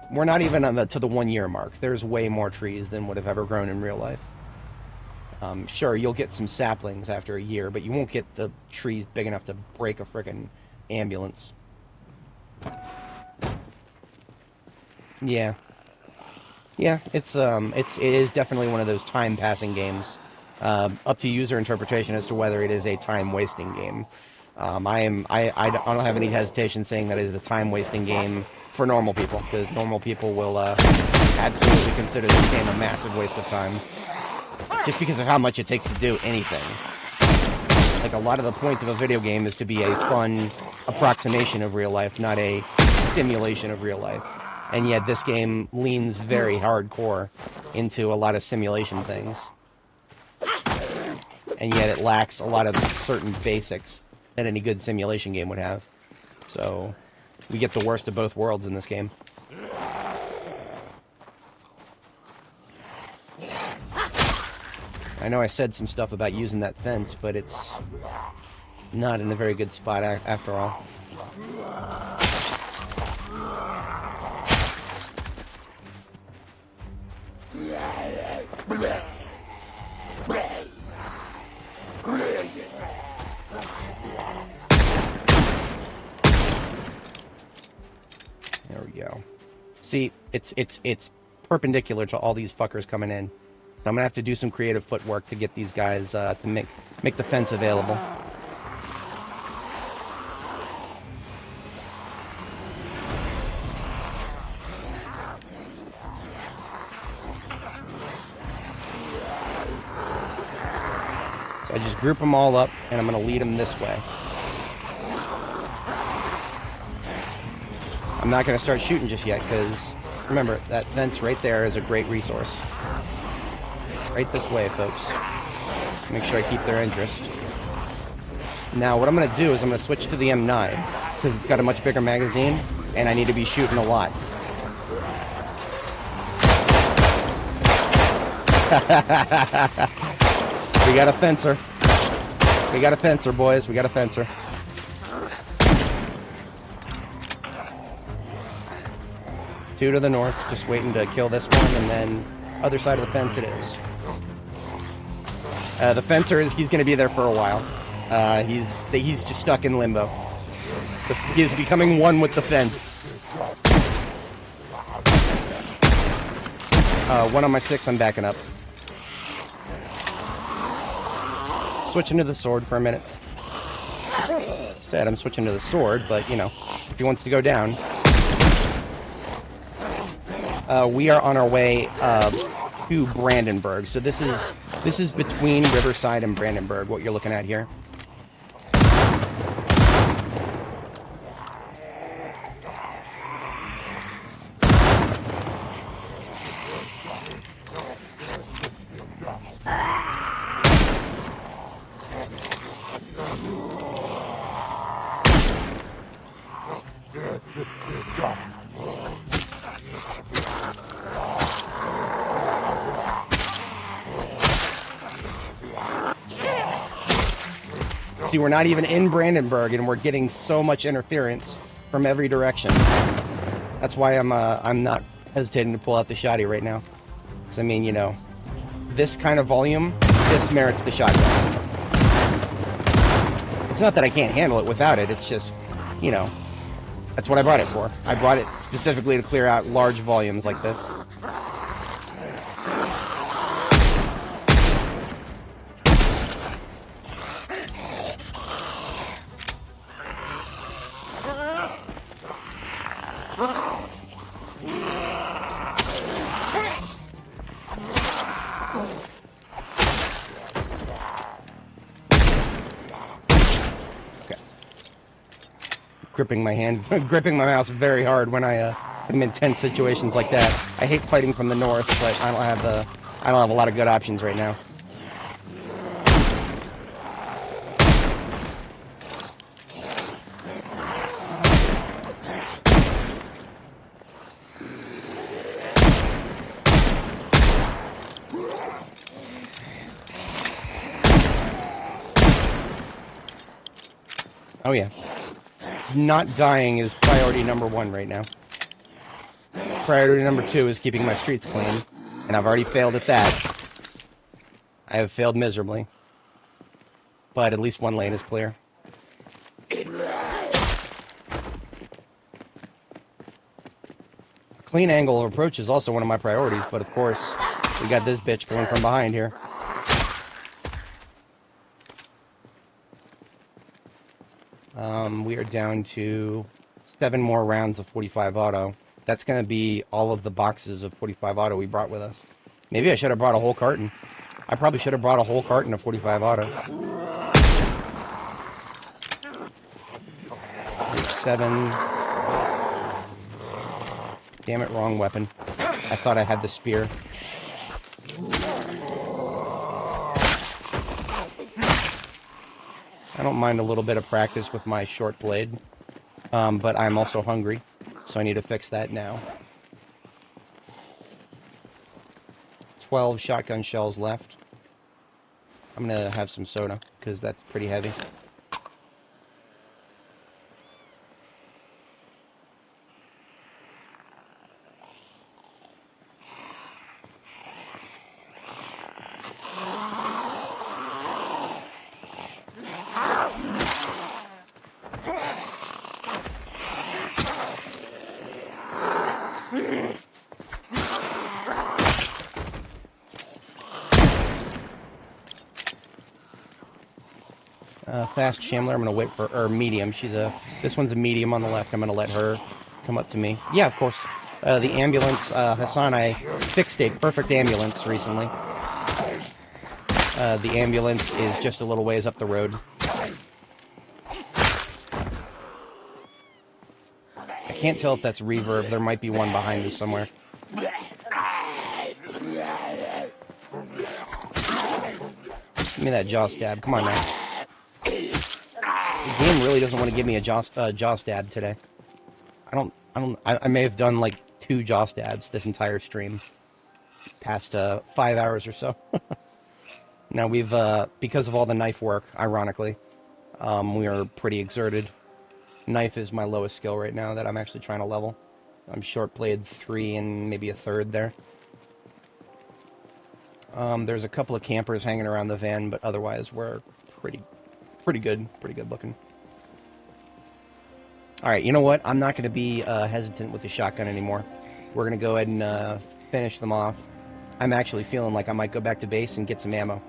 We're not even to the 1 year mark. There's way more trees than would have ever grown in real life. Sure, you'll get some saplings after a year, but you won't get the trees big enough to break a frickin' ambulance. Yeah. Yeah, it is definitely one of those time-passing games. Up to user interpretation as to whether it is a time-wasting game. I don't have any hesitation saying that it is a time-wasting game for normal people, because normal people will absolutely consider this game a massive waste of time, just because of how much it takes to do anything. Like, a lot of the point of a video game is to be a fun approximation of real life, not a simulation of real life. And yet this game leans very hardcore into a lot of simulation things. And yet it lacks a lot of certain basics that any good simulation game would have. So we get the worst of both worlds in this game. I know I said some stuff about using that fence, but it's not in a very good spot after all. There we go. See, it's perpendicular to all these fuckers coming in. So I'm gonna have to do some creative footwork to get these guys to make the fence available. So I just group them all up, and I'm gonna lead them this way. I'm not gonna start shooting just yet, because remember, that fence right there is a great resource. Right this way, folks. Make sure I keep their interest. Now, what I'm going to do is I'm going to switch to the M9, because it's got a much bigger magazine, and I need to be shooting a lot. We got a fencer. We got a fencer, boys. We got a fencer. Two to the north, just waiting to kill this one, and then other side of the fence it is. The fencer he's going to be there for a while. He's just stuck in limbo. He's becoming one with the fence. One on my 6, I'm backing up. Switching to the sword for a minute. Said I'm switching to the sword, but, you know, if he wants to go down. We are on our way to Brandenburg. So this is between Riverside and Brandenburg, what you're looking at here. See, we're not even in Brandenburg, and we're getting so much interference from every direction. That's why I'm not hesitating to pull out the shotty right now. Because, I mean, you know, this kind of volume, this merits the shotgun. It's not that I can't handle it without it, it's just, you know, that's what I brought it for. I brought it specifically to clear out large volumes like this. Gripping my mouse very hard when I'm in tense situations like that. I hate fighting from the north, but I don't have a lot of good options right now. Oh yeah. Not dying is priority number 1 right now. Priority number 2 is keeping my streets clean, and I've already failed at that. I have failed miserably. But at least one lane is clear. Clean angle of approach is also one of my priorities, but of course, we got this bitch going from behind here. We are down to 7 more rounds of 45 auto. That's going to be all of the boxes of 45 auto we brought with us. Maybe I should have brought a whole carton. I probably should have brought a whole carton of 45 auto. 7. Damn it, wrong weapon. I thought I had the spear. I don't mind a little bit of practice with my short blade, but I'm also hungry, so I need to fix that now. 12 shotgun shells left. I'm going to have some soda, because that's pretty heavy. Fast Shambler, I'm going to wait for, or medium, this one's a medium on the left, I'm going to let her come up to me. Yeah, of course. The ambulance, Hassan, I fixed a perfect ambulance recently. The ambulance is just a little ways up the road. I can't tell if that's reverb, there might be one behind me somewhere. Give me that jaw stab, come on now. The game really doesn't want to give me a jaw stab today. I may have done like 2 jaw stabs this entire stream. Past 5 hours or so. Now we've, because of all the knife work, ironically, we are pretty exerted. Knife is my lowest skill right now that I'm actually trying to level. I'm short blade 3 and maybe a 3rd there. There's a couple of campers hanging around the van, but otherwise we're pretty good looking. Alright, you know what? I'm not going to be hesitant with the shotgun anymore. We're going to go ahead and finish them off. I'm actually feeling like I might go back to base and get some ammo.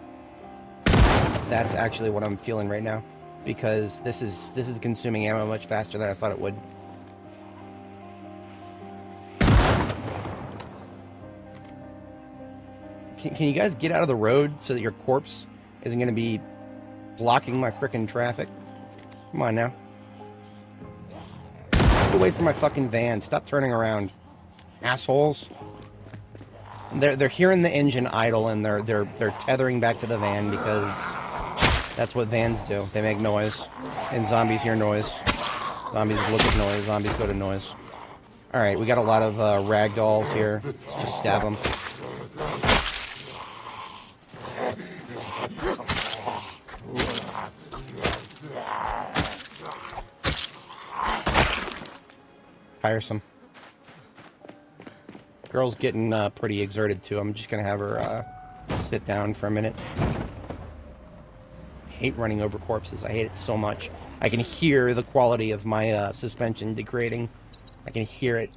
That's actually what I'm feeling right now. Because this is consuming ammo much faster than I thought it would. Can you guys get out of the road so that your corpse isn't going to be blocking my frickin' traffic? Come on now. Get away from my fucking van. Stop turning around. Assholes. They're hearing the engine idle and they're tethering back to the van because that's what vans do. They make noise. And zombies hear noise. Zombies look at noise. Zombies go to noise. Alright, we got a lot of ragdolls here. Let's just stab them. Tiresome. Girl's getting pretty exerted too. I'm just gonna have her sit down for a minute. I hate running over corpses. I hate it so much. I can hear the quality of my suspension degrading. I can hear it.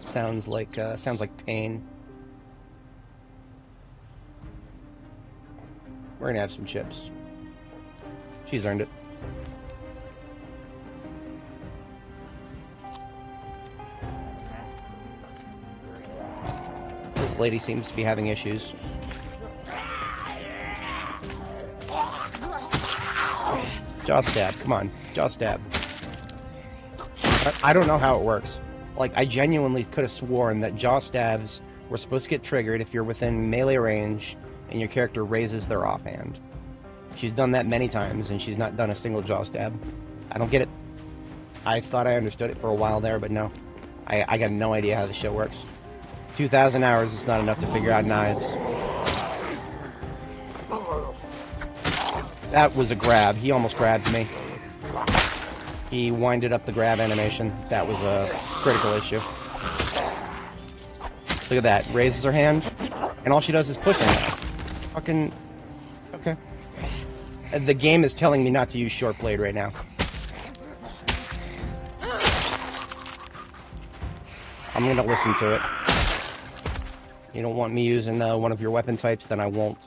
Sounds like pain. We're gonna have some chips. She's earned it. This lady seems to be having issues. Jaw stab, come on, jaw stab. I don't know how it works. Like, I genuinely could have sworn that jaw stabs were supposed to get triggered if you're within melee range and your character raises their offhand. She's done that many times and she's not done a single jaw stab. I don't get it. I thought I understood it for a while there, but no. I got no idea how the show works. 2,000 hours is not enough to figure out knives. That was a grab. He almost grabbed me. He winded up the grab animation. That was a critical issue. Look at that. Raises her hand, and all she does is push him. Fucking... Okay. The game is telling me not to use short blade right now. I'm gonna listen to it. You don't want me using one of your weapon types, then I won't.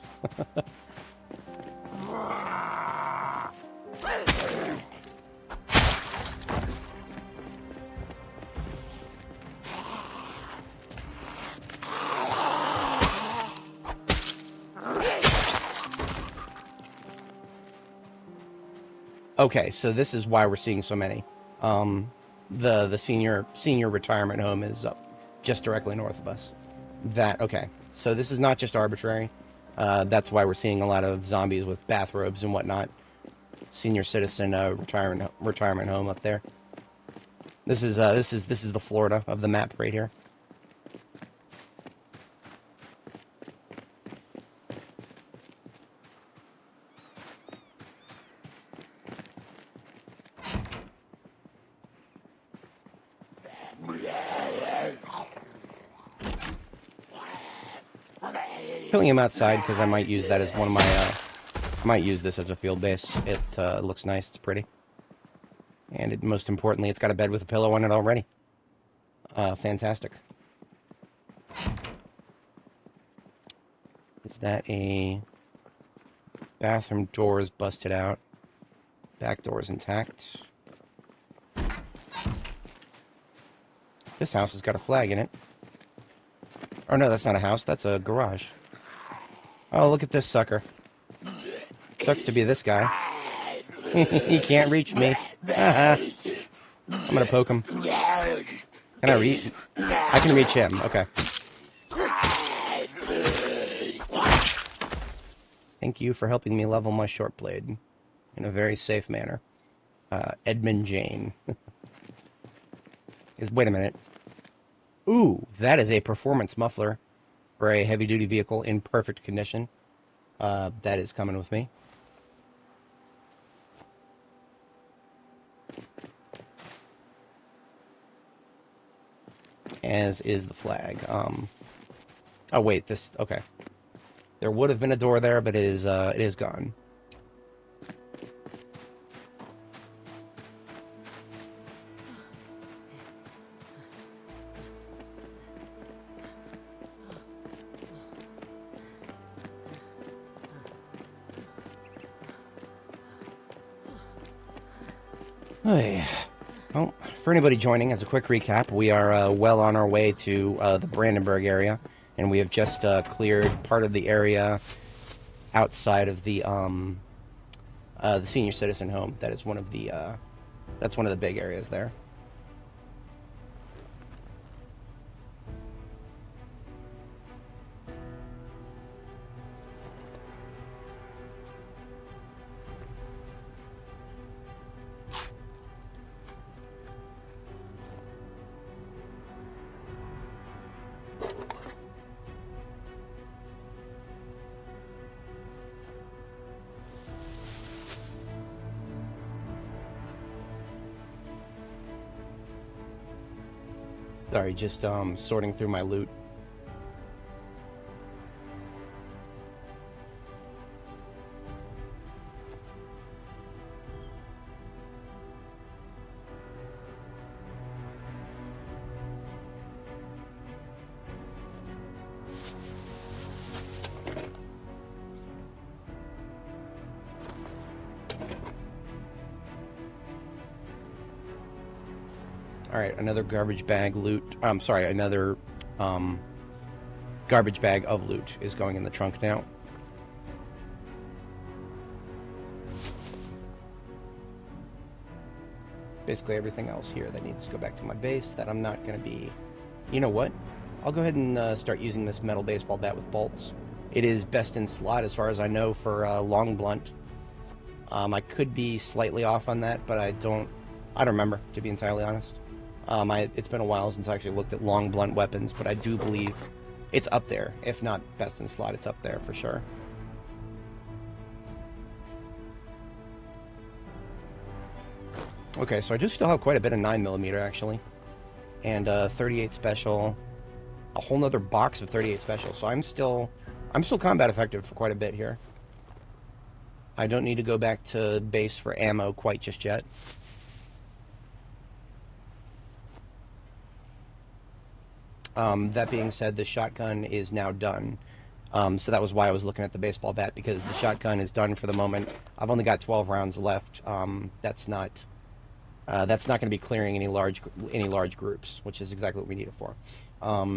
Okay, so this is why we're seeing so many. The senior retirement home is up just directly north of us. Okay. So this is not just arbitrary. That's why we're seeing a lot of zombies with bathrobes and whatnot. Senior citizen retirement home up there. This is the Florida of the map right here. Killing him outside because I might use that as one of my. I might use this as a field base. It looks nice. It's pretty, and most importantly, it's got a bed with a pillow on it already. Fantastic. Is that a bathroom door is busted out? Back door is intact. This house has got a flag in it. Oh no, that's not a house. That's a garage. Oh, look at this sucker. Sucks to be this guy. He can't reach me. I'm gonna poke him. Can I reach? I can reach him. Okay. Thank you for helping me level my short blade in a very safe manner. Edmund Jane. Wait a minute. Ooh, that is a performance muffler for a heavy-duty vehicle in perfect condition. That is coming with me. As is the flag. Oh wait, this. Okay. There would have been a door there, but it is gone. Well, for anybody joining, as a quick recap, we are well on our way to the Brandenburg area, and we have just cleared part of the area outside of the senior citizen home. That is one of the that's one of the big areas there. Sorry, just sorting through my loot. Alright, another garbage bag loot. I'm sorry, another garbage bag of loot is going in the trunk now. Basically everything else here that needs to go back to my base that I'm not going to be... You know what? I'll go ahead and start using this metal baseball bat with bolts. It is best in slot as far as I know for long blunt. I could be slightly off on that, but I don't remember, to be entirely honest. It's been a while since I actually looked at long blunt weapons, but I do believe it's up there. If not best in slot, it's up there for sure. Okay, so I do still have quite a bit of 9mm actually, and 38 special, a whole nother box of 38 special. So I'm still combat effective for quite a bit here. I don't need to go back to base for ammo quite just yet. That being said, the shotgun is now done. So that was why I was looking at the baseball bat, because the shotgun is done for the moment. I've only got 12 rounds left. That's not going to be clearing any large groups, which is exactly what we need it for.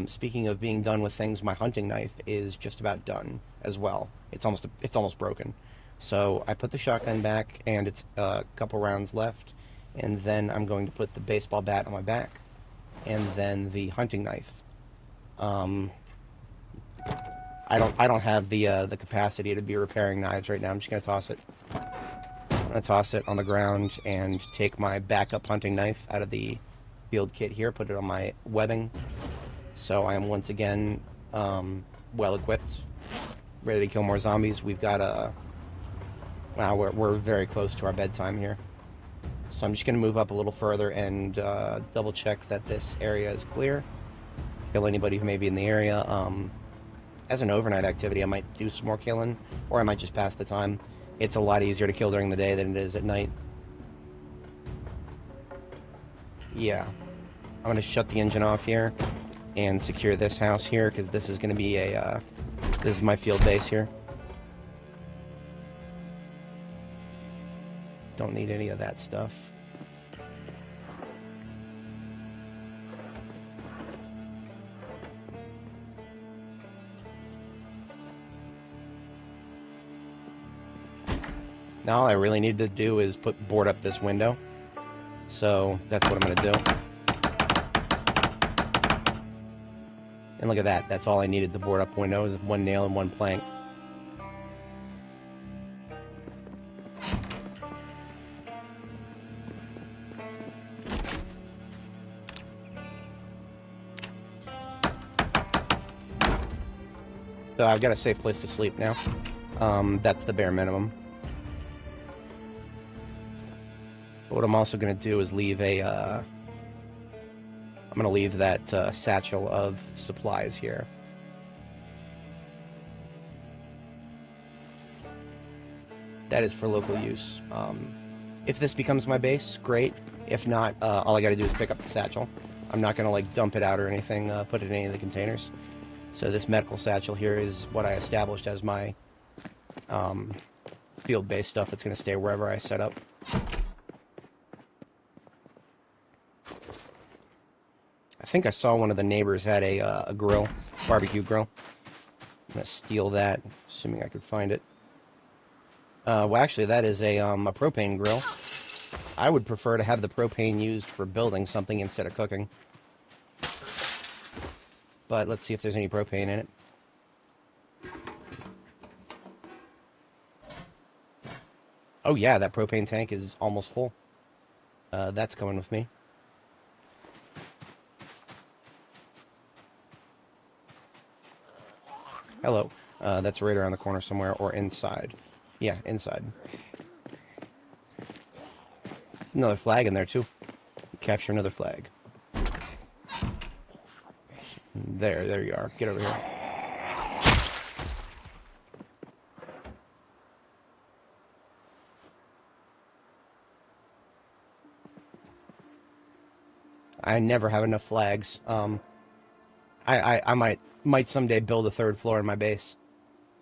Speaking of being done with things, my hunting knife is just about done as well. It's almost broken. So I put the shotgun back, and it's a couple rounds left, and then I'm going to put the baseball bat on my back, and then the hunting knife. I don't have the capacity to be repairing knives right now. I'm just gonna toss it. I'm gonna toss it on the ground and take my backup hunting knife out of the field kit here, put it on my webbing. So I am once again well equipped, ready to kill more zombies. We've got a wow, we're very close to our bedtime here. So I'm just gonna move up a little further and double check that this area is clear. Kill anybody who may be in the area. As an overnight activity, I might do some more killing, or I might just pass the time. It's a lot easier to kill during the day than it is at night. Yeah. I'm going to shut the engine off here and secure this house here, because this is going to be a, this is my field base here. Don't need any of that stuff. Now all I really need to do is board up this window. So that's what I'm going to do. And look at that. That's all I needed to board up windows. One nail and one plank. So I've got a safe place to sleep now. That's the bare minimum. But what I'm also going to do is leave a, I'm going to leave that satchel of supplies here. That is for local use. If this becomes my base, great. If not, all I got to do is pick up the satchel. I'm not going to like dump it out or anything, put it in any of the containers. So this medical satchel here is what I established as my field-based stuff that's going to stay wherever I set up. I think I saw one of the neighbors had a grill, barbecue grill. I'm going to steal that, assuming I could find it. Well, actually, that is a propane grill. I would prefer to have the propane used for building something instead of cooking. But let's see if there's any propane in it. Oh yeah, that propane tank is almost full. That's coming with me. Hello. That's right around the corner somewhere, or inside. Yeah, inside. Another flag in there, too. Capture another flag. There you are. Get over here. I never have enough flags. I might someday build a third floor in my base.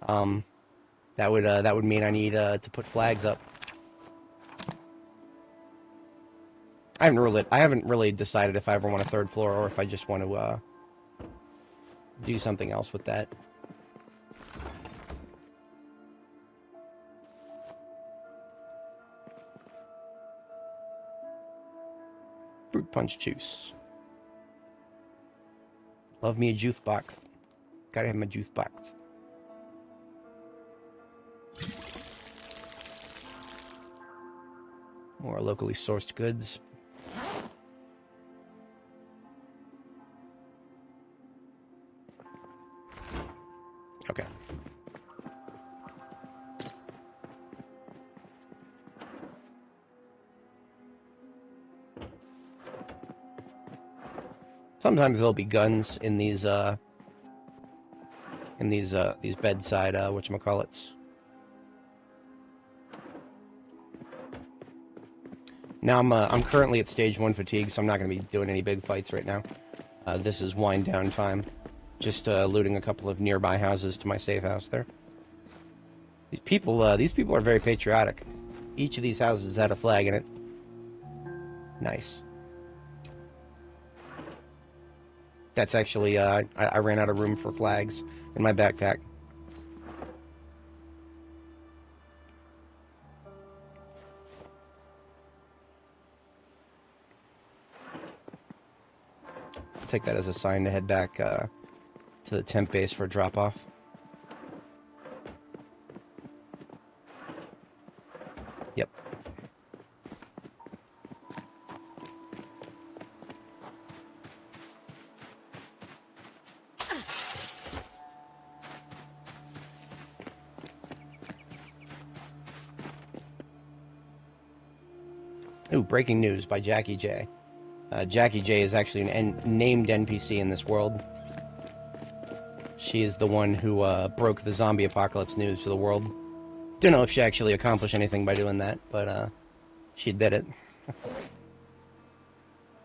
That would mean I need to put flags up. I haven't really decided if I ever want a third floor or if I just want to do something else with that. Fruit punch juice. Love me a juice box. Gotta have my juice box. More locally sourced goods. Okay. Sometimes there'll be guns in these bedside whatchamacallits. Now I'm currently at stage 1 fatigue, so I'm not going to be doing any big fights right now. This is wind down time. Just looting a couple of nearby houses to my safe house there. These people are very patriotic. Each of these houses had a flag in it. Nice. That's actually, I ran out of room for flags in my backpack. I'll take that as a sign to head back to the temp base for drop-off. Yep. Ooh, breaking news by Jackie J. Jackie J is actually an named NPC in this world. She is the one who broke the zombie apocalypse news to the world. Don't know if she actually accomplished anything by doing that, but she did it.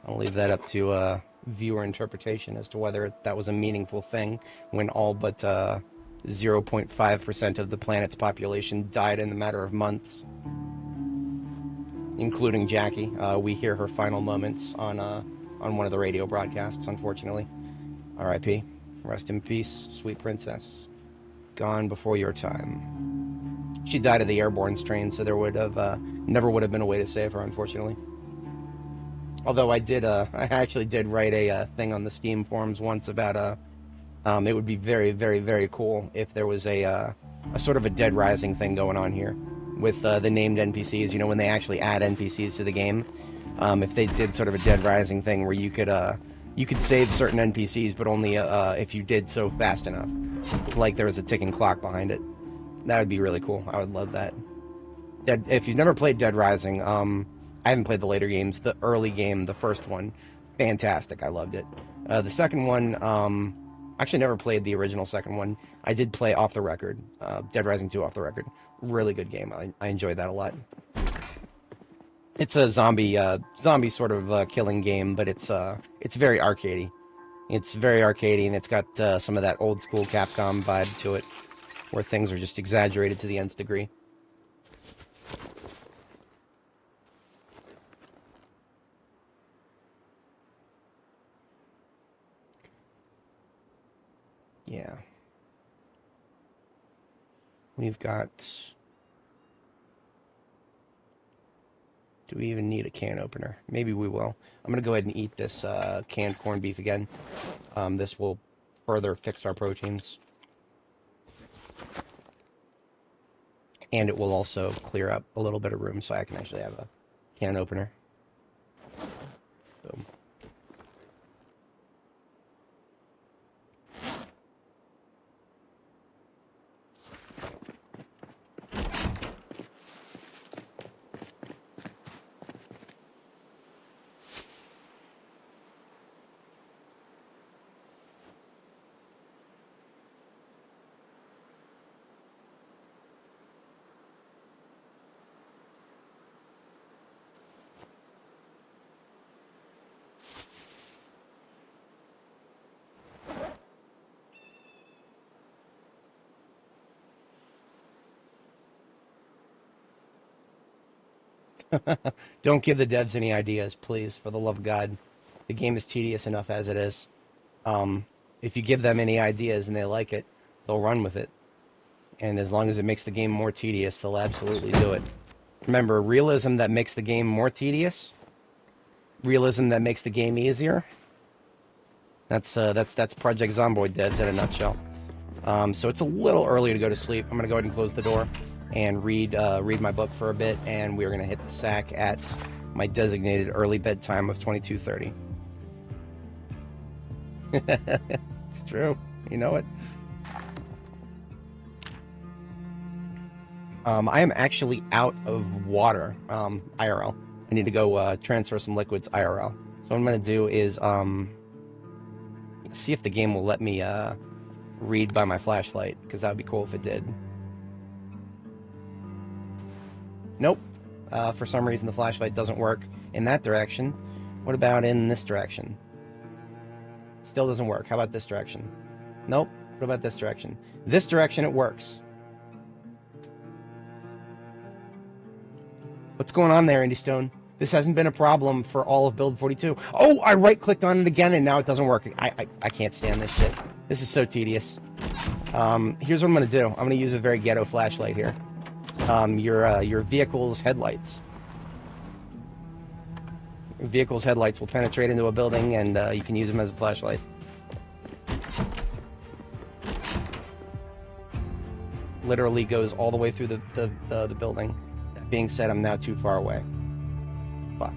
I'll leave that up to viewer interpretation as to whether that was a meaningful thing when all but 0.5% of the planet's population died in a matter of months. Including Jackie. We hear her final moments on one of the radio broadcasts, unfortunately. R.I.P. Rest in peace, sweet princess. Gone before your time. She died of the airborne strain, so there would have never would have been a way to save her, unfortunately. Although I actually did write a thing on the Steam forums once about it would be very, very, very cool if there was a sort of a Dead Rising thing going on here. With the named NPCs, you know, when they actually add NPCs to the game, if they did sort of a Dead Rising thing where you could save certain NPCs, but only if you did so fast enough, like there was a ticking clock behind it. That would be really cool. I would love that. If you've never played Dead Rising, I haven't played the later games. The early game, the first one, fantastic. I loved it. The second one, actually never played the original second one. I did play Off the Record, Dead Rising 2 Off the Record. Really good game. I enjoyed that a lot. It's a zombie sort of killing game, but it's very arcadey. It's very arcadey, and it's got some of that old school Capcom vibe to it, where things are just exaggerated to the nth degree. Yeah. We've got... Do we even need a can opener? Maybe we will. I'm going to go ahead and eat this canned corned beef again. This will further fix our proteins. And it will also clear up a little bit of room so I can actually have a can opener. Boom. Don't give the devs any ideas, please, for the love of God. The game is tedious enough as it is. If you give them any ideas and they like it, they'll run with it. And as long as it makes the game more tedious, they'll absolutely do it. Remember, realism that makes the game more tedious, realism that makes the game easier. That's Project Zomboid devs in a nutshell. So it's a little early to go to sleep. I'm going to go ahead and close the door and read my book for a bit, and we're going to hit the sack at my designated early bedtime of 22:30. It's true. You know it. I am actually out of water, IRL. I need to go transfer some liquids IRL. So what I'm going to do is see if the game will let me read by my flashlight, because that would be cool if it did. Nope. For some reason the flashlight doesn't work in that direction. What about in this direction? Still doesn't work. How about this direction? Nope. What about this direction? This direction, it works. What's going on there, Indy Stone? This hasn't been a problem for all of build 42. Oh, I right-clicked on it again, and now it doesn't work. I can't stand this shit. This is so tedious. Here's what I'm going to do. I'm going to use a very ghetto flashlight here. Your vehicle's headlights. Your vehicle's headlights will penetrate into a building, and you can use them as a flashlight. Literally goes all the way through the building. That being said, I'm now too far away. Fuck.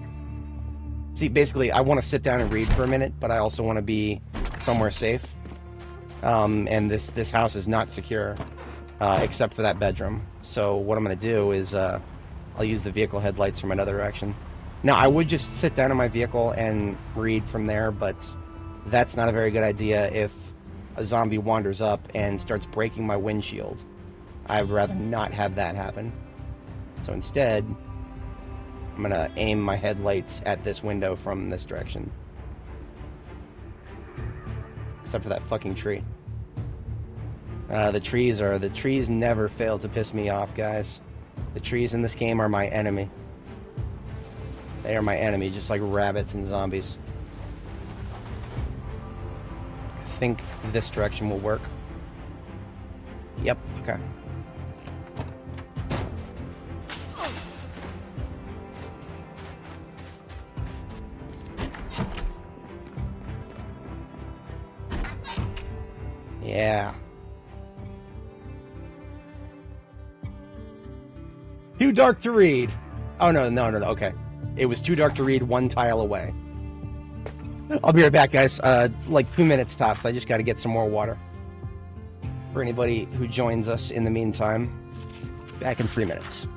See, basically, I want to sit down and read for a minute, but I also want to be somewhere safe. And this house is not secure, except for that bedroom. So what I'm going to do is I'll use the vehicle headlights from another direction. Now, I would just sit down in my vehicle and read from there, but that's not a very good idea if a zombie wanders up and starts breaking my windshield. I'd rather not have that happen. So instead, I'm going to aim my headlights at this window from this direction. Except for that fucking tree. The trees never fail to piss me off, guys. The trees in this game are my enemy. They are my enemy, just like rabbits and zombies. I think this direction will work. Yep, okay. Yeah. Too dark to read. Oh, no, okay. It was too dark to read one tile away. I'll be right back, guys. Like 2 minutes tops. I just got to get some more water. For anybody who joins us in the meantime, back in 3 minutes.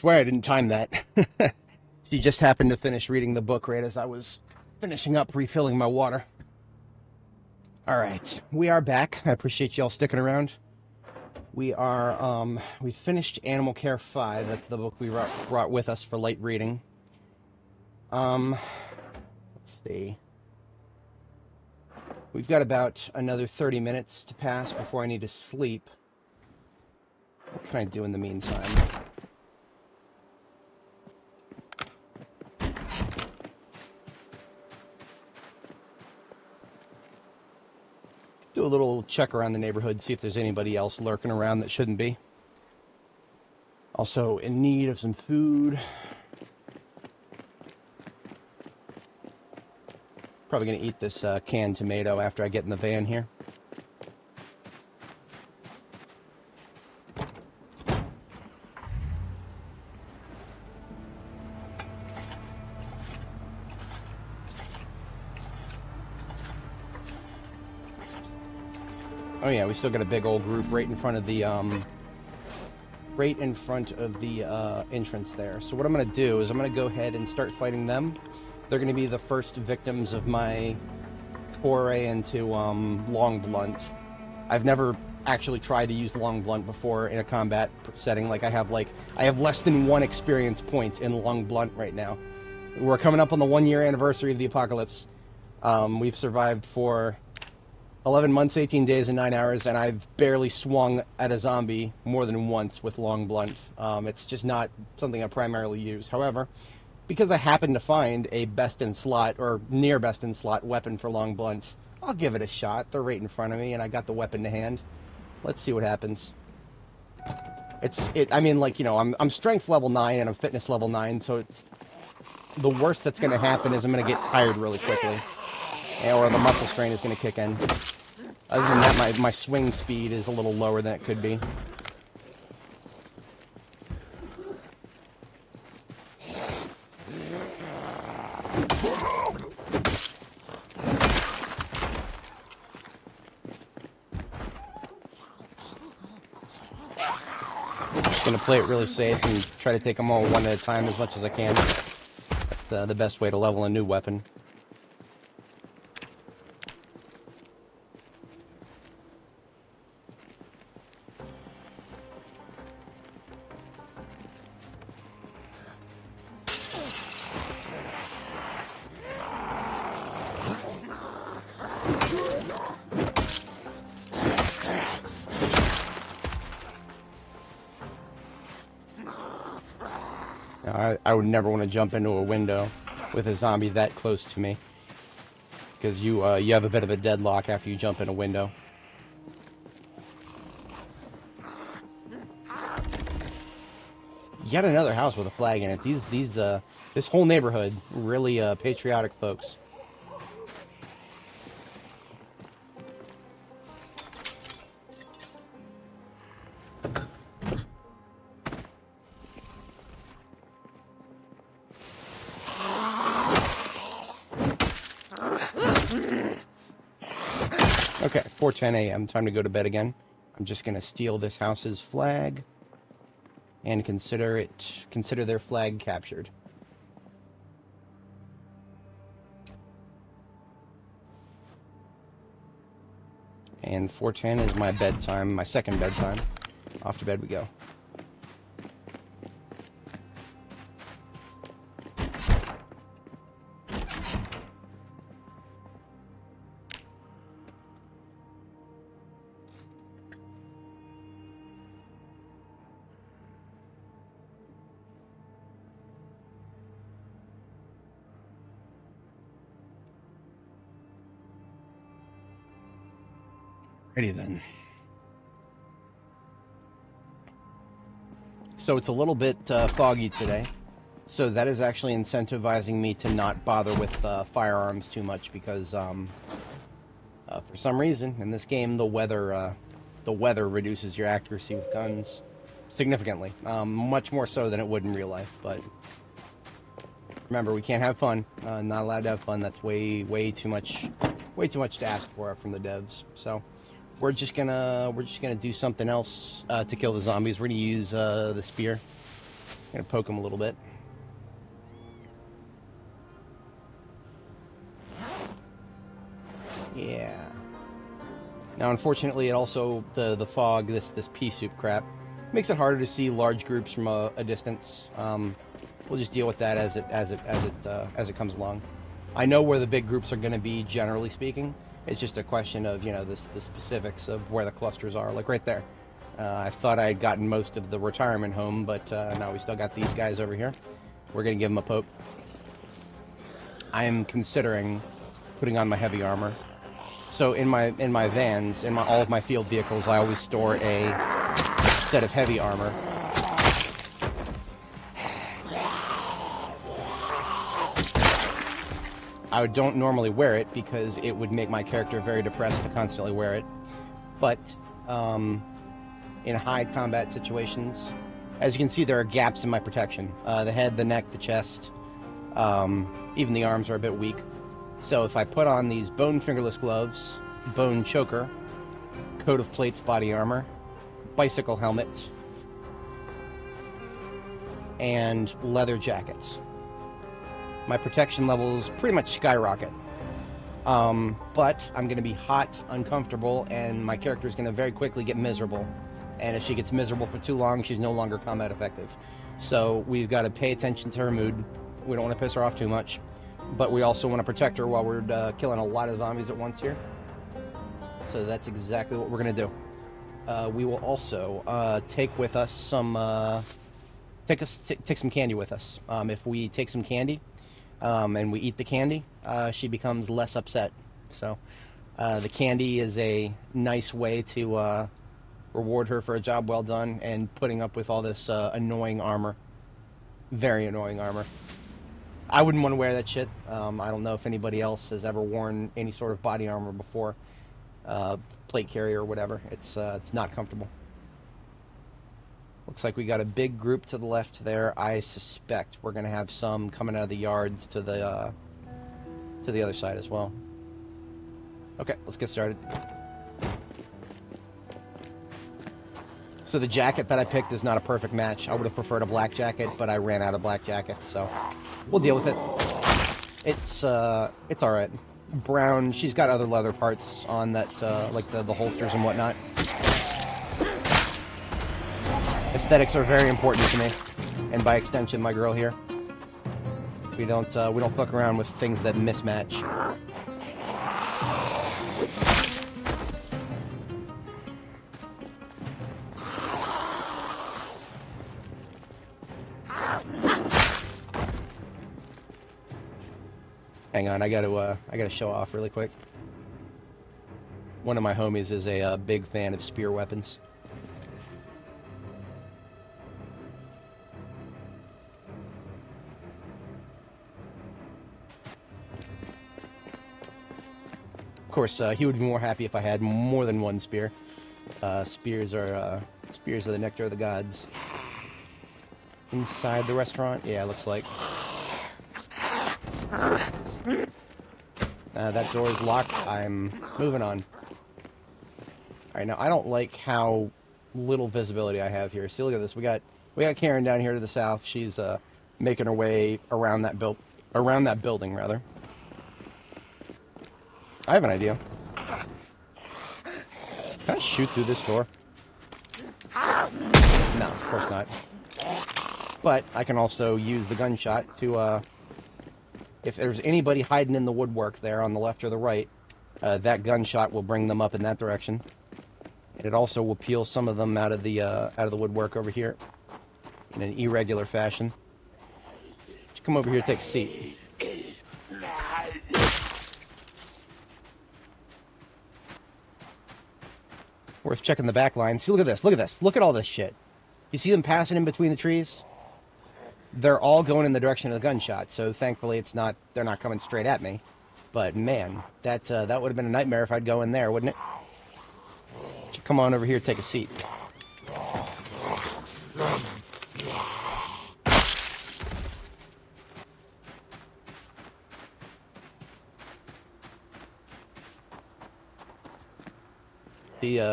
swear I didn't time that. She just happened to finish reading the book right as I was finishing up refilling my water. All right, we are back. I appreciate y'all sticking around. We finished Animal Care 5. That's the book we brought with us for light reading. Let's see. We've got about another 30 minutes to pass before I need to sleep. What can I do in the meantime? Do a little check around the neighborhood, see if there's anybody else lurking around that shouldn't be. Also in need of some food. Probably going to eat this canned tomato after I get in the van here. Oh yeah, we still got a big old group right in front of the entrance there. So what I'm going to do is I'm going to go ahead and start fighting them. They're going to be the first victims of my foray into long blunt. I've never actually tried to use long blunt before in a combat setting. I have less than 1 experience point in long blunt right now. We're coming up on the 1-year anniversary of the apocalypse. We've survived for 11 months, 18 days, and 9 hours, and I've barely swung at a zombie more than once with long blunt. It's just not something I primarily use. However, because I happen to find a best-in-slot, or near-best-in-slot weapon for long blunt, I'll give it a shot. They're right in front of me, and I got the weapon to hand. Let's see what happens. I'm strength level 9, and I'm fitness level 9, so it's... The worst that's going to happen is I'm going to get tired really quickly. Or the muscle strain is going to kick in. Other than that, my swing speed is a little lower than it could be. Just going to play it really safe and try to take them all one at a time as much as I can. That's the best way to level a new weapon. I would never want to jump into a window with a zombie that close to me, because you have a bit of a deadlock after you jump in a window. Yet another house with a flag in it. This whole neighborhood, really patriotic folks. Okay, 4:10 a.m. Time to go to bed again. I'm just gonna steal this house's flag and consider their flag captured. And 4:10 is my bedtime, my second bedtime. Off to bed we go. Ready then. So it's a little bit foggy today, so that is actually incentivizing me to not bother with firearms too much, because for some reason in this game the weather reduces your accuracy with guns significantly, much more so than it would in real life. But remember, we can't have fun. Not allowed to have fun. That's way too much to ask for from the devs. So we're just gonna do something else to kill the zombies. We're gonna use the spear. Gonna poke him a little bit. Yeah. Now, unfortunately, it also the fog, this pea soup crap, makes it harder to see large groups from a distance. We'll just deal with that as it comes along. I know where the big groups are going to be, generally speaking. It's just a question of, you know, the specifics of where the clusters are. Like right there. I thought I had gotten most of the retirement home, but no, we still got these guys over here. We're going to give them a poke. I am considering putting on my heavy armor. So in my vans, in all of my field vehicles, I always store a set of heavy armor. I don't normally wear it because it would make my character very depressed to constantly wear it. But in high combat situations, as you can see, there are gaps in my protection. The head, the neck, the chest, even the arms are a bit weak. So if I put on these bone fingerless gloves, bone choker, coat of plates body armor, bicycle helmet, and leather jackets, my protection levels pretty much skyrocket. But I'm going to be hot, uncomfortable, and my character is going to very quickly get miserable. And if she gets miserable for too long, she's no longer combat effective. So we've got to pay attention to her mood. We don't want to piss her off too much. But we also want to protect her while we're killing a lot of zombies at once here. So that's exactly what we're going to do. We will also take with us some... take some candy with us. If we take some candy and we eat the candy, she becomes less upset. So the candy is a nice way to reward her for a job well done and putting up with all this annoying armor. Very annoying armor. I wouldn't want to wear that shit. I don't know if anybody else has ever worn any sort of body armor before. Plate carrier or whatever. It's not comfortable. Looks like we got a big group to the left there. I suspect we're going to have some coming out of the yards to the other side as well. Okay, let's get started. So the jacket that I picked is not a perfect match. I would have preferred a black jacket, but I ran out of black jackets, so we'll deal with it. It's all right. Brown. She's got other leather parts on that, like the holsters and whatnot. Aesthetics are very important to me, and by extension, my girl here. We don't fuck around with things that mismatch. Hang on, I gotta show off really quick. One of my homies is a big fan of spear weapons. Of course, he would be more happy if I had more than one spear. Spears are the nectar of the gods. Inside the restaurant? Yeah, looks like. That door is locked. I'm moving on. Alright, now I don't like how little visibility I have here. See, look at this. We got Karen down here to the south. She's making her way around that building, rather. I have an idea. Can I shoot through this door? No, of course not. But I can also use the gunshot to, if there's anybody hiding in the woodwork there on the left or the right, that gunshot will bring them up in that direction. And it also will peel some of them out of the woodwork over here in an irregular fashion. Just come over here, take a seat. Worth checking the back line. See, look at this. Look at this. Look at all this shit. You see them passing in between the trees? They're all going in the direction of the gunshot, so thankfully they're not coming straight at me. But man, that would have been a nightmare if I'd go in there, wouldn't it? Come on over here, take a seat.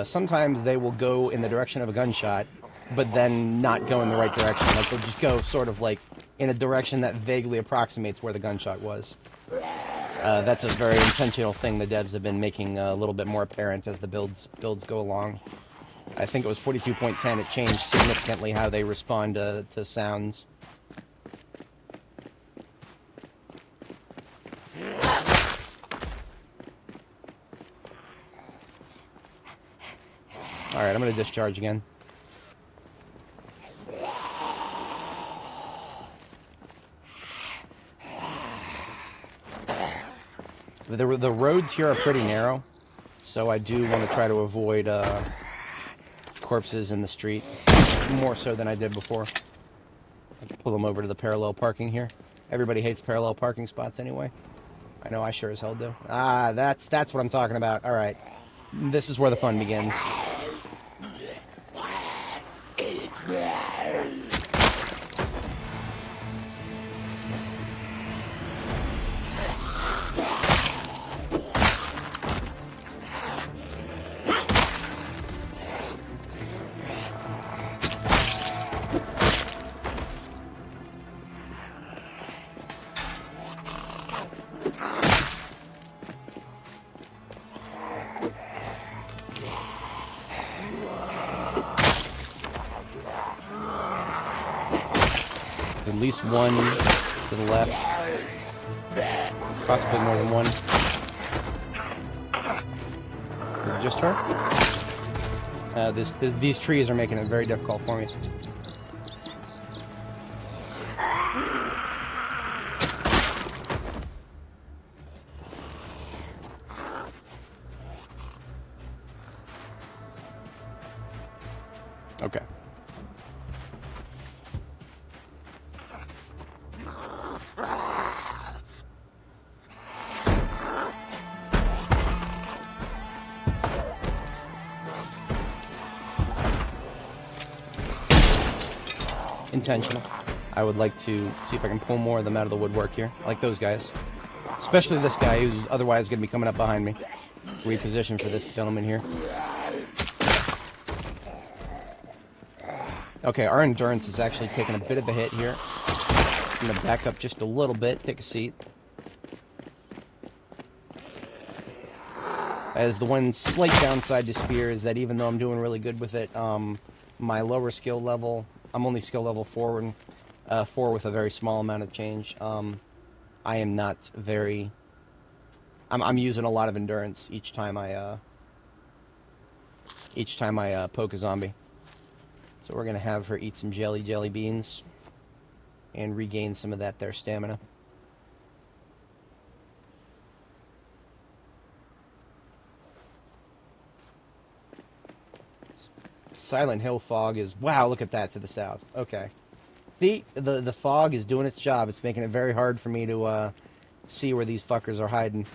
Sometimes they will go in the direction of a gunshot, but then not go in the right direction. Like, they'll just go sort of like in a direction that vaguely approximates where the gunshot was. That's a very intentional thing the devs have been making a little bit more apparent as the builds go along. I think it was 42.10, it changed significantly how they respond to sounds. Alright, I'm going to discharge again. The roads here are pretty narrow, so I do want to try to avoid corpses in the street, more so than I did before. I can pull them over to the parallel parking here. Everybody hates parallel parking spots anyway. I know I sure as hell do. Ah, that's what I'm talking about. Alright, this is where the fun begins. At least one to the left, possibly more than one. Is it just her? These trees are making it very difficult for me. Okay. Intentional. I would like to see if I can pull more of them out of the woodwork here. I like those guys. Especially this guy who's otherwise going to be coming up behind me. Reposition for this gentleman here. Okay, our endurance is actually taking a bit of a hit here. I'm going to back up just a little bit, take a seat. As the one slight downside to Spear is that even though I'm doing really good with it, my lower skill level, I'm only skill level 4 with a very small amount of change. I am not very... I'm using a lot of endurance each time I poke a zombie. So we're going to have her eat some jelly beans and regain some of that there stamina. Silent Hill fog is... Wow, look at that to the south. Okay. See, the fog is doing its job. It's making it very hard for me to see where these fuckers are hiding.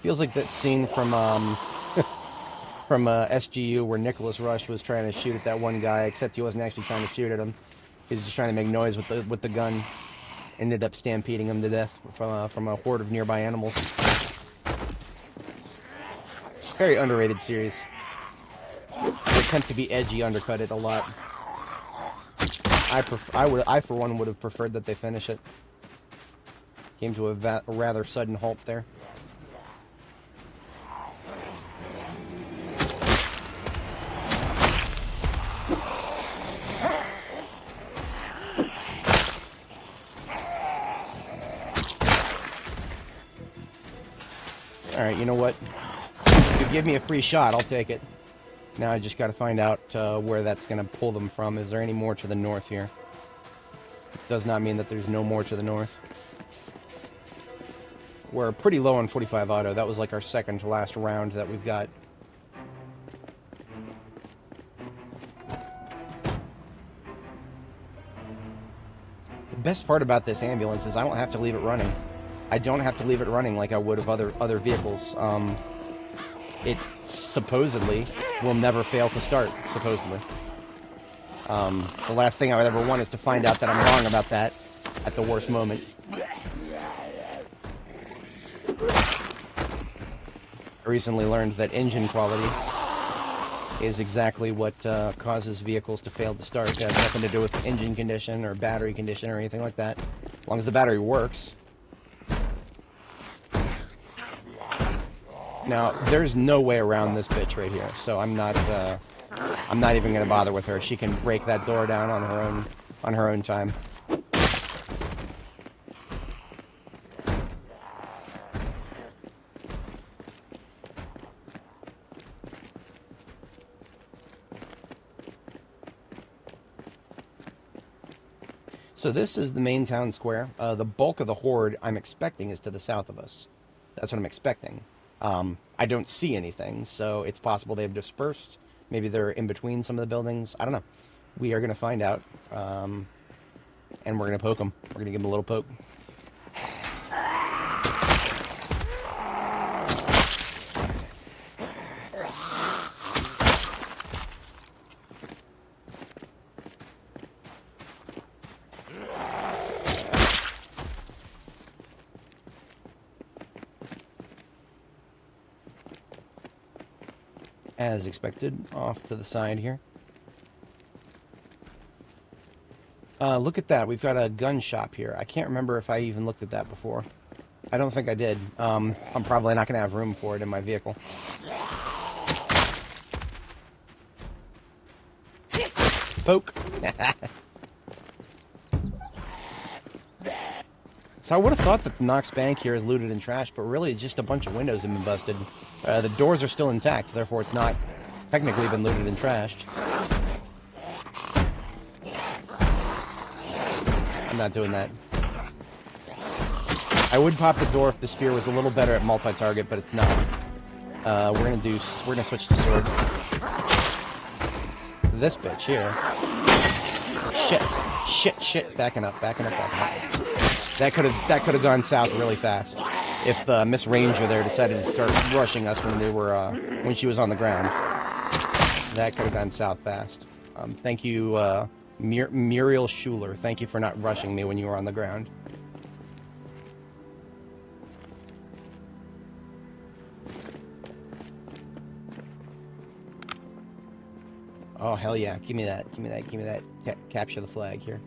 Feels like that scene from SGU where Nicholas Rush was trying to shoot at that one guy, except he wasn't actually trying to shoot at him. He was just trying to make noise with the gun. Ended up stampeding him to death from a horde of nearby animals. Very underrated series. They attempt to be edgy, undercut it a lot. I for one would have preferred that they finish it. Came to a rather sudden halt there. Alright, you know what? If you give me a free shot, I'll take it. Now I just got to find out where that's going to pull them from. Is there any more to the north here? It does not mean that there's no more to the north. We're pretty low on 45 auto. That was like our second to last round that we've got. The best part about this ambulance is I don't have to leave it running. I don't have to leave it running like I would of other vehicles. It supposedly will never fail to start, supposedly. The last thing I would ever want is to find out that I'm wrong about that at the worst moment. I recently learned that engine quality is exactly what causes vehicles to fail to start. It has nothing to do with engine condition or battery condition or anything like that. As long as the battery works. Now, there's no way around this bitch right here, so I'm not even gonna bother with her. She can break that door down on her own time. So this is the main town square. The bulk of the horde I'm expecting is to the south of us. That's what I'm expecting. I don't see anything, so it's possible they've dispersed. Maybe they're in between some of the buildings. I don't know. We are going to find out, and we're going to poke them. We're going to give them a little poke. As expected, off to the side here. Look at that. We've got a gun shop here. I can't remember if I even looked at that before. I don't think I did. I'm probably not going to have room for it in my vehicle. Poke. So I would have thought that the Knox Bank here is looted and trashed, but really just a bunch of windows have been busted. The doors are still intact, therefore it's not technically been looted and trashed. I'm not doing that. I would pop the door if the spear was a little better at multi-target, but it's not. We're gonna switch to sword. This bitch here. Shit. Backing up. That could have gone south really fast if Miss Ranger there decided to start rushing us when she was on the ground. That could have gone south fast. Thank you, Muriel Schuler. Thank you for not rushing me when you were on the ground. Oh, hell yeah. Give me that. Capture the flag here.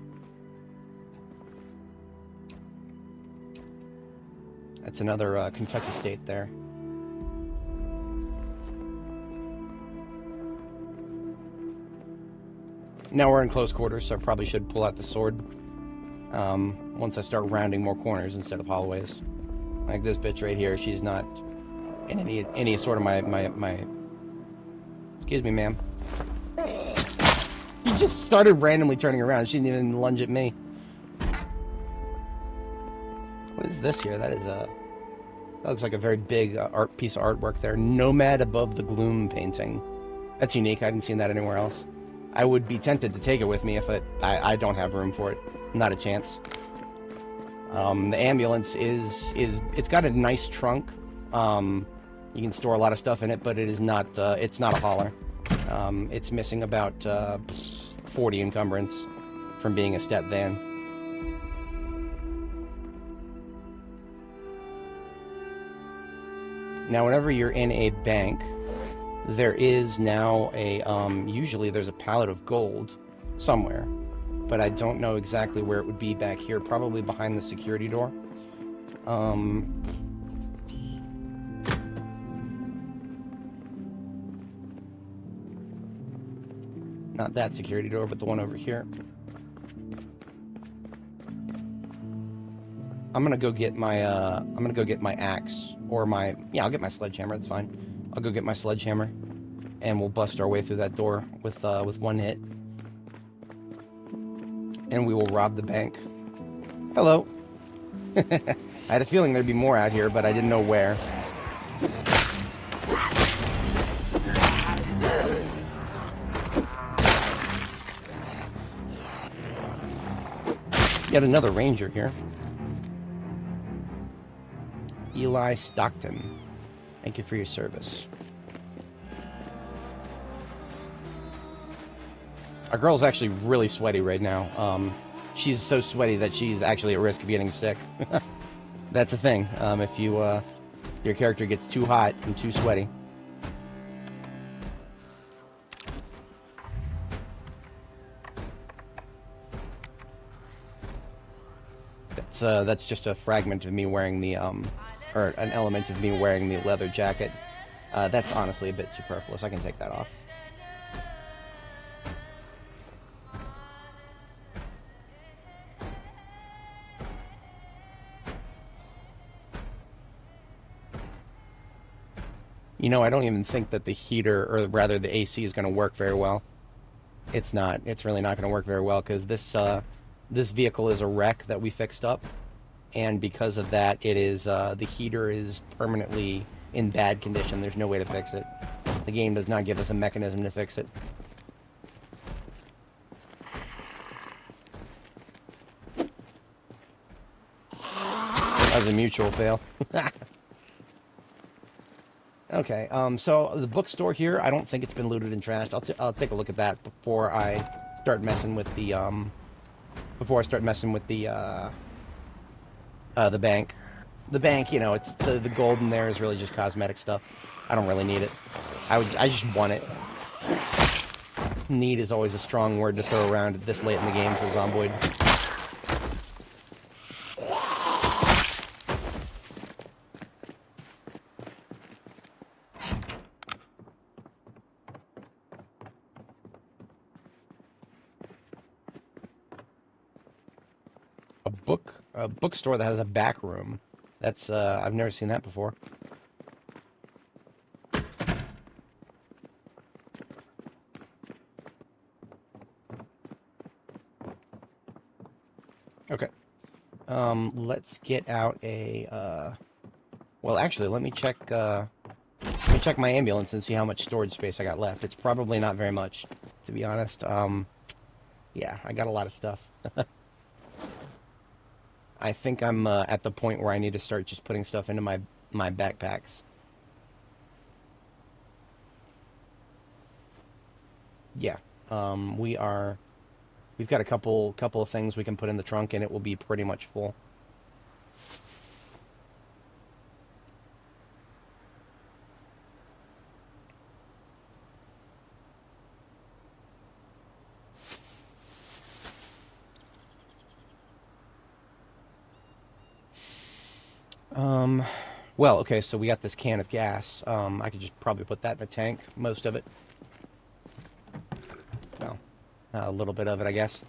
That's another Kentucky state there. Now we're in close quarters, so I probably should pull out the sword once I start rounding more corners instead of hallways. Like this bitch right here, she's not in any sort of my... Excuse me, ma'am. He just started randomly turning around. She didn't even lunge at me. What is this here? That looks like a very big art piece of artwork there. Nomad Above the Gloom painting. That's unique. I haven't seen that anywhere else. I would be tempted to take it with me if I don't have room for it. Not a chance. The ambulance it's got a nice trunk. You can store a lot of stuff in it, but it's not a hauler. It's missing about 40 encumbrance from being a step van. Now, whenever you're in a bank, there is now a, usually there's a pallet of gold somewhere, but I don't know exactly where it would be back here, probably behind the security door. Not that security door, but the one over here. I'm gonna go get my axe, or I'll get my sledgehammer, that's fine. I'll go get my sledgehammer, and we'll bust our way through that door with one hit. And we will rob the bank. Hello. I had a feeling there'd be more out here, but I didn't know where. Yet another ranger here. Eli Stockton. Thank you for your service. Our girl's actually really sweaty right now. She's so sweaty that she's actually at risk of getting sick. That's a thing. If you Your character gets too hot and too sweaty. That's just a fragment of me wearing the or an element of me wearing the leather jacket. That's honestly a bit superfluous. I can take that off. You know, I don't even think that the heater, or rather the AC, is going to work very well. It's not. It's really not going to work very well because this vehicle is a wreck that we fixed up, and because of that, it is the heater is permanently in bad condition. There's no way to fix it. The game does not give us a mechanism to fix it. That was a mutual fail. Okay, so the bookstore here, I don't think it's been looted and trashed. I'll take a look at that before I start messing with the bank. The bank, you know, it's the gold in there is really just cosmetic stuff. I don't really need it. I just want it. Need is always a strong word to throw around at this late in the game for Zomboid. A bookstore that has a back room. That's I've never seen that before. Okay. Let's get out a well, actually, let me check my ambulance and see how much storage space I got left. It's probably not very much, to be honest. Yeah, I got a lot of stuff. I think I'm at the point where I need to start just putting stuff into my backpacks. Yeah, we've got a couple of things we can put in the trunk, and it will be pretty much full. Well, okay, so we got this can of gas. I could just probably put that in the tank, most of it. Well, a little bit of it, I guess.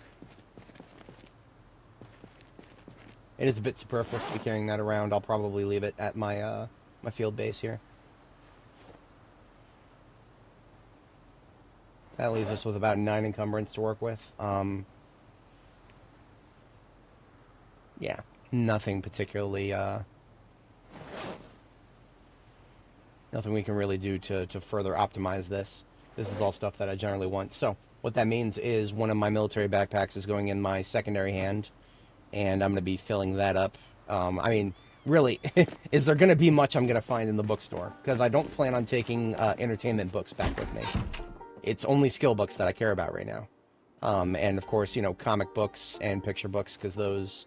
It is a bit superfluous to be carrying that around. I'll probably leave it at my my field base here. That leaves us with about 9 encumbrance to work with. Yeah, nothing particularly nothing we can really do to further optimize this. This is all stuff that I generally want. So what that means is one of my military backpacks is going in my secondary hand, and I'm going to be filling that up. I mean, really, is there going to be much I'm going to find in the bookstore? Because I don't plan on taking entertainment books back with me. It's only skill books that I care about right now. And of course, you know, comic books and picture books, because those,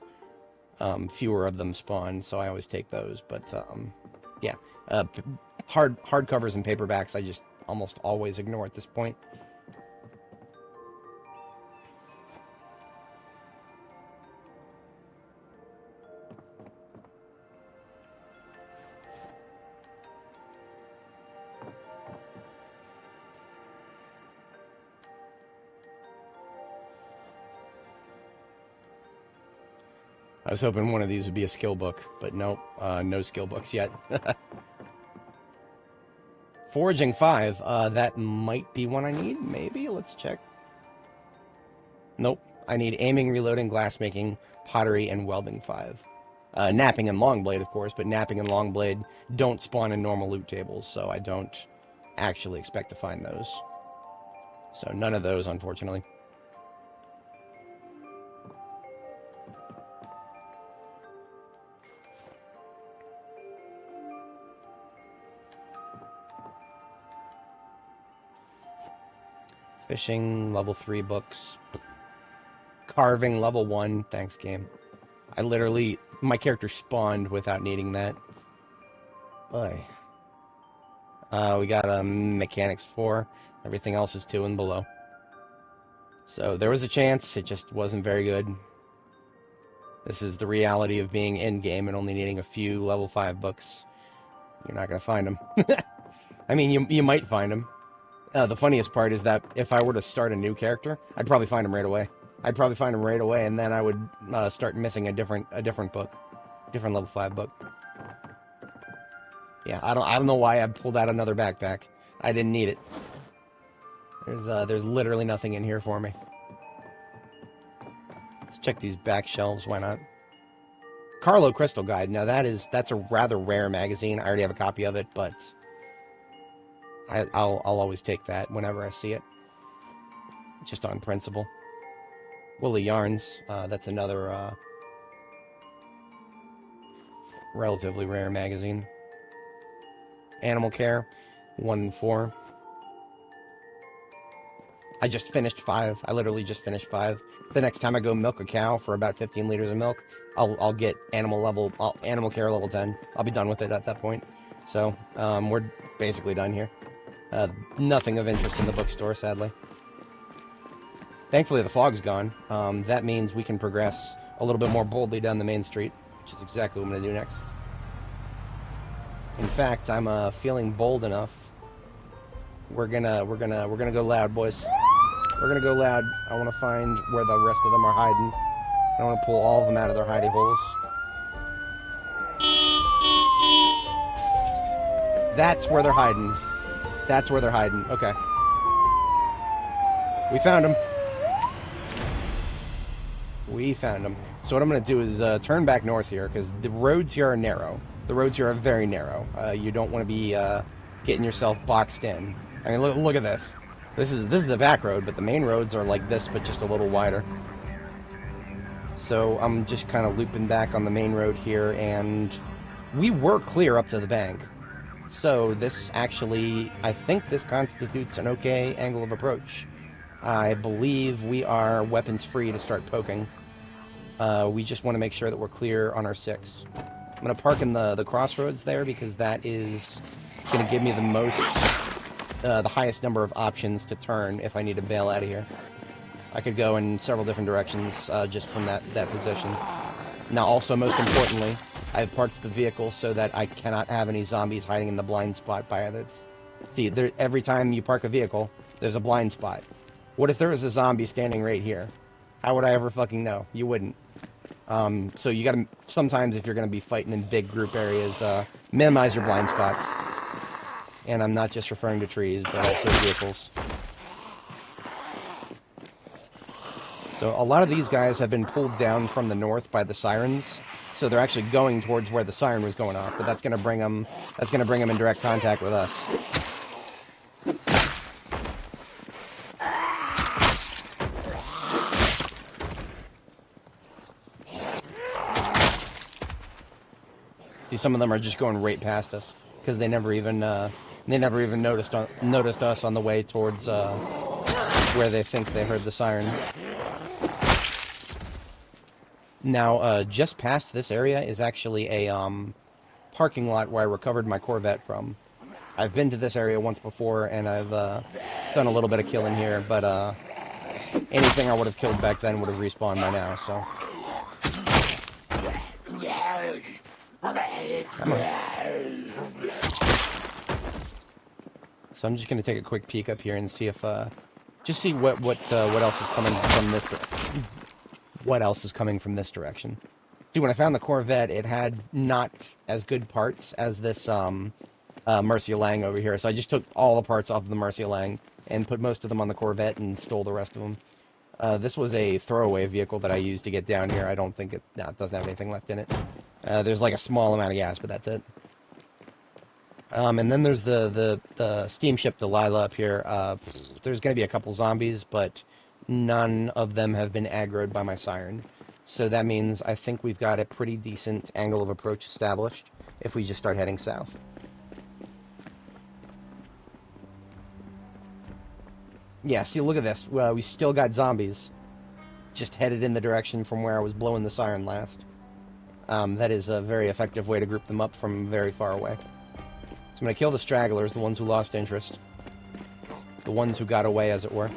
fewer of them spawn, so I always take those. But, yeah. Hardcovers and paperbacks I just almost always ignore at this point. I was hoping one of these would be a skill book, but nope, no skill books yet. Foraging 5, that might be one I need, maybe? Let's check. Nope, I need aiming, reloading, glassmaking, pottery, and welding 5. Napping and longblade, of course, but napping and longblade don't spawn in normal loot tables, so I don't actually expect to find those. So none of those, unfortunately. Fishing, level 3 books. Carving, level 1. Thanks, game. I literally... My character spawned without needing that. Boy. We got a mechanics 4. Everything else is 2 and below. So there was a chance. It just wasn't very good. This is the reality of being in-game and only needing a few level 5 books. You're not going to find them. I mean, you might find them. The funniest part is that if I were to start a new character, I'd probably find them right away. And then I would start missing a different book. Different level 5 book. Yeah, I don't know why I pulled out another backpack. I didn't need it. There's literally nothing in here for me. Let's check these back shelves, why not? Carlo Crystal Guide. Now that's a rather rare magazine. I already have a copy of it, but I'll always take that whenever I see it. Just on principle. Woolly Yarns. That's another relatively rare magazine. Animal Care. 1 and 4. I just finished 5. I literally just finished 5. The next time I go milk a cow for about 15 liters of milk, I'll get Animal Care level 10. I'll be done with it at that point. So we're basically done here. Nothing of interest in the bookstore, sadly. Thankfully, the fog's gone. That means we can progress a little bit more boldly down the main street, which is exactly what I'm going to do next. In fact, I'm feeling bold enough. We're gonna go loud, boys. We're gonna go loud. I want to find where the rest of them are hiding. I want to pull all of them out of their hidey holes. That's where they're hiding. That's where they're hiding. Okay. We found them. We found them. So what I'm going to do is turn back north here, because the roads here are narrow. The roads here are very narrow. You don't want to be getting yourself boxed in. I mean, look at this. This is a back road, but the main roads are like this, but just a little wider. So I'm just kind of looping back on the main road here, and we were clear up to the bank. So this actually, I think this constitutes an okay angle of approach. I believe we are weapons free to start poking. We just want to make sure that we're clear on our 6. I'm going to park in the crossroads there, because that is going to give me the most, the highest number of options to turn if I need to bail out of here. I could go in several different directions just from that position. Now, also, most importantly, I've parked the vehicle so that I cannot have any zombies hiding in the blind spot by it. See, every time you park a vehicle, there's a blind spot. What if there was a zombie standing right here? How would I ever fucking know? You wouldn't. So you gotta, sometimes if you're gonna be fighting in big group areas, minimize your blind spots. And I'm not just referring to trees, but also vehicles. So a lot of these guys have been pulled down from the north by the sirens. So they're actually going towards where the siren was going off, but that's gonna bring them in direct contact with us. See, some of them are just going right past us because they never even noticed us on the way towards where they think they heard the siren. Now, just past this area is actually a parking lot where I recovered my Corvette from. I've been to this area once before, and I've done a little bit of killing here, but anything I would have killed back then would have respawned by now, so. Come on. So I'm just going to take a quick peek up here and see if, just see what else is coming from this direction. What else is coming from this direction? See, when I found the Corvette, it had not as good parts as this Murcielago over here. So I just took all the parts off of the Murcielago and put most of them on the Corvette and stole the rest of them. This was a throwaway vehicle that I used to get down here. I don't think it doesn't have anything left in it. There's like a small amount of gas, but that's it. And then there's the steamship Delilah up here. There's going to be a couple zombies, but none of them have been aggroed by my siren. So that means I think we've got a pretty decent angle of approach established if we just start heading south. Yeah, see, look at this. Well, we still got zombies just headed in the direction from where I was blowing the siren last. That is a very effective way to group them up from very far away. I'm going to kill the stragglers, the ones who lost interest. The ones who got away, as it were.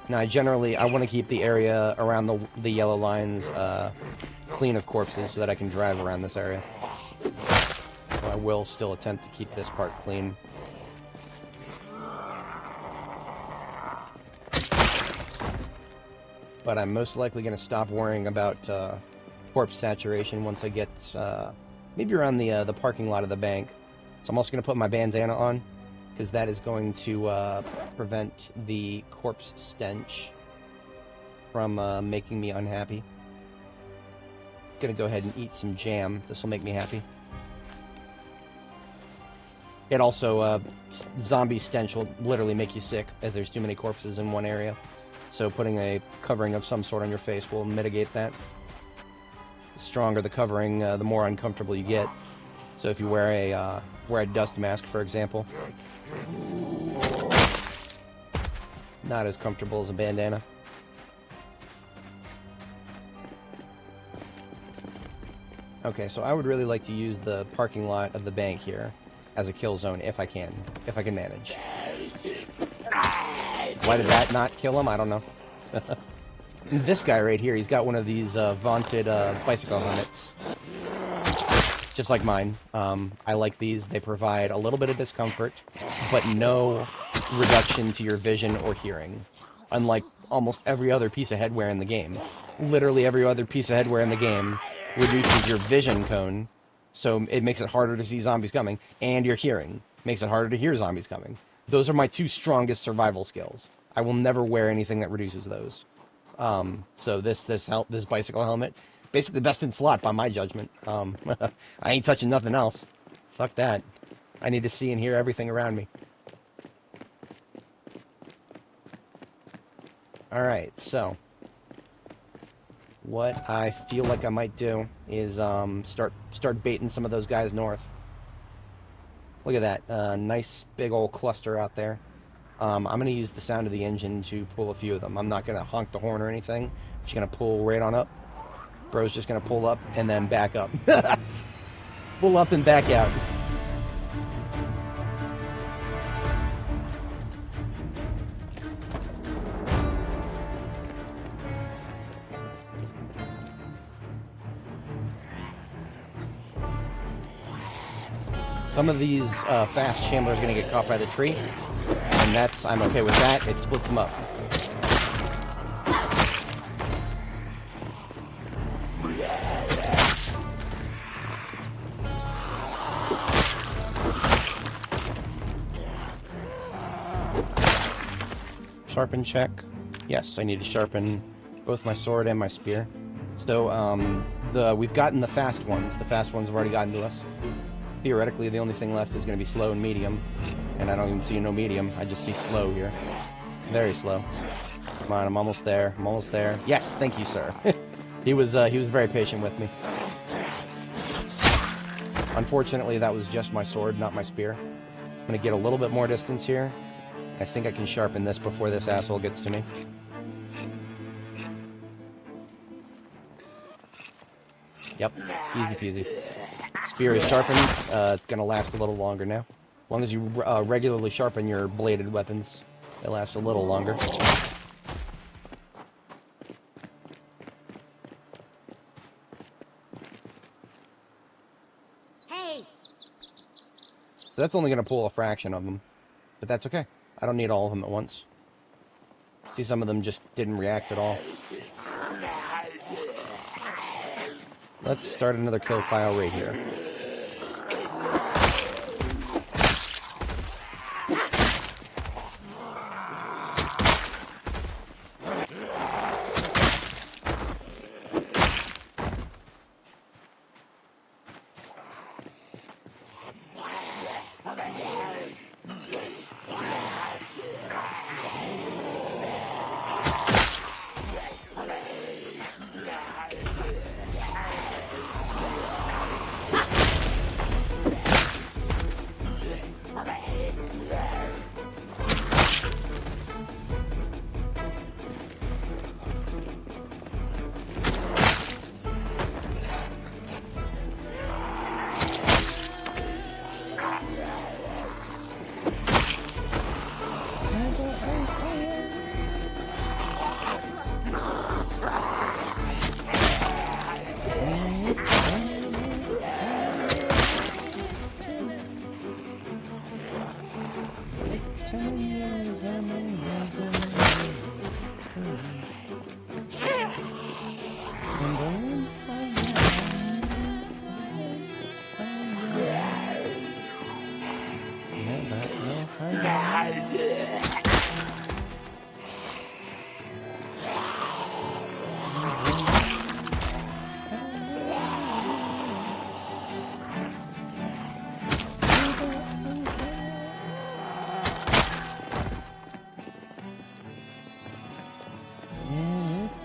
Now, I want to keep the area around the yellow lines clean of corpses so that I can drive around this area. So I will still attempt to keep this part clean. But I'm most likely going to stop worrying about corpse saturation once I get maybe around the parking lot of the bank. So I'm also going to put my bandana on, because that is going to prevent the corpse stench from making me unhappy. Gonna go ahead and eat some jam. This will make me happy. It also, zombie stench will literally make you sick if there's too many corpses in one area. So putting a covering of some sort on your face will mitigate that. The stronger the covering, the more uncomfortable you get. So if you wear a dust mask, for example, not as comfortable as a bandana. Okay, so I would really like to use the parking lot of the bank here as a kill zone if I can manage. Why did that not kill him? I don't know. This guy right here, he's got one of these vaunted bicycle helmets. Just like mine. I like these. They provide a little bit of discomfort, but no reduction to your vision or hearing. Unlike almost every other piece of headwear in the game. Literally every other piece of headwear in the game reduces your vision cone, so it makes it harder to see zombies coming, and your hearing makes it harder to hear zombies coming. Those are my two strongest survival skills. I will never wear anything that reduces those. So this bicycle helmet, basically best in slot by my judgment. I ain't touching nothing else. Fuck that. I need to see and hear everything around me. Alright, so what I feel like I might do is start baiting some of those guys north. Look at that, nice big old cluster out there. I'm going to use the sound of the engine to pull a few of them. I'm not going to honk the horn or anything. I'm just going to pull right on up. Bro's just going to pull up and then back up. Pull up and back out. Some of these fast chamblers are going to get caught by the tree, and I'm okay with that. It splits them up. Sharpen check. Yes, I need to sharpen both my sword and my spear. So we've gotten the fast ones. The fast ones have already gotten to us. Theoretically, the only thing left is going to be slow and medium. And I don't even see no medium. I just see slow here. Very slow. Come on, I'm almost there. I'm almost there. Yes, thank you, sir. He was very patient with me. Unfortunately, that was just my sword, not my spear. I'm going to get a little bit more distance here. I think I can sharpen this before this asshole gets to me. Yep, easy peasy. Spear is sharpened. It's going to last a little longer now. As long as you regularly sharpen your bladed weapons, they last a little longer. Hey! So that's only going to pull a fraction of them. But that's okay. I don't need all of them at once. See, some of them just didn't react at all. Let's start another kill file right here.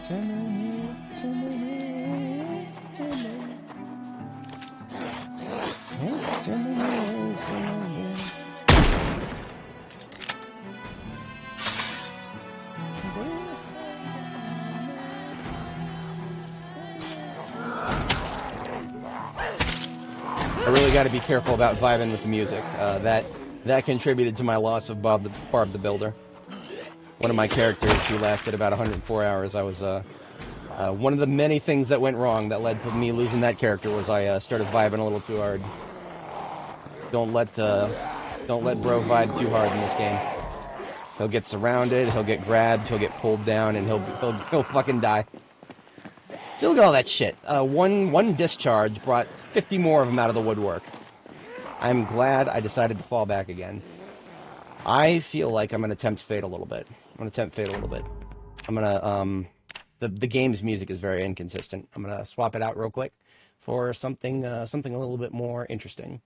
I really got to be careful about vibing with the music. That contributed to my loss of Barb the Builder. One of my characters who lasted about 104 hours. I was one of the many things that went wrong that led to me losing that character was I started vibing a little too hard. Don't let bro vibe too hard in this game. He'll get surrounded, he'll get grabbed, he'll get pulled down, and he'll fucking die. So look at all that shit. One discharge brought 50 more of them out of the woodwork. I'm glad I decided to fall back again. I feel like I'm gonna tempt fate a little bit. I'm gonna the game's music is very inconsistent. I'm gonna swap it out real quick for something a little bit more interesting.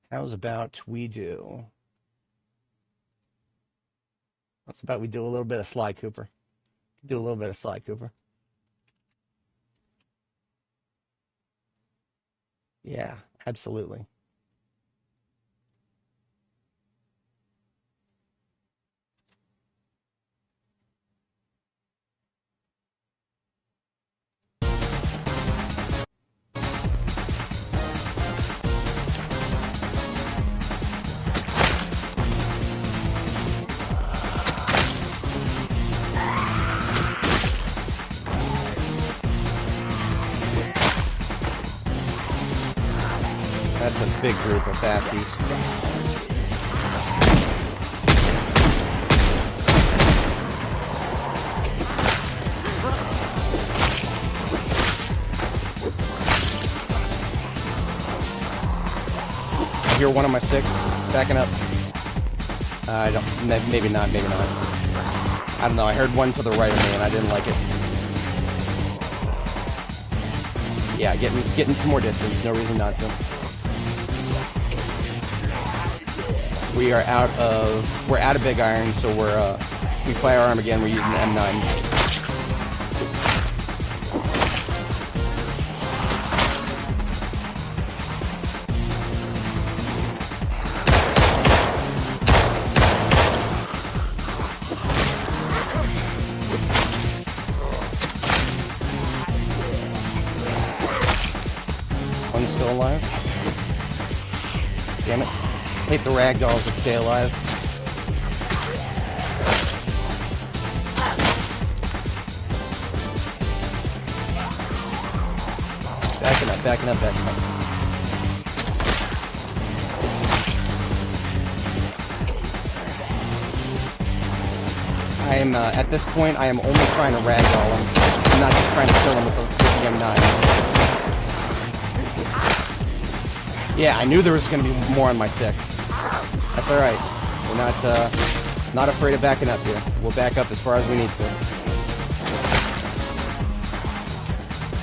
How's about we do? What's about we do a little bit of Sly Cooper? Do a little bit of Sly Cooper. Yeah, absolutely. That's a big group of fasties. I hear one on my 6, backing up. I don't, maybe not. I don't know, I heard one to the right of me and I didn't like it. Yeah, getting some more distance, no reason not to. We're out of big iron, so we firearm again, we're using the M9. One's still alive. Damn it. Hate the ragdolls that stay alive. Backing up. I am, at this point, I am only trying to ragdoll him. I'm not just trying to kill him with the M9. Yeah, I knew there was going to be more on my 6. That's alright. We're not afraid of backing up here. We'll back up as far as we need to.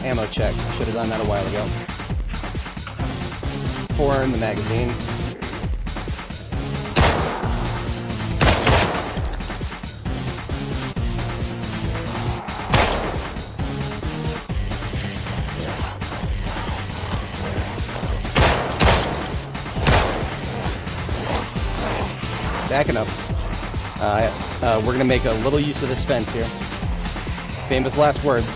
Ammo check. Should have done that a while ago. 4 in the magazine. Backing up. We're going to make a little use of this fence here. Famous last words.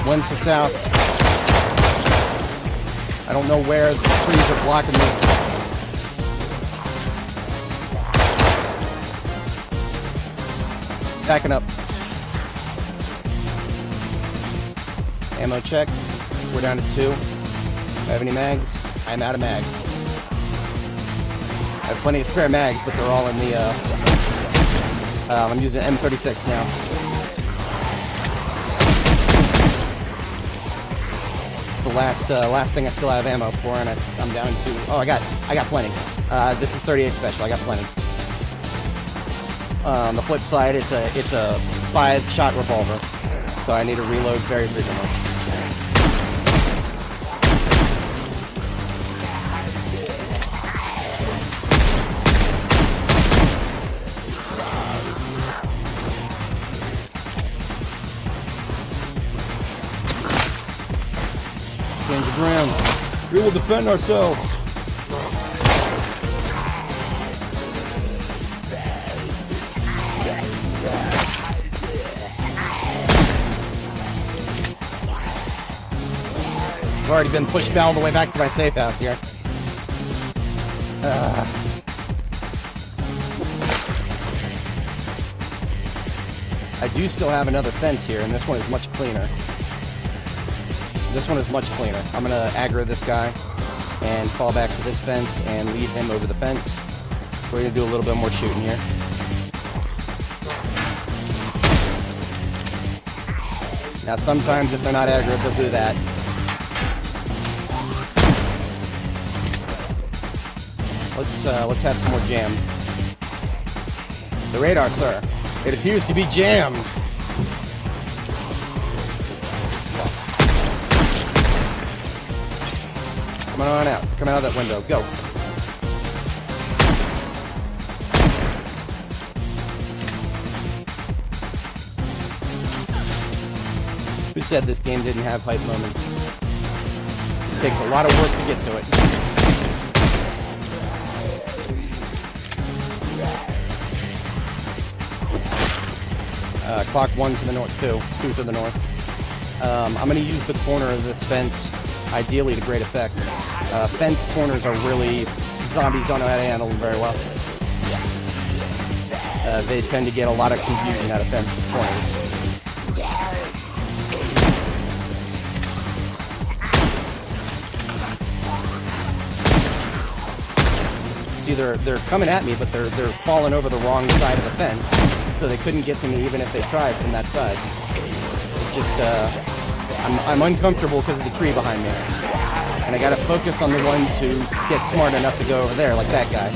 One's to the south. I don't know where the trees are blocking me. Backing up. Ammo check. We're down to 2. Do I have any mags? I'm out of mags. I have plenty of spare mags, but they're all in the, I'm using M36 now. The last thing I still have ammo for, and I'm down to, oh, I got plenty. This is 38 special, I got plenty. On the flip side, it's a 5-shot revolver. so I need to reload very frequently. Change the ground. We will defend ourselves. I've already been pushed all the way back to my safe house here. I do still have another fence here, and this one is much cleaner. This one is much cleaner. I'm going to aggro this guy and fall back to this fence and lead him over the fence. We're going to do a little bit more shooting here. Now sometimes if they're not aggro, they'll do that. Let's have some more jam. The radar, sir. It appears to be jammed. Come on out. Come out of that window. Go. Who said this game didn't have hype moments? It takes a lot of work to get to it. Clock 1 to the north, 2 to the north. I'm going to use the corner of this fence, ideally to great effect. Fence corners are really, zombies don't know how to handle them very well. They tend to get a lot of confusion out of fence corners. Either they're coming at me, but they're falling over the wrong side of the fence, so they couldn't get to me even if they tried from that side. It's just, I'm uncomfortable because of the tree behind me. And I gotta focus on the ones who get smart enough to go over there, like that guy.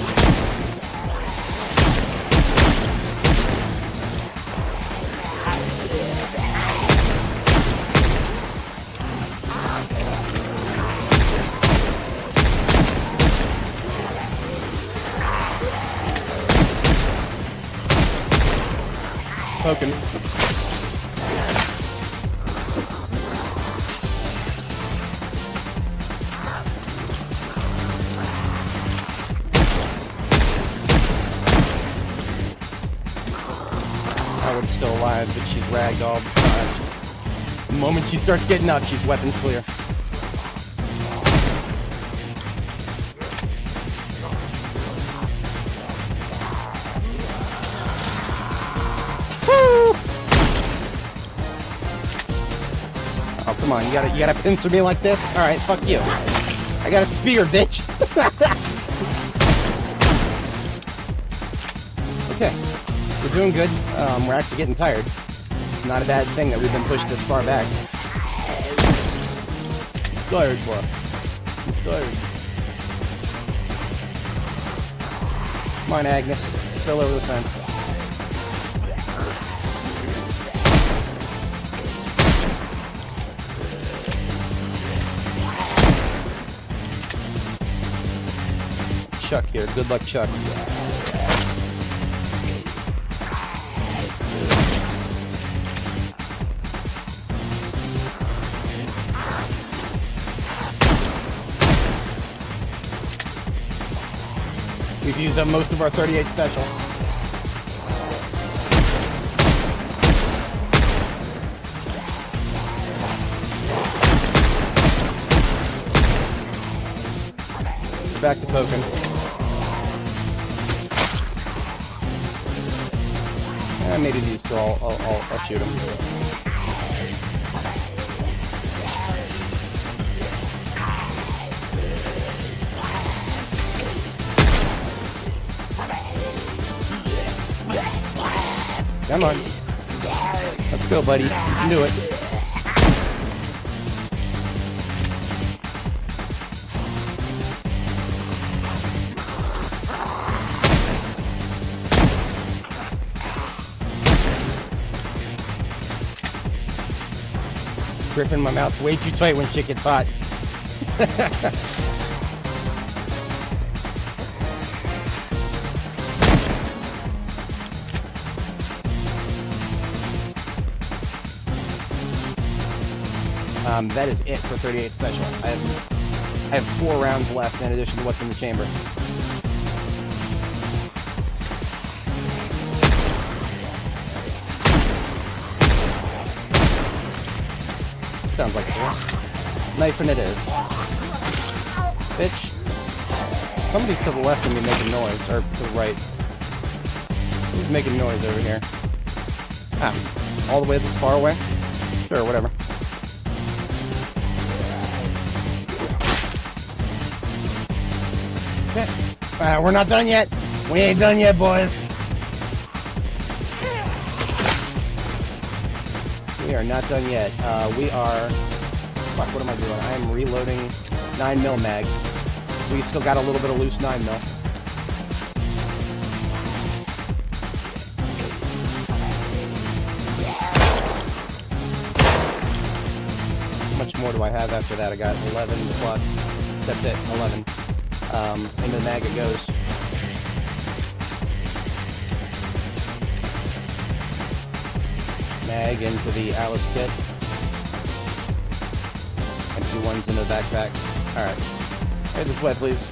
Poking. Howard's still alive, but she's ragged all the time. The moment she starts getting up, she's weapons clear. Oh, come on, you gotta pincer me like this? Alright, fuck you. I got a spear, bitch. Okay, we're doing good. We're actually getting tired. It's not a bad thing that we've been pushed this far back. I'm tired, boy. I'm tired. Come on, Agnes. Still over the fence. Chuck here. Good luck, Chuck. We've used up most of our 38 special. Back to poking. Maybe these two, I'll shoot them. Come on. Let's go, buddy. You can do it. Gripping my mouth way too tight when shit gets hot. That is it for 38 special. I have 4 rounds left in addition to what's in the chamber. Sounds like a knife, and it is. Bitch. Somebody's to the left of me making noise, or to the right. Who's making noise over here? Ah, all the way this far away? Sure, whatever. Okay. We're not done yet. We ain't done yet, boys. We are not done yet. We are... Fuck, what am I doing? I am reloading 9mm mag. We still got a little bit of loose 9mm. How much more do I have after that? I got 11 plus. That's it, 11. Into the mag it goes. Mag into the Alice kit. And 2 ones into the backpack. Alright. Hey, this way, please.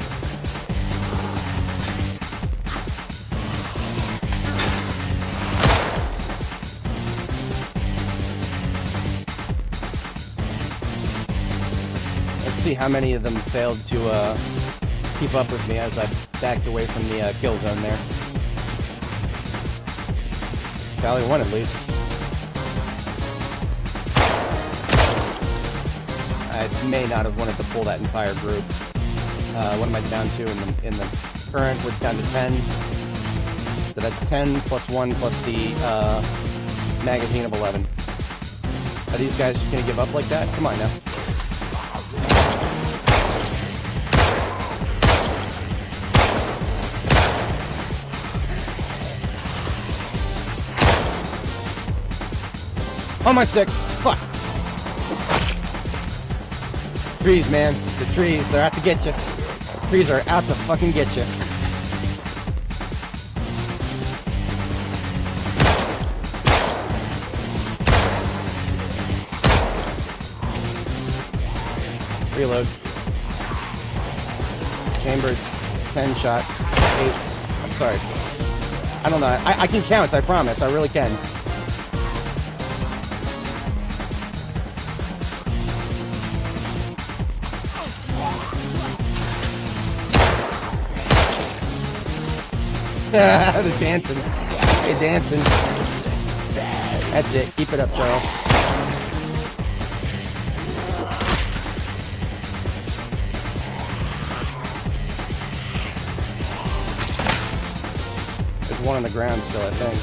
Let's see how many of them failed to keep up with me as I backed away from the kill zone there. Tally 1 at least. I may not have wanted to pull that entire group. What am I down to in the current? We're down to 10. So that's 10 plus 1 plus the magazine of 11. Are these guys just gonna give up like that? Come on now. On my 6. Fuck. Trees, man. The trees, they're out to get you. The trees are out to fucking get you. Reload. Chambered. 10 shots. 8. I'm sorry. I don't know. I can count, I promise. I really can. They're dancing. They're dancing. That's it. Keep it up, Charles. There's one on the ground still, I think.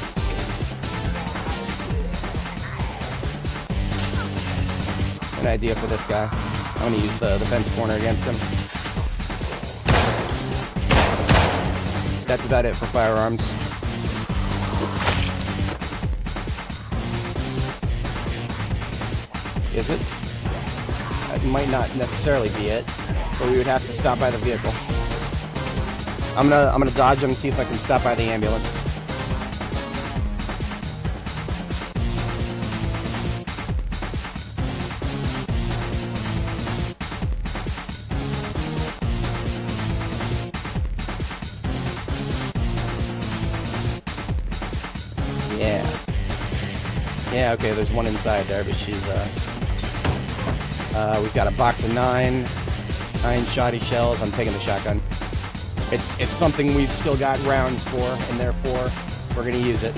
An idea for this guy. I'm going to use the fence corner against him. That's about it for firearms. Is it? That might not necessarily be it, but we would have to stop by the vehicle. I'm gonna dodge him and see if I can stop by the ambulance. Yeah, okay, there's one inside there, but she's, we've got a box of 9 shoddy shells. I'm taking the shotgun. It's something we've still got rounds for, and therefore, we're gonna use it.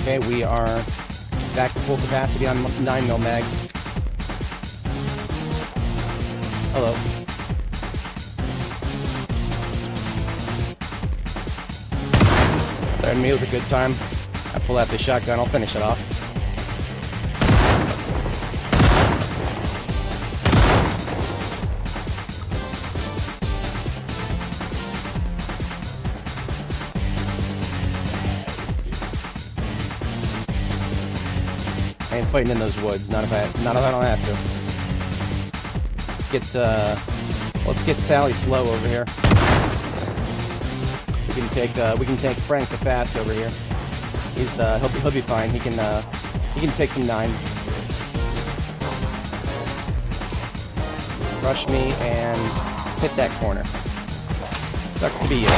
Okay, we are back to full capacity on 9mm mag. Hello. Threaten me with a good time. I pull out the shotgun, I'll finish it off. I ain't fighting in those woods, not if I don't have to. Let's get Sally slow over here. We can take Frank the fast over here. He'll be fine. He can take some 9. Rush me and hit that corner. Sucks to be you.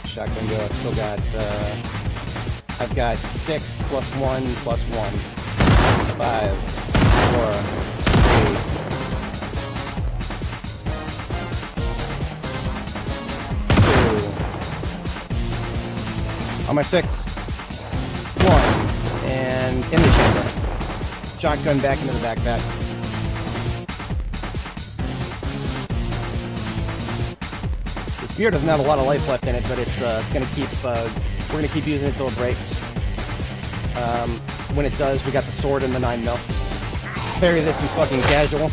Shotgun go. I've got 6 plus 1 plus 1. 5, 4, 3, 2. On my 6. 1. And in the chamber. Shotgun back into the backpack. The spear doesn't have a lot of life left in it, but it's gonna keep. We're gonna keep using it until it breaks. When it does, we got the sword and the 9mm. Parry this in fucking casual.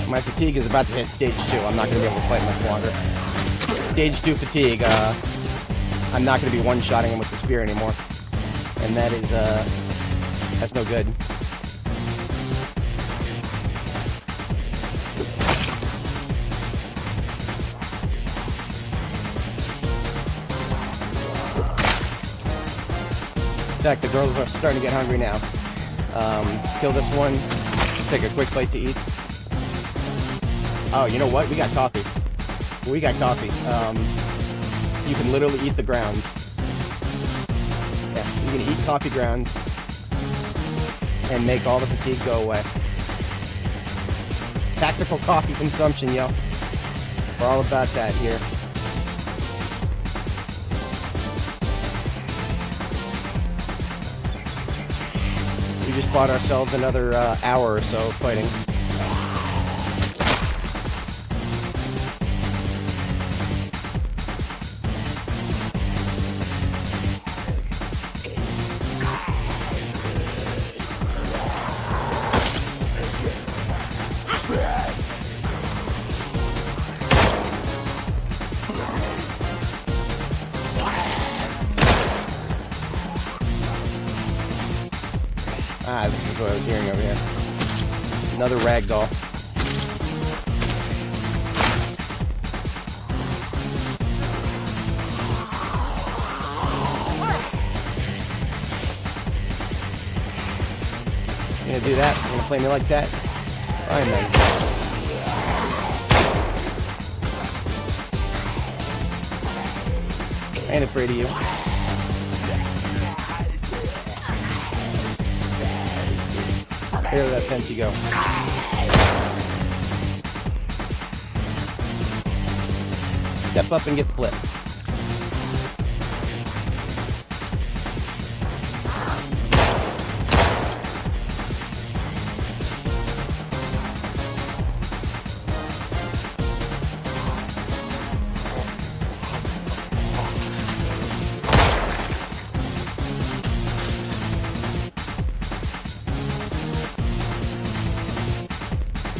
My fatigue is about to hit stage 2. I'm not gonna be able to fight much longer. Stage 2 fatigue. I'm not gonna be one-shotting him with the spear anymore, and that's no good. In fact, the girls are starting to get hungry now. Kill this one, take a quick bite to eat. Oh, you know what? We got coffee. You can literally eat the grounds. Yeah, you can eat coffee grounds and make all the fatigue go away. Tactical coffee consumption, yo. We're all about that here. We just bought ourselves another hour or so of fighting. Ah, this is what I was hearing over here. Another ragdoll. You gonna do that? You gonna play me like that? Fine then. I ain't afraid of you. Here to that fence you go. Step up and get flipped.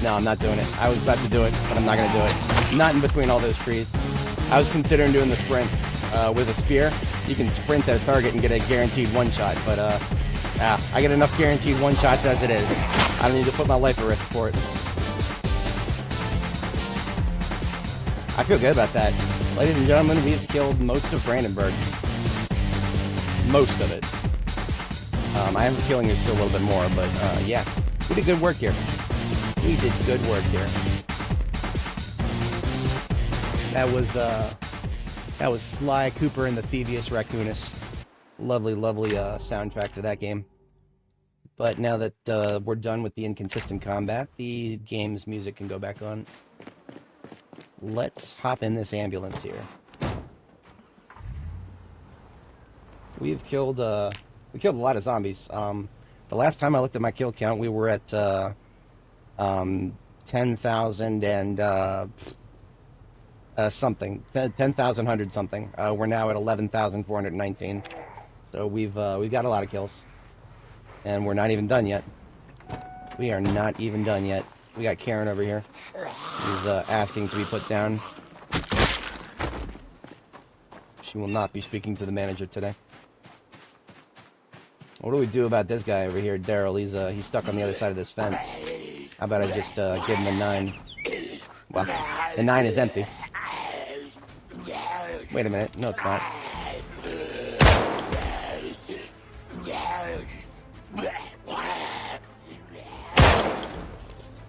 No, I'm not doing it. I was about to do it, but I'm not going to do it. Not in between all those trees. I was considering doing the sprint with a spear. You can sprint at a target and get a guaranteed one-shot, but I get enough guaranteed one-shots as it is. I don't need to put my life at risk for it. I feel good about that. Ladies and gentlemen, we've killed most of Brandenburg. Most of it. I have a feeling there's still a little bit more, but yeah. We did good work here. We did good work here. That was Sly Cooper and the Thievius Raccoonus. Lovely, lovely soundtrack to that game. But now that we're done with the inconsistent combat, the game's music can go back on. Let's hop in this ambulance here. We killed a lot of zombies. The last time I looked at my kill count, we were at 10,000 and something, 10,100 something. We're now at 11,419. So we've got a lot of kills, and we're not even done yet. We are not even done yet. We got Karen over here. She's asking to be put down. She will not be speaking to the manager today. What do we do about this guy over here, Daryl? He's stuck on the other side of this fence. How about I just give him a 9? Well, the 9 is empty. Wait a minute. No, it's not.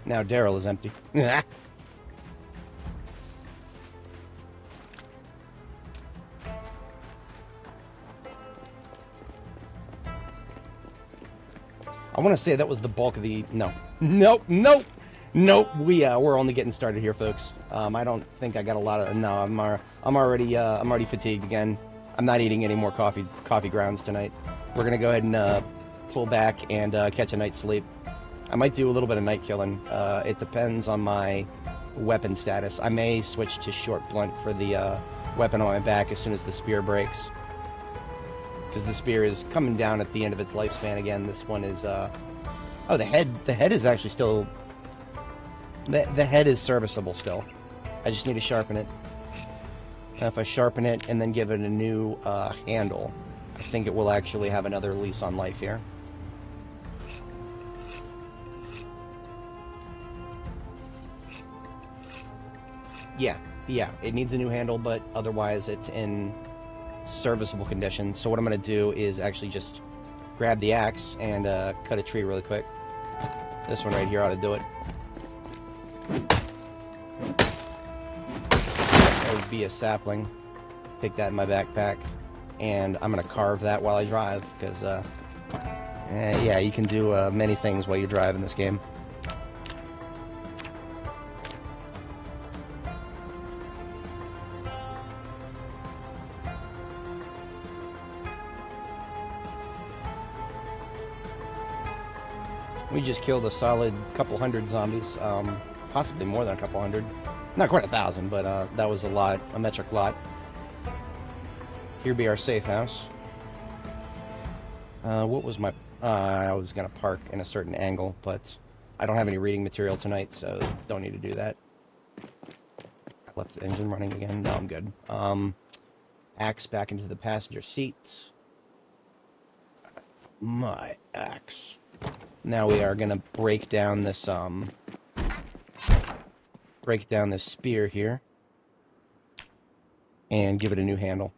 Now Daryl is empty. I want to say that was the bulk of the... No. Nope. Nope. Nope. We're only getting started here, folks. I don't think I got a lot of... No, I'm already fatigued again. I'm not eating any more coffee grounds tonight. We're going to go ahead and pull back and catch a night's sleep. I might do a little bit of night killing. It depends on my weapon status. I may switch to short blunt for the weapon on my back as soon as the spear breaks. Because the spear is coming down at the end of its lifespan again. This one is... Oh, the head is actually still... The head is serviceable still. I just need to sharpen it. If I sharpen it and then give it a new handle, I think it will actually have another lease on life here. Yeah, it needs a new handle, but otherwise it's in serviceable condition. So what I'm going to do is actually just grab the axe and cut a tree really quick. This one right here ought to do it. That would be a sapling. Pick that in my backpack, and I'm going to carve that while I drive, because, yeah, you can do many things while you drive in this game. We just killed a solid couple hundred zombies, possibly more than a couple hundred. Not quite 1,000, but that was a lot, a metric lot. Here be our safe house. What was my... I was going to park in a certain angle, but I don't have any reading material tonight, so don't need to do that. I left the engine running again. No, I'm good. Axe back into the passenger seat. My axe. Now we are going to break down this spear here and give it a new handle.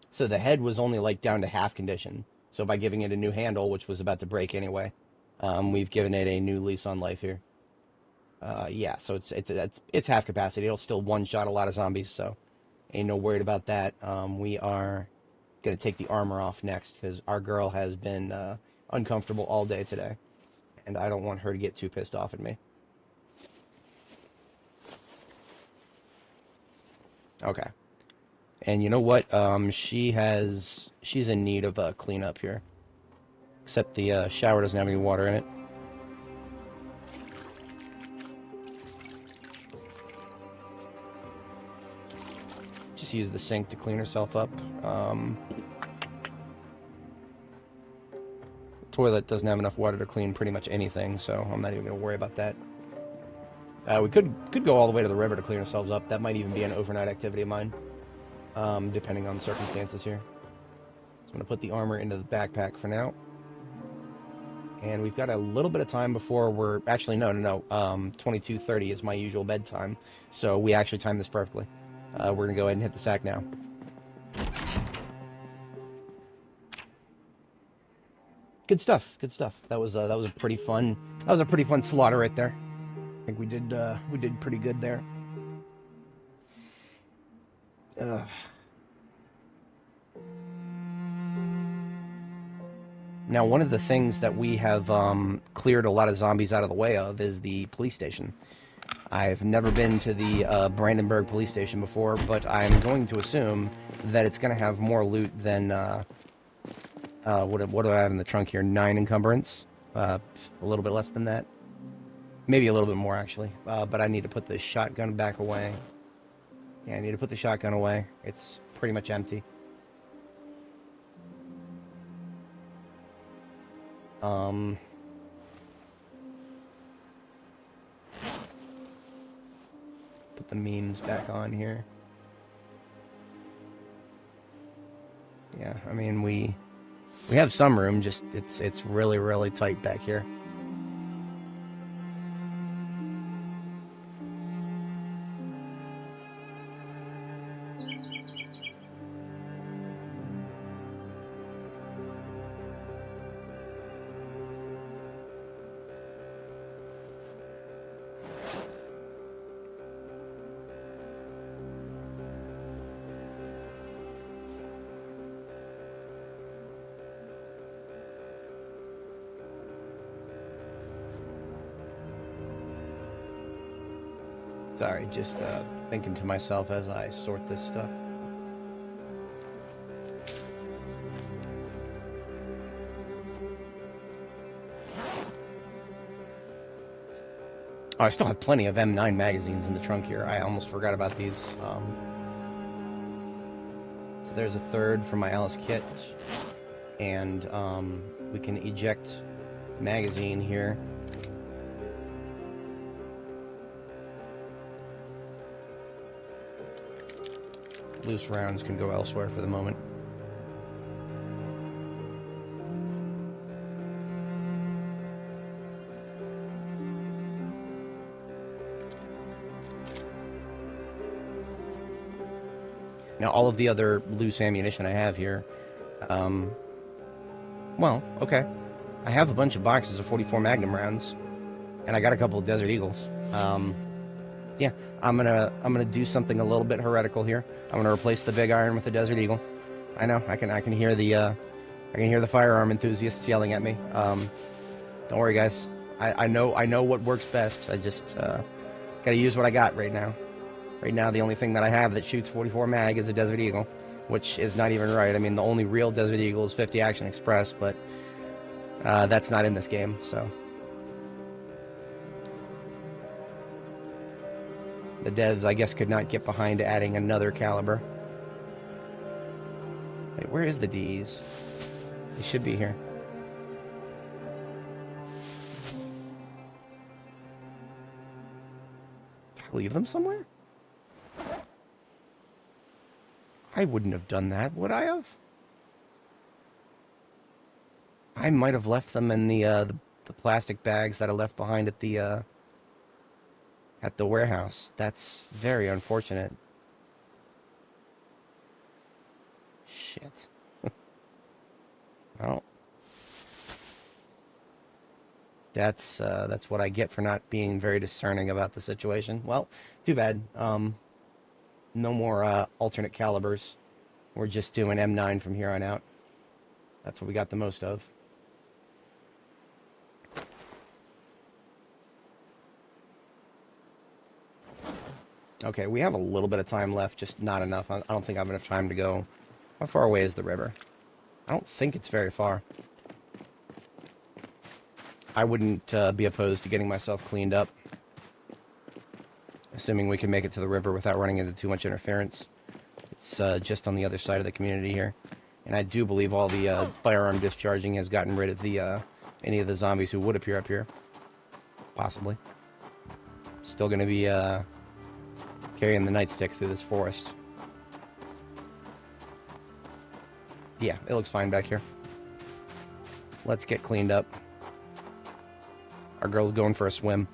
So the head was only like down to half condition. So by giving it a new handle, which was about to break anyway, we've given it a new lease on life here. Yeah, so it's half capacity. It'll still one-shot a lot of zombies, so ain't no worried about that. We are going to take the armor off next, because our girl has been uncomfortable all day today. And I don't want her to get too pissed off at me. Okay. And you know what? She's in need of a cleanup here. Except the shower doesn't have any water in it. Just use the sink to clean herself up. Toilet doesn't have enough water to clean pretty much anything, so I'm not even going to worry about that. We could go all the way to the river to clean ourselves up. That might even be an overnight activity of mine, depending on the circumstances here. So I'm going to put the armor into the backpack for now. And we've got a little bit of time before we're... Actually, no. 22:30 is my usual bedtime. So we actually timed this perfectly. We're going to go ahead and hit the sack now. Good stuff. Good stuff. That was a pretty fun... That was a pretty fun slaughter right there. I think we did pretty good there. Now, one of the things that we have cleared a lot of zombies out of the way of is the police station. I've never been to the Brandenburg police station before, but I'm going to assume that it's going to have more loot than... what do I have in the trunk here? 9 encumbrance. A little bit less than that. Maybe a little bit more, actually. But I need to put the shotgun back away. Yeah, I need to put the shotgun away. It's pretty much empty. Put the memes back on here. Yeah, I mean, we have some room, just it's really, really tight back here. Sorry, just thinking to myself as I sort this stuff. Oh, I still have plenty of M9 magazines in the trunk here. I almost forgot about these. So there's a third from my Alice kit. And we can eject magazine here. Loose rounds can go elsewhere for the moment. Now, all of the other loose ammunition I have here, well, okay. I have a bunch of boxes of 44 Magnum rounds, and I got a couple of Desert Eagles. Yeah, I'm gonna do something a little bit heretical here. I'm gonna replace the big iron with the Desert Eagle. I know, I can hear the firearm enthusiasts yelling at me. Don't worry, guys. I know what works best. I just gotta use what I got right now. Right now, the only thing that I have that shoots 44 mag is a Desert Eagle, which is not even right. I mean, the only real Desert Eagle is 50 Action Express, but that's not in this game, so. The devs, I guess, could not get behind adding another caliber. Wait, where is the D's? They should be here. Did I leave them somewhere? I wouldn't have done that, would I have? I might have left them in the plastic bags that I left behind at the warehouse. That's very unfortunate. Shit. Well, that's what I get for not being very discerning about the situation. Well, too bad. No more alternate calibers. We're just doing M9 from here on out. That's what we got the most of. Okay, we have a little bit of time left, just not enough. I don't think I have enough time to go. How far away is the river? I don't think it's very far. I wouldn't be opposed to getting myself cleaned up. Assuming we can make it to the river without running into too much interference. It's just on the other side of the community here. And I do believe all the firearm discharging has gotten rid of the any of the zombies who would appear up here. Possibly. Still going to be carrying the nightstick through this forest. Yeah, it looks fine back here. Let's get cleaned up. Our girl's going for a swim.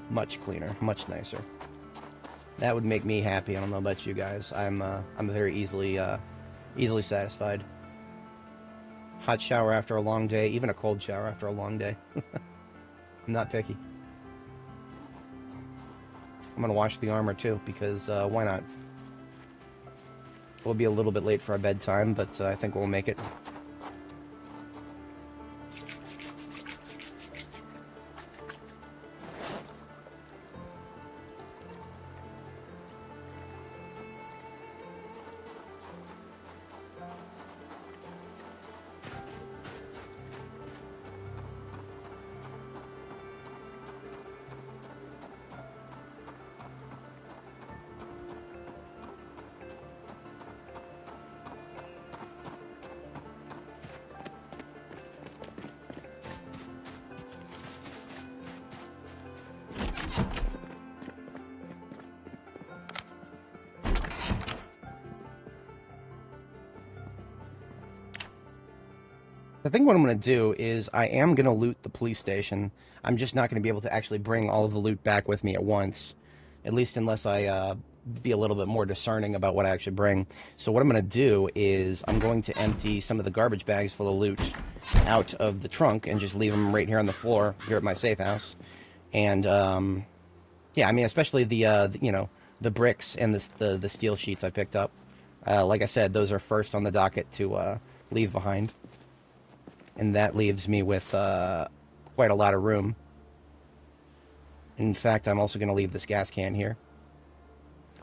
Much cleaner, much nicer. That would make me happy. I don't know about you guys. I'm very easily satisfied. Hot shower after a long day, even a cold shower after a long day. I'm not picky. I'm gonna wash the armor too, because why not? We'll be a little bit late for our bedtime, but I think we'll make it. I think what I'm going to do is I am going to loot the police station. I'm just not going to be able to actually bring all of the loot back with me at once. At least unless I be a little bit more discerning about what I actually bring. So what I'm going to do is I'm going to empty some of the garbage bags full of loot out of the trunk and just leave them right here on the floor here at my safe house. And, yeah, I mean, especially the you know, the bricks and the steel sheets I picked up. Like I said, those are first on the docket to leave behind. And that leaves me with quite a lot of room. In fact, I'm also going to leave this gas can here.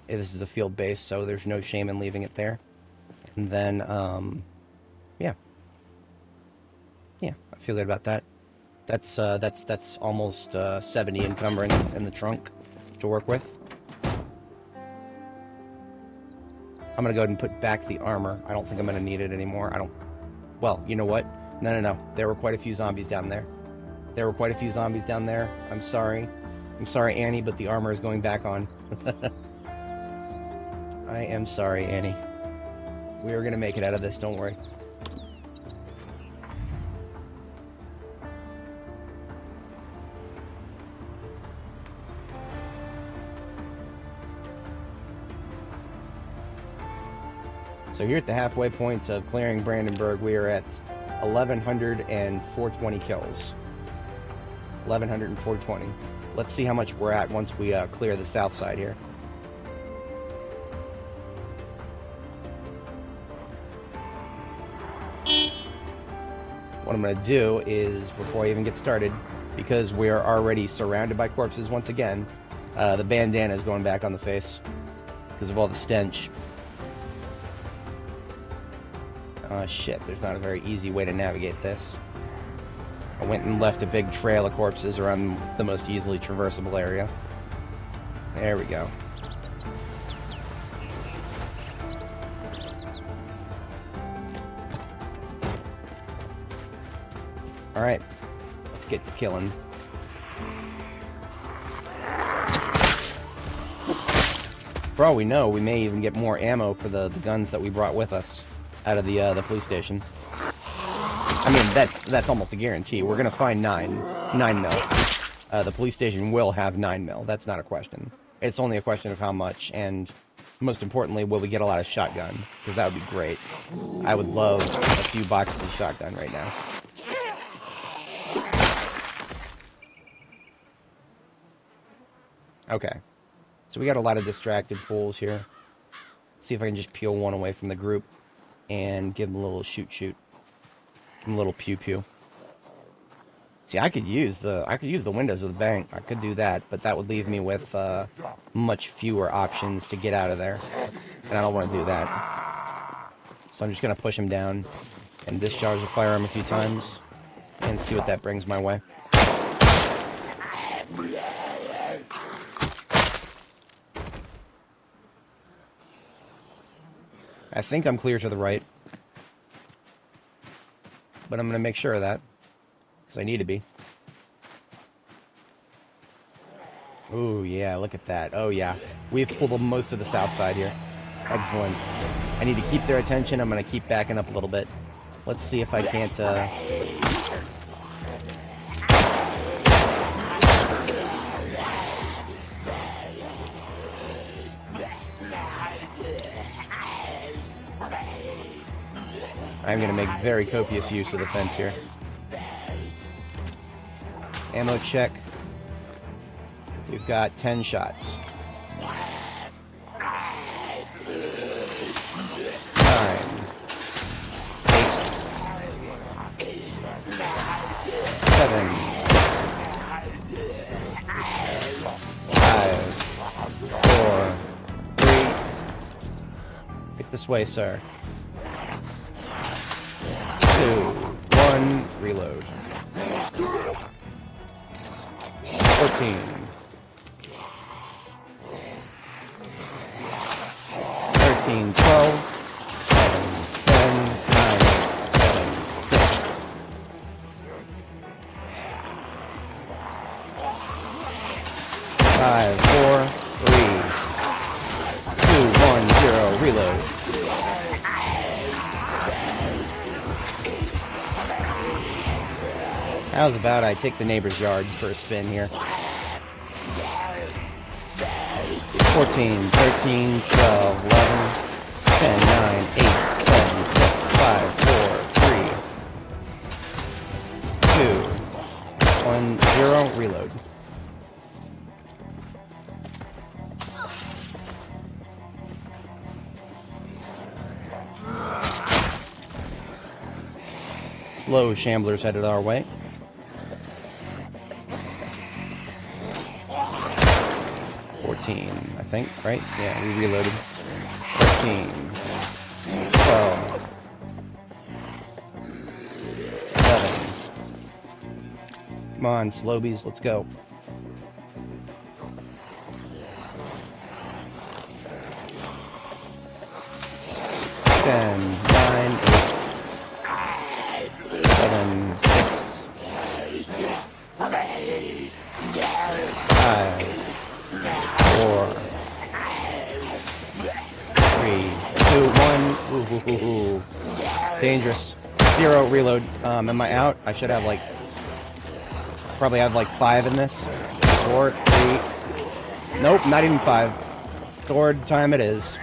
This is a field base, so there's no shame in leaving it there. And then, yeah. Yeah, I feel good about that. That's almost 70 encumbrance in the trunk to work with. I'm going to go ahead and put back the armor. I don't think I'm going to need it anymore. Well, you know what? No. There were quite a few zombies down there. I'm sorry. I'm sorry, Annie, but the armor is going back on. I am sorry, Annie. We are going to make it out of this, don't worry. So here at the halfway point of clearing Brandenburg, we are at 1,120 kills. 1,420. Let's see how much we're at once we clear the south side here. What I'm going to do is, before I even get started, because we're already surrounded by corpses once again, the bandana is going back on the face because of all the stench. Shit, there's not a very easy way to navigate this. I went and left a big trail of corpses around the most easily traversable area. There we go. Alright, let's get to killing. For all we know, we may even get more ammo for the guns that we brought with us out of the police station. I mean, that's almost a guarantee. We're gonna find 9 mil. The police station will have 9 mil. That's not a question. It's only a question of how much, and most importantly, will we get a lot of shotgun? Because that would be great. I would love a few boxes of shotgun right now. Okay, so we got a lot of distracted fools here. Let's see if I can just peel one away from the group and give them a little shoot. Give them a little pew. See, I could use the windows of the bank. I could do that, but that would leave me with much fewer options to get out of there, and I don't want to do that. So I'm just gonna push him down and discharge the firearm a few times and see what that brings my way. I think I'm clear to the right, but I'm going to make sure of that, because I need to be. Ooh, yeah, look at that. Oh, yeah. We've pulled most of the south side here. Excellent. I need to keep their attention. I'm going to keep backing up a little bit. Let's see if I can't... I'm going to make very copious use of the fence here. Ammo check. We've got 10 shots. 9. 8. 7. 5. 4. 3. Get this way, sir. 2. 1. Reload. 14. 13, 12, 11, 10, 9, 7, 6. 5, 4, 3, 2, 1, 0, reload. How's about I take the neighbor's yard for a spin here? 14, 13, 12, 11, 10, 9, 8, 7, 6, 5, 4, 3, 2, 1, 0, reload. Slow shamblers headed our way. 14, I think, right? Yeah, we reloaded. 13, 12, 11. Come on, Slobies, let's go. 10, 9, 8, 7, 6, 5, 4, 3, 2, 1. Ooh. Dangerous. 0, reload. Am I out? I should have like... Probably have like 5 in this. 4, 3... Nope, not even 5. Sword time it is.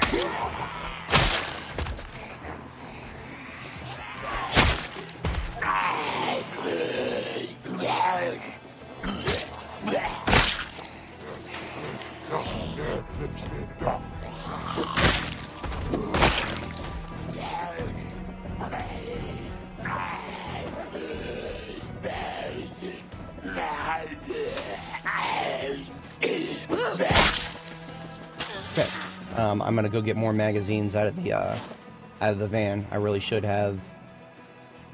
Okay, I'm gonna go get more magazines out of the van. I really should have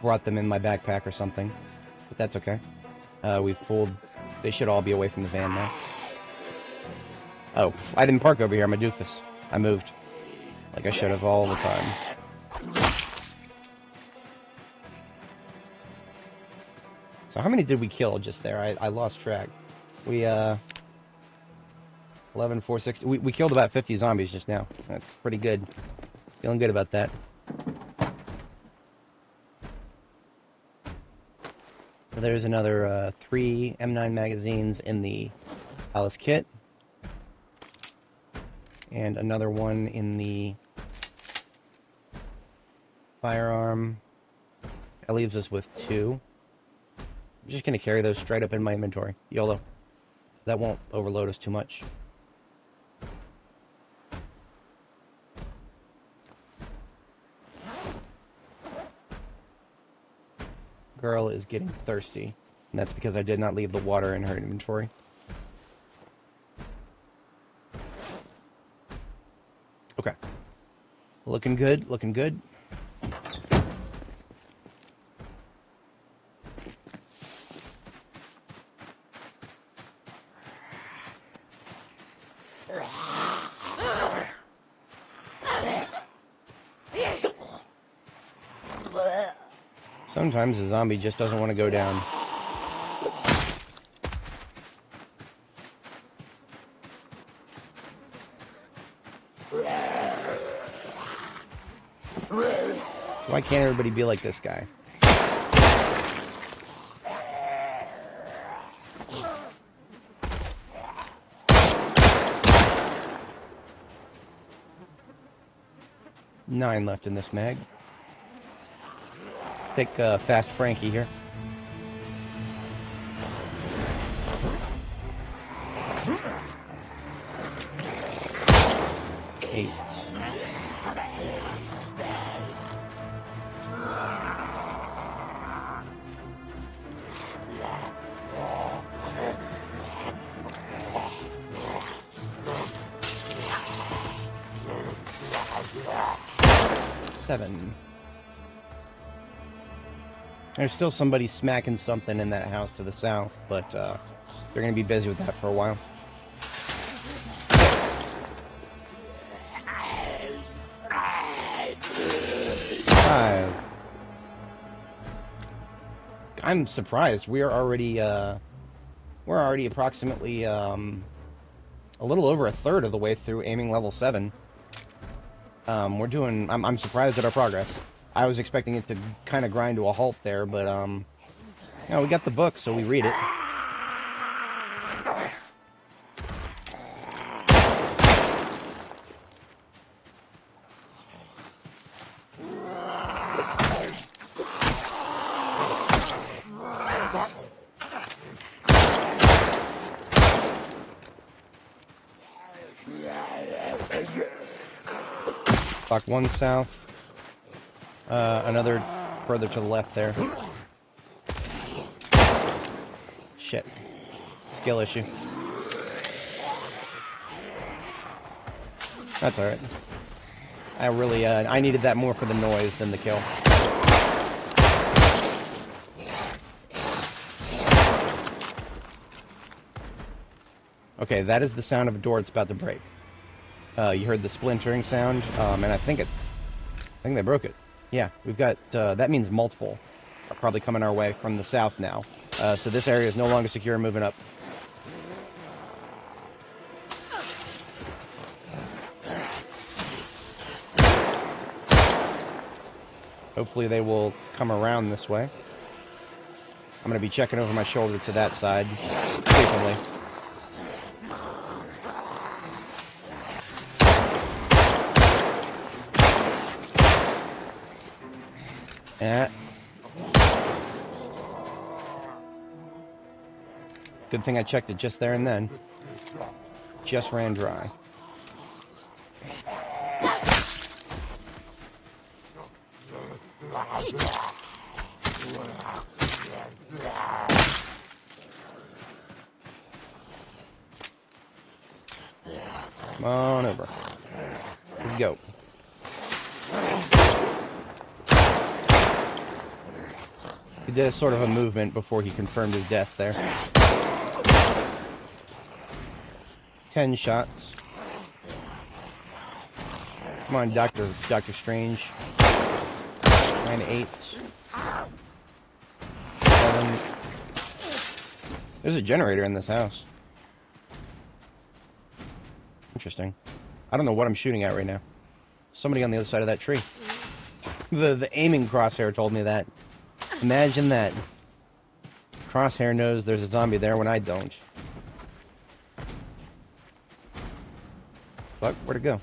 brought them in my backpack or something, but that's okay. We've pulled. They should all be away from the van now. Oh, I didn't park over here. I'm a doofus. I moved, like I should have all the time. So how many did we kill just there? I lost track. We 11, 4, 6. We killed about 50 zombies just now. That's pretty good. Feeling good about that. So there's another 3 M9 magazines in the Alice kit. And another one in the firearm. That leaves us with 2. I'm just going to carry those straight up in my inventory. YOLO. That won't overload us too much. Girl is getting thirsty, and that's because I did not leave the water in her inventory. Okay. Looking good, looking good. Sometimes the zombie just doesn't want to go down. can't everybody be like this guy? Nine left in this mag. Take Fast Frankie here. Eight. Seven. There's still somebody smacking something in that house to the south, but they're going to be busy with that for a while. Five. I'm surprised. We're already approximately a little over a third of the way through aiming level 7. We're doing. I'm surprised at our progress. I was expecting it to kind of grind to a halt there, but you know, we got the book, so we read it. Clock one south. Another further to the left there. Shit. Skill issue. That's alright. I really, I needed that more for the noise than the kill. Okay, that is the sound of a door that's about to break. You heard the splintering sound, and I think they broke it. Yeah, we've got, that means multiple are probably coming our way from the south now. So this area is no longer secure, moving up. Hopefully they will come around this way. I'm going to be checking over my shoulder to that side frequently. Yeah. Good thing I checked it just there and then. Just ran dry. Come on over. Let's go. He did sort of a movement before he confirmed his death there. 10 shots. Come on, Doctor Strange. 9, 8. 7. There's a generator in this house. Interesting. I don't know what I'm shooting at right now. Somebody on the other side of that tree. The aiming crosshair told me that. Imagine that. Crosshair knows there's a zombie there when I don't. Fuck, where'd it go?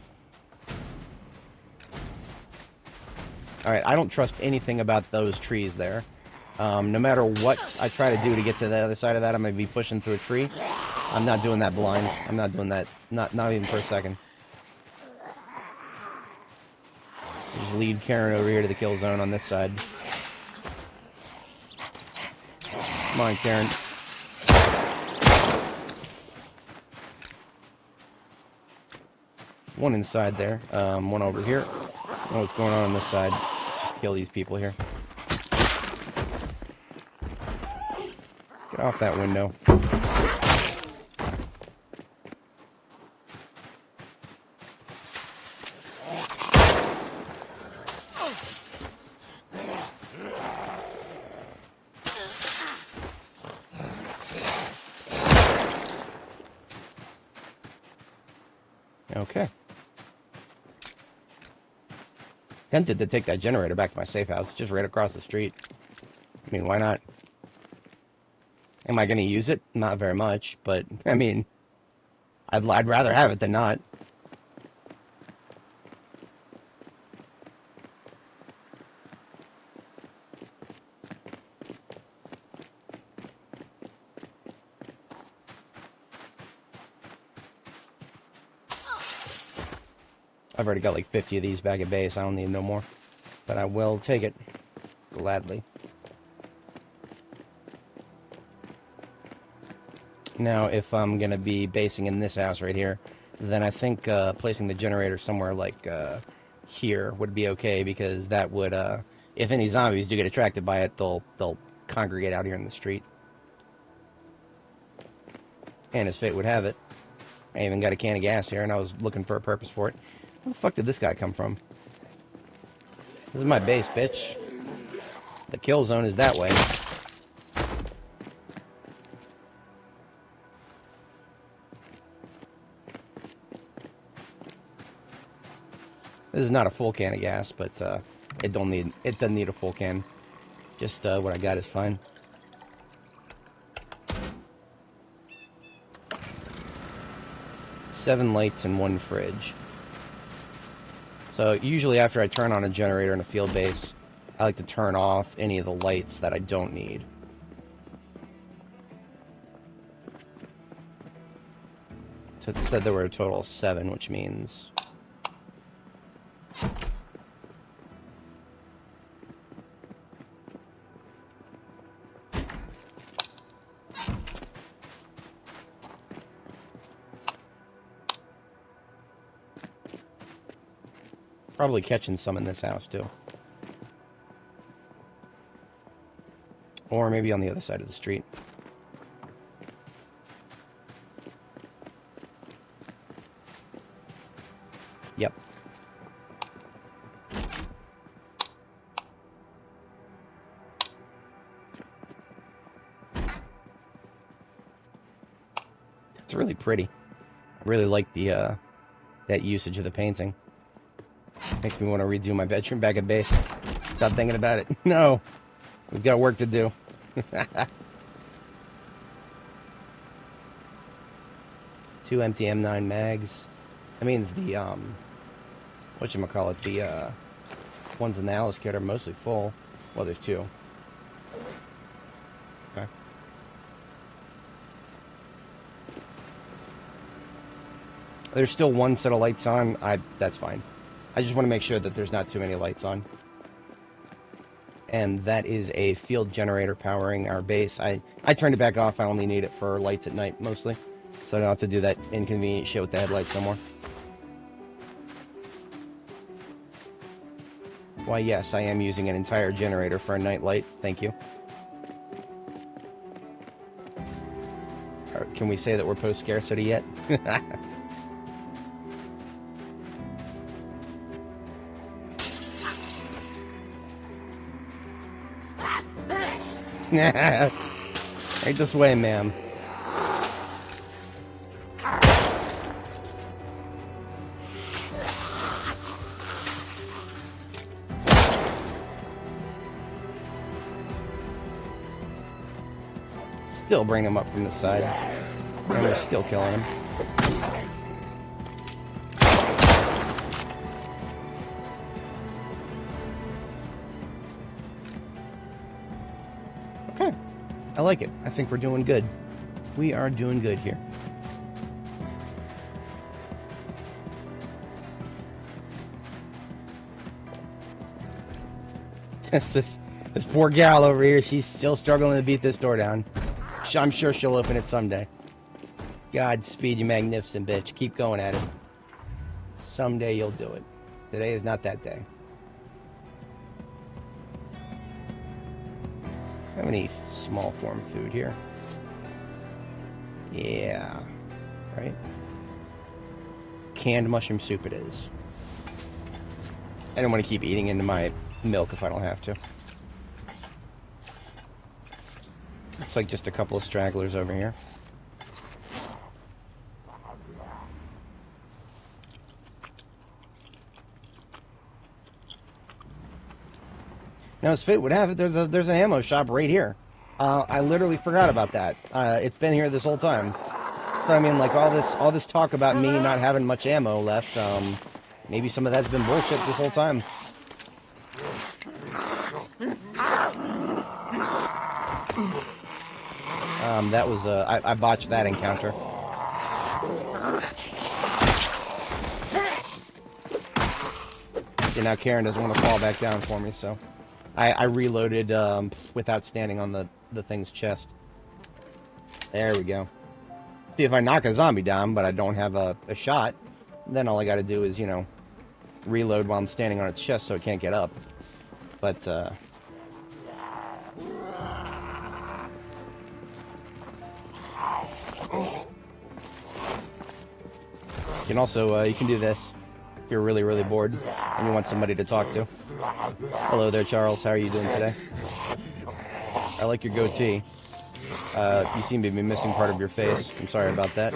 Alright, I don't trust anything about those trees there. No matter what I try to do to get to the other side of that, I'm going to be pushing through a tree. I'm not doing that blind. I'm not doing that. Not even for a second. Just lead Karen over here to the kill zone on this side. Come on, Karen. One inside there. One over here. I don't know what's going on this side. Let's just kill these people here. Get off that window. Okay. Tempted to take that generator back to my safe house, just right across the street. I mean, why not? Am I going to use it? Not very much, but, I mean, I'd rather have it than not. I've already got like 50 of these back at base. I don't need no more. But I will take it. Gladly. Now, if I'm going to be basing in this house right here, then I think placing the generator somewhere like here would be okay, because that would, if any zombies do get attracted by it, they'll congregate out here in the street. And as fate would have it, I even got a can of gas here, and I was looking for a purpose for it. Where the fuck did this guy come from? This is my base, bitch. The kill zone is that way. This is not a full can of gas, but it doesn't need a full can. Just what I got is fine. Seven lights and one fridge. So usually after I turn on a generator in a field base, I like to turn off any of the lights that I don't need. So it said there were a total of 7, which means... Probably catching some in this house, too. Or maybe on the other side of the street. Yep. It's really pretty. I really like the that usage of the painting. Makes me want to redo my bedroom back at base. Stop thinking about it. No. We've got work to do. 2 empty M9 mags. That means the, whatchamacallit, the, ones in the Alice kit are mostly full. Well, there's 2. Okay. There's still 1 set of lights on. That's fine. I just want to make sure that there's not too many lights on. And that is a field generator powering our base. I turned it back off. I only need it for lights at night, mostly. So I don't have to do that inconvenient shit with the headlights no more. Why, yes, I am using an entire generator for a night light. Thank you. Can we say that we're post-scarcity yet? Right this way, ma'am. Still bring him up from the side. And we're still killing him. Okay. I like it. I think we're doing good. We are doing good here. This poor gal over here, she's still struggling to beat this door down. I'm sure she'll open it someday. Godspeed, you magnificent bitch. Keep going at it. Someday you'll do it. Today is not that day. Have any small form food here? Yeah. Right? Canned mushroom soup it is. I don't want to keep eating into my milk if I don't have to. Looks like just a couple of stragglers over here. Now, as fate would have it, there's an ammo shop right here. I literally forgot about that. It's been here this whole time. So I mean, like all this talk about me not having much ammo left. Maybe some of that's been bullshit this whole time. That was I botched that encounter. See, now Karen doesn't want to fall back down for me, so I reloaded without standing on the thing's chest. There we go. See, if I knock a zombie down, but I don't have a shot, then all I got to do is, you know, reload while I'm standing on its chest so it can't get up. But, you can also, you can do this if you're really, really bored and you want somebody to talk to. Hello there, Charles. How are you doing today? I like your goatee. You seem to be missing part of your face. I'm sorry about that.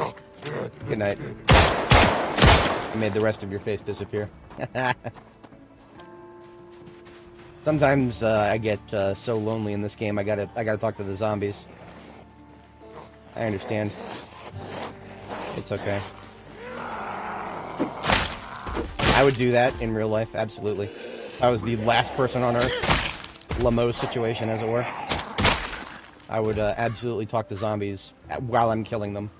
Good night. I made the rest of your face disappear. Sometimes I get so lonely in this game. I gotta talk to the zombies. I understand. It's okay. I would do that in real life, absolutely. I was the last person on Earth. Lamo situation, as it were. I would absolutely talk to zombies while I'm killing them.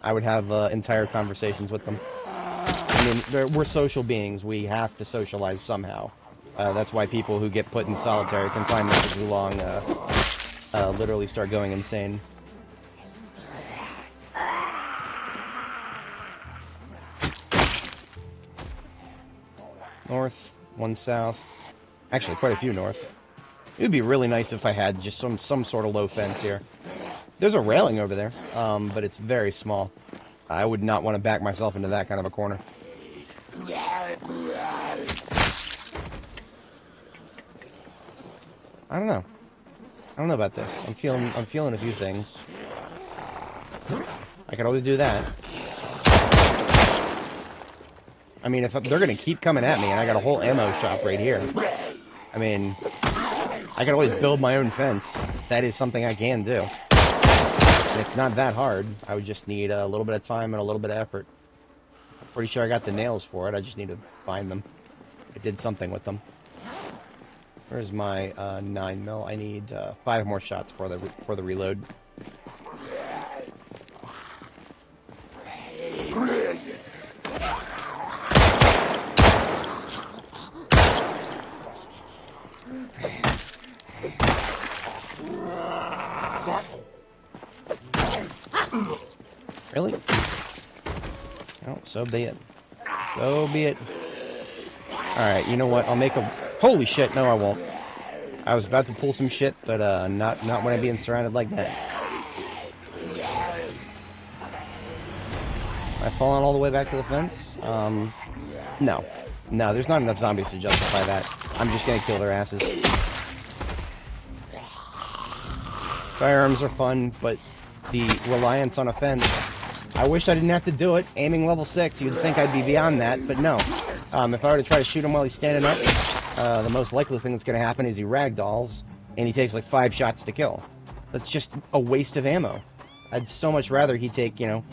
I would have entire conversations with them. I mean, we're social beings. We have to socialize somehow. That's why people who get put in solitary confinement for too long literally start going insane. North, one south. Actually, quite a few north. It would be really nice if I had just some sort of low fence here. There's a railing over there, but it's very small. I would not want to back myself into that kind of a corner. I don't know. I don't know about this. I'm feeling a few things. I could always do that. I mean, if they're gonna keep coming at me, and I got a whole ammo shop right here. I mean, I can always build my own fence. That is something I can do. And it's not that hard. I would just need a little bit of time and a little bit of effort. I'm pretty sure I got the nails for it. I just need to find them. I did something with them. Where's my 9mm? I need 5 more shots for the reload. Really? Oh, so be it. So be it. Alright, you know what? I'll make a... Holy shit, no I won't. I was about to pull some shit, but not when I'm being surrounded like that. Am I falling all the way back to the fence? No. No, there's not enough zombies to justify that. I'm just gonna kill their asses. Firearms are fun, but the reliance on a fence... I wish I didn't have to do it. Aiming level 6, you'd think I'd be beyond that, but no. If I were to try to shoot him while he's standing up, the most likely thing that's going to happen is he ragdolls, and he takes like 5 shots to kill. That's just a waste of ammo. I'd so much rather he take, you know,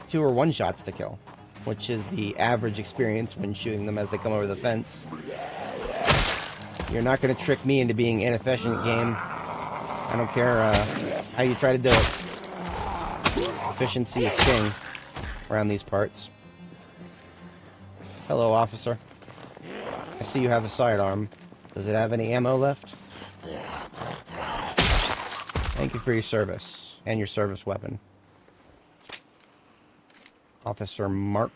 2 or 1 shots to kill, which is the average experience when shooting them as they come over the fence. You're not going to trick me into being inefficient, game. I don't care how you try to do it. Efficiency is king around these parts. Hello, officer. I see you have a sidearm. Does it have any ammo left? Thank you for your service and your service weapon. Officer Mark.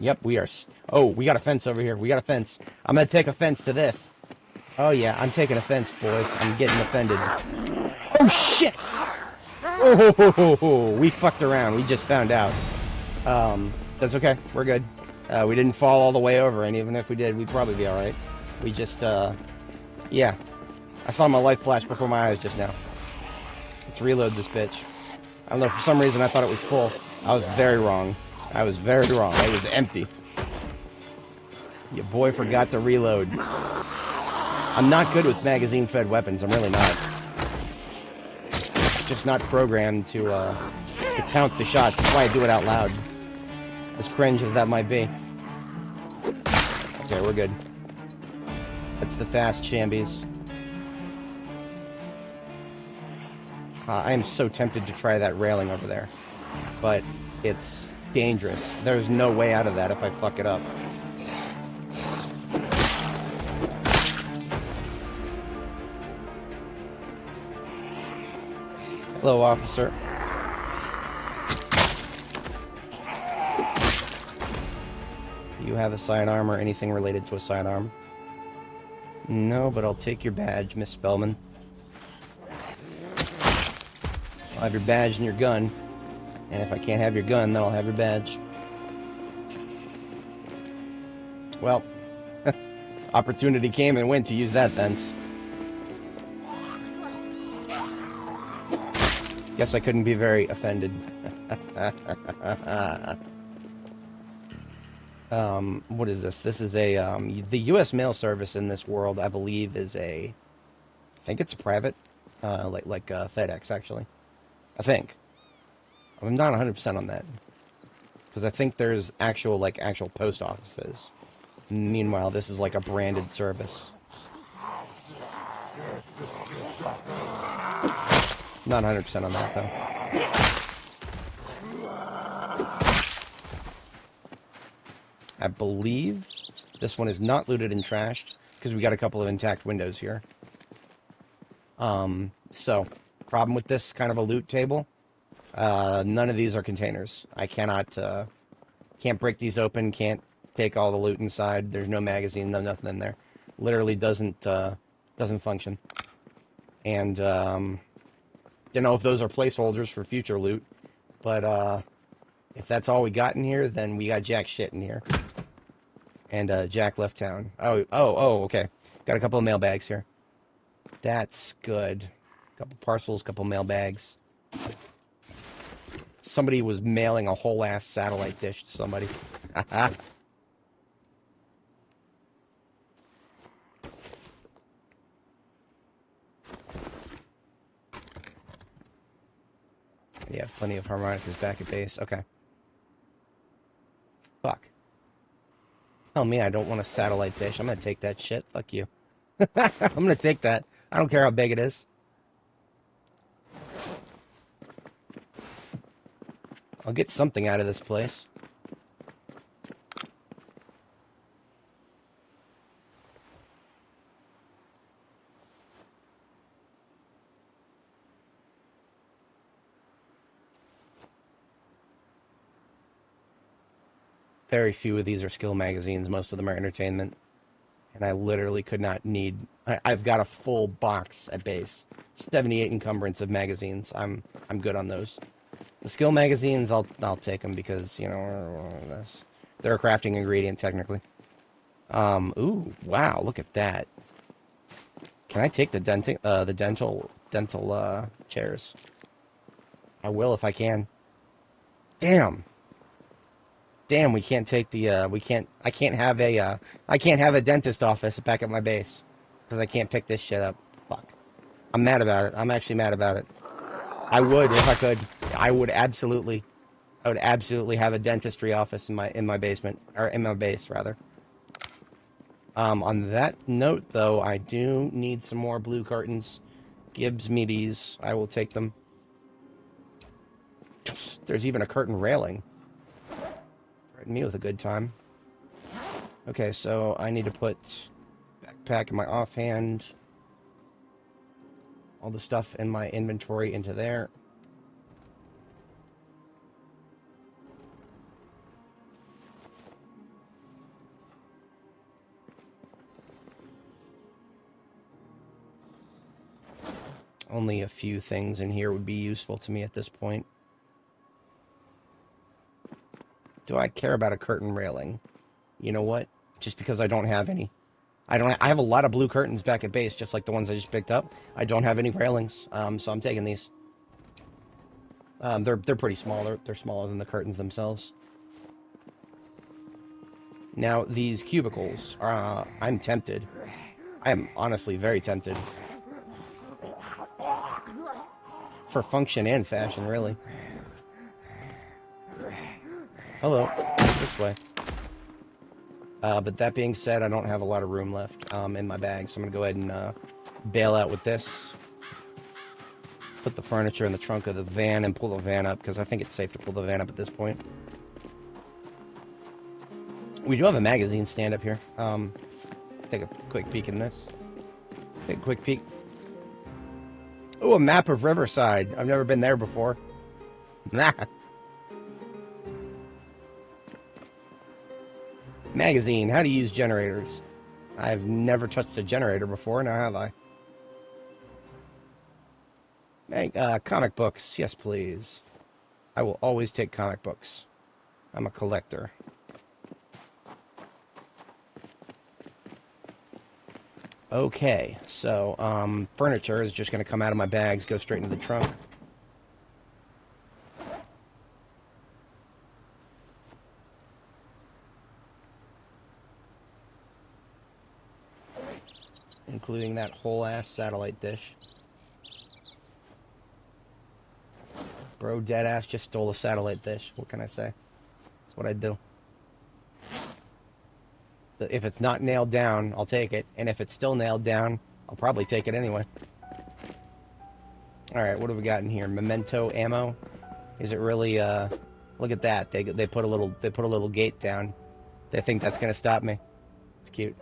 Yep, we are. Oh, we got a fence over here. We got a fence. I'm gonna take offense to this. Oh yeah, I'm taking offense, boys. I'm getting offended. Oh shit! Oh, we fucked around. We just found out. That's okay. We're good. We didn't fall all the way over, and even if we did, we'd probably be all right. We just, yeah. I saw my light flash before my eyes just now. Let's reload this bitch. I don't know, for some reason I thought it was full. I was very wrong. I was very wrong. It was empty. Your boy forgot to reload. I'm not good with magazine-fed weapons. I'm really not. It's just not programmed to count the shots. That's why I do it out loud. As cringe as that might be. Okay, we're good. That's the fast shambies. I am so tempted to try that railing over there. But it's dangerous. There's no way out of that if I fuck it up. Hello, officer. Do you have a sidearm or anything related to a sidearm? No, but I'll take your badge, Miss Spellman. I'll have your badge and your gun. And if I can't have your gun, then I'll have your badge. Well, opportunity came and went to use that fence. Guess I couldn't be very offended. What is this? This is a, the U.S. mail service in this world, I believe, is I think it's private, like FedEx, actually. I think. I'm not 100% on that. Because I think there's actual post offices. Meanwhile, this is like a branded service. Not 100% on that, though. I believe this one is not looted and trashed, because we got a couple of intact windows here. So, problem with this kind of a loot table, none of these are containers. I can't break these open, can't take all the loot inside. There's no magazine, no nothing in there. Literally doesn't function. And, don't know if those are placeholders for future loot, but, if that's all we got in here, then we got jack shit in here. And, Jack left town. Oh, okay. Got a couple of mailbags here. That's good. Couple parcels, couple mailbags. Somebody was mailing a whole ass satellite dish to somebody. Yeah, plenty of harmonicas back at base. Okay. Fuck. Tell me I don't want a satellite dish. I'm gonna take that shit. Fuck you. I'm gonna take that. I don't care how big it is. I'll get something out of this place. Very few of these are skill magazines. Most of them are entertainment. And I literally could not need... I've got a full box at base. 78 encumbrance of magazines. I'm good on those. The skill magazines, I'll take them because, you know, they're a crafting ingredient, technically. Ooh, wow, look at that. Can I take the dental chairs? I will if I can. Damn. Damn, we can't take the, I can't have a dentist office back at my base. Because I can't pick this shit up. Fuck. I'm mad about it. I'm actually mad about it. I would, if I could. I would absolutely have a dentistry office in my basement. Or in my base, rather. On that note, though, I do need some more blue curtains. Gibbs meaties. I will take them. There's even a curtain railing. Me with a good time. Okay, so I need to put backpack in my offhand. All the stuff in my inventory into there. Only a few things in here would be useful to me at this point. Do I care about a curtain railing? You know what? Just because I don't have any. I have a lot of blue curtains back at base, just like the ones I just picked up. I don't have any railings, so I'm taking these. They're pretty small. They're smaller than the curtains themselves. Now, these cubicles, I'm tempted. I am honestly very tempted. For function and fashion, really. Hello. This way. But that being said, I don't have a lot of room left in my bag, so I'm going to go ahead and bail out with this. Put the furniture in the trunk of the van and pull the van up, because I think it's safe to pull the van up at this point. We do have a magazine stand up here. Take a quick peek in this. Take a quick peek. Oh, a map of Riverside. I've never been there before. Nah. Magazine, how to use generators. I've never touched a generator before, now have I? Hey, comic books, yes please. I will always take comic books. I'm a collector. Okay, so furniture is just going to come out of my bags, go straight into the trunk. Including that whole-ass satellite dish. Bro, deadass just stole a satellite dish. What can I say? That's what I do. If it's not nailed down, I'll take it. And if it's still nailed down, I'll probably take it anyway. Alright, what have we got in here? Memento ammo? Is it really, look at that. They put a little gate down. They think that's gonna stop me. It's cute.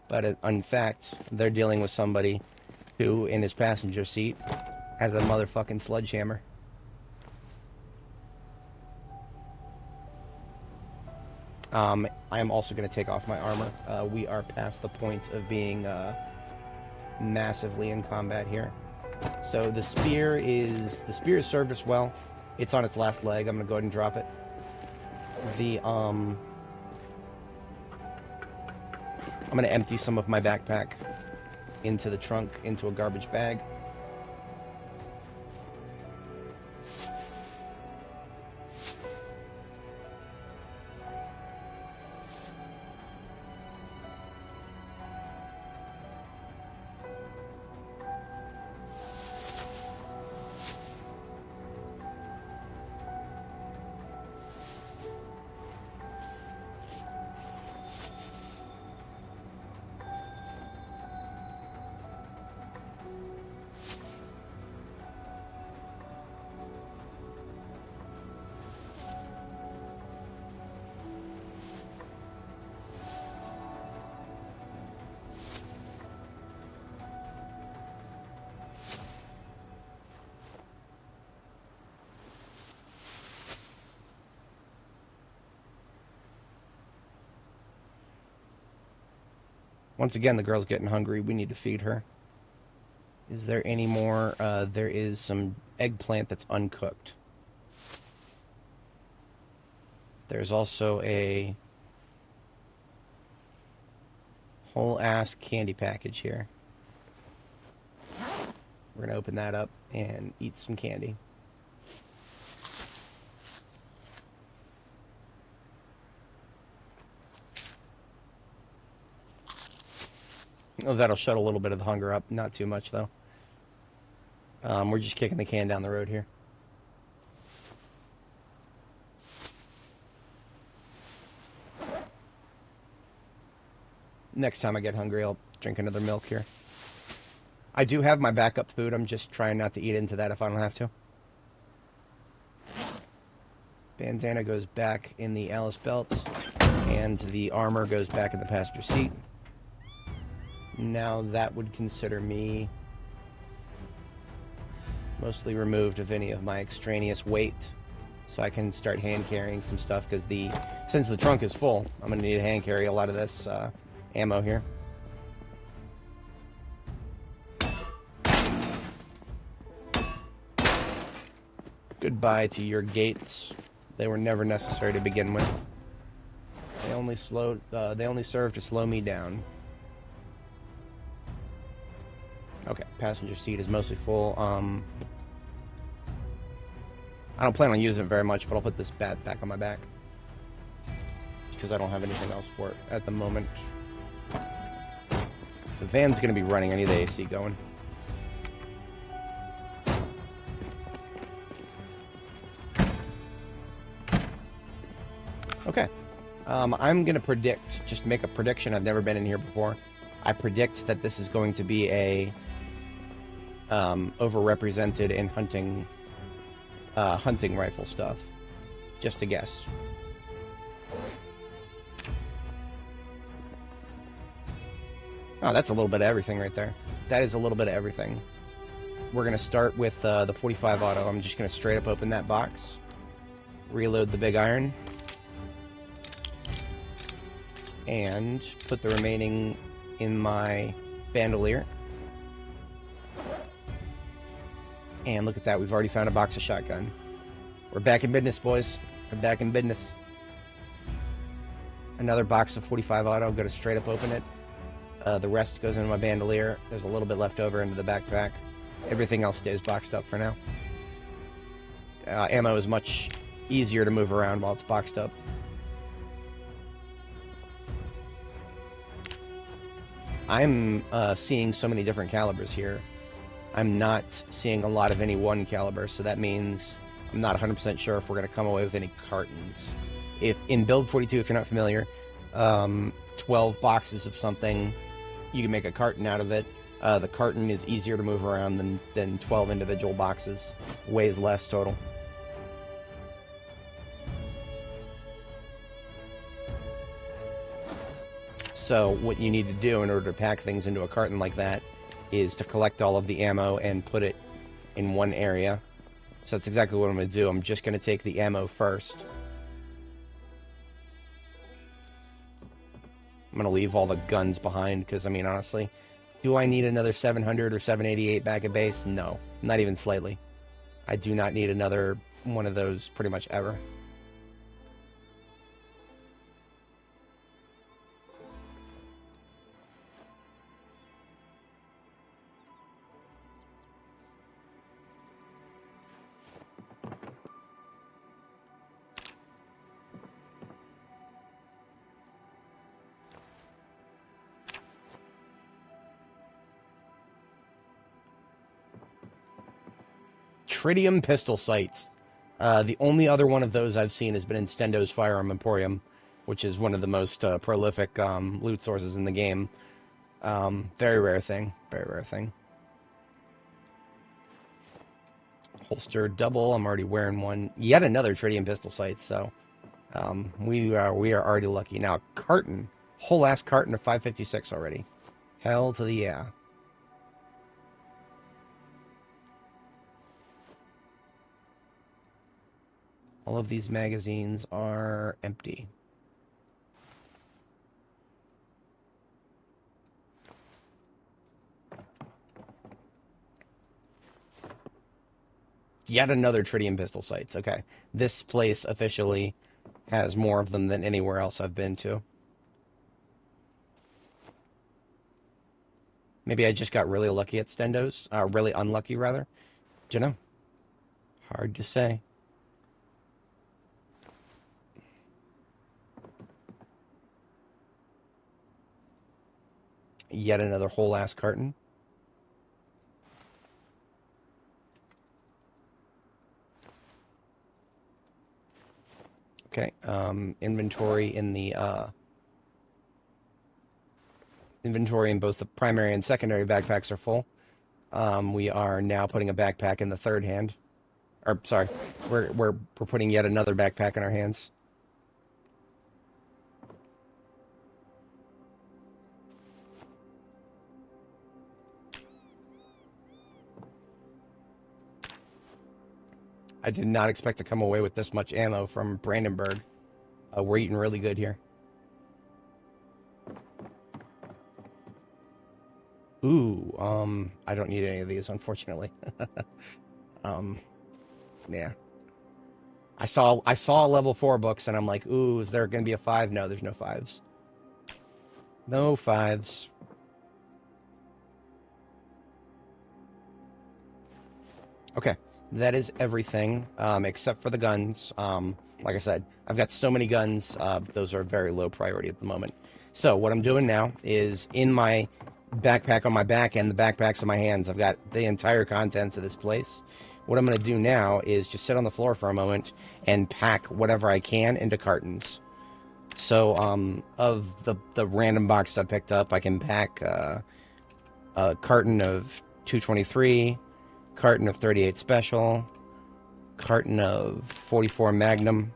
But in fact, they're dealing with somebody who, in his passenger seat, has a motherfucking sledgehammer. I am also going to take off my armor. We are past the point of being massively in combat here. So the spear has served us well. It's on its last leg. I'm going to go ahead and drop it. I'm going to empty some of my backpack into the trunk, into a garbage bag. Once again, the girl's getting hungry. We need to feed her. Is there any more? There is some eggplant that's uncooked. There's also a whole-ass candy package here. We're going to open that up and eat some candy. Oh, that'll shut a little bit of the hunger up. Not too much, though. We're just kicking the can down the road here. Next time I get hungry, I'll drink another milk here. I do have my backup food. I'm just trying not to eat into that if I don't have to. Bandana goes back in the Alice belt, and the armor goes back in the passenger seat. Now that would consider me mostly removed of any of my extraneous weight, so I can start hand carrying some stuff, because since the trunk is full, I'm going to need to hand carry a lot of this ammo here. Goodbye to your gates. They were never necessary to begin with. They only serve to slow me down. Okay, passenger seat is mostly full. I don't plan on using it very much, but I'll put this bat back on my back because I don't have anything else for it at the moment. The van's going to be running. I need the AC going. Okay. I'm going to predict, just make a prediction. I've never been in here before. I predict that this is going to be a overrepresented in hunting rifle stuff. Just a guess. Oh, that's a little bit of everything right there. That is a little bit of everything. We're going to start with the 45 auto. I'm just going to straight up open that box. Reload the big iron. And put the remaining in my bandolier. And look at that, we've already found a box of shotgun. We're back in business, boys. We're back in business. Another box of 45 auto, I'm going to straight up open it. The rest goes into my bandolier. There's a little bit left over into the backpack. Everything else stays boxed up for now. Ammo is much easier to move around while it's boxed up. I'm seeing so many different calibers here. I'm not seeing a lot of any one caliber, so that means I'm not 100% sure if we're going to come away with any cartons. If in Build 42, if you're not familiar, 12 boxes of something, you can make a carton out of it. The carton is easier to move around than 12 individual boxes. Weighs less total. So what you need to do in order to pack things into a carton like that is to collect all of the ammo and put it in one area. So that's exactly what I'm going to do. I'm just going to take the ammo first. I'm going to leave all the guns behind because, I mean, honestly, do I need another 700 or 788 back at base? No, not even slightly. I do not need another one of those pretty much ever. Tritium pistol sights. The only other one of those I've seen has been in Stendo's Firearm Emporium, which is one of the most prolific loot sources in the game. Very rare thing. Very rare thing. Holster double. I'm already wearing one. Yet another tritium pistol sight. So we are already lucky. Now carton, whole ass carton of 556 already. Hell to the yeah. All of these magazines are empty. Yet another tritium pistol sights. Okay. This place officially has more of them than anywhere else I've been to. Maybe I just got really lucky at Stendo's. Really unlucky, rather. Do you know? Hard to say. Yet another whole ass carton. Okay, inventory in both the primary and secondary backpacks are full. We are now putting a backpack in the third hand. Or sorry, we're putting yet another backpack in our hands. I did not expect to come away with this much ammo from Brandenburg. We're eating really good here. Ooh, I don't need any of these, unfortunately. Yeah. I saw level 4 books, and I'm like, ooh, is there going to be a 5? No, there's no 5s. No 5s. Okay, that is everything, except for the guns. Like I said, I've got so many guns. Those are very low priority at the moment. So what I'm doing now is in my backpack on my back and the backpacks on my hands, I've got the entire contents of this place. What I'm going to do now is just sit on the floor for a moment and pack whatever I can into cartons. So, of the random box I picked up, I can pack a carton of 223, carton of 38 Special, carton of 44 Magnum,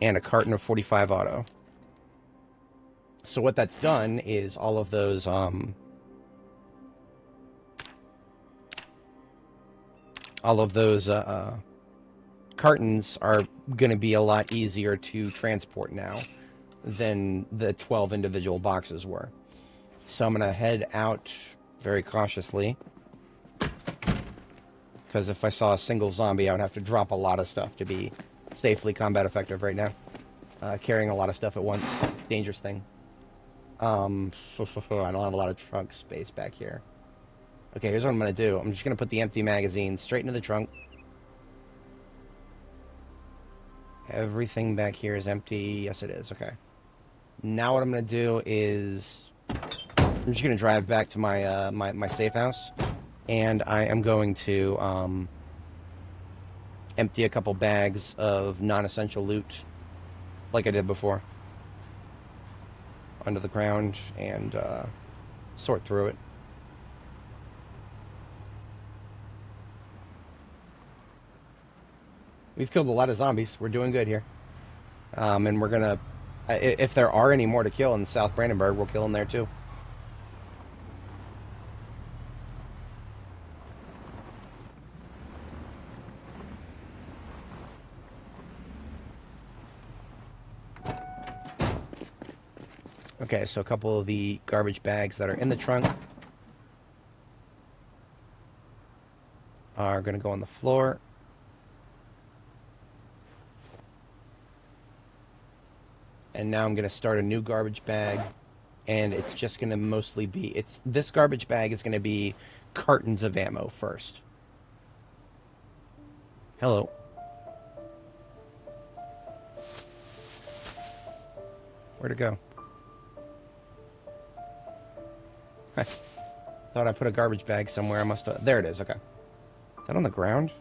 and a carton of 45 Auto. So what that's done is all of those cartons are going to be a lot easier to transport now than the 12 individual boxes were. So I'm going to head out very cautiously, because if I saw a single zombie, I would have to drop a lot of stuff to be safely combat effective right now. Carrying a lot of stuff at once, dangerous thing. I don't have a lot of trunk space back here. Okay, here's what I'm going to do. I'm just going to put the empty magazine straight into the trunk. Everything back here is empty. Yes, it is. Okay. Now what I'm going to do is I'm just going to drive back to my my safe house, and I am going to empty a couple bags of non-essential loot, like I did before, under the ground, and sort through it. We've killed a lot of zombies. We're doing good here. And we're gonna, if there are any more to kill in South Brandenburg, we'll kill them there too. Okay, so a couple of the garbage bags that are in the trunk are going to go on the floor. And now I'm going to start a new garbage bag, and it's just going to mostly be, this garbage bag is going to be cartons of ammo first. Hello. Where'd it go? I thought I put a garbage bag somewhere. I must have, there it is, okay. Is that on the ground?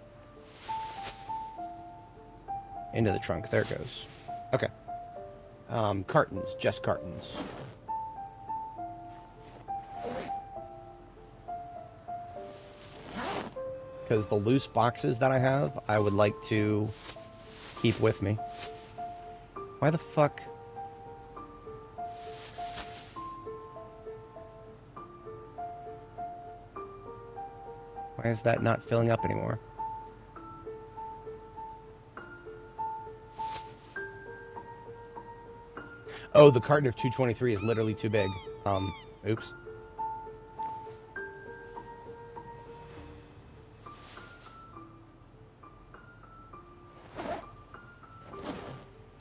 Into the trunk, there it goes. Okay. Cartons, just cartons. Because the loose boxes that I have, I would like to keep with me. Why the fuck? Why is that not filling up anymore? Oh, the carton of 223 is literally too big. Oops.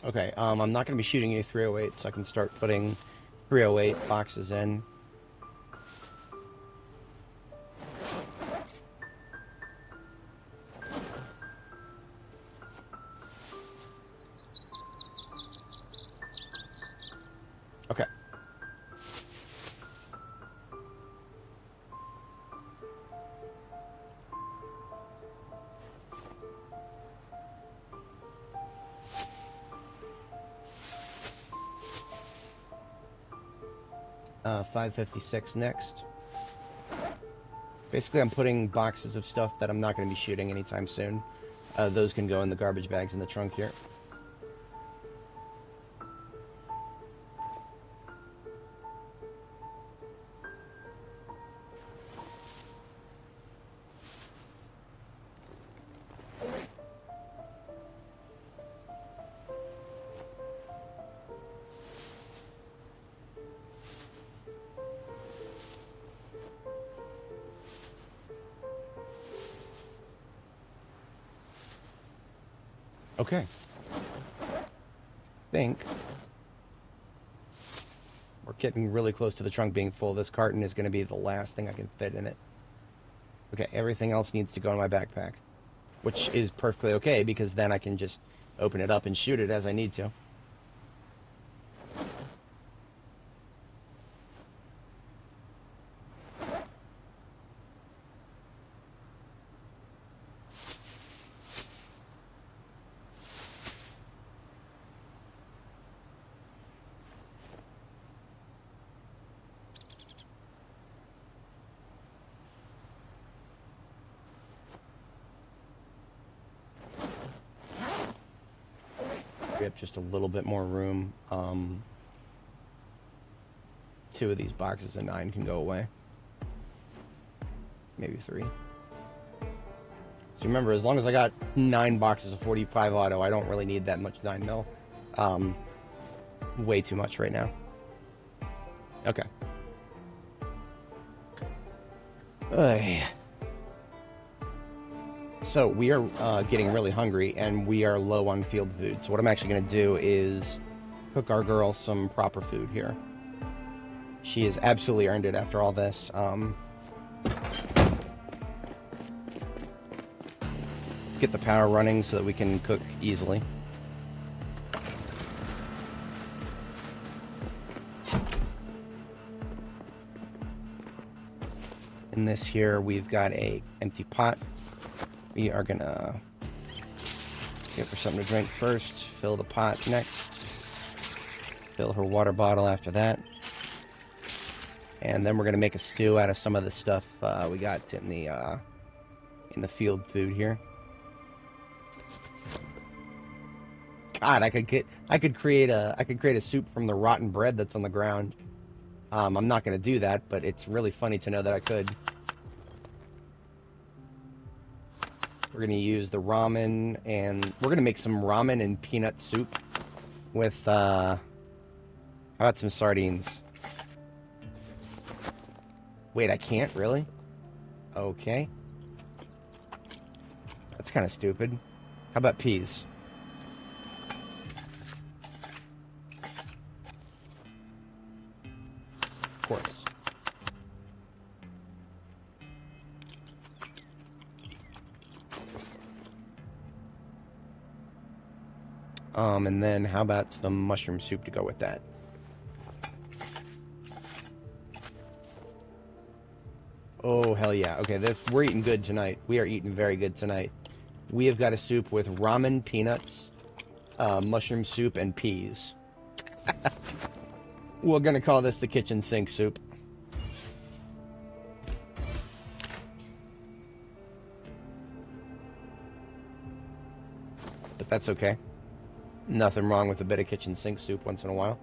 Okay, I'm not going to be shooting any 308, so I can start putting 308 boxes in. Okay. $5.56 next. Basically, I'm putting boxes of stuff that I'm not going to be shooting anytime soon. Those can go in the garbage bags in the trunk here. Okay. Think we're getting really close to the trunk being full. This carton is going to be the last thing I can fit in it. Okay, everything else needs to go in my backpack, which is perfectly okay because then I can just open it up and shoot it as I need to. We have just a little bit more room. 2 of these boxes of 9 can go away. Maybe 3. So remember, as long as I got 9 boxes of 45 auto, I don't really need that much 9 mil. Way too much right now. Okay. So we are getting really hungry, and we are low on field food. So what I'm actually going to do is cook our girl some proper food here. She has absolutely earned it after all this. Let's get the power running so that we can cook easily. In this here, we've got a empty pot. We are gonna give her something to drink first, fill the pot next, fill her water bottle after that, and then we're gonna make a stew out of some of the stuff we got in the field food here. God, I could create a soup from the rotten bread that's on the ground. I'm not gonna do that, but it's really funny to know that I could. We're going to use the ramen, and we're going to make some ramen and peanut soup with, how about some sardines? Wait, I can't, really? Okay. That's kind of stupid. How about peas? Of course. And then how about some mushroom soup to go with that? Oh, hell yeah. Okay, we're eating good tonight. We are eating very good tonight. We have got a soup with ramen, peanuts, mushroom soup, and peas. We're going to call this the kitchen sink soup. But that's okay. Nothing wrong with a bit of kitchen sink soup once in a while.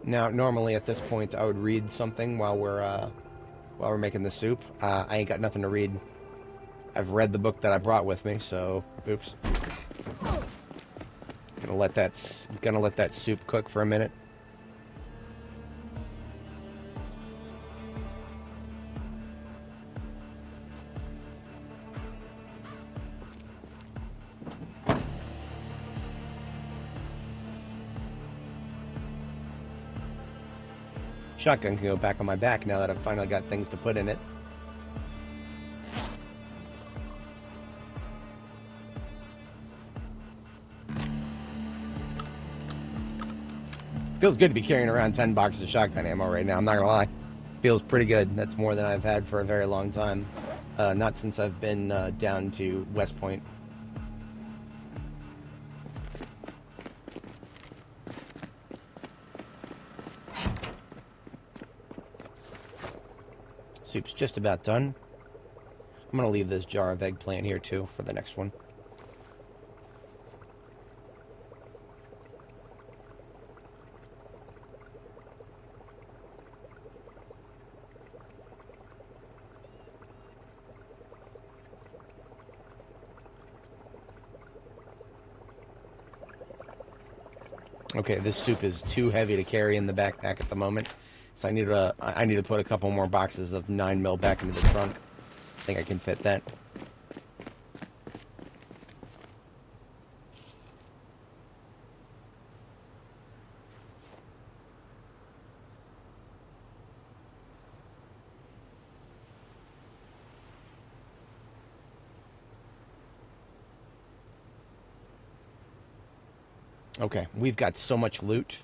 Now, normally at this point, I would read something while we're making the soup. I ain't got nothing to read. I've read the book that I brought with me, so oops. Gonna let that soup cook for a minute. Shotgun can go back on my back now that I've finally got things to put in it. Feels good to be carrying around 10 boxes of shotgun ammo right now, I'm not gonna lie. Feels pretty good. That's more than I've had for a very long time. Not since I've been down to West Point. Soup's just about done. I'm gonna leave this jar of eggplant here too for the next one. Okay, this soup is too heavy to carry in the backpack at the moment, So I need to put a couple more boxes of 9mm back into the trunk. I think I can fit that. Okay, we've got so much loot,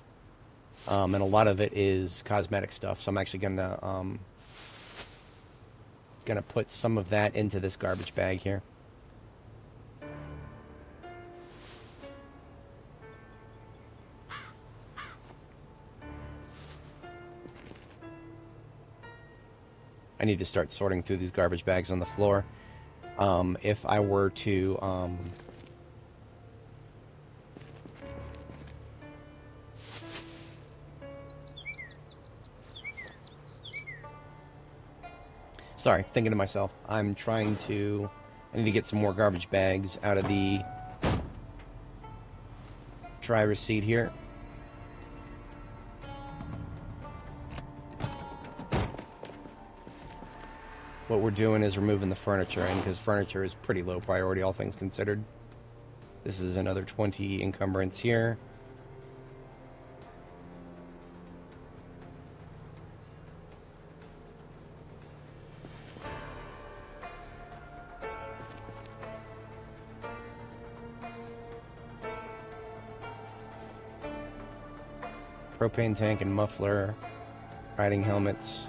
and a lot of it is cosmetic stuff. So I'm actually gonna put some of that into this garbage bag here. I need to start sorting through these garbage bags on the floor. If I were to sorry, thinking to myself, I need to get some more garbage bags out of the driver's seat here. What we're doing is removing the furniture in, because furniture is pretty low priority, all things considered. This is another 20 encumbrance here. Propane tank and muffler, riding helmets,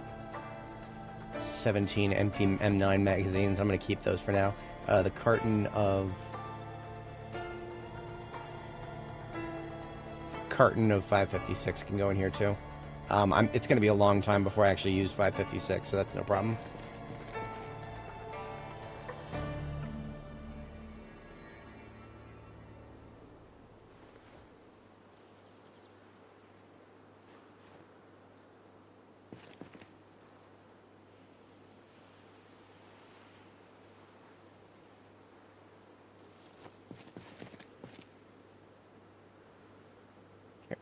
17 empty M9 magazines. I'm going to keep those for now. The carton of 556 can go in here too. It's going to be a long time before I actually use 556, so that's no problem.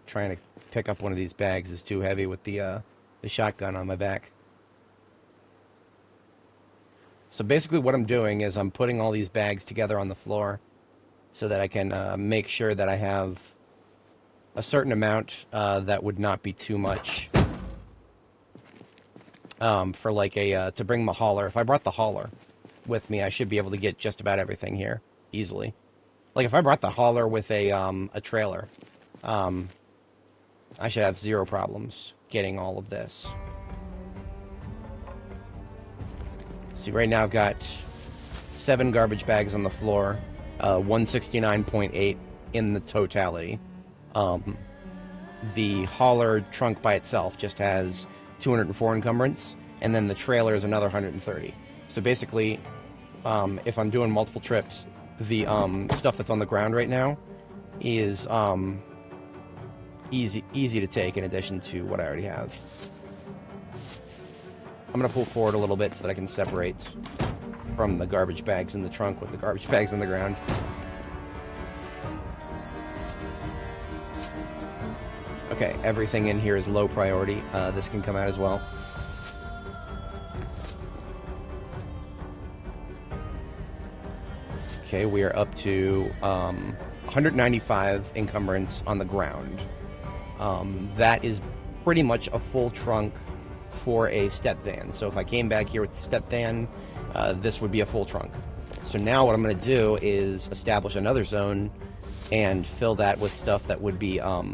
Trying to pick up one of these bags is too heavy with the shotgun on my back. So basically what I'm doing is I'm putting all these bags together on the floor so that I can make sure that I have a certain amount that would not be too much for like to bring the hauler. If I brought the hauler with me, I should be able to get just about everything here easily. Like if I brought the hauler with a trailer, I should have zero problems getting all of this. See, right now I've got 7 garbage bags on the floor, 169.8 in the totality. The hauler trunk by itself just has 204 encumbrance, and then the trailer is another 130. So basically, if I'm doing multiple trips, the stuff that's on the ground right now is easy to take in addition to what I already have. I'm going to pull forward a little bit so that I can separate from the garbage bags in the trunk with the garbage bags on the ground. Okay, everything in here is low priority. This can come out as well. Okay, we are up to 195 encumbrance on the ground. That is pretty much a full trunk for a step van. So if I came back here with the step van, this would be a full trunk. So now what I'm going to do is establish another zone and fill that with stuff that would be a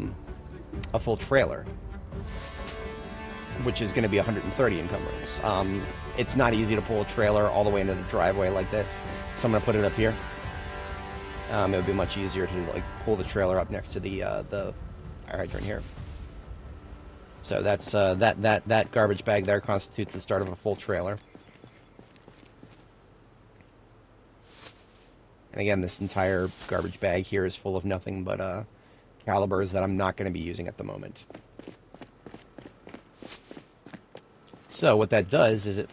full trailer, which is going to be 130 encumbrance. It's not easy to pull a trailer all the way into the driveway like this, so I'm going to put it up here. It would be much easier to like pull the trailer up next to the fire hydrant here. So that's that garbage bag there constitutes the start of a full trailer. And again, this entire garbage bag here is full of nothing but calibers that I'm not going to be using at the moment. So what that does is it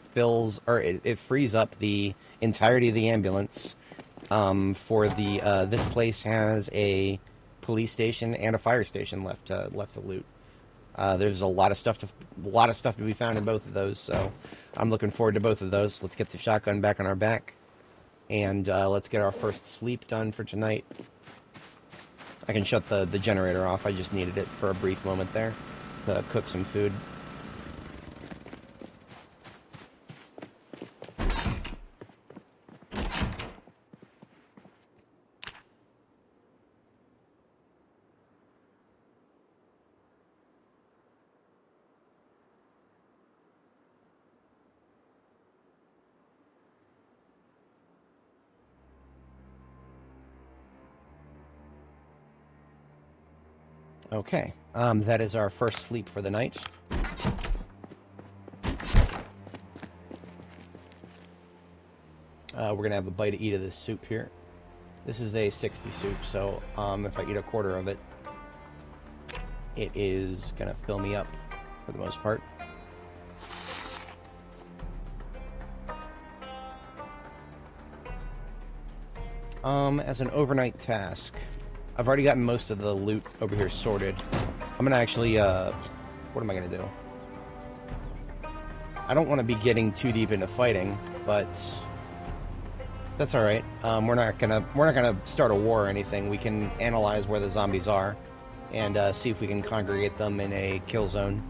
frees up the entirety of the ambulance for the this place has a police station and a fire station left to loot. There's a lot of stuff to be found in both of those, so I'm looking forward to both of those. Let's get the shotgun back on our back, and let's get our first sleep done for tonight. I can shut the generator off. I just needed it for a brief moment there to cook some food. Okay, that is our first sleep for the night. We're going to have a bite to eat of this soup here. This is a 60 soup, so if I eat a quarter of it, it is going to fill me up for the most part. As an overnight task, I've already gotten most of the loot over here sorted. I'm going to actually, what am I going to do? I don't want to be getting too deep into fighting, but that's all right. We're not gonna start a war or anything. We can analyze where the zombies are and see if we can congregate them in a kill zone.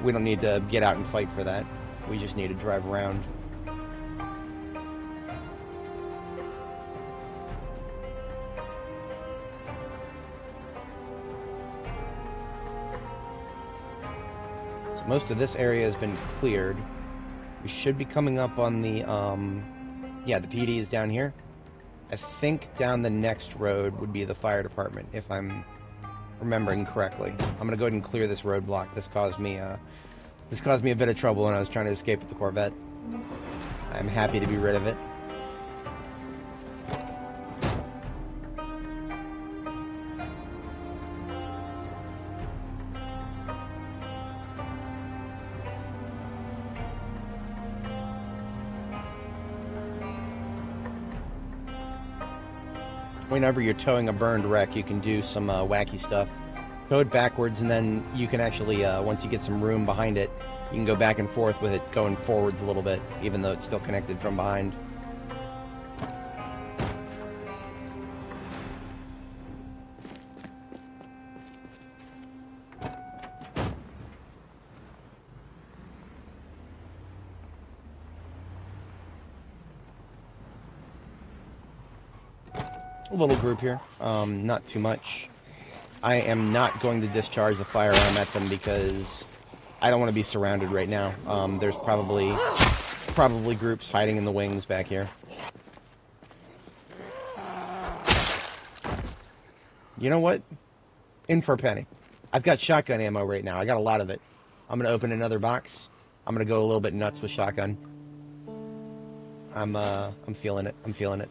We don't need to get out and fight for that. We just need to drive around. Most of this area has been cleared. We should be coming up on the, yeah, the PD is down here. I think down the next road would be the fire department, if I'm remembering correctly. I'm gonna go ahead and clear this roadblock. This caused me a bit of trouble when I was trying to escape with the Corvette. I'm happy to be rid of it. Whenever you're towing a burned wreck, you can do some wacky stuff. Tow it backwards, and then you can actually, once you get some room behind it, you can go back and forth with it going forwards a little bit, even though it's still connected from behind. A little group here, not too much. I am not going to discharge the firearm at them because I don't want to be surrounded right now. There's probably groups hiding in the wings back here. You know what? In for a penny. I've got shotgun ammo right now. I got a lot of it. I'm gonna open another box. I'm gonna go a little bit nuts with shotgun. I'm feeling it. I'm feeling it.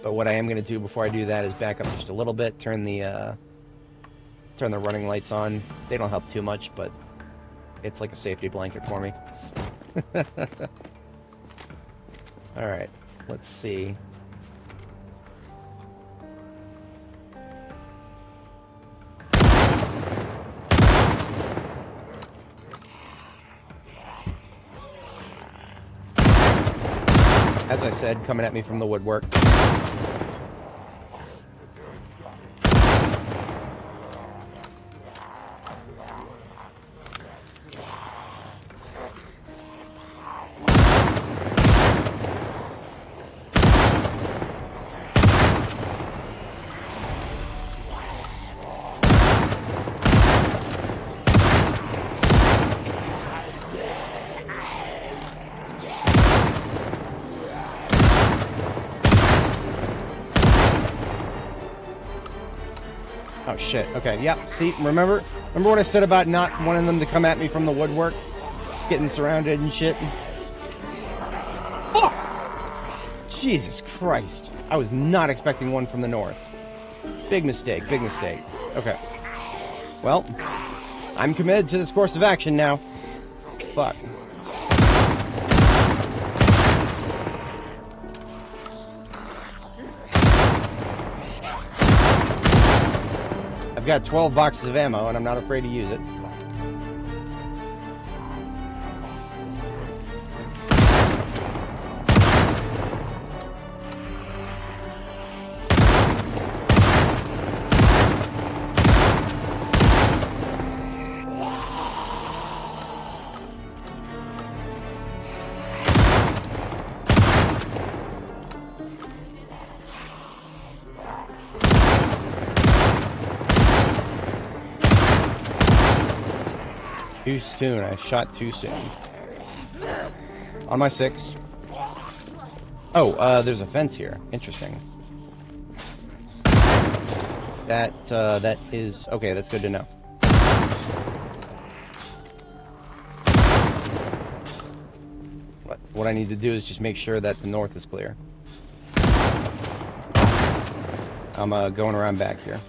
But what I am going to do before I do that is back up just a little bit, turn the running lights on. They don't help too much, but it's like a safety blanket for me. Alright, let's see. As I said, coming at me from the woodwork. Oh shit, okay, yep, see, remember what I said about not wanting them to come at me from the woodwork? Getting surrounded and shit? Oh! Jesus Christ. I was not expecting one from the north. Big mistake, big mistake. Okay. Well, I'm committed to this course of action now. Fuck. I've got 12 boxes of ammo, and I'm not afraid to use it. Too soon. I shot too soon. On my 6. Oh, there's a fence here. Interesting. That is... Okay, that's good to know. What I need to do is just make sure that the north is clear. I'm going around back here.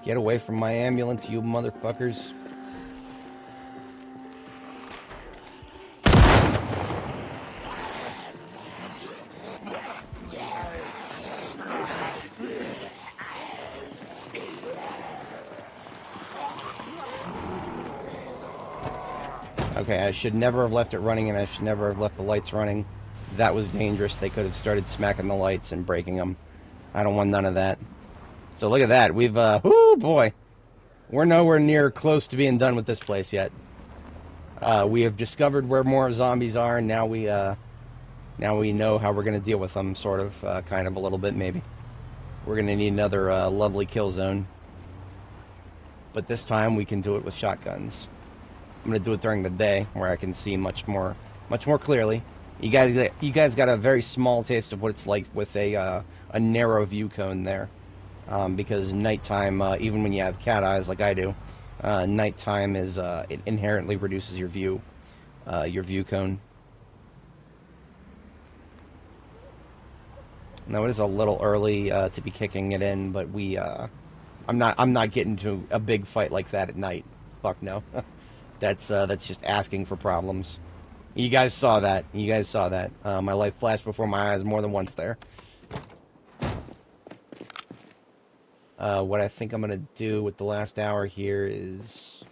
Get away from my ambulance, you motherfuckers. Okay, I should never have left it running, and I should never have left the lights running. That was dangerous. They could have started smacking the lights and breaking them. I don't want none of that. So look at that. We've, oh boy. We're nowhere near close to being done with this place yet. We have discovered where more zombies are, and now we know how we're going to deal with them, sort of, kind of a little bit, maybe. We're going to need another lovely kill zone. But this time we can do it with shotguns. I'm going to do it during the day, where I can see much more clearly. You guys got a very small taste of what it's like with a narrow view cone there. Because nighttime, even when you have cat eyes like I do, nighttime is it inherently reduces your view cone. Now it is a little early to be kicking it in, but I'm not getting to a big fight like that at night. Fuck no. That's just asking for problems. You guys saw that. My life flashed before my eyes more than once there. What I think I'm going to do with the last hour here is...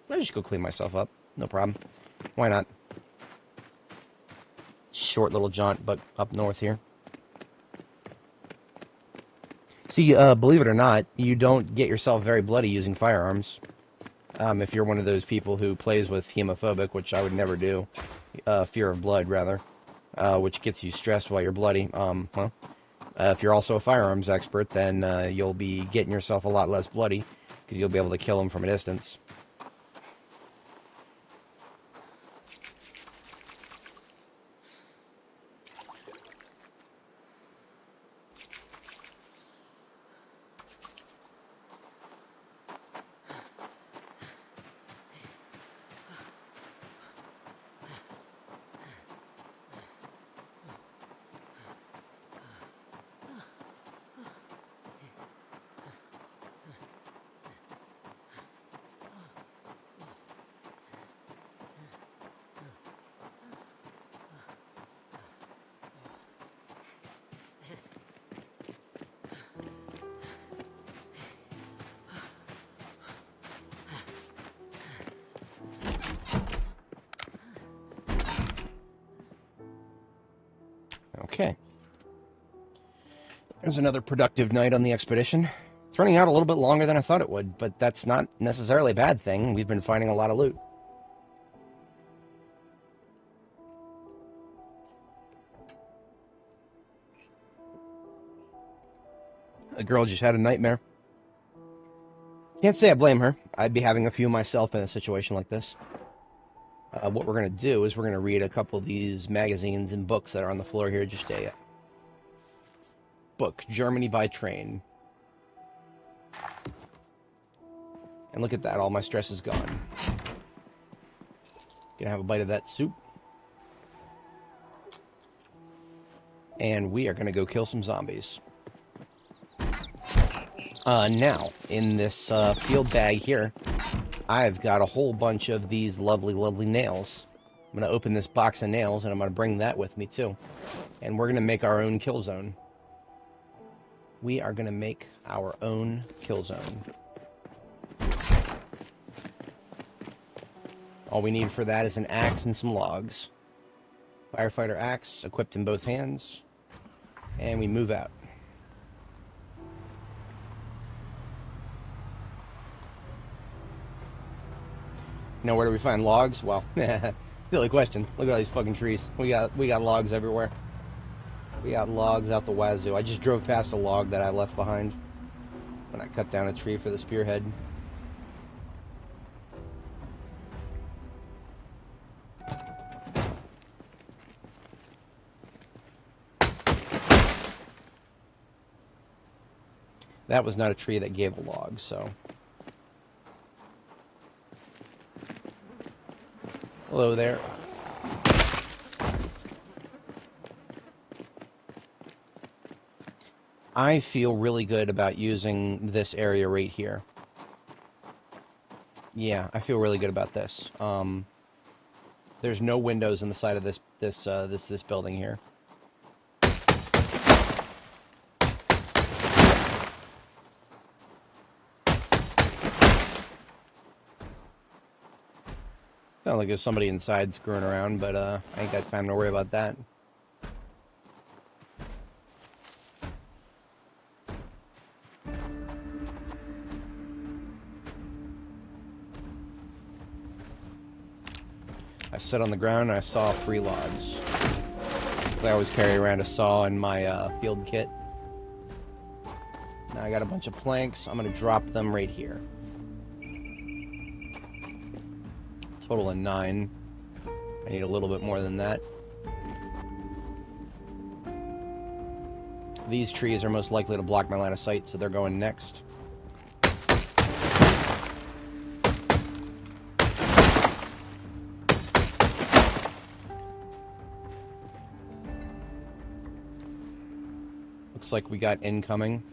I'll just go clean myself up. No problem. Why not? Short little jaunt, but up north here. See, believe it or not, you don't get yourself very bloody using firearms. If you're one of those people who plays with hemophobic, which I would never do. Fear of blood, rather. Which gets you stressed while you're bloody. Well... if you're also a firearms expert, then you'll be getting yourself a lot less bloody, because you'll be able to kill them from a distance. Okay. There's another productive night on the expedition. Turning out a little bit longer than I thought it would, but that's not necessarily a bad thing. We've been finding a lot of loot. The girl just had a nightmare. Can't say I blame her. I'd be having a few myself in a situation like this. What we're going to do is we're going to read a couple of these magazines and books that are on the floor here. Just a book, Germany by Train. And look at that, all my stress is gone. Gonna have a bite of that soup. And we are going to go kill some zombies. Now, in this field bag here, I've got a whole bunch of these lovely, lovely nails. I'm going to open this box of nails, and I'm going to bring that with me, too. And we're going to make our own kill zone. We are going to make our own kill zone. All we need for that is an axe and some logs. Firefighter axe, equipped in both hands. And we move out. Now, where do we find logs? Well, silly question. Look at all these fucking trees. We got logs everywhere. We got logs out the wazoo. I just drove past a log that I left behind when I cut down a tree for the spearhead. That was not a tree that gave a log, so... Hello there. I feel really good about using this area right here. Yeah, I feel really good about this. There's no windows in the side of this building here. Sounds like there's somebody inside screwing around, but I ain't got time to worry about that. I sat on the ground and I saw 3 logs. I always carry around a saw in my field kit. Now I got a bunch of planks. I'm going to drop them right here. Total of 9. I need a little bit more than that. These trees are most likely to block my line of sight, so they're going next. Looks like we got incoming.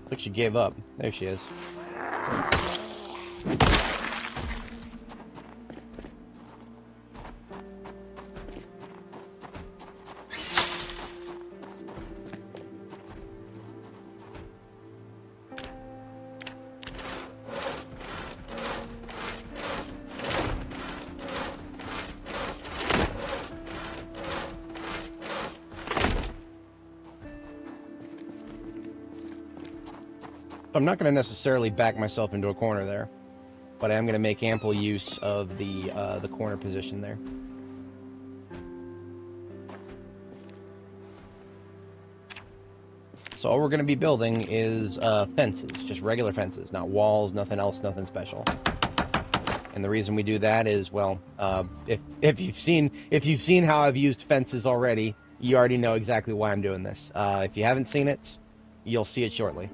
Look, she gave up. There she is. I'm not going to necessarily back myself into a corner there, but I am going to make ample use of the corner position there. So all we're going to be building is fences, just regular fences, not walls, nothing else, nothing special. And the reason we do that is, well, if you've seen how I've used fences already, you already know exactly why I'm doing this. If you haven't seen it, you'll see it shortly.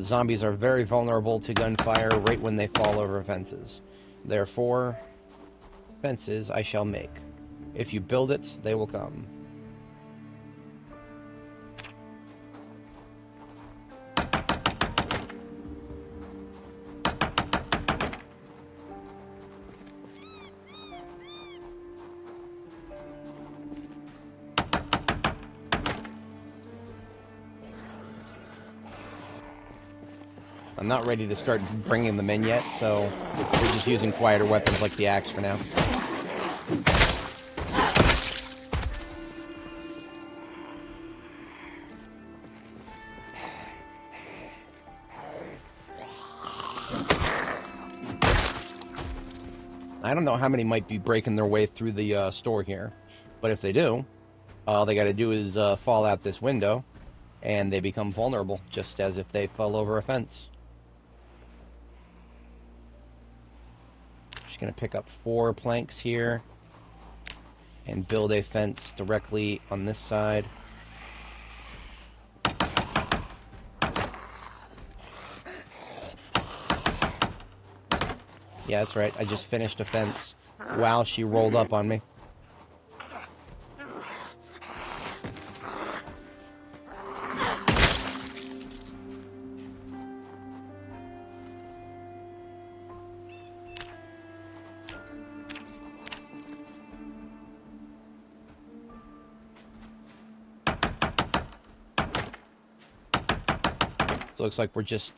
Zombies are very vulnerable to gunfire right when they fall over fences. Therefore, fences I shall make. If you build it, they will come. I'm not ready to start bringing them in yet, so we're just using quieter weapons like the axe for now. I don't know how many might be breaking their way through the store here, but if they do, all they got to do is fall out this window, and they become vulnerable, just as if they fell over a fence. Just going to pick up 4 planks here, and build a fence directly on this side. Yeah, that's right. I just finished a fence while she rolled up on me. So it looks like we're just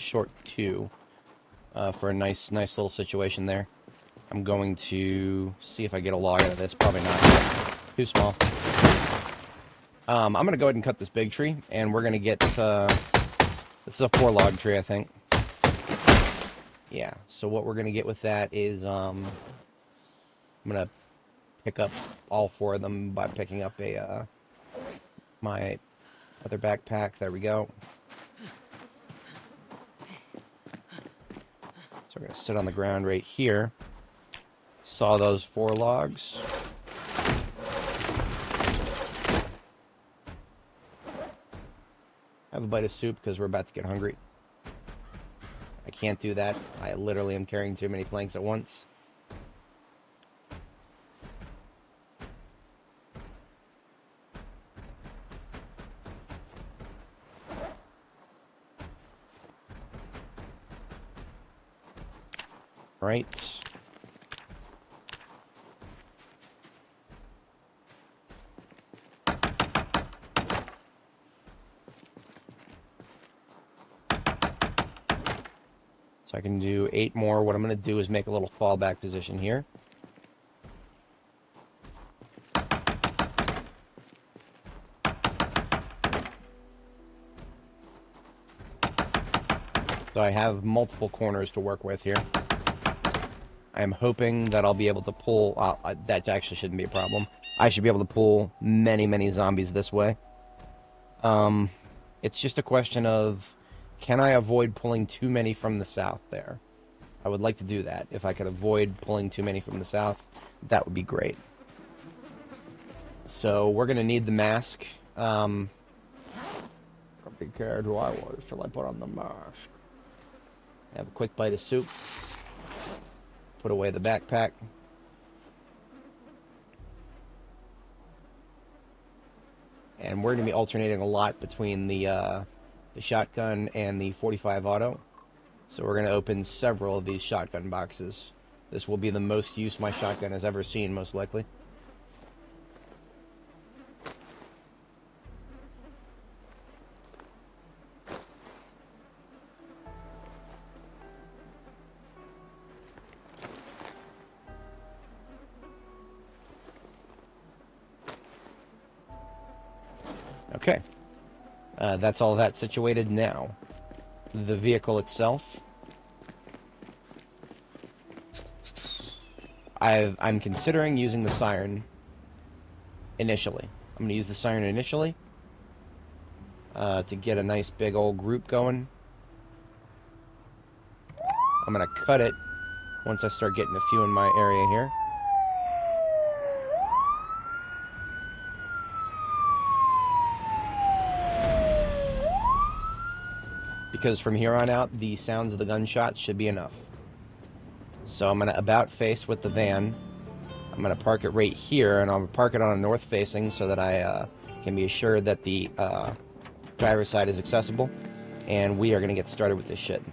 short 2 for a nice little situation there. I'm going to see if I get a log out of this. Probably not. Too small. I'm going to go ahead and cut this big tree, and we're going to get... this is a 4-log tree, I think. Yeah, so what we're going to get with that is... I'm going to pick up all 4 of them by picking up a my other backpack. There we go. So we're going to sit on the ground right here. Saw those 4 logs. Have a bite of soup because we're about to get hungry. I can't do that. I literally am carrying too many planks at once. Right. So I can do 8 more. What I'm going to do is make a little fallback position here. So I have multiple corners to work with here. I am hoping that I'll be able to pull... that actually shouldn't be a problem. I should be able to pull many zombies this way. It's just a question of... Can I avoid pulling too many from the south there? I would like to do that. If I could avoid pulling too many from the south, that would be great. So we're going to need the mask. Nobody cared who I was till I put on the mask. Have a quick bite of soup. Put away the backpack. And we're going to be alternating a lot between the shotgun and the 45 auto. So we're going to open several of these shotgun boxes. This will be the most use my shotgun has ever seen, most likely. Okay. That's all that situated now. The vehicle itself. I'm considering using the siren initially. I'm going to use the siren initially to get a nice big old group going. I'm going to cut it once I start getting a few in my area here. Because from here on out, the sounds of the gunshots should be enough. So I'm going to about face with the van. I'm going to park it right here, and I'll park it on a north facing so that I can be assured that the driver's side is accessible. And we are going to get started with this shit.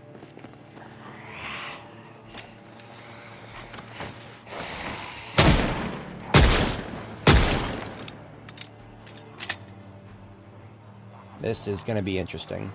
This is going to be interesting.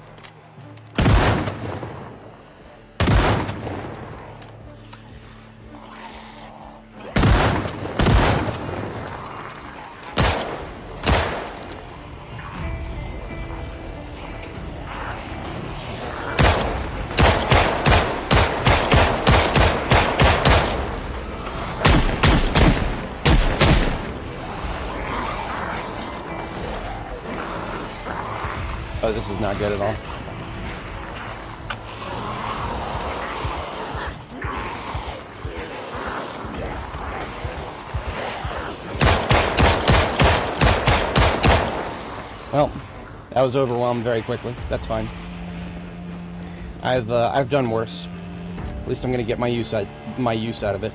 Oh, this is not good at all. Well, that was overwhelmed very quickly. That's fine. I've done worse. At least I'm gonna get my use out of it.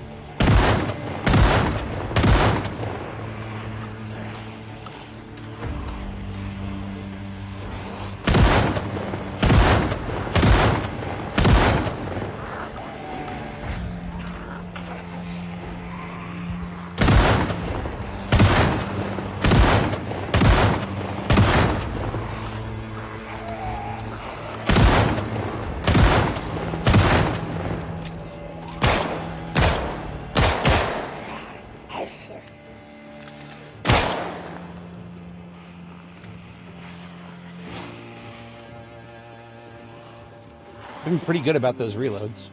Been pretty good about those reloads.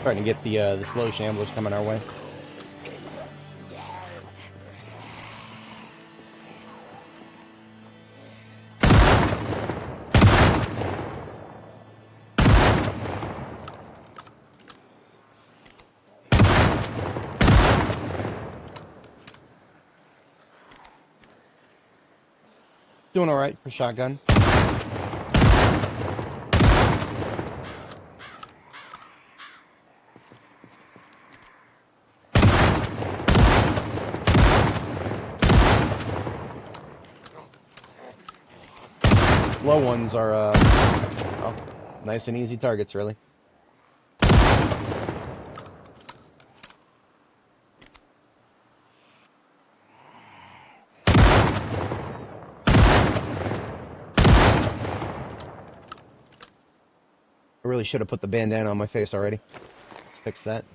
Starting to get the slow shamblers coming our way. Doing all right for shotgun. Low ones are, well, nice and easy targets, really. I really should have put the bandana on my face already. Let's fix that.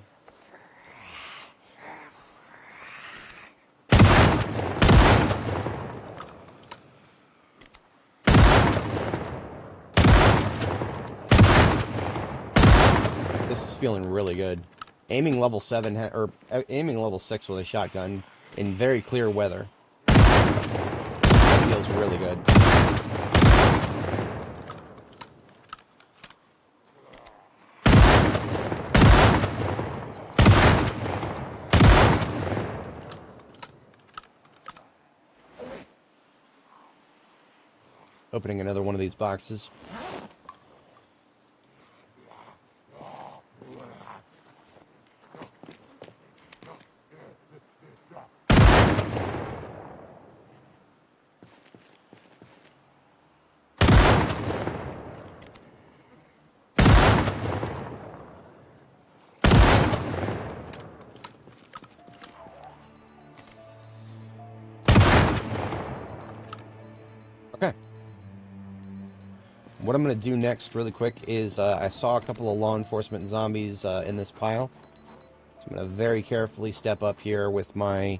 This is feeling really good. Aiming level 7 or aiming level 6 with a shotgun in very clear weather. That feels really good. Opening another one of these boxes. Okay. What I'm going to do next, really quick, is I saw a couple of law enforcement zombies in this pile. So I'm going to very carefully step up here with my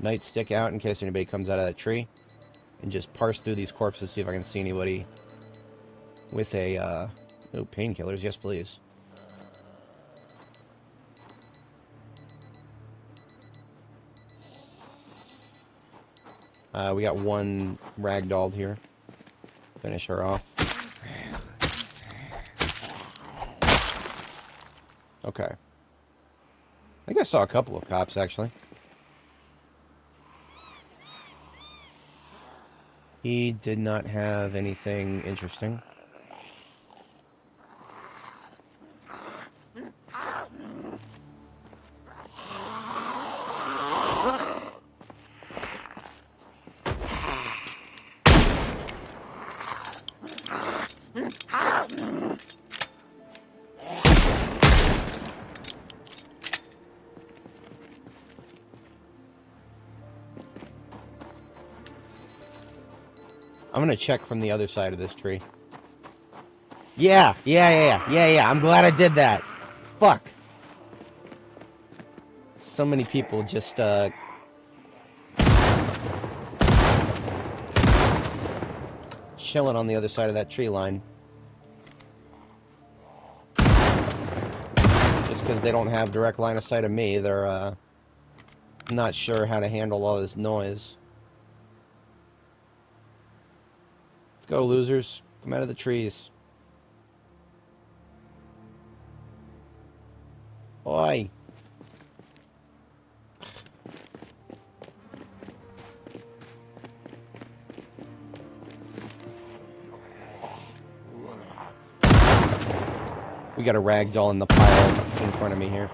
nightstick out in case anybody comes out of that tree. And just parse through these corpses, see if I can see anybody with a... oh, painkillers, yes please. We got one ragdolled here. Finish her off. Okay. I think I saw a couple of cops, actually. He did not have anything interesting. I'm gonna check from the other side of this tree. Yeah. I'm glad I did that. Fuck. So many people just, chilling on the other side of that tree line. Just because they don't have direct line of sight of me, they're, not sure how to handle all this noise. Let's go, losers. Come out of the trees. Oi. We got a ragdoll in the pile in front of me here.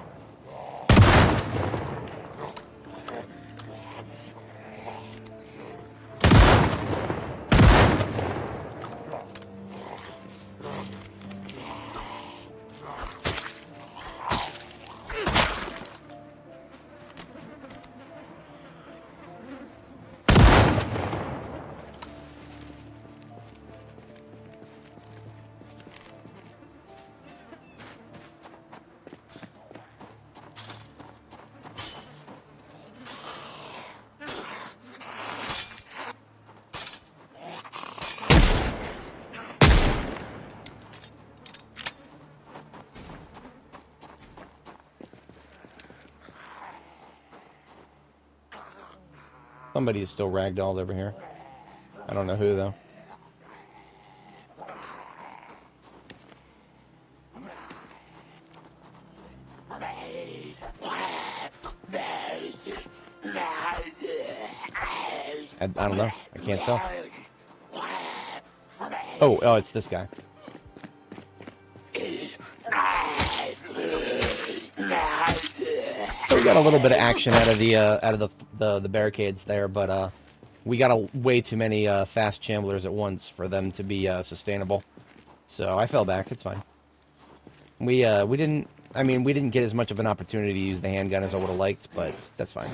Somebody is still ragdolled over here. I don't know who, though. I don't know. I can't tell. Oh, it's this guy. So we got a little bit of action out of the barricades there, but we got way too many fast chamblers at once for them to be sustainable. So I fell back. It's fine. We didn't. I mean, we didn't get as much of an opportunity to use the handgun as I would have liked, but that's fine.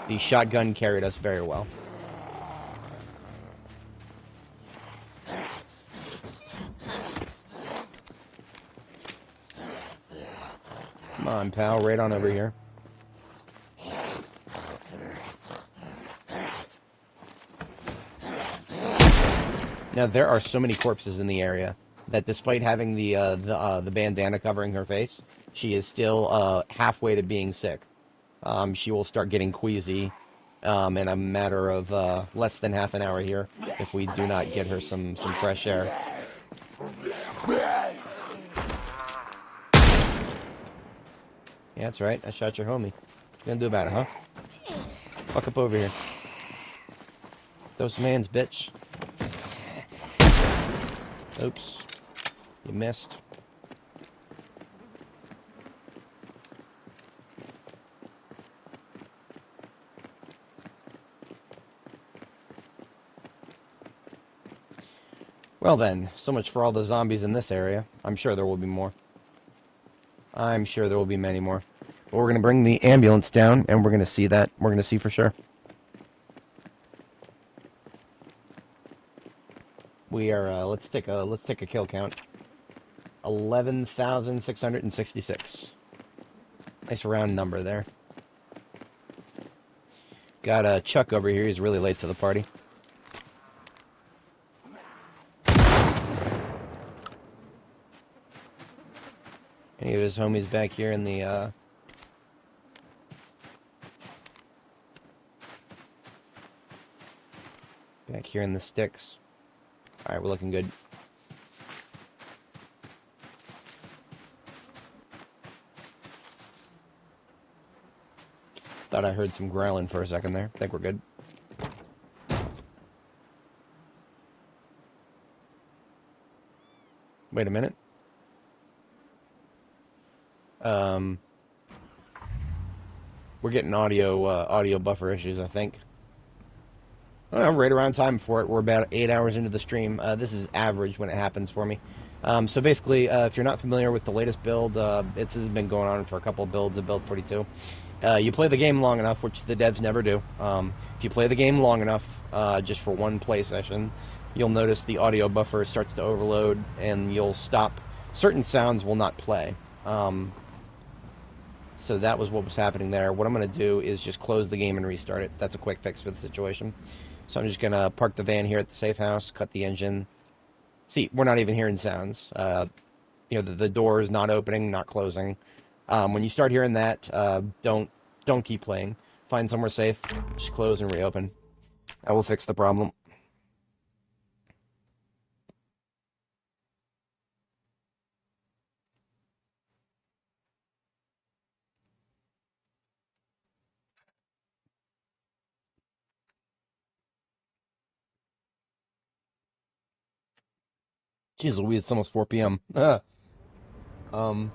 The shotgun carried us very well. Come on, pal, right on over here. Now, there are so many corpses in the area that despite having the bandana covering her face, she is still halfway to being sick. She will start getting queasy in a matter of less than half an hour here if we do not get her some fresh air. Yeah, that's right. I shot your homie. What you gonna do about it, huh? Fuck up over here. Those man's bitch. Oops. You missed. Well then, so much for all the zombies in this area. I'm sure there will be more. I'm sure there will be many more. But we're going to bring the ambulance down, and we're going to see that. We're going to see for sure. We are, let's take a kill count. 11,666. Nice round number there. Got Chuck over here. He's really late to the party. Any of his homies back here in the, back here in the sticks. Alright, we're looking good. Thought I heard some growling for a second there. Think we're good. Wait a minute. We're getting audio buffer issues, I think. Right around time for it. We're about 8 hours into the stream. This is average when it happens for me. So basically, if you're not familiar with the latest build, this has been going on for a couple of builds of Build 42. You play the game long enough, which the devs never do. If you play the game long enough, just for one play session, you'll notice the audio buffer starts to overload, and you'll stop. Certain sounds will not play. So that was what was happening there. What I'm going to do is just close the game and restart it. That's a quick fix for the situation. So I'm just going to park the van here at the safe house, cut the engine. See, we're not even hearing sounds. The door is not opening, not closing. When you start hearing that, don't keep playing. Find somewhere safe, just close and reopen. That will fix the problem. Jeez Louise, it's almost 4 p.m. Um,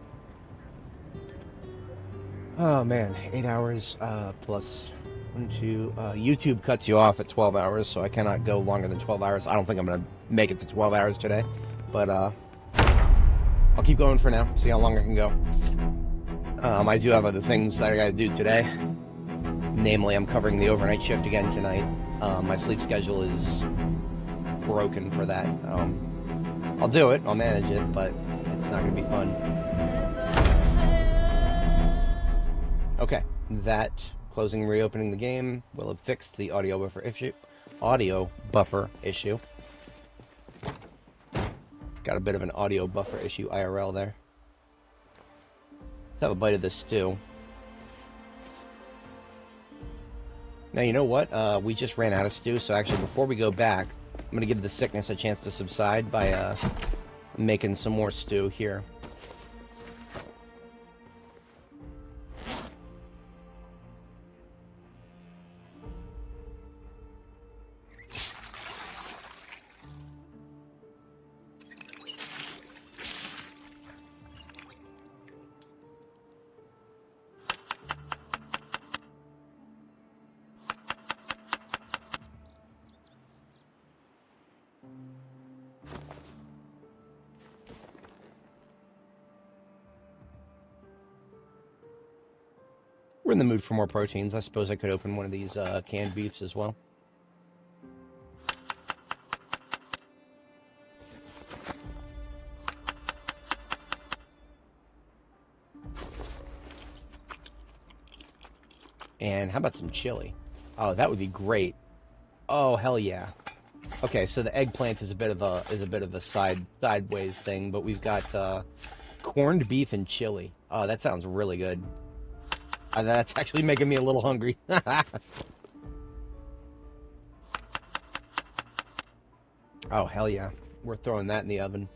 oh man, 8 hours plus 1, 2. YouTube cuts you off at 12 hours, so I cannot go longer than 12 hours. I don't think I'm going to make it to 12 hours today, but I'll keep going for now, see how long I can go. I do have other things that I got to do today. Namely, I'm covering the overnight shift again tonight. My sleep schedule is broken for that. I'll do it, I'll manage it, but it's not going to be fun. Okay, that closing and reopening the game will have fixed the audio buffer issue. Got a bit of an audio buffer issue IRL there. Let's have a bite of this stew. Now, you know what? We just ran out of stew, so actually, before we go back, I'm going to give the sickness a chance to subside by making some more stew here. We're in the mood for more proteins. I suppose I could open one of these canned beefs as well. And how about some chili? Oh, that would be great. Oh, hell yeah. Okay, so the eggplant is a bit of a sideways thing, but we've got corned beef and chili. Oh, that sounds really good. That's actually making me a little hungry. Oh, hell yeah. We're throwing that in the oven.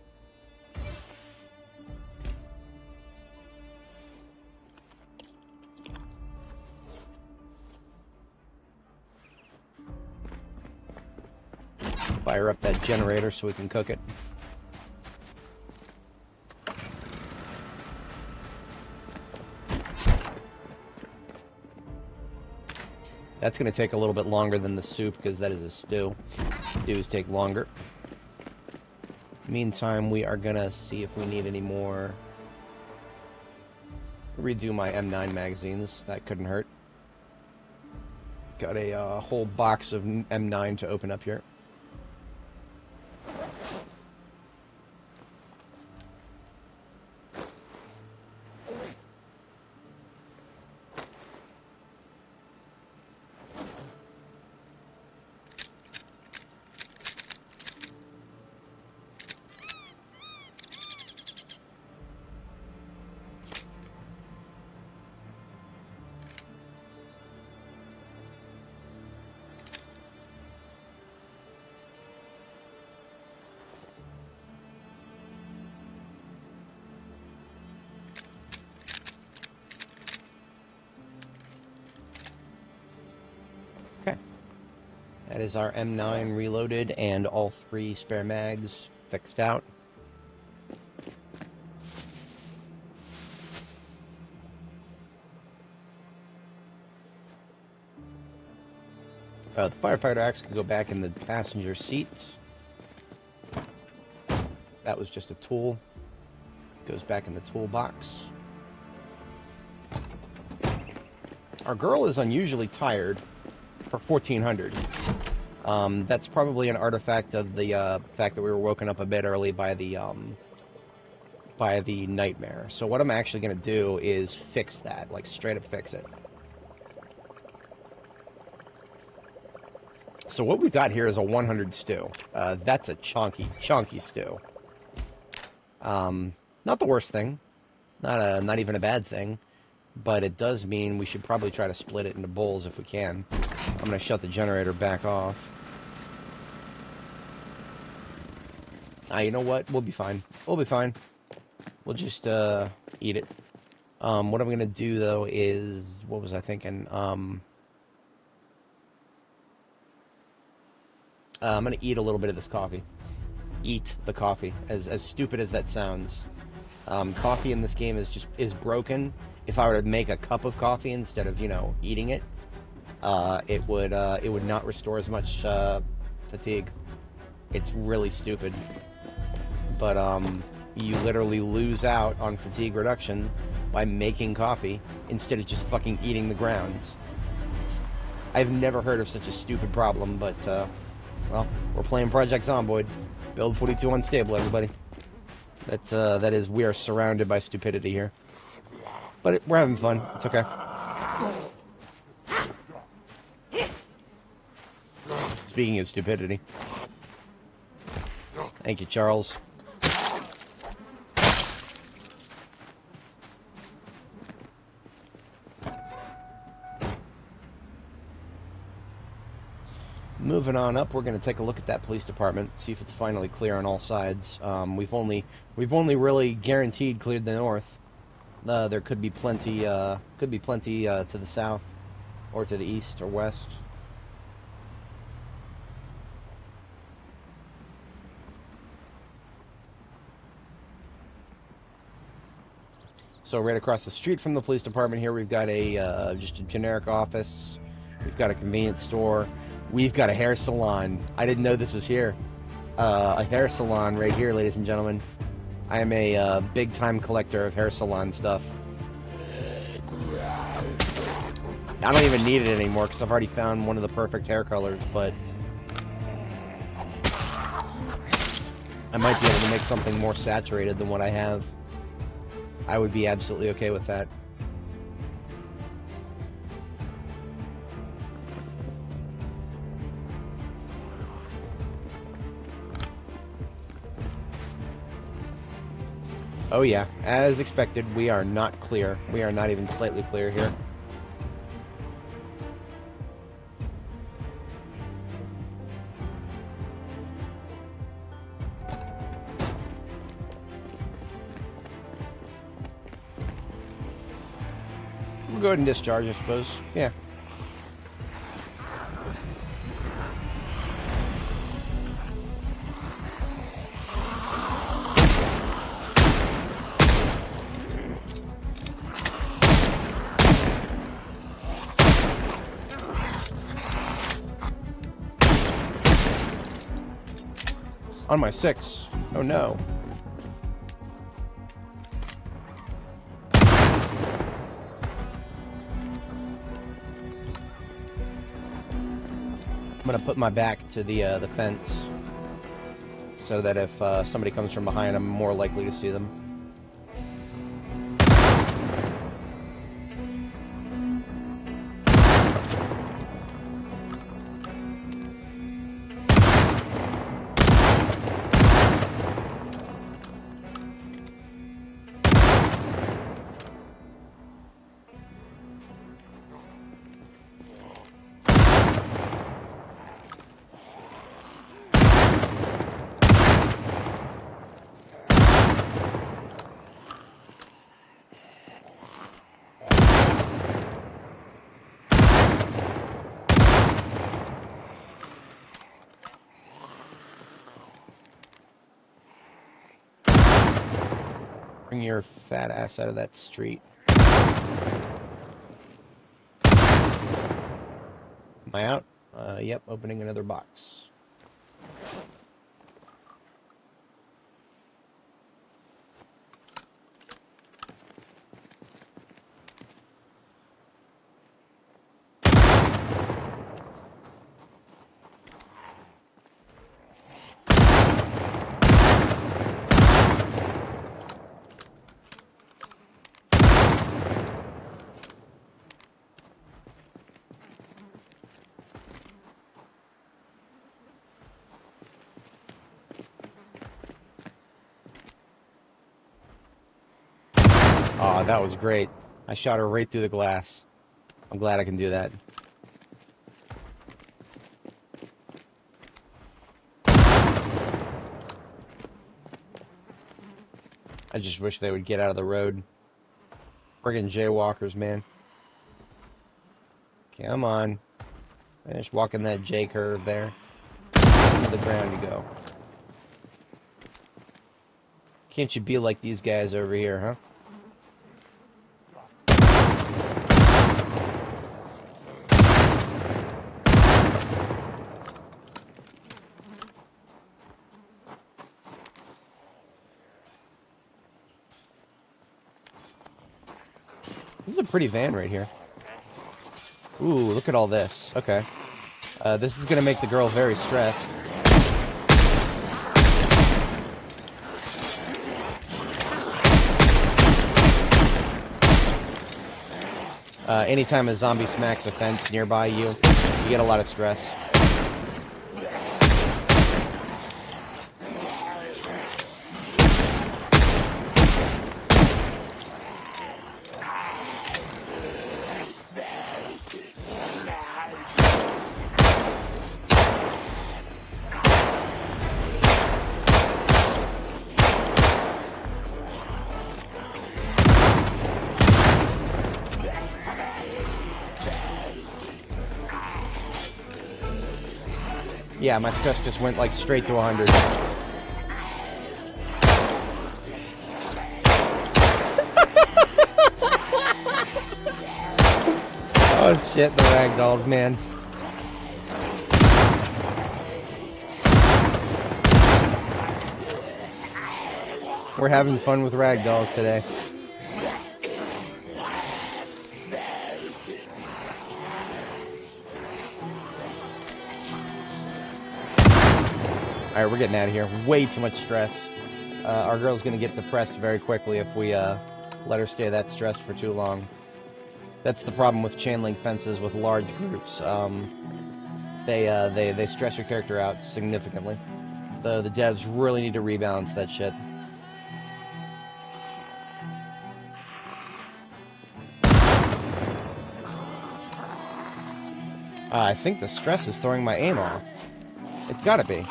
Fire up that generator so we can cook it. That's going to take a little bit longer than the soup because that is a stew. Stews take longer. Meantime, we are going to see if we need any more. Redo my M9 magazines. That couldn't hurt. Got a whole box of M9 to open up here. That is our M9 reloaded and all 3 spare mags fixed out. The firefighter axe can go back in the passenger seat. That was just a tool. Goes back in the toolbox. Our girl is unusually tired for 1400. That's probably an artifact of the fact that we were woken up a bit early by the nightmare. So what I'm actually going to do is fix that, like straight up fix it. So what we've got here is a 100 stew. That's a chunky stew. Not the worst thing. Not even a bad thing. But it does mean we should probably try to split it into bowls if we can. I'm going to shut the generator back off. You know what? We'll be fine. We'll be fine. We'll just eat it. What I'm going to do, though, is... What was I thinking? I'm going to eat a little bit of this coffee. Eat the coffee. As stupid as that sounds. Coffee in this game is broken. If I were to make a cup of coffee instead of, you know, eating it, it would not restore as much fatigue. It's really stupid. But you literally lose out on fatigue reduction by making coffee instead of just fucking eating the grounds. I've never heard of such a stupid problem, but well, we're playing Project Zomboid. Build 42 unstable, everybody. That is, we are surrounded by stupidity here. But we're having fun. It's okay. Speaking of stupidity. Thank you, Charles. Moving on up, we're going to take a look at that police department, see if it's finally clear on all sides. We've only really guaranteed cleared the north. There could be plenty to the south, or to the east or west. So right across the street from the police department here, we've got just a generic office. We've got a convenience store. We've got a hair salon. I didn't know this was here. A hair salon right here, ladies and gentlemen. I am a big-time collector of hair salon stuff. I don't even need it anymore because I've already found one of the perfect hair colors, but I might be able to make something more saturated than what I have. I would be absolutely okay with that. Oh yeah, as expected, we are not clear. We are not even slightly clear here. We'll go ahead and discharge, I suppose. Yeah. On my 6. Oh no. I'm gonna put my back to the fence so that if somebody comes from behind, I'm more likely to see them. Bring your fat ass out of that street. Am I out? Yep, opening another box. Aw, that was great. I shot her right through the glass. I'm glad I can do that. I just wish they would get out of the road. Friggin' jaywalkers, man. Come on. Finish walking that J curve there. To the ground you go. Can't you be like these guys over here, huh? This is a pretty van right here. Ooh, look at all this. Okay. This is going to make the girl very stressed. Anytime a zombie smacks a fence nearby you, you get a lot of stress. Yeah, my stress just went like straight to 100. Oh shit, the ragdolls, man. We're having fun with ragdolls today. Alright, we're getting out of here. Way too much stress. Our girl's gonna get depressed very quickly if we let her stay that stressed for too long. That's the problem with chain link fences with large groups. They stress your character out significantly. The devs really need to rebalance that shit. I think the stress is throwing my aim off. It's gotta be.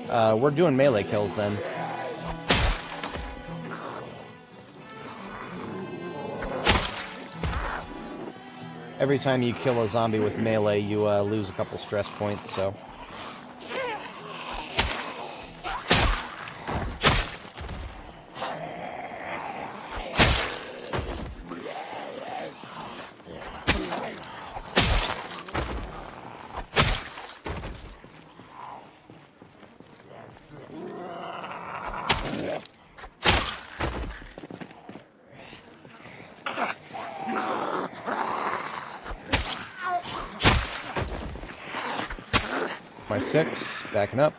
We're doing melee kills then. Every time you kill a zombie with melee, you lose a couple stress points, so... My 6, backing up.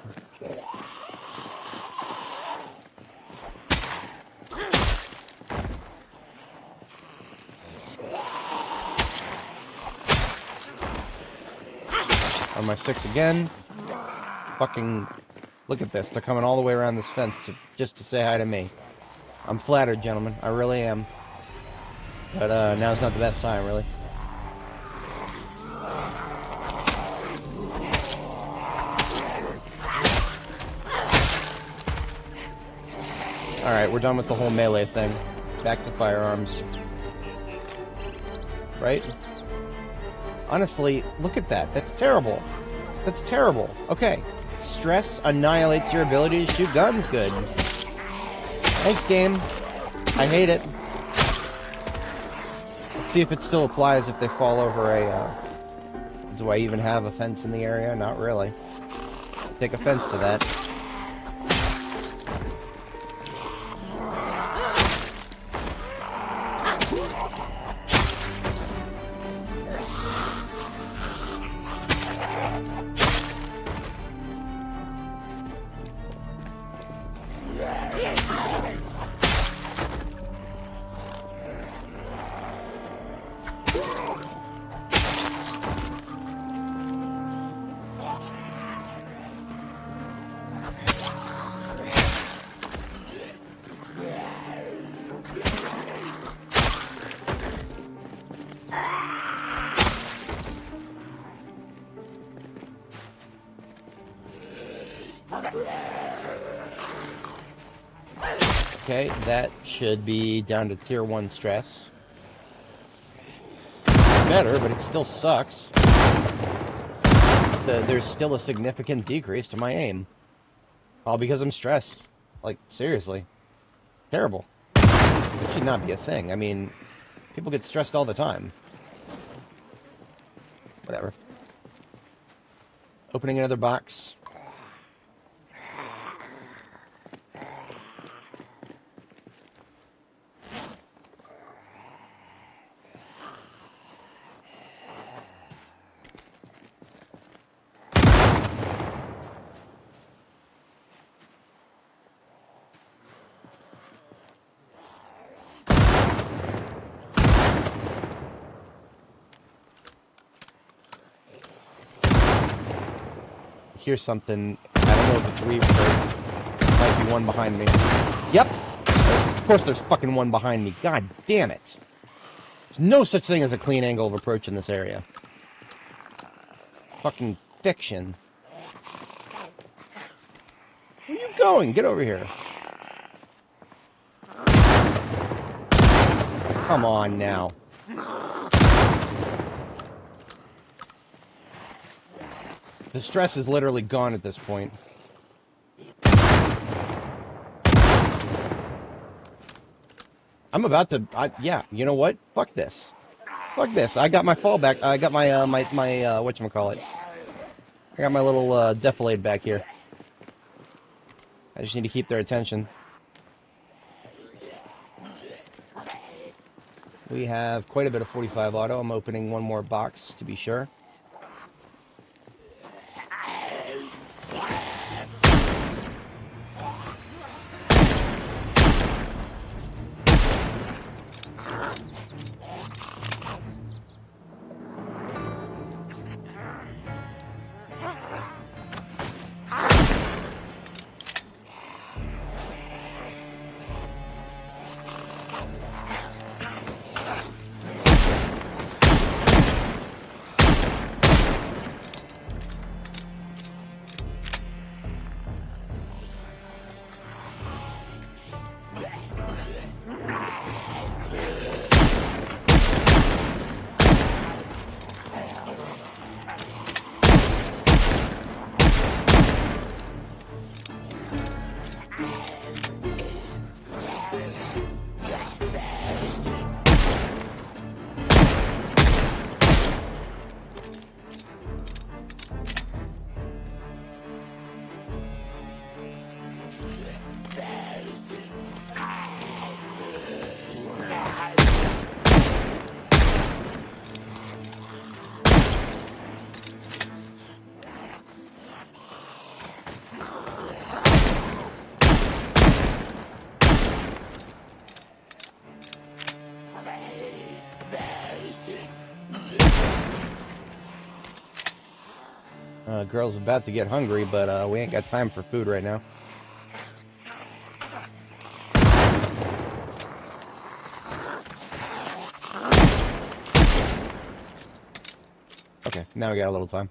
On my 6 again. Fucking, look at this. They're coming all the way around this fence just to say hi to me. I'm flattered, gentlemen. I really am. But now's not the best time, really. Alright, we're done with the whole melee thing. Back to firearms. Right? Honestly, look at that. That's terrible. That's terrible. Okay. Stress annihilates your ability to shoot guns good. Thanks, game. I hate it. Let's see if it still applies if they fall over a... Do I even have a fence in the area? Not really. Take offense to that. Okay, that should be down to tier 1 stress. Better, but it still sucks. There's still a significant decrease to my aim. All because I'm stressed. Like, seriously. Terrible. It should not be a thing. I mean, people get stressed all the time. Whatever. Opening another box. Here's something. I don't know if it's Reeves or might be one behind me. Yep. Of course there's fucking one behind me. God damn it. There's no such thing as a clean angle of approach in this area. Fucking fiction. Where are you going? Get over here. Come on now. The stress is literally gone at this point. I'm about to... yeah, you know what? Fuck this. Fuck this. I got my fallback. I got my, whatchamacallit. I got my little, defilade back here. I just need to keep their attention. We have quite a bit of 45 auto. I'm opening one more box to be sure. Girl's about to get hungry, but we ain't got time for food right now. Okay, now we got a little time.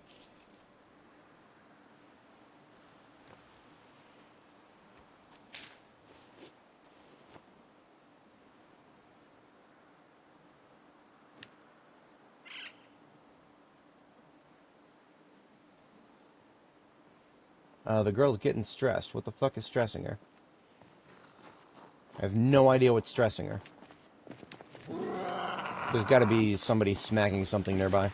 The girl's getting stressed. What the fuck is stressing her? I have no idea what's stressing her. There's got to be somebody smacking something nearby.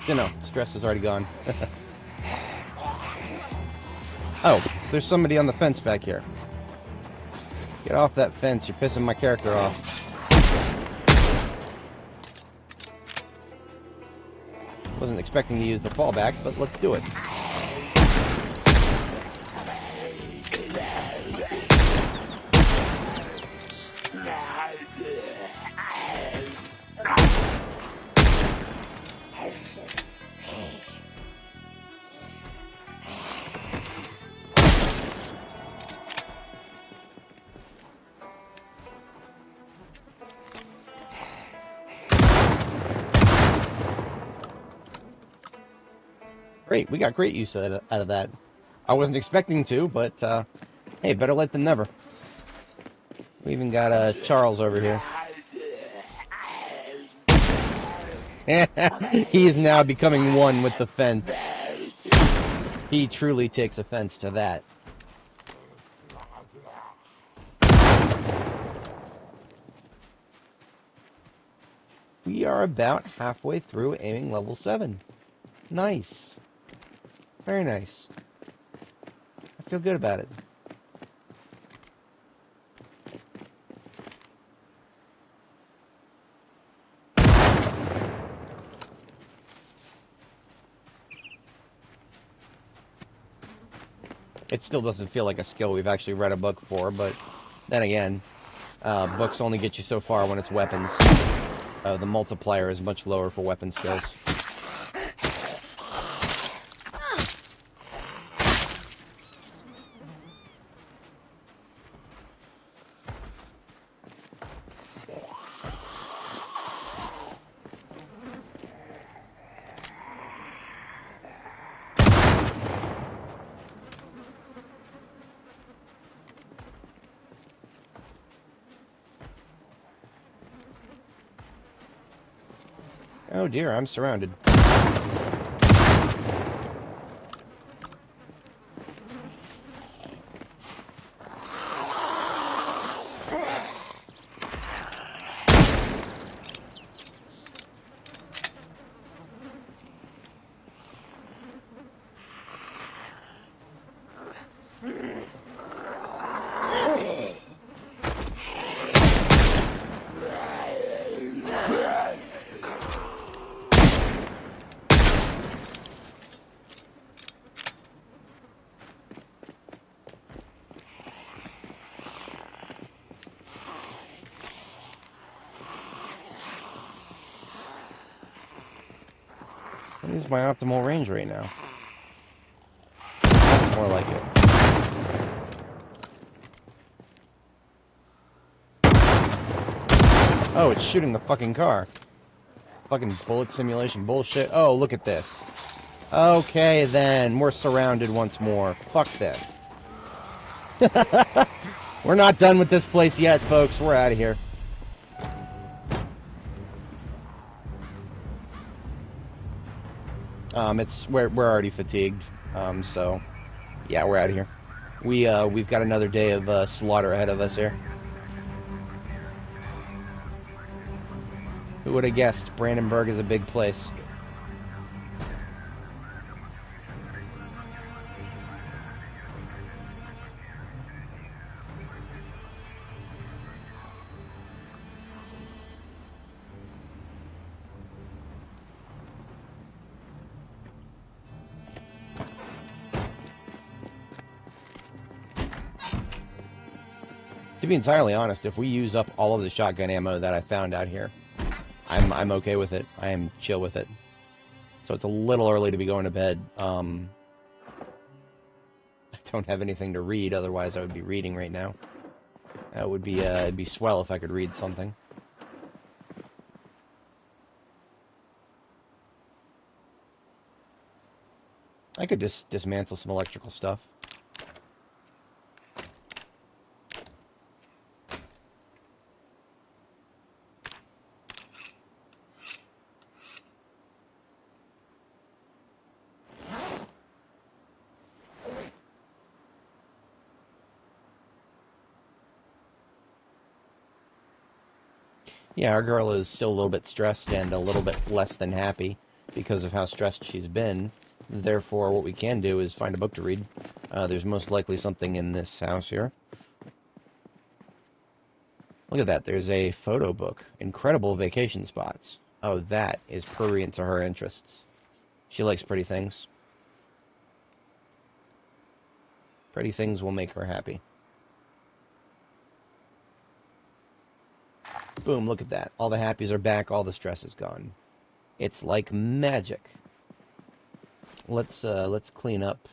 You know, stress is already gone. Oh, there's somebody on the fence back here. Get off that fence, you're pissing my character off. Wasn't expecting to use the fallback, but let's do it. Great, we got great use out of that. I wasn't expecting to, but hey, better late than never. We even got Charles over here. He is now becoming one with the fence. He truly takes offense to that. We are about halfway through aiming level 7. Nice. Very nice. I feel good about it. It still doesn't feel like a skill we've actually read a book for, but then again, books only get you so far when it's weapons. The multiplier is much lower for weapon skills. Oh dear, I'm surrounded. What is my optimal range right now? That's more like it. Oh, it's shooting the fucking car. Fucking bullet simulation bullshit. Oh, look at this. Okay, then. We're surrounded once more. Fuck this. We're not done with this place yet, folks. We're out of here. We're already fatigued, so yeah, we're out of here. We've got another day of slaughter ahead of us here. Who would have guessed Brandenburg is a big place? To be entirely honest, if we use up all of the shotgun ammo that I found out here, I'm okay with it. I am chill with it. So it's a little early to be going to bed. I don't have anything to read, otherwise I would be reading right now. That would be it'd be swell if I could read something. I could just dismantle some electrical stuff. Yeah, our girl is still a little bit stressed and a little bit less than happy because of how stressed she's been. Therefore, what we can do is find a book to read. There's most likely something in this house here. Look at that. There's a photo book. Incredible vacation spots. Oh, that is prurient to her interests. She likes pretty things. Pretty things will make her happy. Boom, look at that. All the happies are back, all the stress is gone. It's like magic. Let's clean up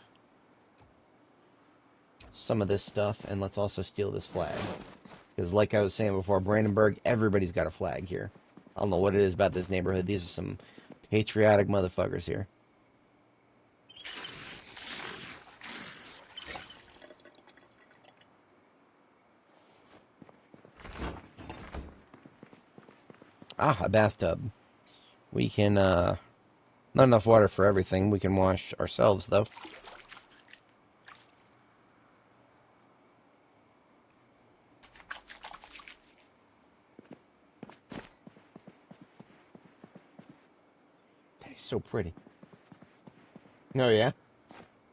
some of this stuff, and let's also steal this flag. Because like I was saying before, Brandenburg, everybody's got a flag here. I don't know what it is about this neighborhood. These are some patriotic motherfuckers here. Ah, a bathtub. We can, not enough water for everything. We can wash ourselves, though. That is so pretty. Oh, yeah?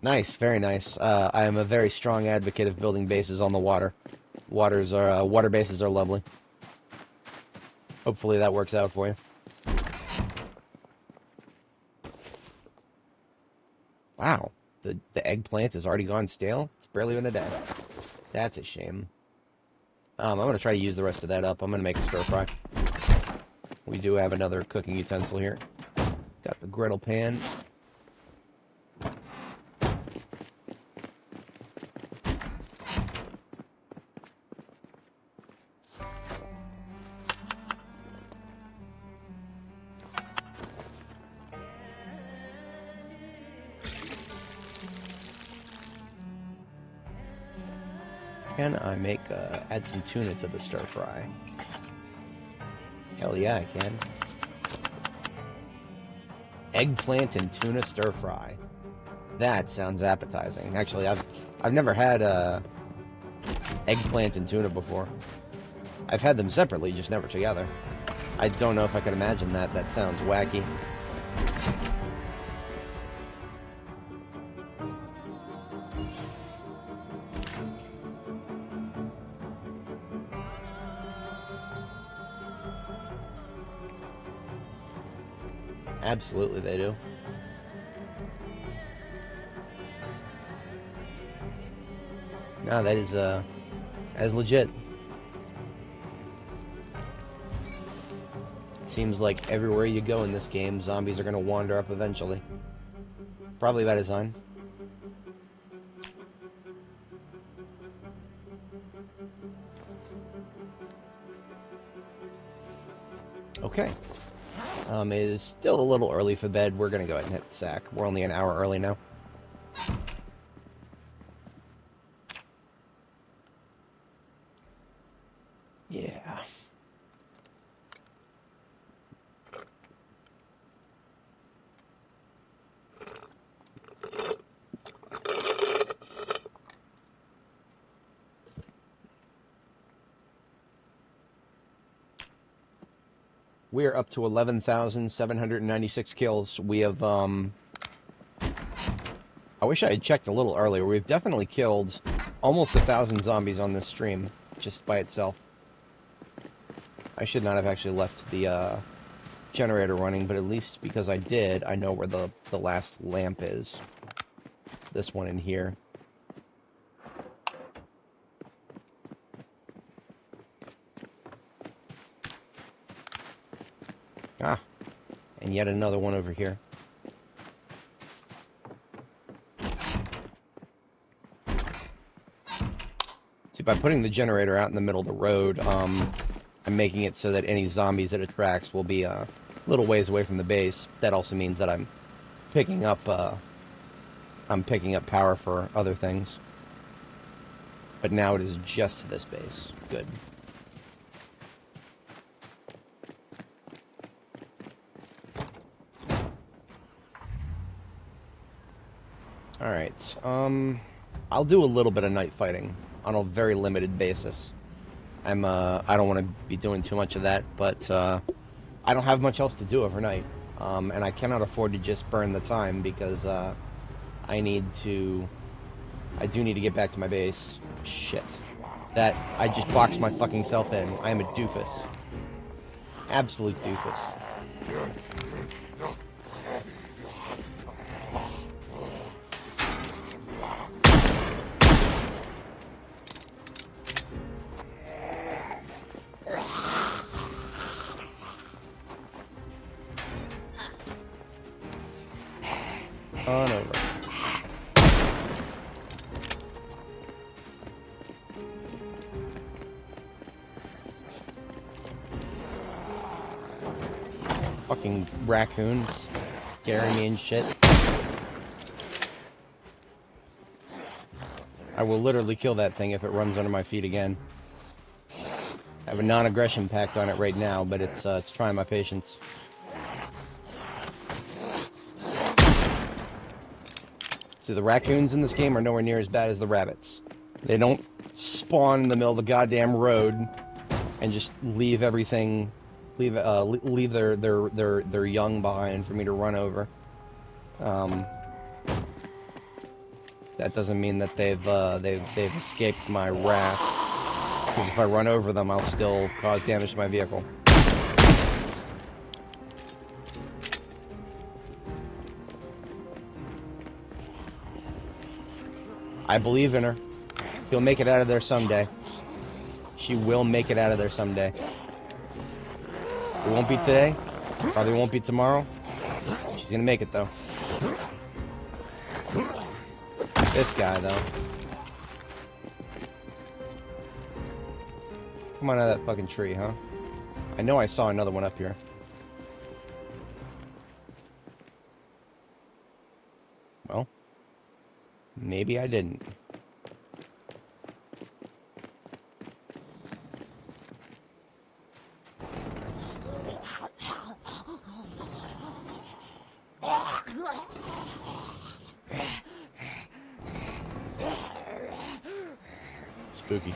Nice, very nice. I am a very strong advocate of building bases on the water. Water bases are lovely. Hopefully that works out for you. Wow, the eggplant has already gone stale? It's barely been a day. That's a shame. I'm going to try to use the rest of that up. I'm going to make a stir fry. We do have another cooking utensil here. Got the griddle pan. Can I make, add some tuna to the stir fry? Hell yeah, I can. Eggplant and tuna stir fry. That sounds appetizing. Actually, I've never had, eggplant and tuna before. I've had them separately, just never together. I don't know if I could imagine that. That sounds wacky. Absolutely, they do. No, that is legit. It seems like everywhere you go in this game, zombies are going to wander up eventually. Probably by design. Okay. It is still a little early for bed. We're going to go ahead and hit the sack. We're only an hour early now. Yeah. We're up to 11,796 kills. We have, I wish I had checked a little earlier. We've definitely killed almost 1,000 zombies on this stream, just by itself. I should not have actually left the, generator running, but at least because I did, I know where the last lamp is. This one in here. Ah, and yet another one over here. See, by putting the generator out in the middle of the road, I'm making it so that any zombies it attracts will be a little ways away from the base. That also means that I'm picking up power for other things. But now it is just to this base. Good. Alright, I'll do a little bit of night fighting on a very limited basis. I don't want to be doing too much of that, but, I don't have much else to do overnight. And I cannot afford to just burn the time because, I do need to get back to my base. Shit. I just boxed my fucking self in. I am a doofus. Absolute doofus. On over. Fucking raccoons scaring me and shit. I will literally kill that thing if it runs under my feet again. I have a non-aggression pact on it right now, but it's trying my patience. See, the raccoons in this game are nowhere near as bad as the rabbits. They don't spawn in the middle of the goddamn road and just leave everything, leave their young behind for me to run over. That doesn't mean that they've escaped my wrath. Because if I run over them, I'll still cause damage to my vehicle. I believe in her. She'll make it out of there someday. She will make it out of there someday. It won't be today. Probably won't be tomorrow. She's gonna make it, though. This guy, though. Come on out of that fucking tree, huh? I know I saw another one up here. Well, maybe I didn't. Spooky.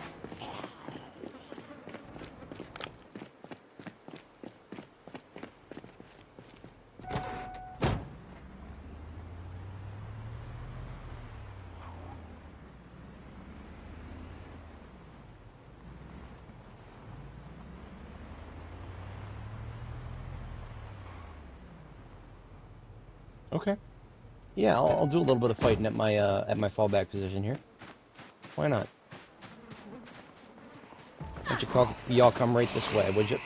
Okay. Yeah, I'll do a little bit of fighting at my fallback position here. Why not? Why don't y'all come right this way, would you?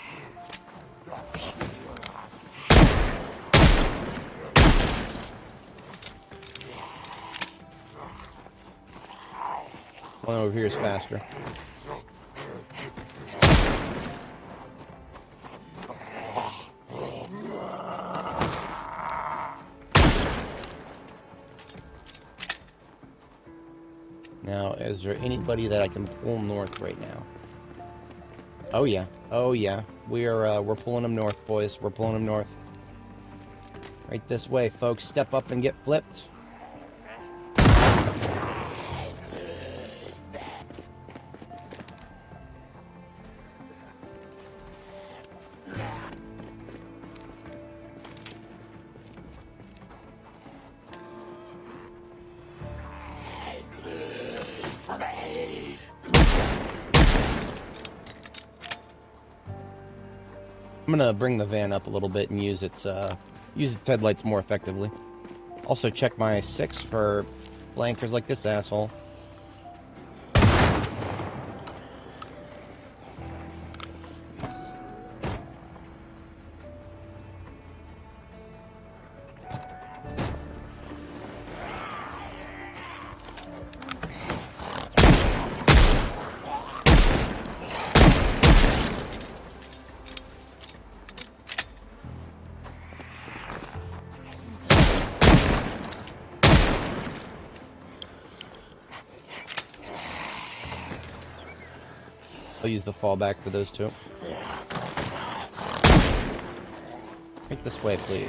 One over here is faster. Now, is there anybody that I can pull north right now? Oh yeah, oh yeah. We're pulling them north, boys. We're pulling them north. Right this way, folks. Step up and get flipped. I'm gonna bring the van up a little bit and use its headlights more effectively. Also check my 6 for flankers like this asshole. I'll use the fallback for those two. Right this way, please.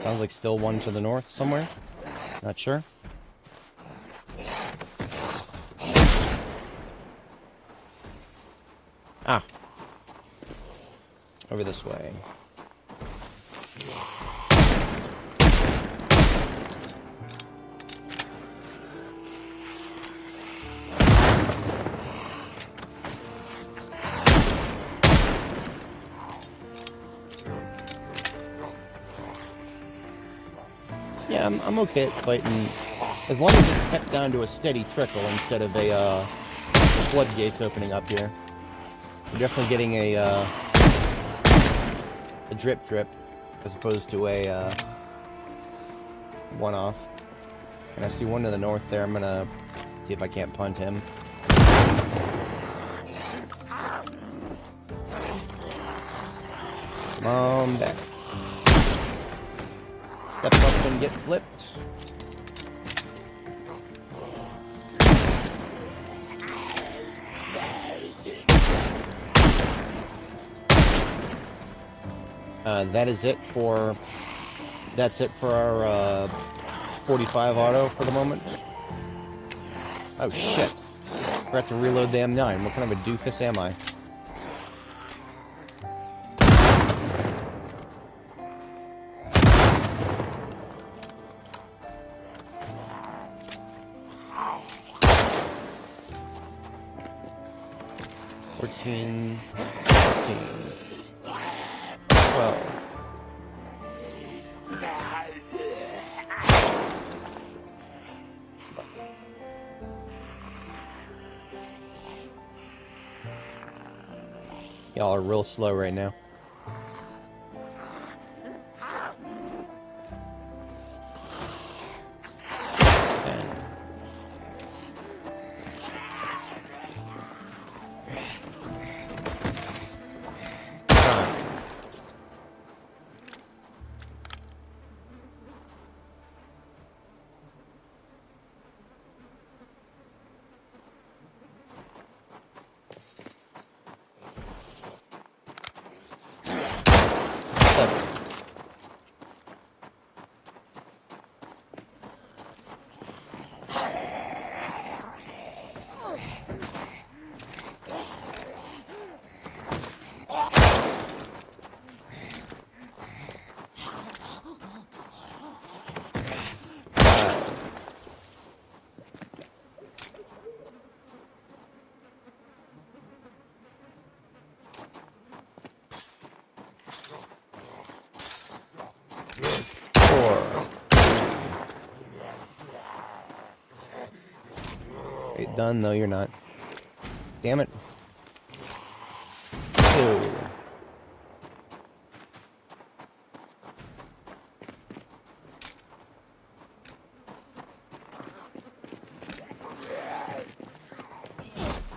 Sounds like still one to the north somewhere. Not sure. Ah. Over this way. Yeah, I'm okay at fighting, as long as it's kept down to a steady trickle instead of a floodgates opening up here. We're definitely getting a a drip drip as opposed to a one-off. And I see one to the north there. I'm gonna see if I can't punt him. Come on back. Step up and get flipped. That's it for our 45 auto for the moment. Oh shit. Forgot to reload the M9. What kind of a doofus am I? $14, $15, $12. Y'all are real slow right now. Done? No, you're not. Damn it. 2.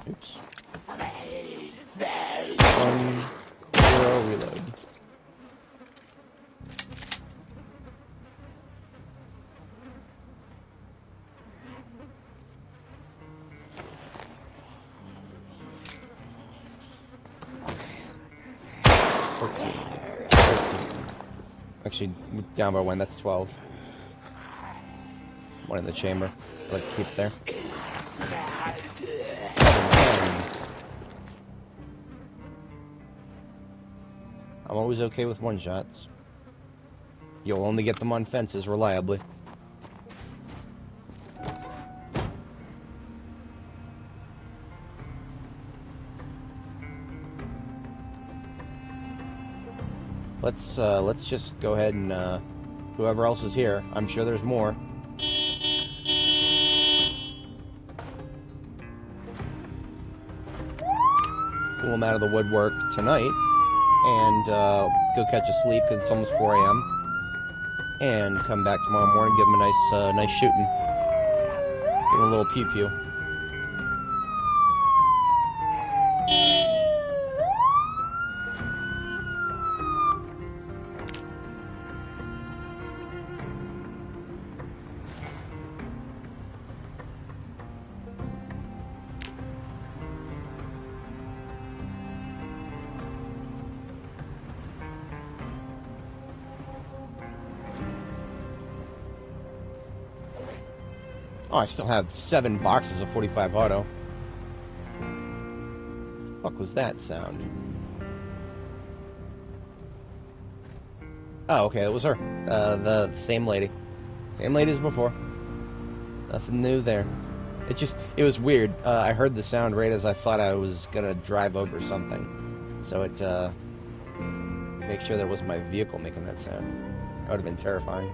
Oops. 1, 0, reload. Actually, down by 1, that's 12. 1 in the chamber. I'd like to keep it there. 10. I'm always okay with one-shots. You'll only get them on fences reliably. Let's just go ahead and whoever else is here, I'm sure there's more. Pull them out of the woodwork tonight and go catch a sleep because it's almost 4 a.m. and come back tomorrow morning, give them a nice shooting, give them a little pew pew. Oh, I still have 7 boxes of 45 auto. What was that sound? Oh, okay, it was her. The same lady. Same lady as before. Nothing new there. It was weird. I heard the sound right as I thought I was gonna drive over something. So it, make sure that wasn't my vehicle making that sound. That would have been terrifying.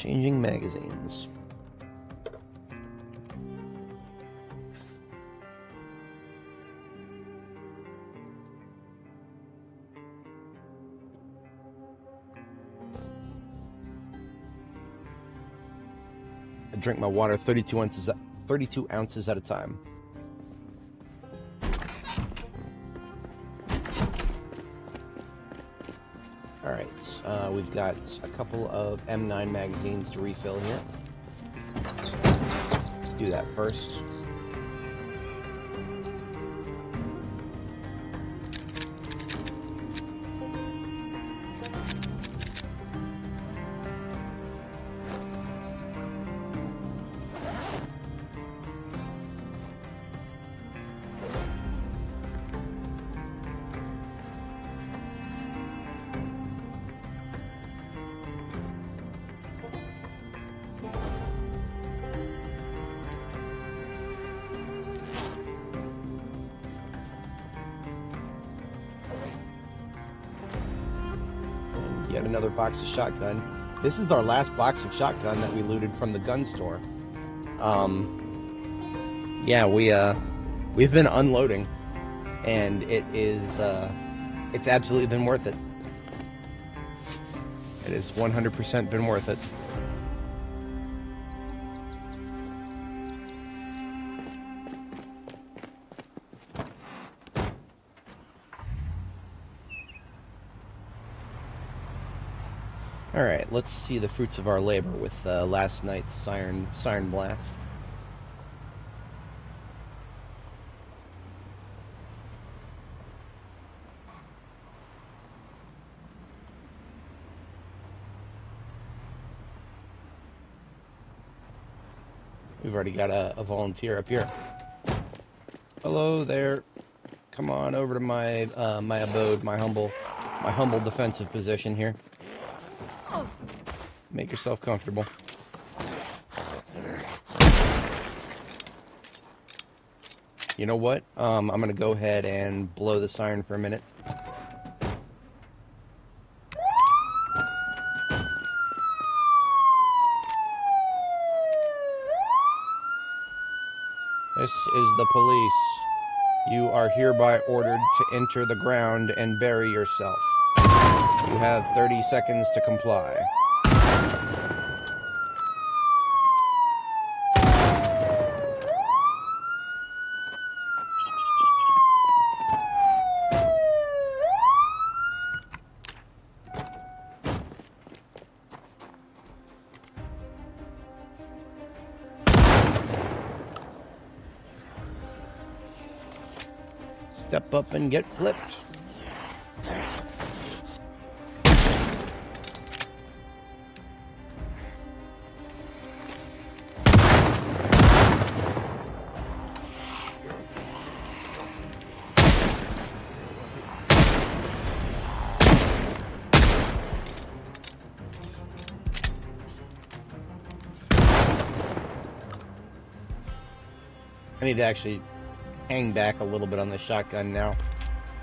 Changing magazines. I drink my water 32 ounces at a time. Alright, we've got a couple of M9 magazines to refill here. Let's do that first. Yet another box of shotgun. This is our last box of shotgun that we looted from the gun store. Yeah, we've been unloading, and it's absolutely been worth it. It has 100% been worth it. Alright, let's see the fruits of our labor with last night's siren blast. We've already got a volunteer up here. Hello there. Come on over to my my abode, my humble defensive position here. Make yourself comfortable. You know what? I'm gonna go ahead and blow the siren for a minute. This is the police. You are hereby ordered to enter the ground and bury yourself. You have 30 seconds to comply. Step up and get flipped. I need to actually hang back a little bit on the shotgun now.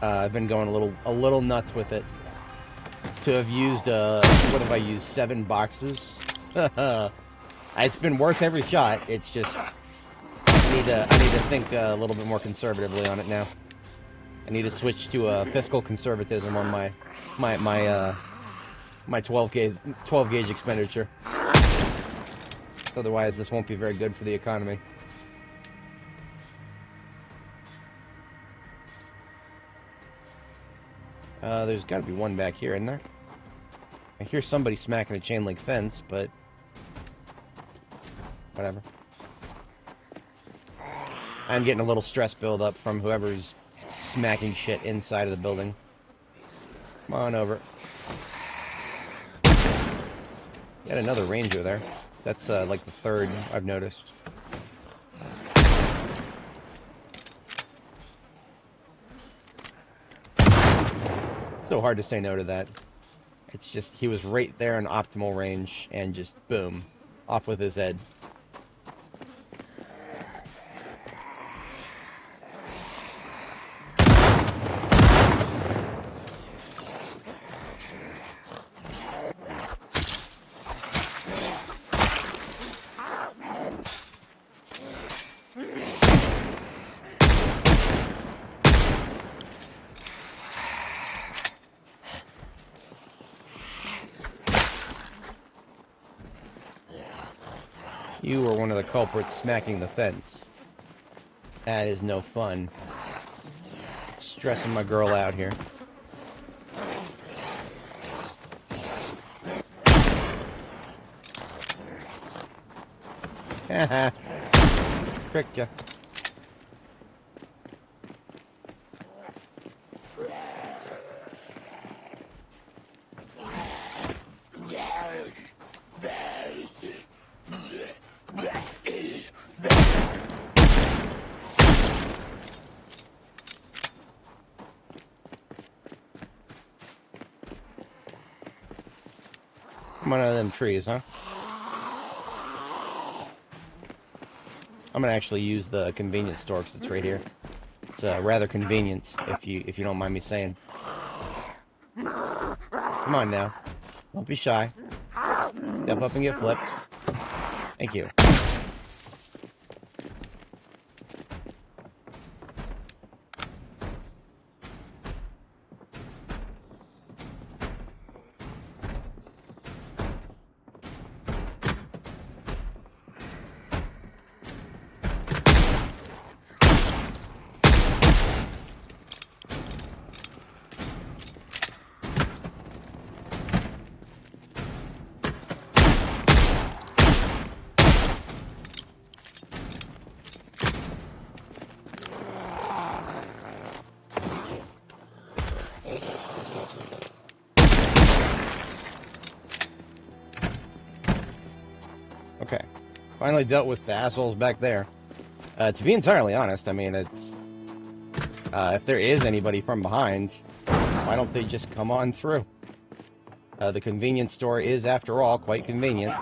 I've been going a little nuts with it. To have used what have I used? 7 boxes. It's been worth every shot. It's just I need to think a little bit more conservatively on it now. I need to switch to fiscal conservatism on my 12 gauge expenditure. Otherwise, this won't be very good for the economy. There's got to be one back here, isn't there? I hear somebody smacking a chain link fence, but whatever. I'm getting a little stress build up from whoever's smacking shit inside of the building. Come on over. Got another ranger there. That's like the 3rd I've noticed. So hard to say no to that. It's just, he was right there in optimal range, and just boom, off with his head. You are one of the culprits smacking the fence. That is no fun. Stressing my girl out here. Haha. Tricked ya. Come on out of them trees, huh? I'm gonna actually use the convenience store because it's right here. It's rather convenient, if you don't mind me saying. Come on now, don't be shy. Step up and get flipped. Thank you. Okay, finally dealt with the assholes back there. To be entirely honest, I mean, it's if there is anybody from behind, why don't they just come on through? The convenience store is, after all, quite convenient.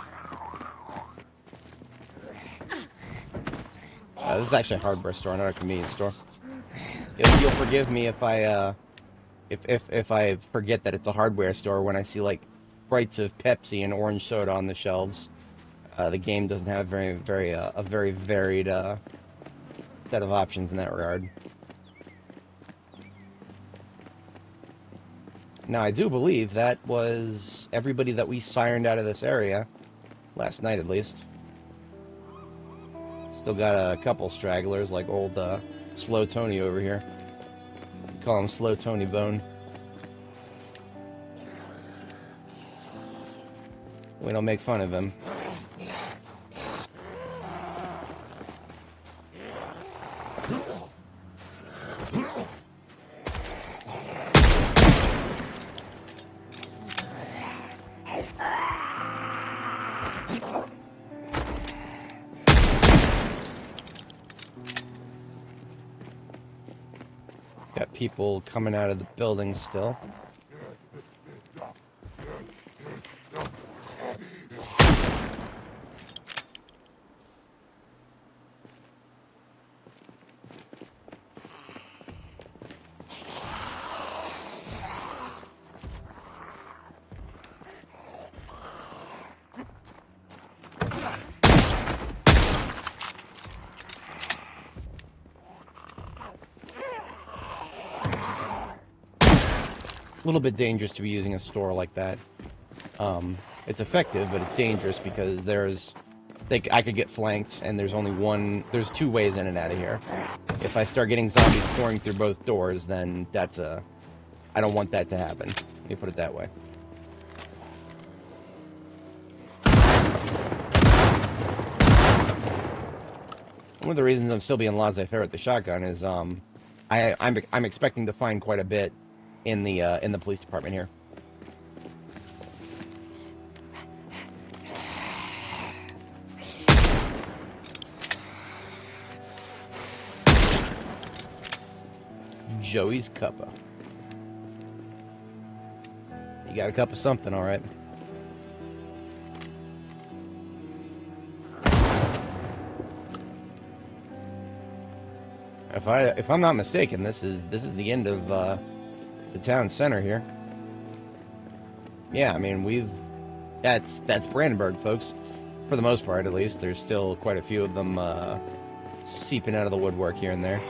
This is actually a hardware store, not a convenience store. You'll forgive me if I if I forget that it's a hardware store when I see like sprites of Pepsi and orange soda on the shelves. The game doesn't have a very varied set of options in that regard. Now, I do believe that was everybody that we sirened out of this area, last night at least. Still got a couple stragglers, like old Slow Tony over here. Call him Slow Tony Bone. We don't make fun of him. Got people coming out of the building still. A little bit dangerous to be using a store like that. It's effective, but it's dangerous because I could get flanked, and there's two ways in and out of here. If I start getting zombies pouring through both doors, then I don't want that to happen. Let me put it that way. One of the reasons I'm still being laissez-faire with the shotgun is I'm expecting to find quite a bit in the police department here. Joey's cuppa. You got a cup of something, all right. If I'm not mistaken, this is the end of the town center here. Yeah, I mean that's Brandenburg, folks. For the most part, at least. There's still quite a few of them seeping out of the woodwork here and there.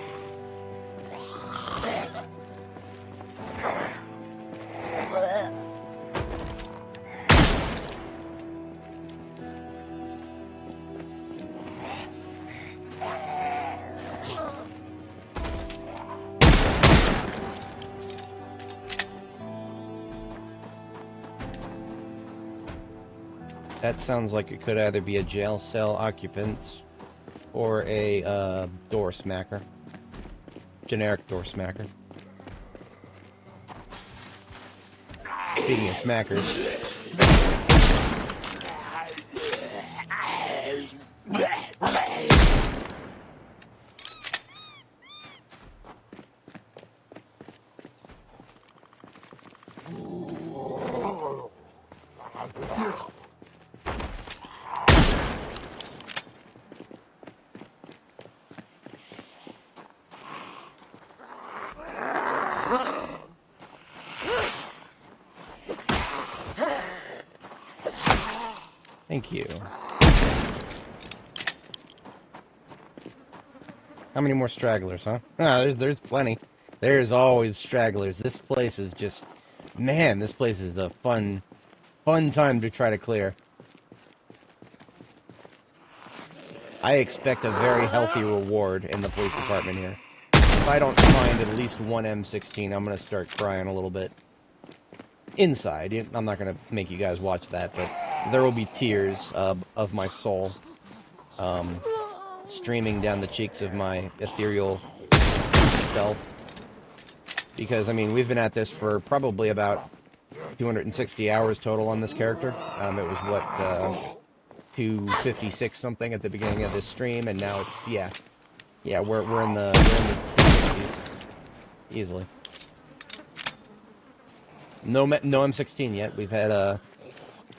That sounds like it could either be a jail cell occupants or a door smacker. Generic door smacker. Speaking of smackers. Thank you. How many more stragglers, huh? Ah, there's plenty. There's always stragglers. This place is just... Man, this place is a fun time to try to clear. I expect a very healthy reward in the police department here. If I don't find at least one M16, I'm going to start crying a little bit. Inside. I'm not going to make you guys watch that, but there will be tears of my soul streaming down the cheeks of my ethereal self. Because, I mean, we've been at this for probably about 260 hours total on this character. It was, what, 256 something at the beginning of this stream, and now it's, yeah, we're in the 260s. Easily. No M16 yet. We've had a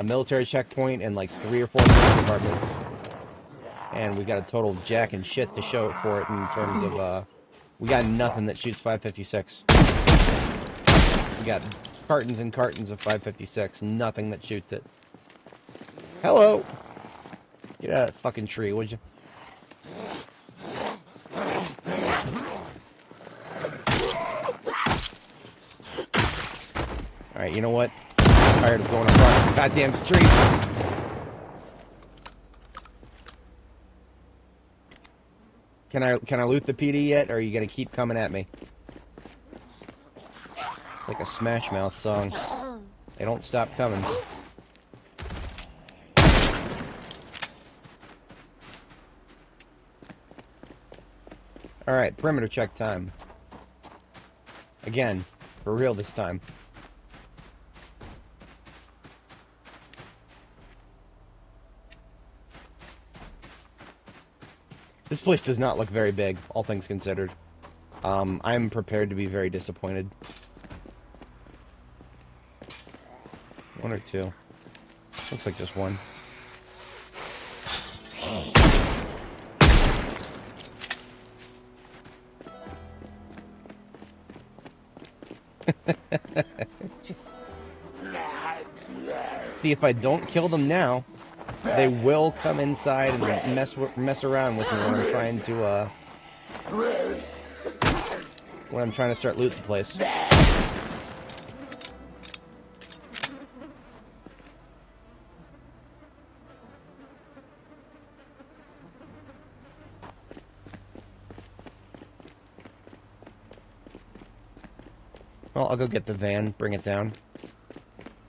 military checkpoint and like 3 or 4 police departments. And we got a total jack and shit to show for it in terms of, we got nothing that shoots 556. We got cartons and cartons of 556, nothing that shoots it. Hello! Get out of that fucking tree, would you? Alright, you know what? I'm tired of going across the goddamn street. Can I loot the PD yet, or are you gonna keep coming at me? It's like a Smash Mouth song. They don't stop coming. Alright, perimeter check time. Again, for real this time. This place does not look very big, all things considered. I'm prepared to be very disappointed. 1 or 2. Looks like just 1. Just... See, if I don't kill them now, they will come inside and mess around with me when I'm trying to start loot the place. Well, I'll go get the van, bring it down,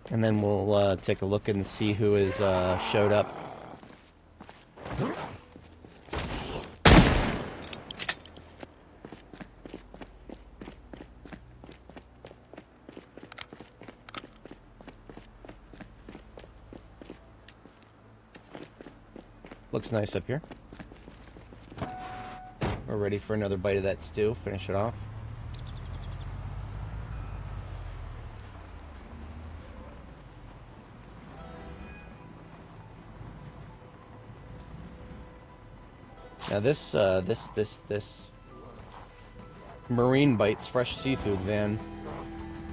and then we'll take a look and see who has showed up. Looks nice up here. We're ready for another bite of that stew, finish it off. Now this Marine Bites fresh seafood van,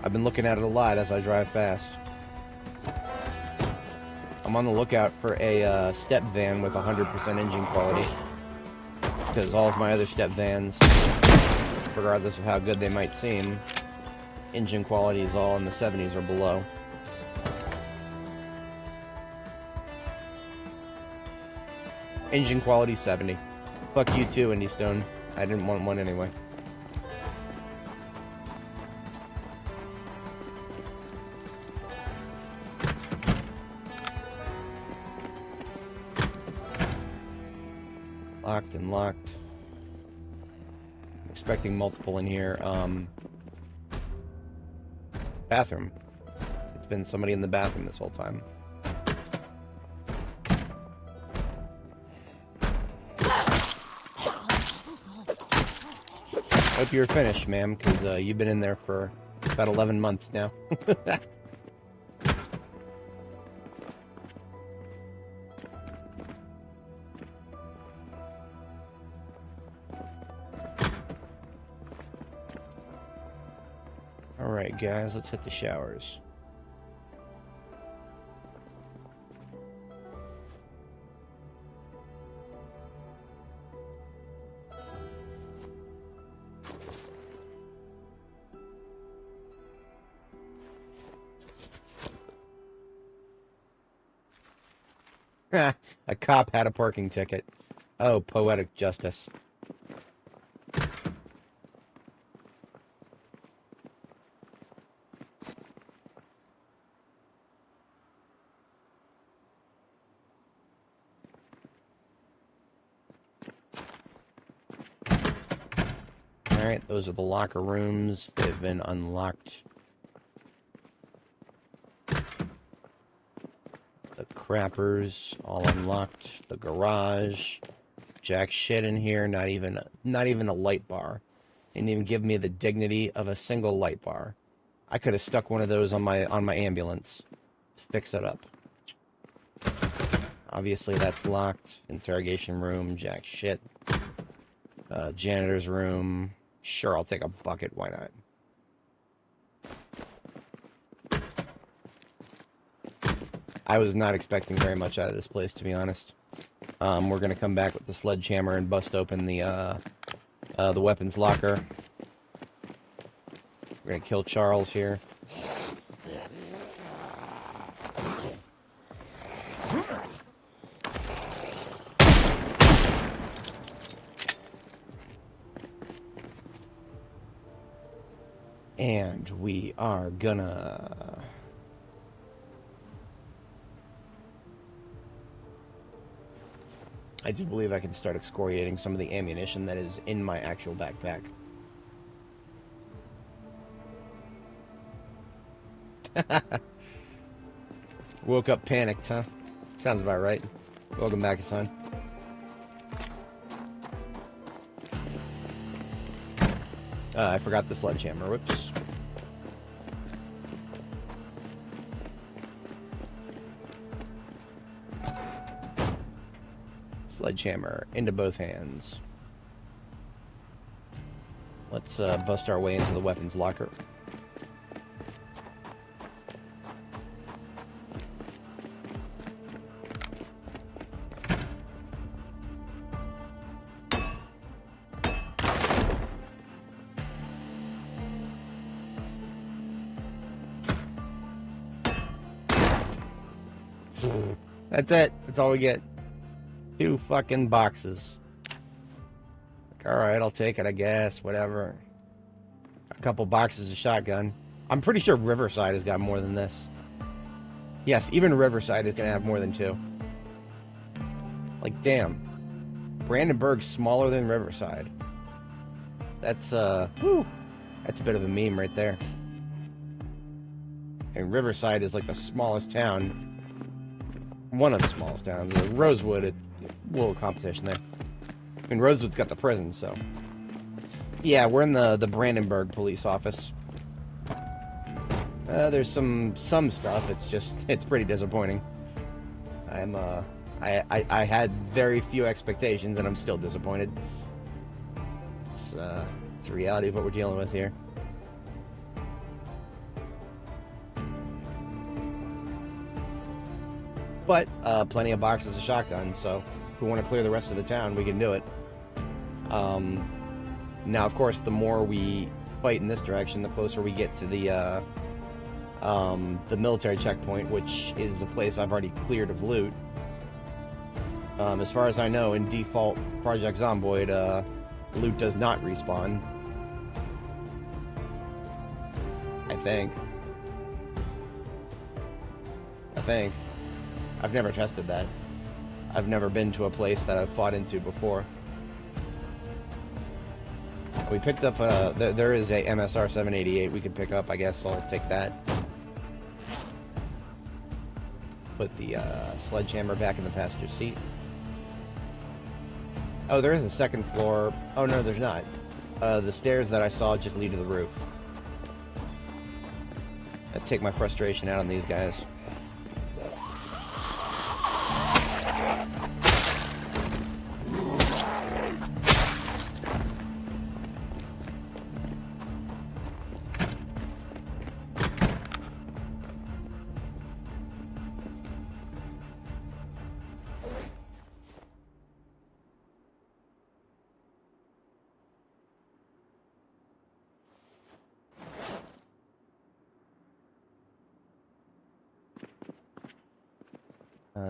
I've been looking at it a lot as I drive past. I'm on the lookout for a step van with 100% engine quality, because all of my other step vans, regardless of how good they might seem, engine quality is all in the 70s or below. Engine quality 70. Fuck you too, Indy Stone. I didn't want one anyway. Locked and locked. Expecting multiple in here. Bathroom. It's been somebody in the bathroom this whole time. Hope you're finished, ma'am, because you've been in there for about 11 months now. Alright, guys, let's hit the showers. A cop had a parking ticket. Oh, poetic justice. Alright, those are the locker rooms. They've been unlocked. The crappers, all unlocked. The garage. Jack shit in here, not even a light bar. Didn't even give me the dignity of a single light bar. I could have stuck one of those on my ambulance to fix it up. Obviously that's locked. Interrogation room, jack shit. Janitor's room. Sure, I'll take a bucket, why not? I was not expecting very much out of this place, to be honest. We're gonna come back with the sledgehammer and bust open the weapons locker. We're gonna kill Charles here. And we are gonna... I do believe I can start excoriating some of the ammunition that is in my actual backpack. Woke up panicked, huh? Sounds about right. Welcome back, son. I forgot the sledgehammer. Whoops. Sledgehammer into both hands. Let's bust our way into the weapons locker. That's it. That's all we get. 2 fucking boxes. Like, alright, I'll take it, I guess. Whatever. A couple boxes of shotgun. I'm pretty sure Riverside has got more than this. Yes, even Riverside is going to have more than 2. Like, damn. Brandenburg's smaller than Riverside. That's, whew, that's a bit of a meme right there. And Riverside is like the smallest town. One of the smallest towns. Rosewood, a little competition there. I mean, Rosewood's got the prison, so... Yeah, we're in the Brandenburg police office. There's some stuff. It's pretty disappointing. I had very few expectations, and I'm still disappointed. It's the reality of what we're dealing with here. But plenty of boxes of shotguns, so if we want to clear the rest of the town, we can do it. Now, of course, the more we fight in this direction, the closer we get to the military checkpoint, which is a place I've already cleared of loot. As far as I know, in default Project Zomboid, loot does not respawn. I think. I've never tested that. I've never been to a place that I've fought into before. We picked up, there is a MSR 788 we can pick up. I guess I'll take that. Put the sledgehammer back in the passenger seat. Oh, there is a second floor. Oh, no, there's not. The stairs that I saw just lead to the roof. I take my frustration out on these guys.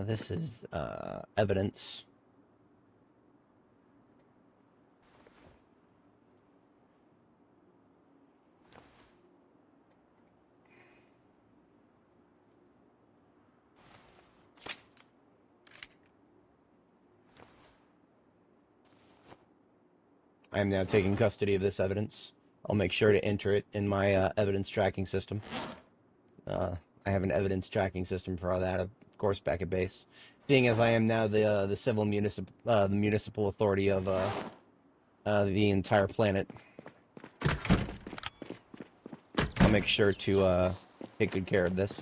This is evidence. I am now taking custody of this evidence. I'll make sure to enter it in my evidence tracking system. I have an evidence tracking system for all that, of course, back at base. Seeing as I am now the civil municipal authority of the entire planet, I'll make sure to take good care of this.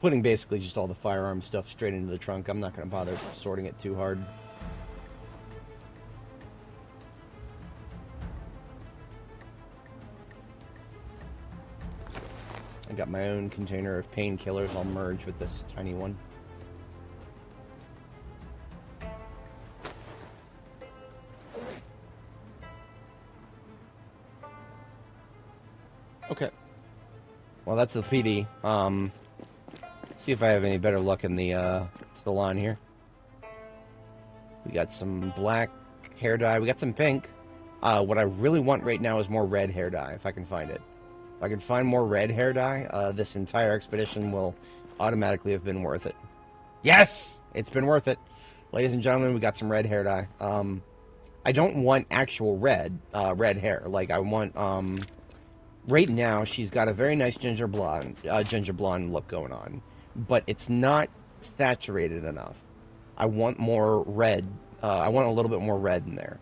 Putting basically just all the firearm stuff straight into the trunk. I'm not going to bother sorting it too hard. I got my own container of painkillers. I'll merge with this tiny one. Okay. Well, that's the PD. Let's see if I have any better luck in the salon here. We got some black hair dye. We got some pink. What I really want right now is more red hair dye, if I can find it. If I can find more red hair dye, this entire expedition will automatically have been worth it. Yes! It's been worth it. Ladies and gentlemen, we got some red hair dye. I don't want actual red hair. Like, I want, right now, she's got a very nice ginger blonde look going on. But it's not saturated enough. I want more red. I want a little bit more red in there.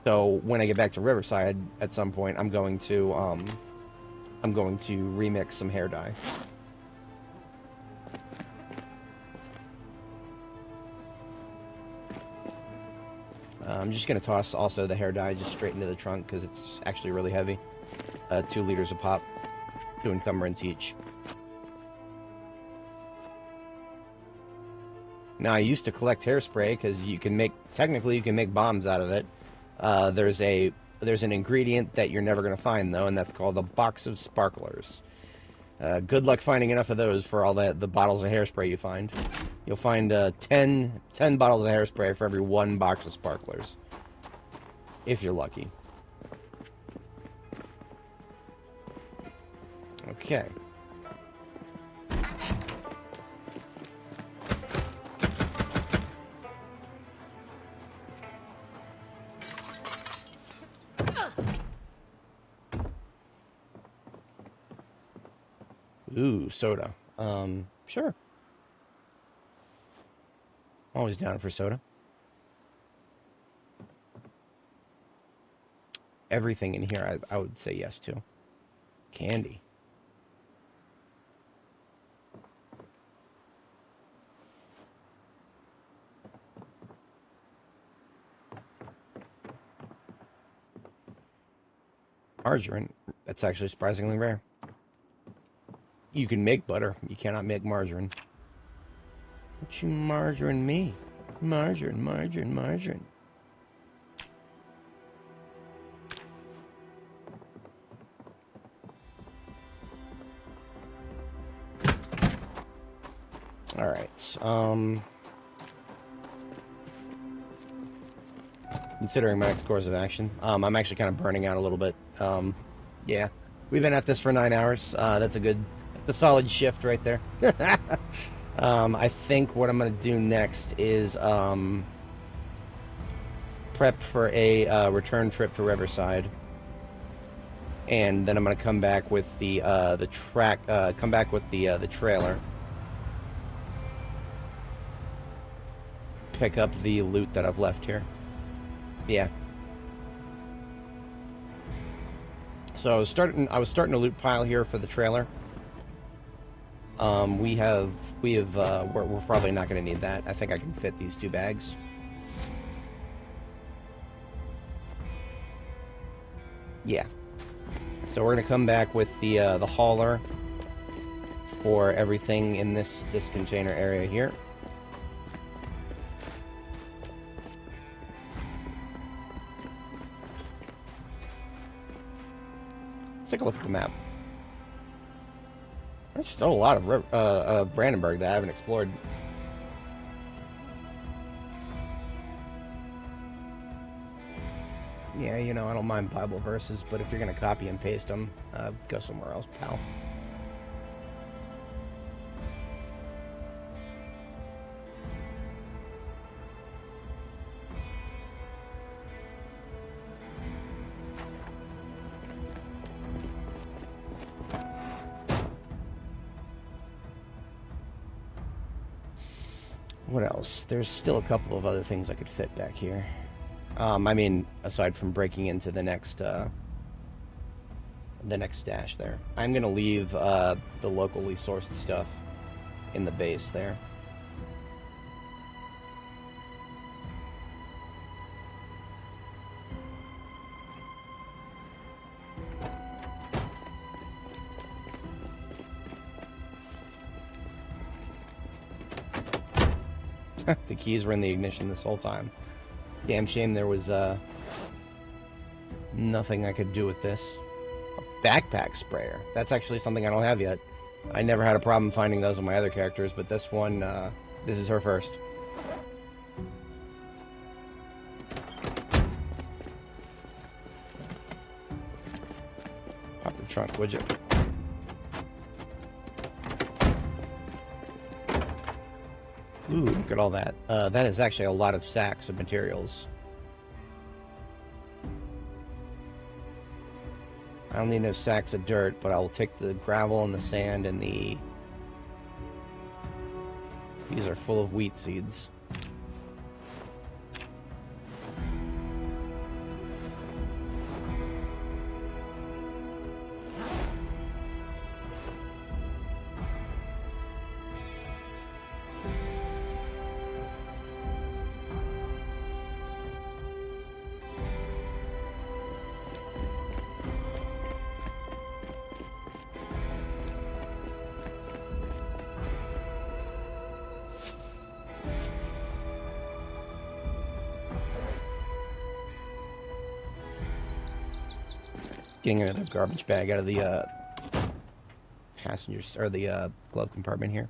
So when I get back to Riverside at some point, I'm going to remix some hair dye. I'm just going to toss also the hair dye just straight into the trunk because it's actually really heavy. 2 liters a pop, 2 encumbrance each. Now, I used to collect hairspray because technically you can make bombs out of it. There's an ingredient that you're never going to find, though, and that's called a box of sparklers. Good luck finding enough of those for all the bottles of hairspray you find. You'll find 10 bottles of hairspray for every 1 box of sparklers. If you're lucky. Okay. Ooh, soda. Sure. Always down for soda. Everything in here I would say yes to. Candy. Margarine. That's actually surprisingly rare. You can make butter. You cannot make margarine. What you margarine me? Margarine. Alright, considering my next course of action. I'm actually kind of burning out a little bit. Yeah, we've been at this for 9 hours. That's a solid shift right there. I think what I'm going to do next is prep for a return trip to Riverside, and then I'm going to come back with the trailer, pick up the loot that I've left here. Yeah. So I was starting a loot pile here for the trailer. We're probably not going to need that. I think I can fit these 2 bags. Yeah. So we're going to come back with the hauler for everything in this container area here. Let's take a look at the map. There's still a lot of Brandenburg that I haven't explored. Yeah, you know, I don't mind Bible verses, but if you're going to copy and paste them, go somewhere else, pal. What else? There's still a couple of other things I could fit back here. I mean, aside from breaking into the next stash there. I'm going to leave the locally sourced stuff in the base there. The keys were in the ignition this whole time. Damn shame there was nothing I could do with this. A backpack sprayer. That's actually something I don't have yet. I never had a problem finding those on my other characters, but this one, this is her first. Pop the trunk, would you? Ooh, look at all that. That is actually a lot of sacks of materials. I don't need no sacks of dirt, but I'll take the gravel and the sand and the... These are full of wheat seeds. Getting another garbage bag out of the passengers or the glove compartment here.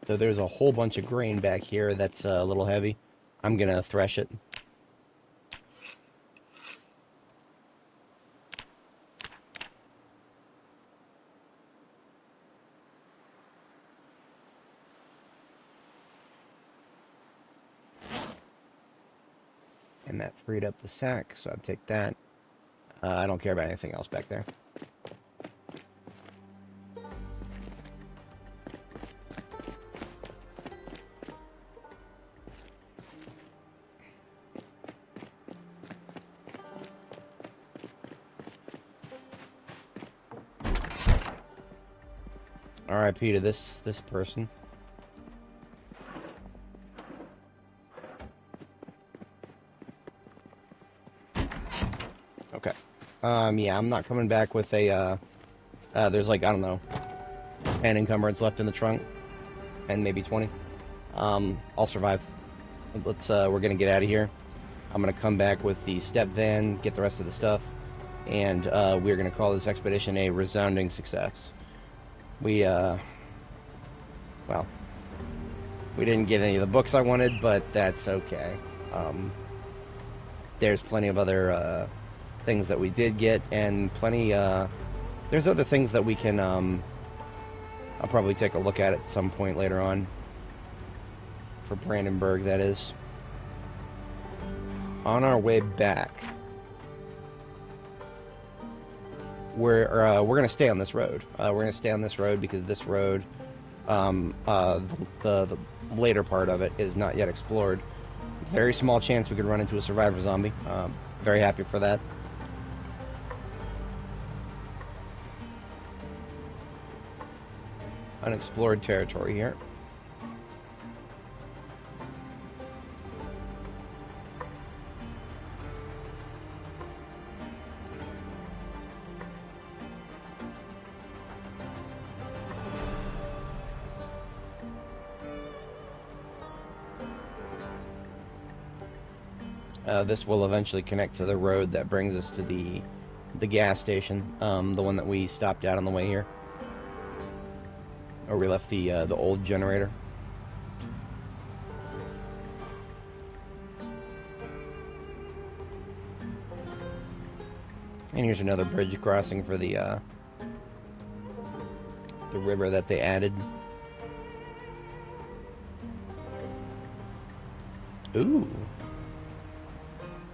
So there's a whole bunch of grain back here that's a little heavy. I'm going to thresh it. And that freed up the sack, so I'll take that. I don't care about anything else back there. R.I.P. to this person. Okay. Yeah, I'm not coming back with a, there's like, I don't know, 10 encumbrance left in the trunk. And maybe 20. I'll survive. We're gonna get out of here. I'm gonna come back with the step van, get the rest of the stuff, and we're gonna call this expedition a resounding success. Well, we didn't get any of the books I wanted, but that's okay. There's plenty of other things that we did get, and plenty, there's other things that we can, I'll probably take a look at some point later on. For Brandenburg, that is. On our way back, we're gonna stay on this road. We're gonna stay on this road because this road, the later part of it is not yet explored. Very small chance we could run into a survivor zombie. Very happy for that. Unexplored territory here. This will eventually connect to the road that brings us to the gas station, the one that we stopped at on the way here, or we left the old generator. And here's another bridge crossing for the river that they added. Ooh.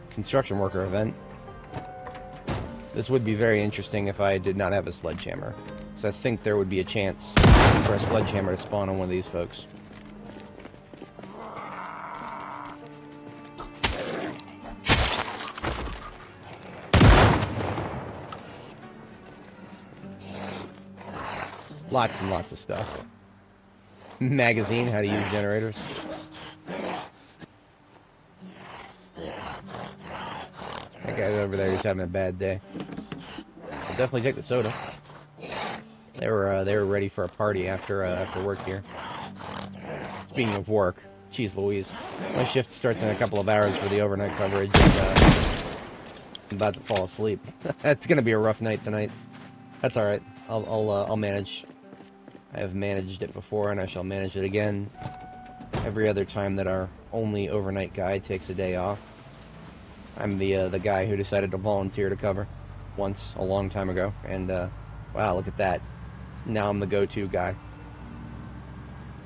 Construction worker event. This would be very interesting if I did not have a sledgehammer, because I think there would be a chance for a sledgehammer to spawn on one of these folks. Lots and lots of stuff. Magazine, how to use generators. That guy over there is having a bad day. I'll definitely take the soda. They were ready for a party after work here. Speaking of work, geez Louise, my shift starts in a couple of hours for the overnight coverage, and I'm about to fall asleep. It's gonna be a rough night tonight. That's all right. I'll manage. I have managed it before, and I shall manage it again every other time that our only overnight guy takes a day off. I'm the guy who decided to volunteer to cover once a long time ago, and wow, look at that! Now I'm the go-to guy.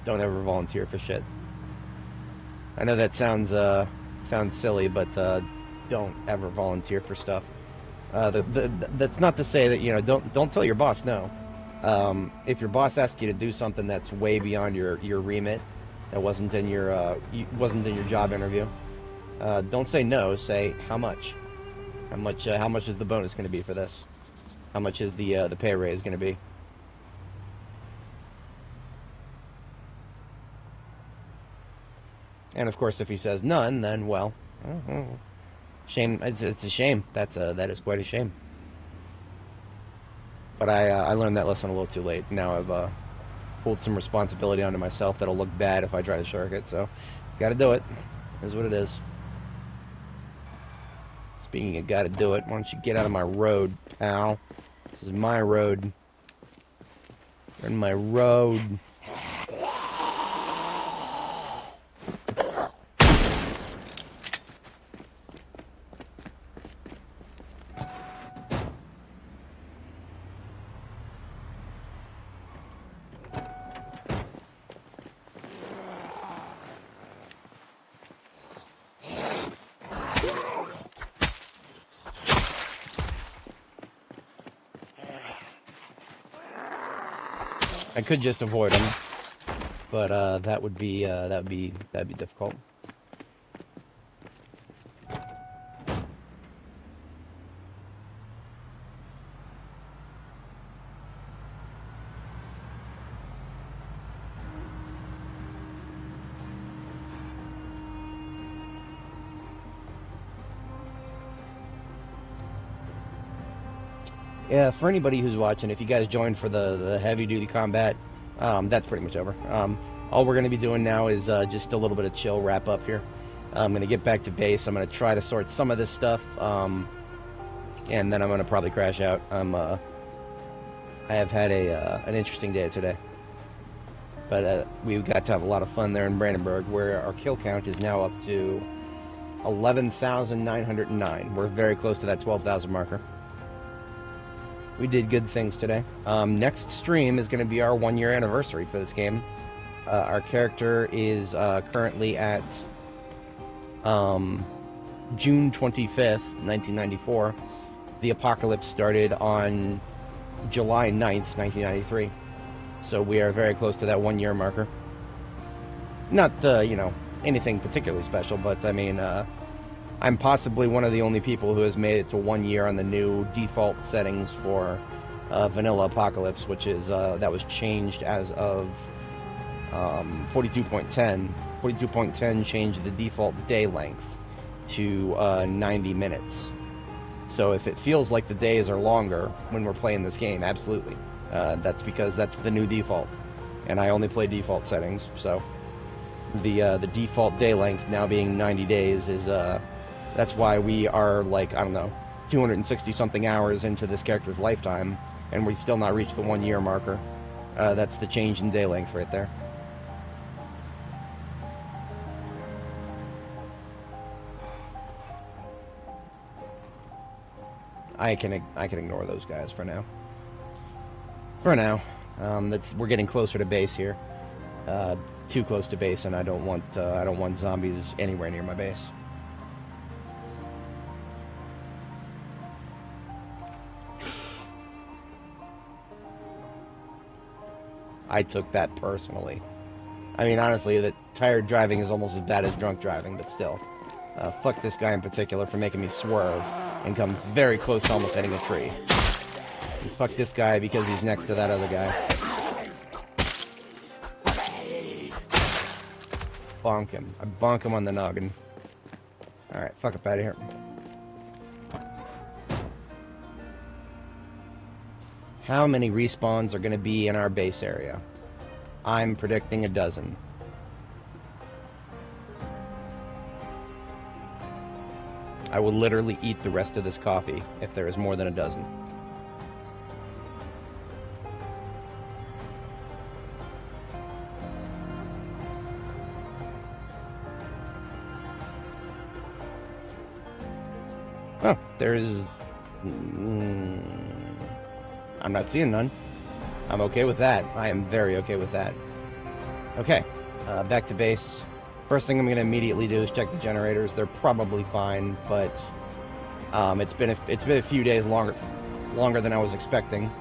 Don't ever volunteer for shit. I know that sounds silly, but don't ever volunteer for stuff. That's not to say that, you know, don't tell your boss no. If your boss asks you to do something that's way beyond your remit, that wasn't in your job interview, don't say no. Say how much. How much is the bonus going to be for this? How much is the pay raise going to be? And of course, if he says none, then well, shame. It's a shame. That is quite a shame. But I learned that lesson a little too late. Now I've pulled some responsibility onto myself that'll look bad if I try to shirk it. So, got to do it. Is what it is. Speaking of got to do it, why don't you get out of my road, pal? This is my road. You're in my road. I could just avoid them, but that would be difficult. Yeah, for anybody who's watching, if you guys joined for the heavy-duty combat, that's pretty much over. All we're going to be doing now is just a little bit of chill wrap-up here. I'm going to get back to base. I'm going to try to sort some of this stuff, and then I'm going to probably crash out. I have had an interesting day today. But we got to have a lot of fun there in Brandenburg, where our kill count is now up to 11,909. We're very close to that 12,000 marker. We did good things today. Next stream is going to be our 1-year anniversary for this game. Our character is currently at June 25th, 1994. The apocalypse started on July 9th, 1993. So we are very close to that 1-year marker. Not, anything particularly special, but I mean, I'm possibly one of the only people who has made it to 1 year on the new default settings for Vanilla Apocalypse, which is, that was changed as of 42.10. 42.10 changed the default day length to 90 minutes. So if it feels like the days are longer when we're playing this game, absolutely. That's because that's the new default. And I only play default settings, so the default day length now being 90 days is, that's why we are, like, I don't know, 260 something hours into this character's lifetime, and we still not reached the 1 year marker. That's the change in day length right there. I can ignore those guys for now. For now, we're getting closer to base here. Too close to base, and I don't want zombies anywhere near my base. I took that personally. I mean, honestly, that tired driving is almost as bad as drunk driving, but still. Fuck this guy in particular for making me swerve and come very close to almost hitting a tree. And fuck this guy because he's next to that other guy. Bonk him. I bonk him on the noggin. Alright, fuck up out of here. How many respawns are going to be in our base area? I'm predicting a dozen. I will literally eat the rest of this coffee if there is more than a dozen. Oh, there is... I'm not seeing none. I'm okay with that. I am very okay with that. Okay, back to base. First thing I'm going to immediately do is check the generators. They're probably fine, but it's been a few days longer than I was expecting.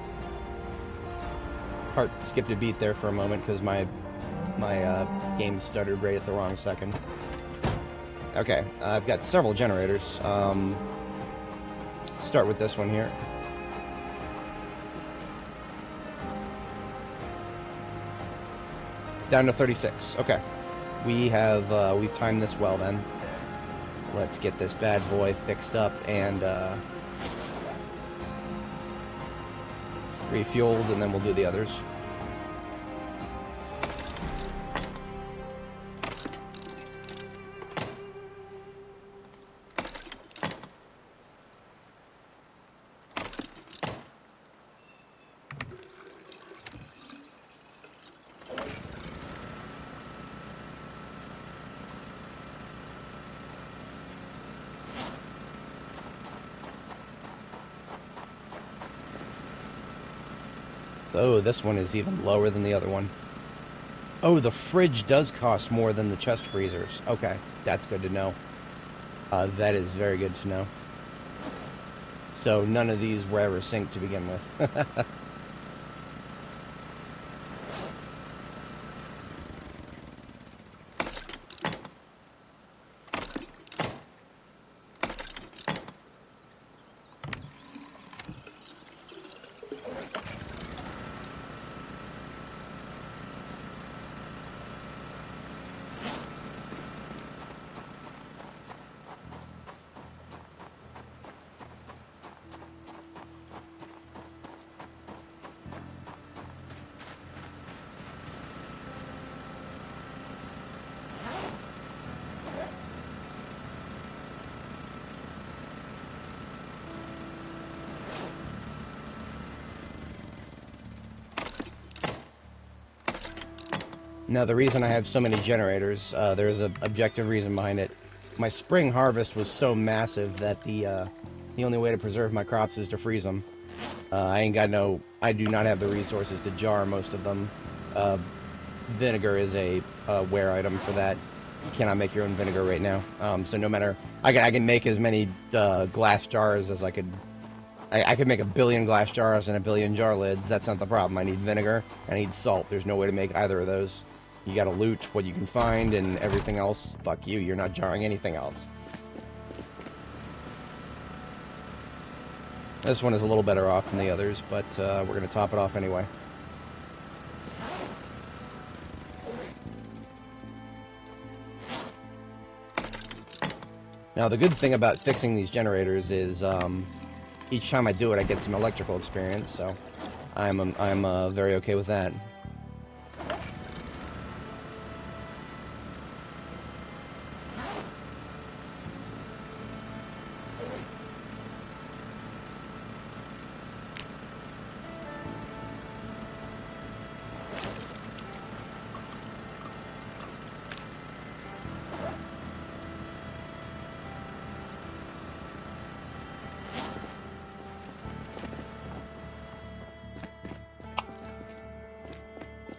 Heart skipped a beat there for a moment because my game stuttered right at the wrong second. Okay, I've got several generators. Start with this one here. Down to 36. Okay. We've timed this well then. Let's get this bad boy fixed up and refueled, and then we'll do the others. Oh, this one is even lower than the other one. Oh, the fridge does cost more than the chest freezers. Okay, that's good to know. That is very good to know. So none of these were ever synced to begin with. Now, the reason I have so many generators, there's an objective reason behind it. My spring harvest was so massive that the only way to preserve my crops is to freeze them. I do not have the resources to jar most of them. Vinegar is a wear item for that. You cannot make your own vinegar right now. So no matter, I can make as many glass jars as I could. I could make 1 billion glass jars and 1 billion jar lids. That's not the problem. I need vinegar. I need salt. There's no way to make either of those. You gotta loot what you can find, and everything else, fuck you. You're not jarring anything else. This one is a little better off than the others, but we're gonna top it off anyway. Now, the good thing about fixing these generators is each time I do it, I get some electrical experience, so I'm very okay with that.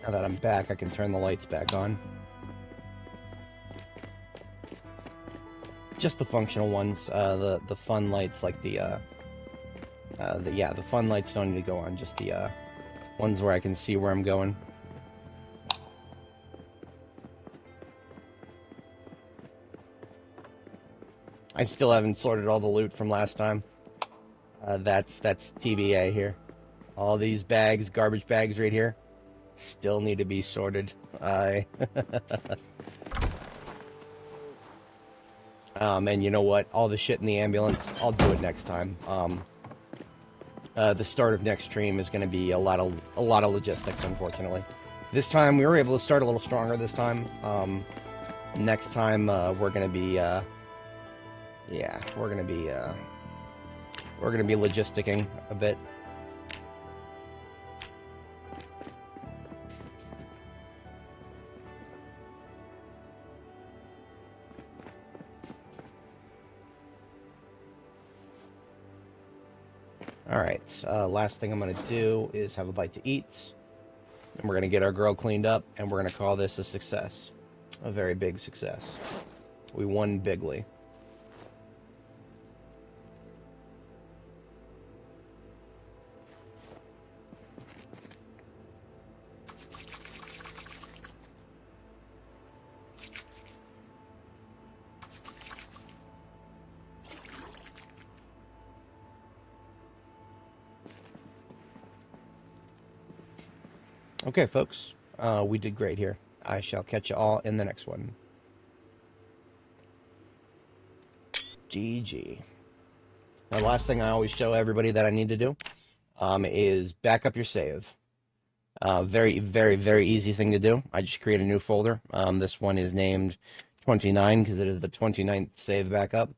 Now that I'm back, I can turn the lights back on. Just the functional ones. The fun lights, like the fun lights don't need to go on. Just the ones where I can see where I'm going. I still haven't sorted all the loot from last time. That's TBA here. All these bags, garbage bags right here, still need to be sorted. And you know what? All the shit in the ambulance, I'll do it next time. The start of next stream is going to be a lot of logistics, unfortunately. This time we were able to start a little stronger. This time, next time we're going to be, we're going to be logisticking a bit. Alright, last thing I'm going to do is have a bite to eat. And we're going to get our girl cleaned up, and we're going to call this a success. A very big success. We won bigly. Okay, folks, we did great here. I shall catch you all in the next one. GG. The last thing I always show everybody that I need to do is back up your save. Very, very, very easy thing to do. I just create a new folder. This one is named 29 because it is the 29th save backup.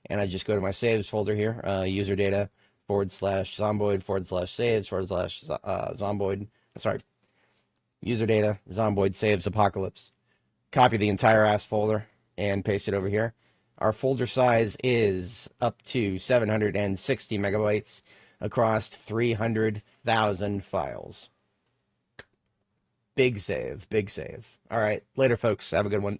And I just go to my saves folder here, user data /Zomboid /saves /Zomboid. Sorry. User data, Zomboid saves apocalypse. Copy the entire ass folder and paste it over here. Our folder size is up to 760 megabytes across 300,000 files. Big save, big save. All right, later, folks. Have a good one.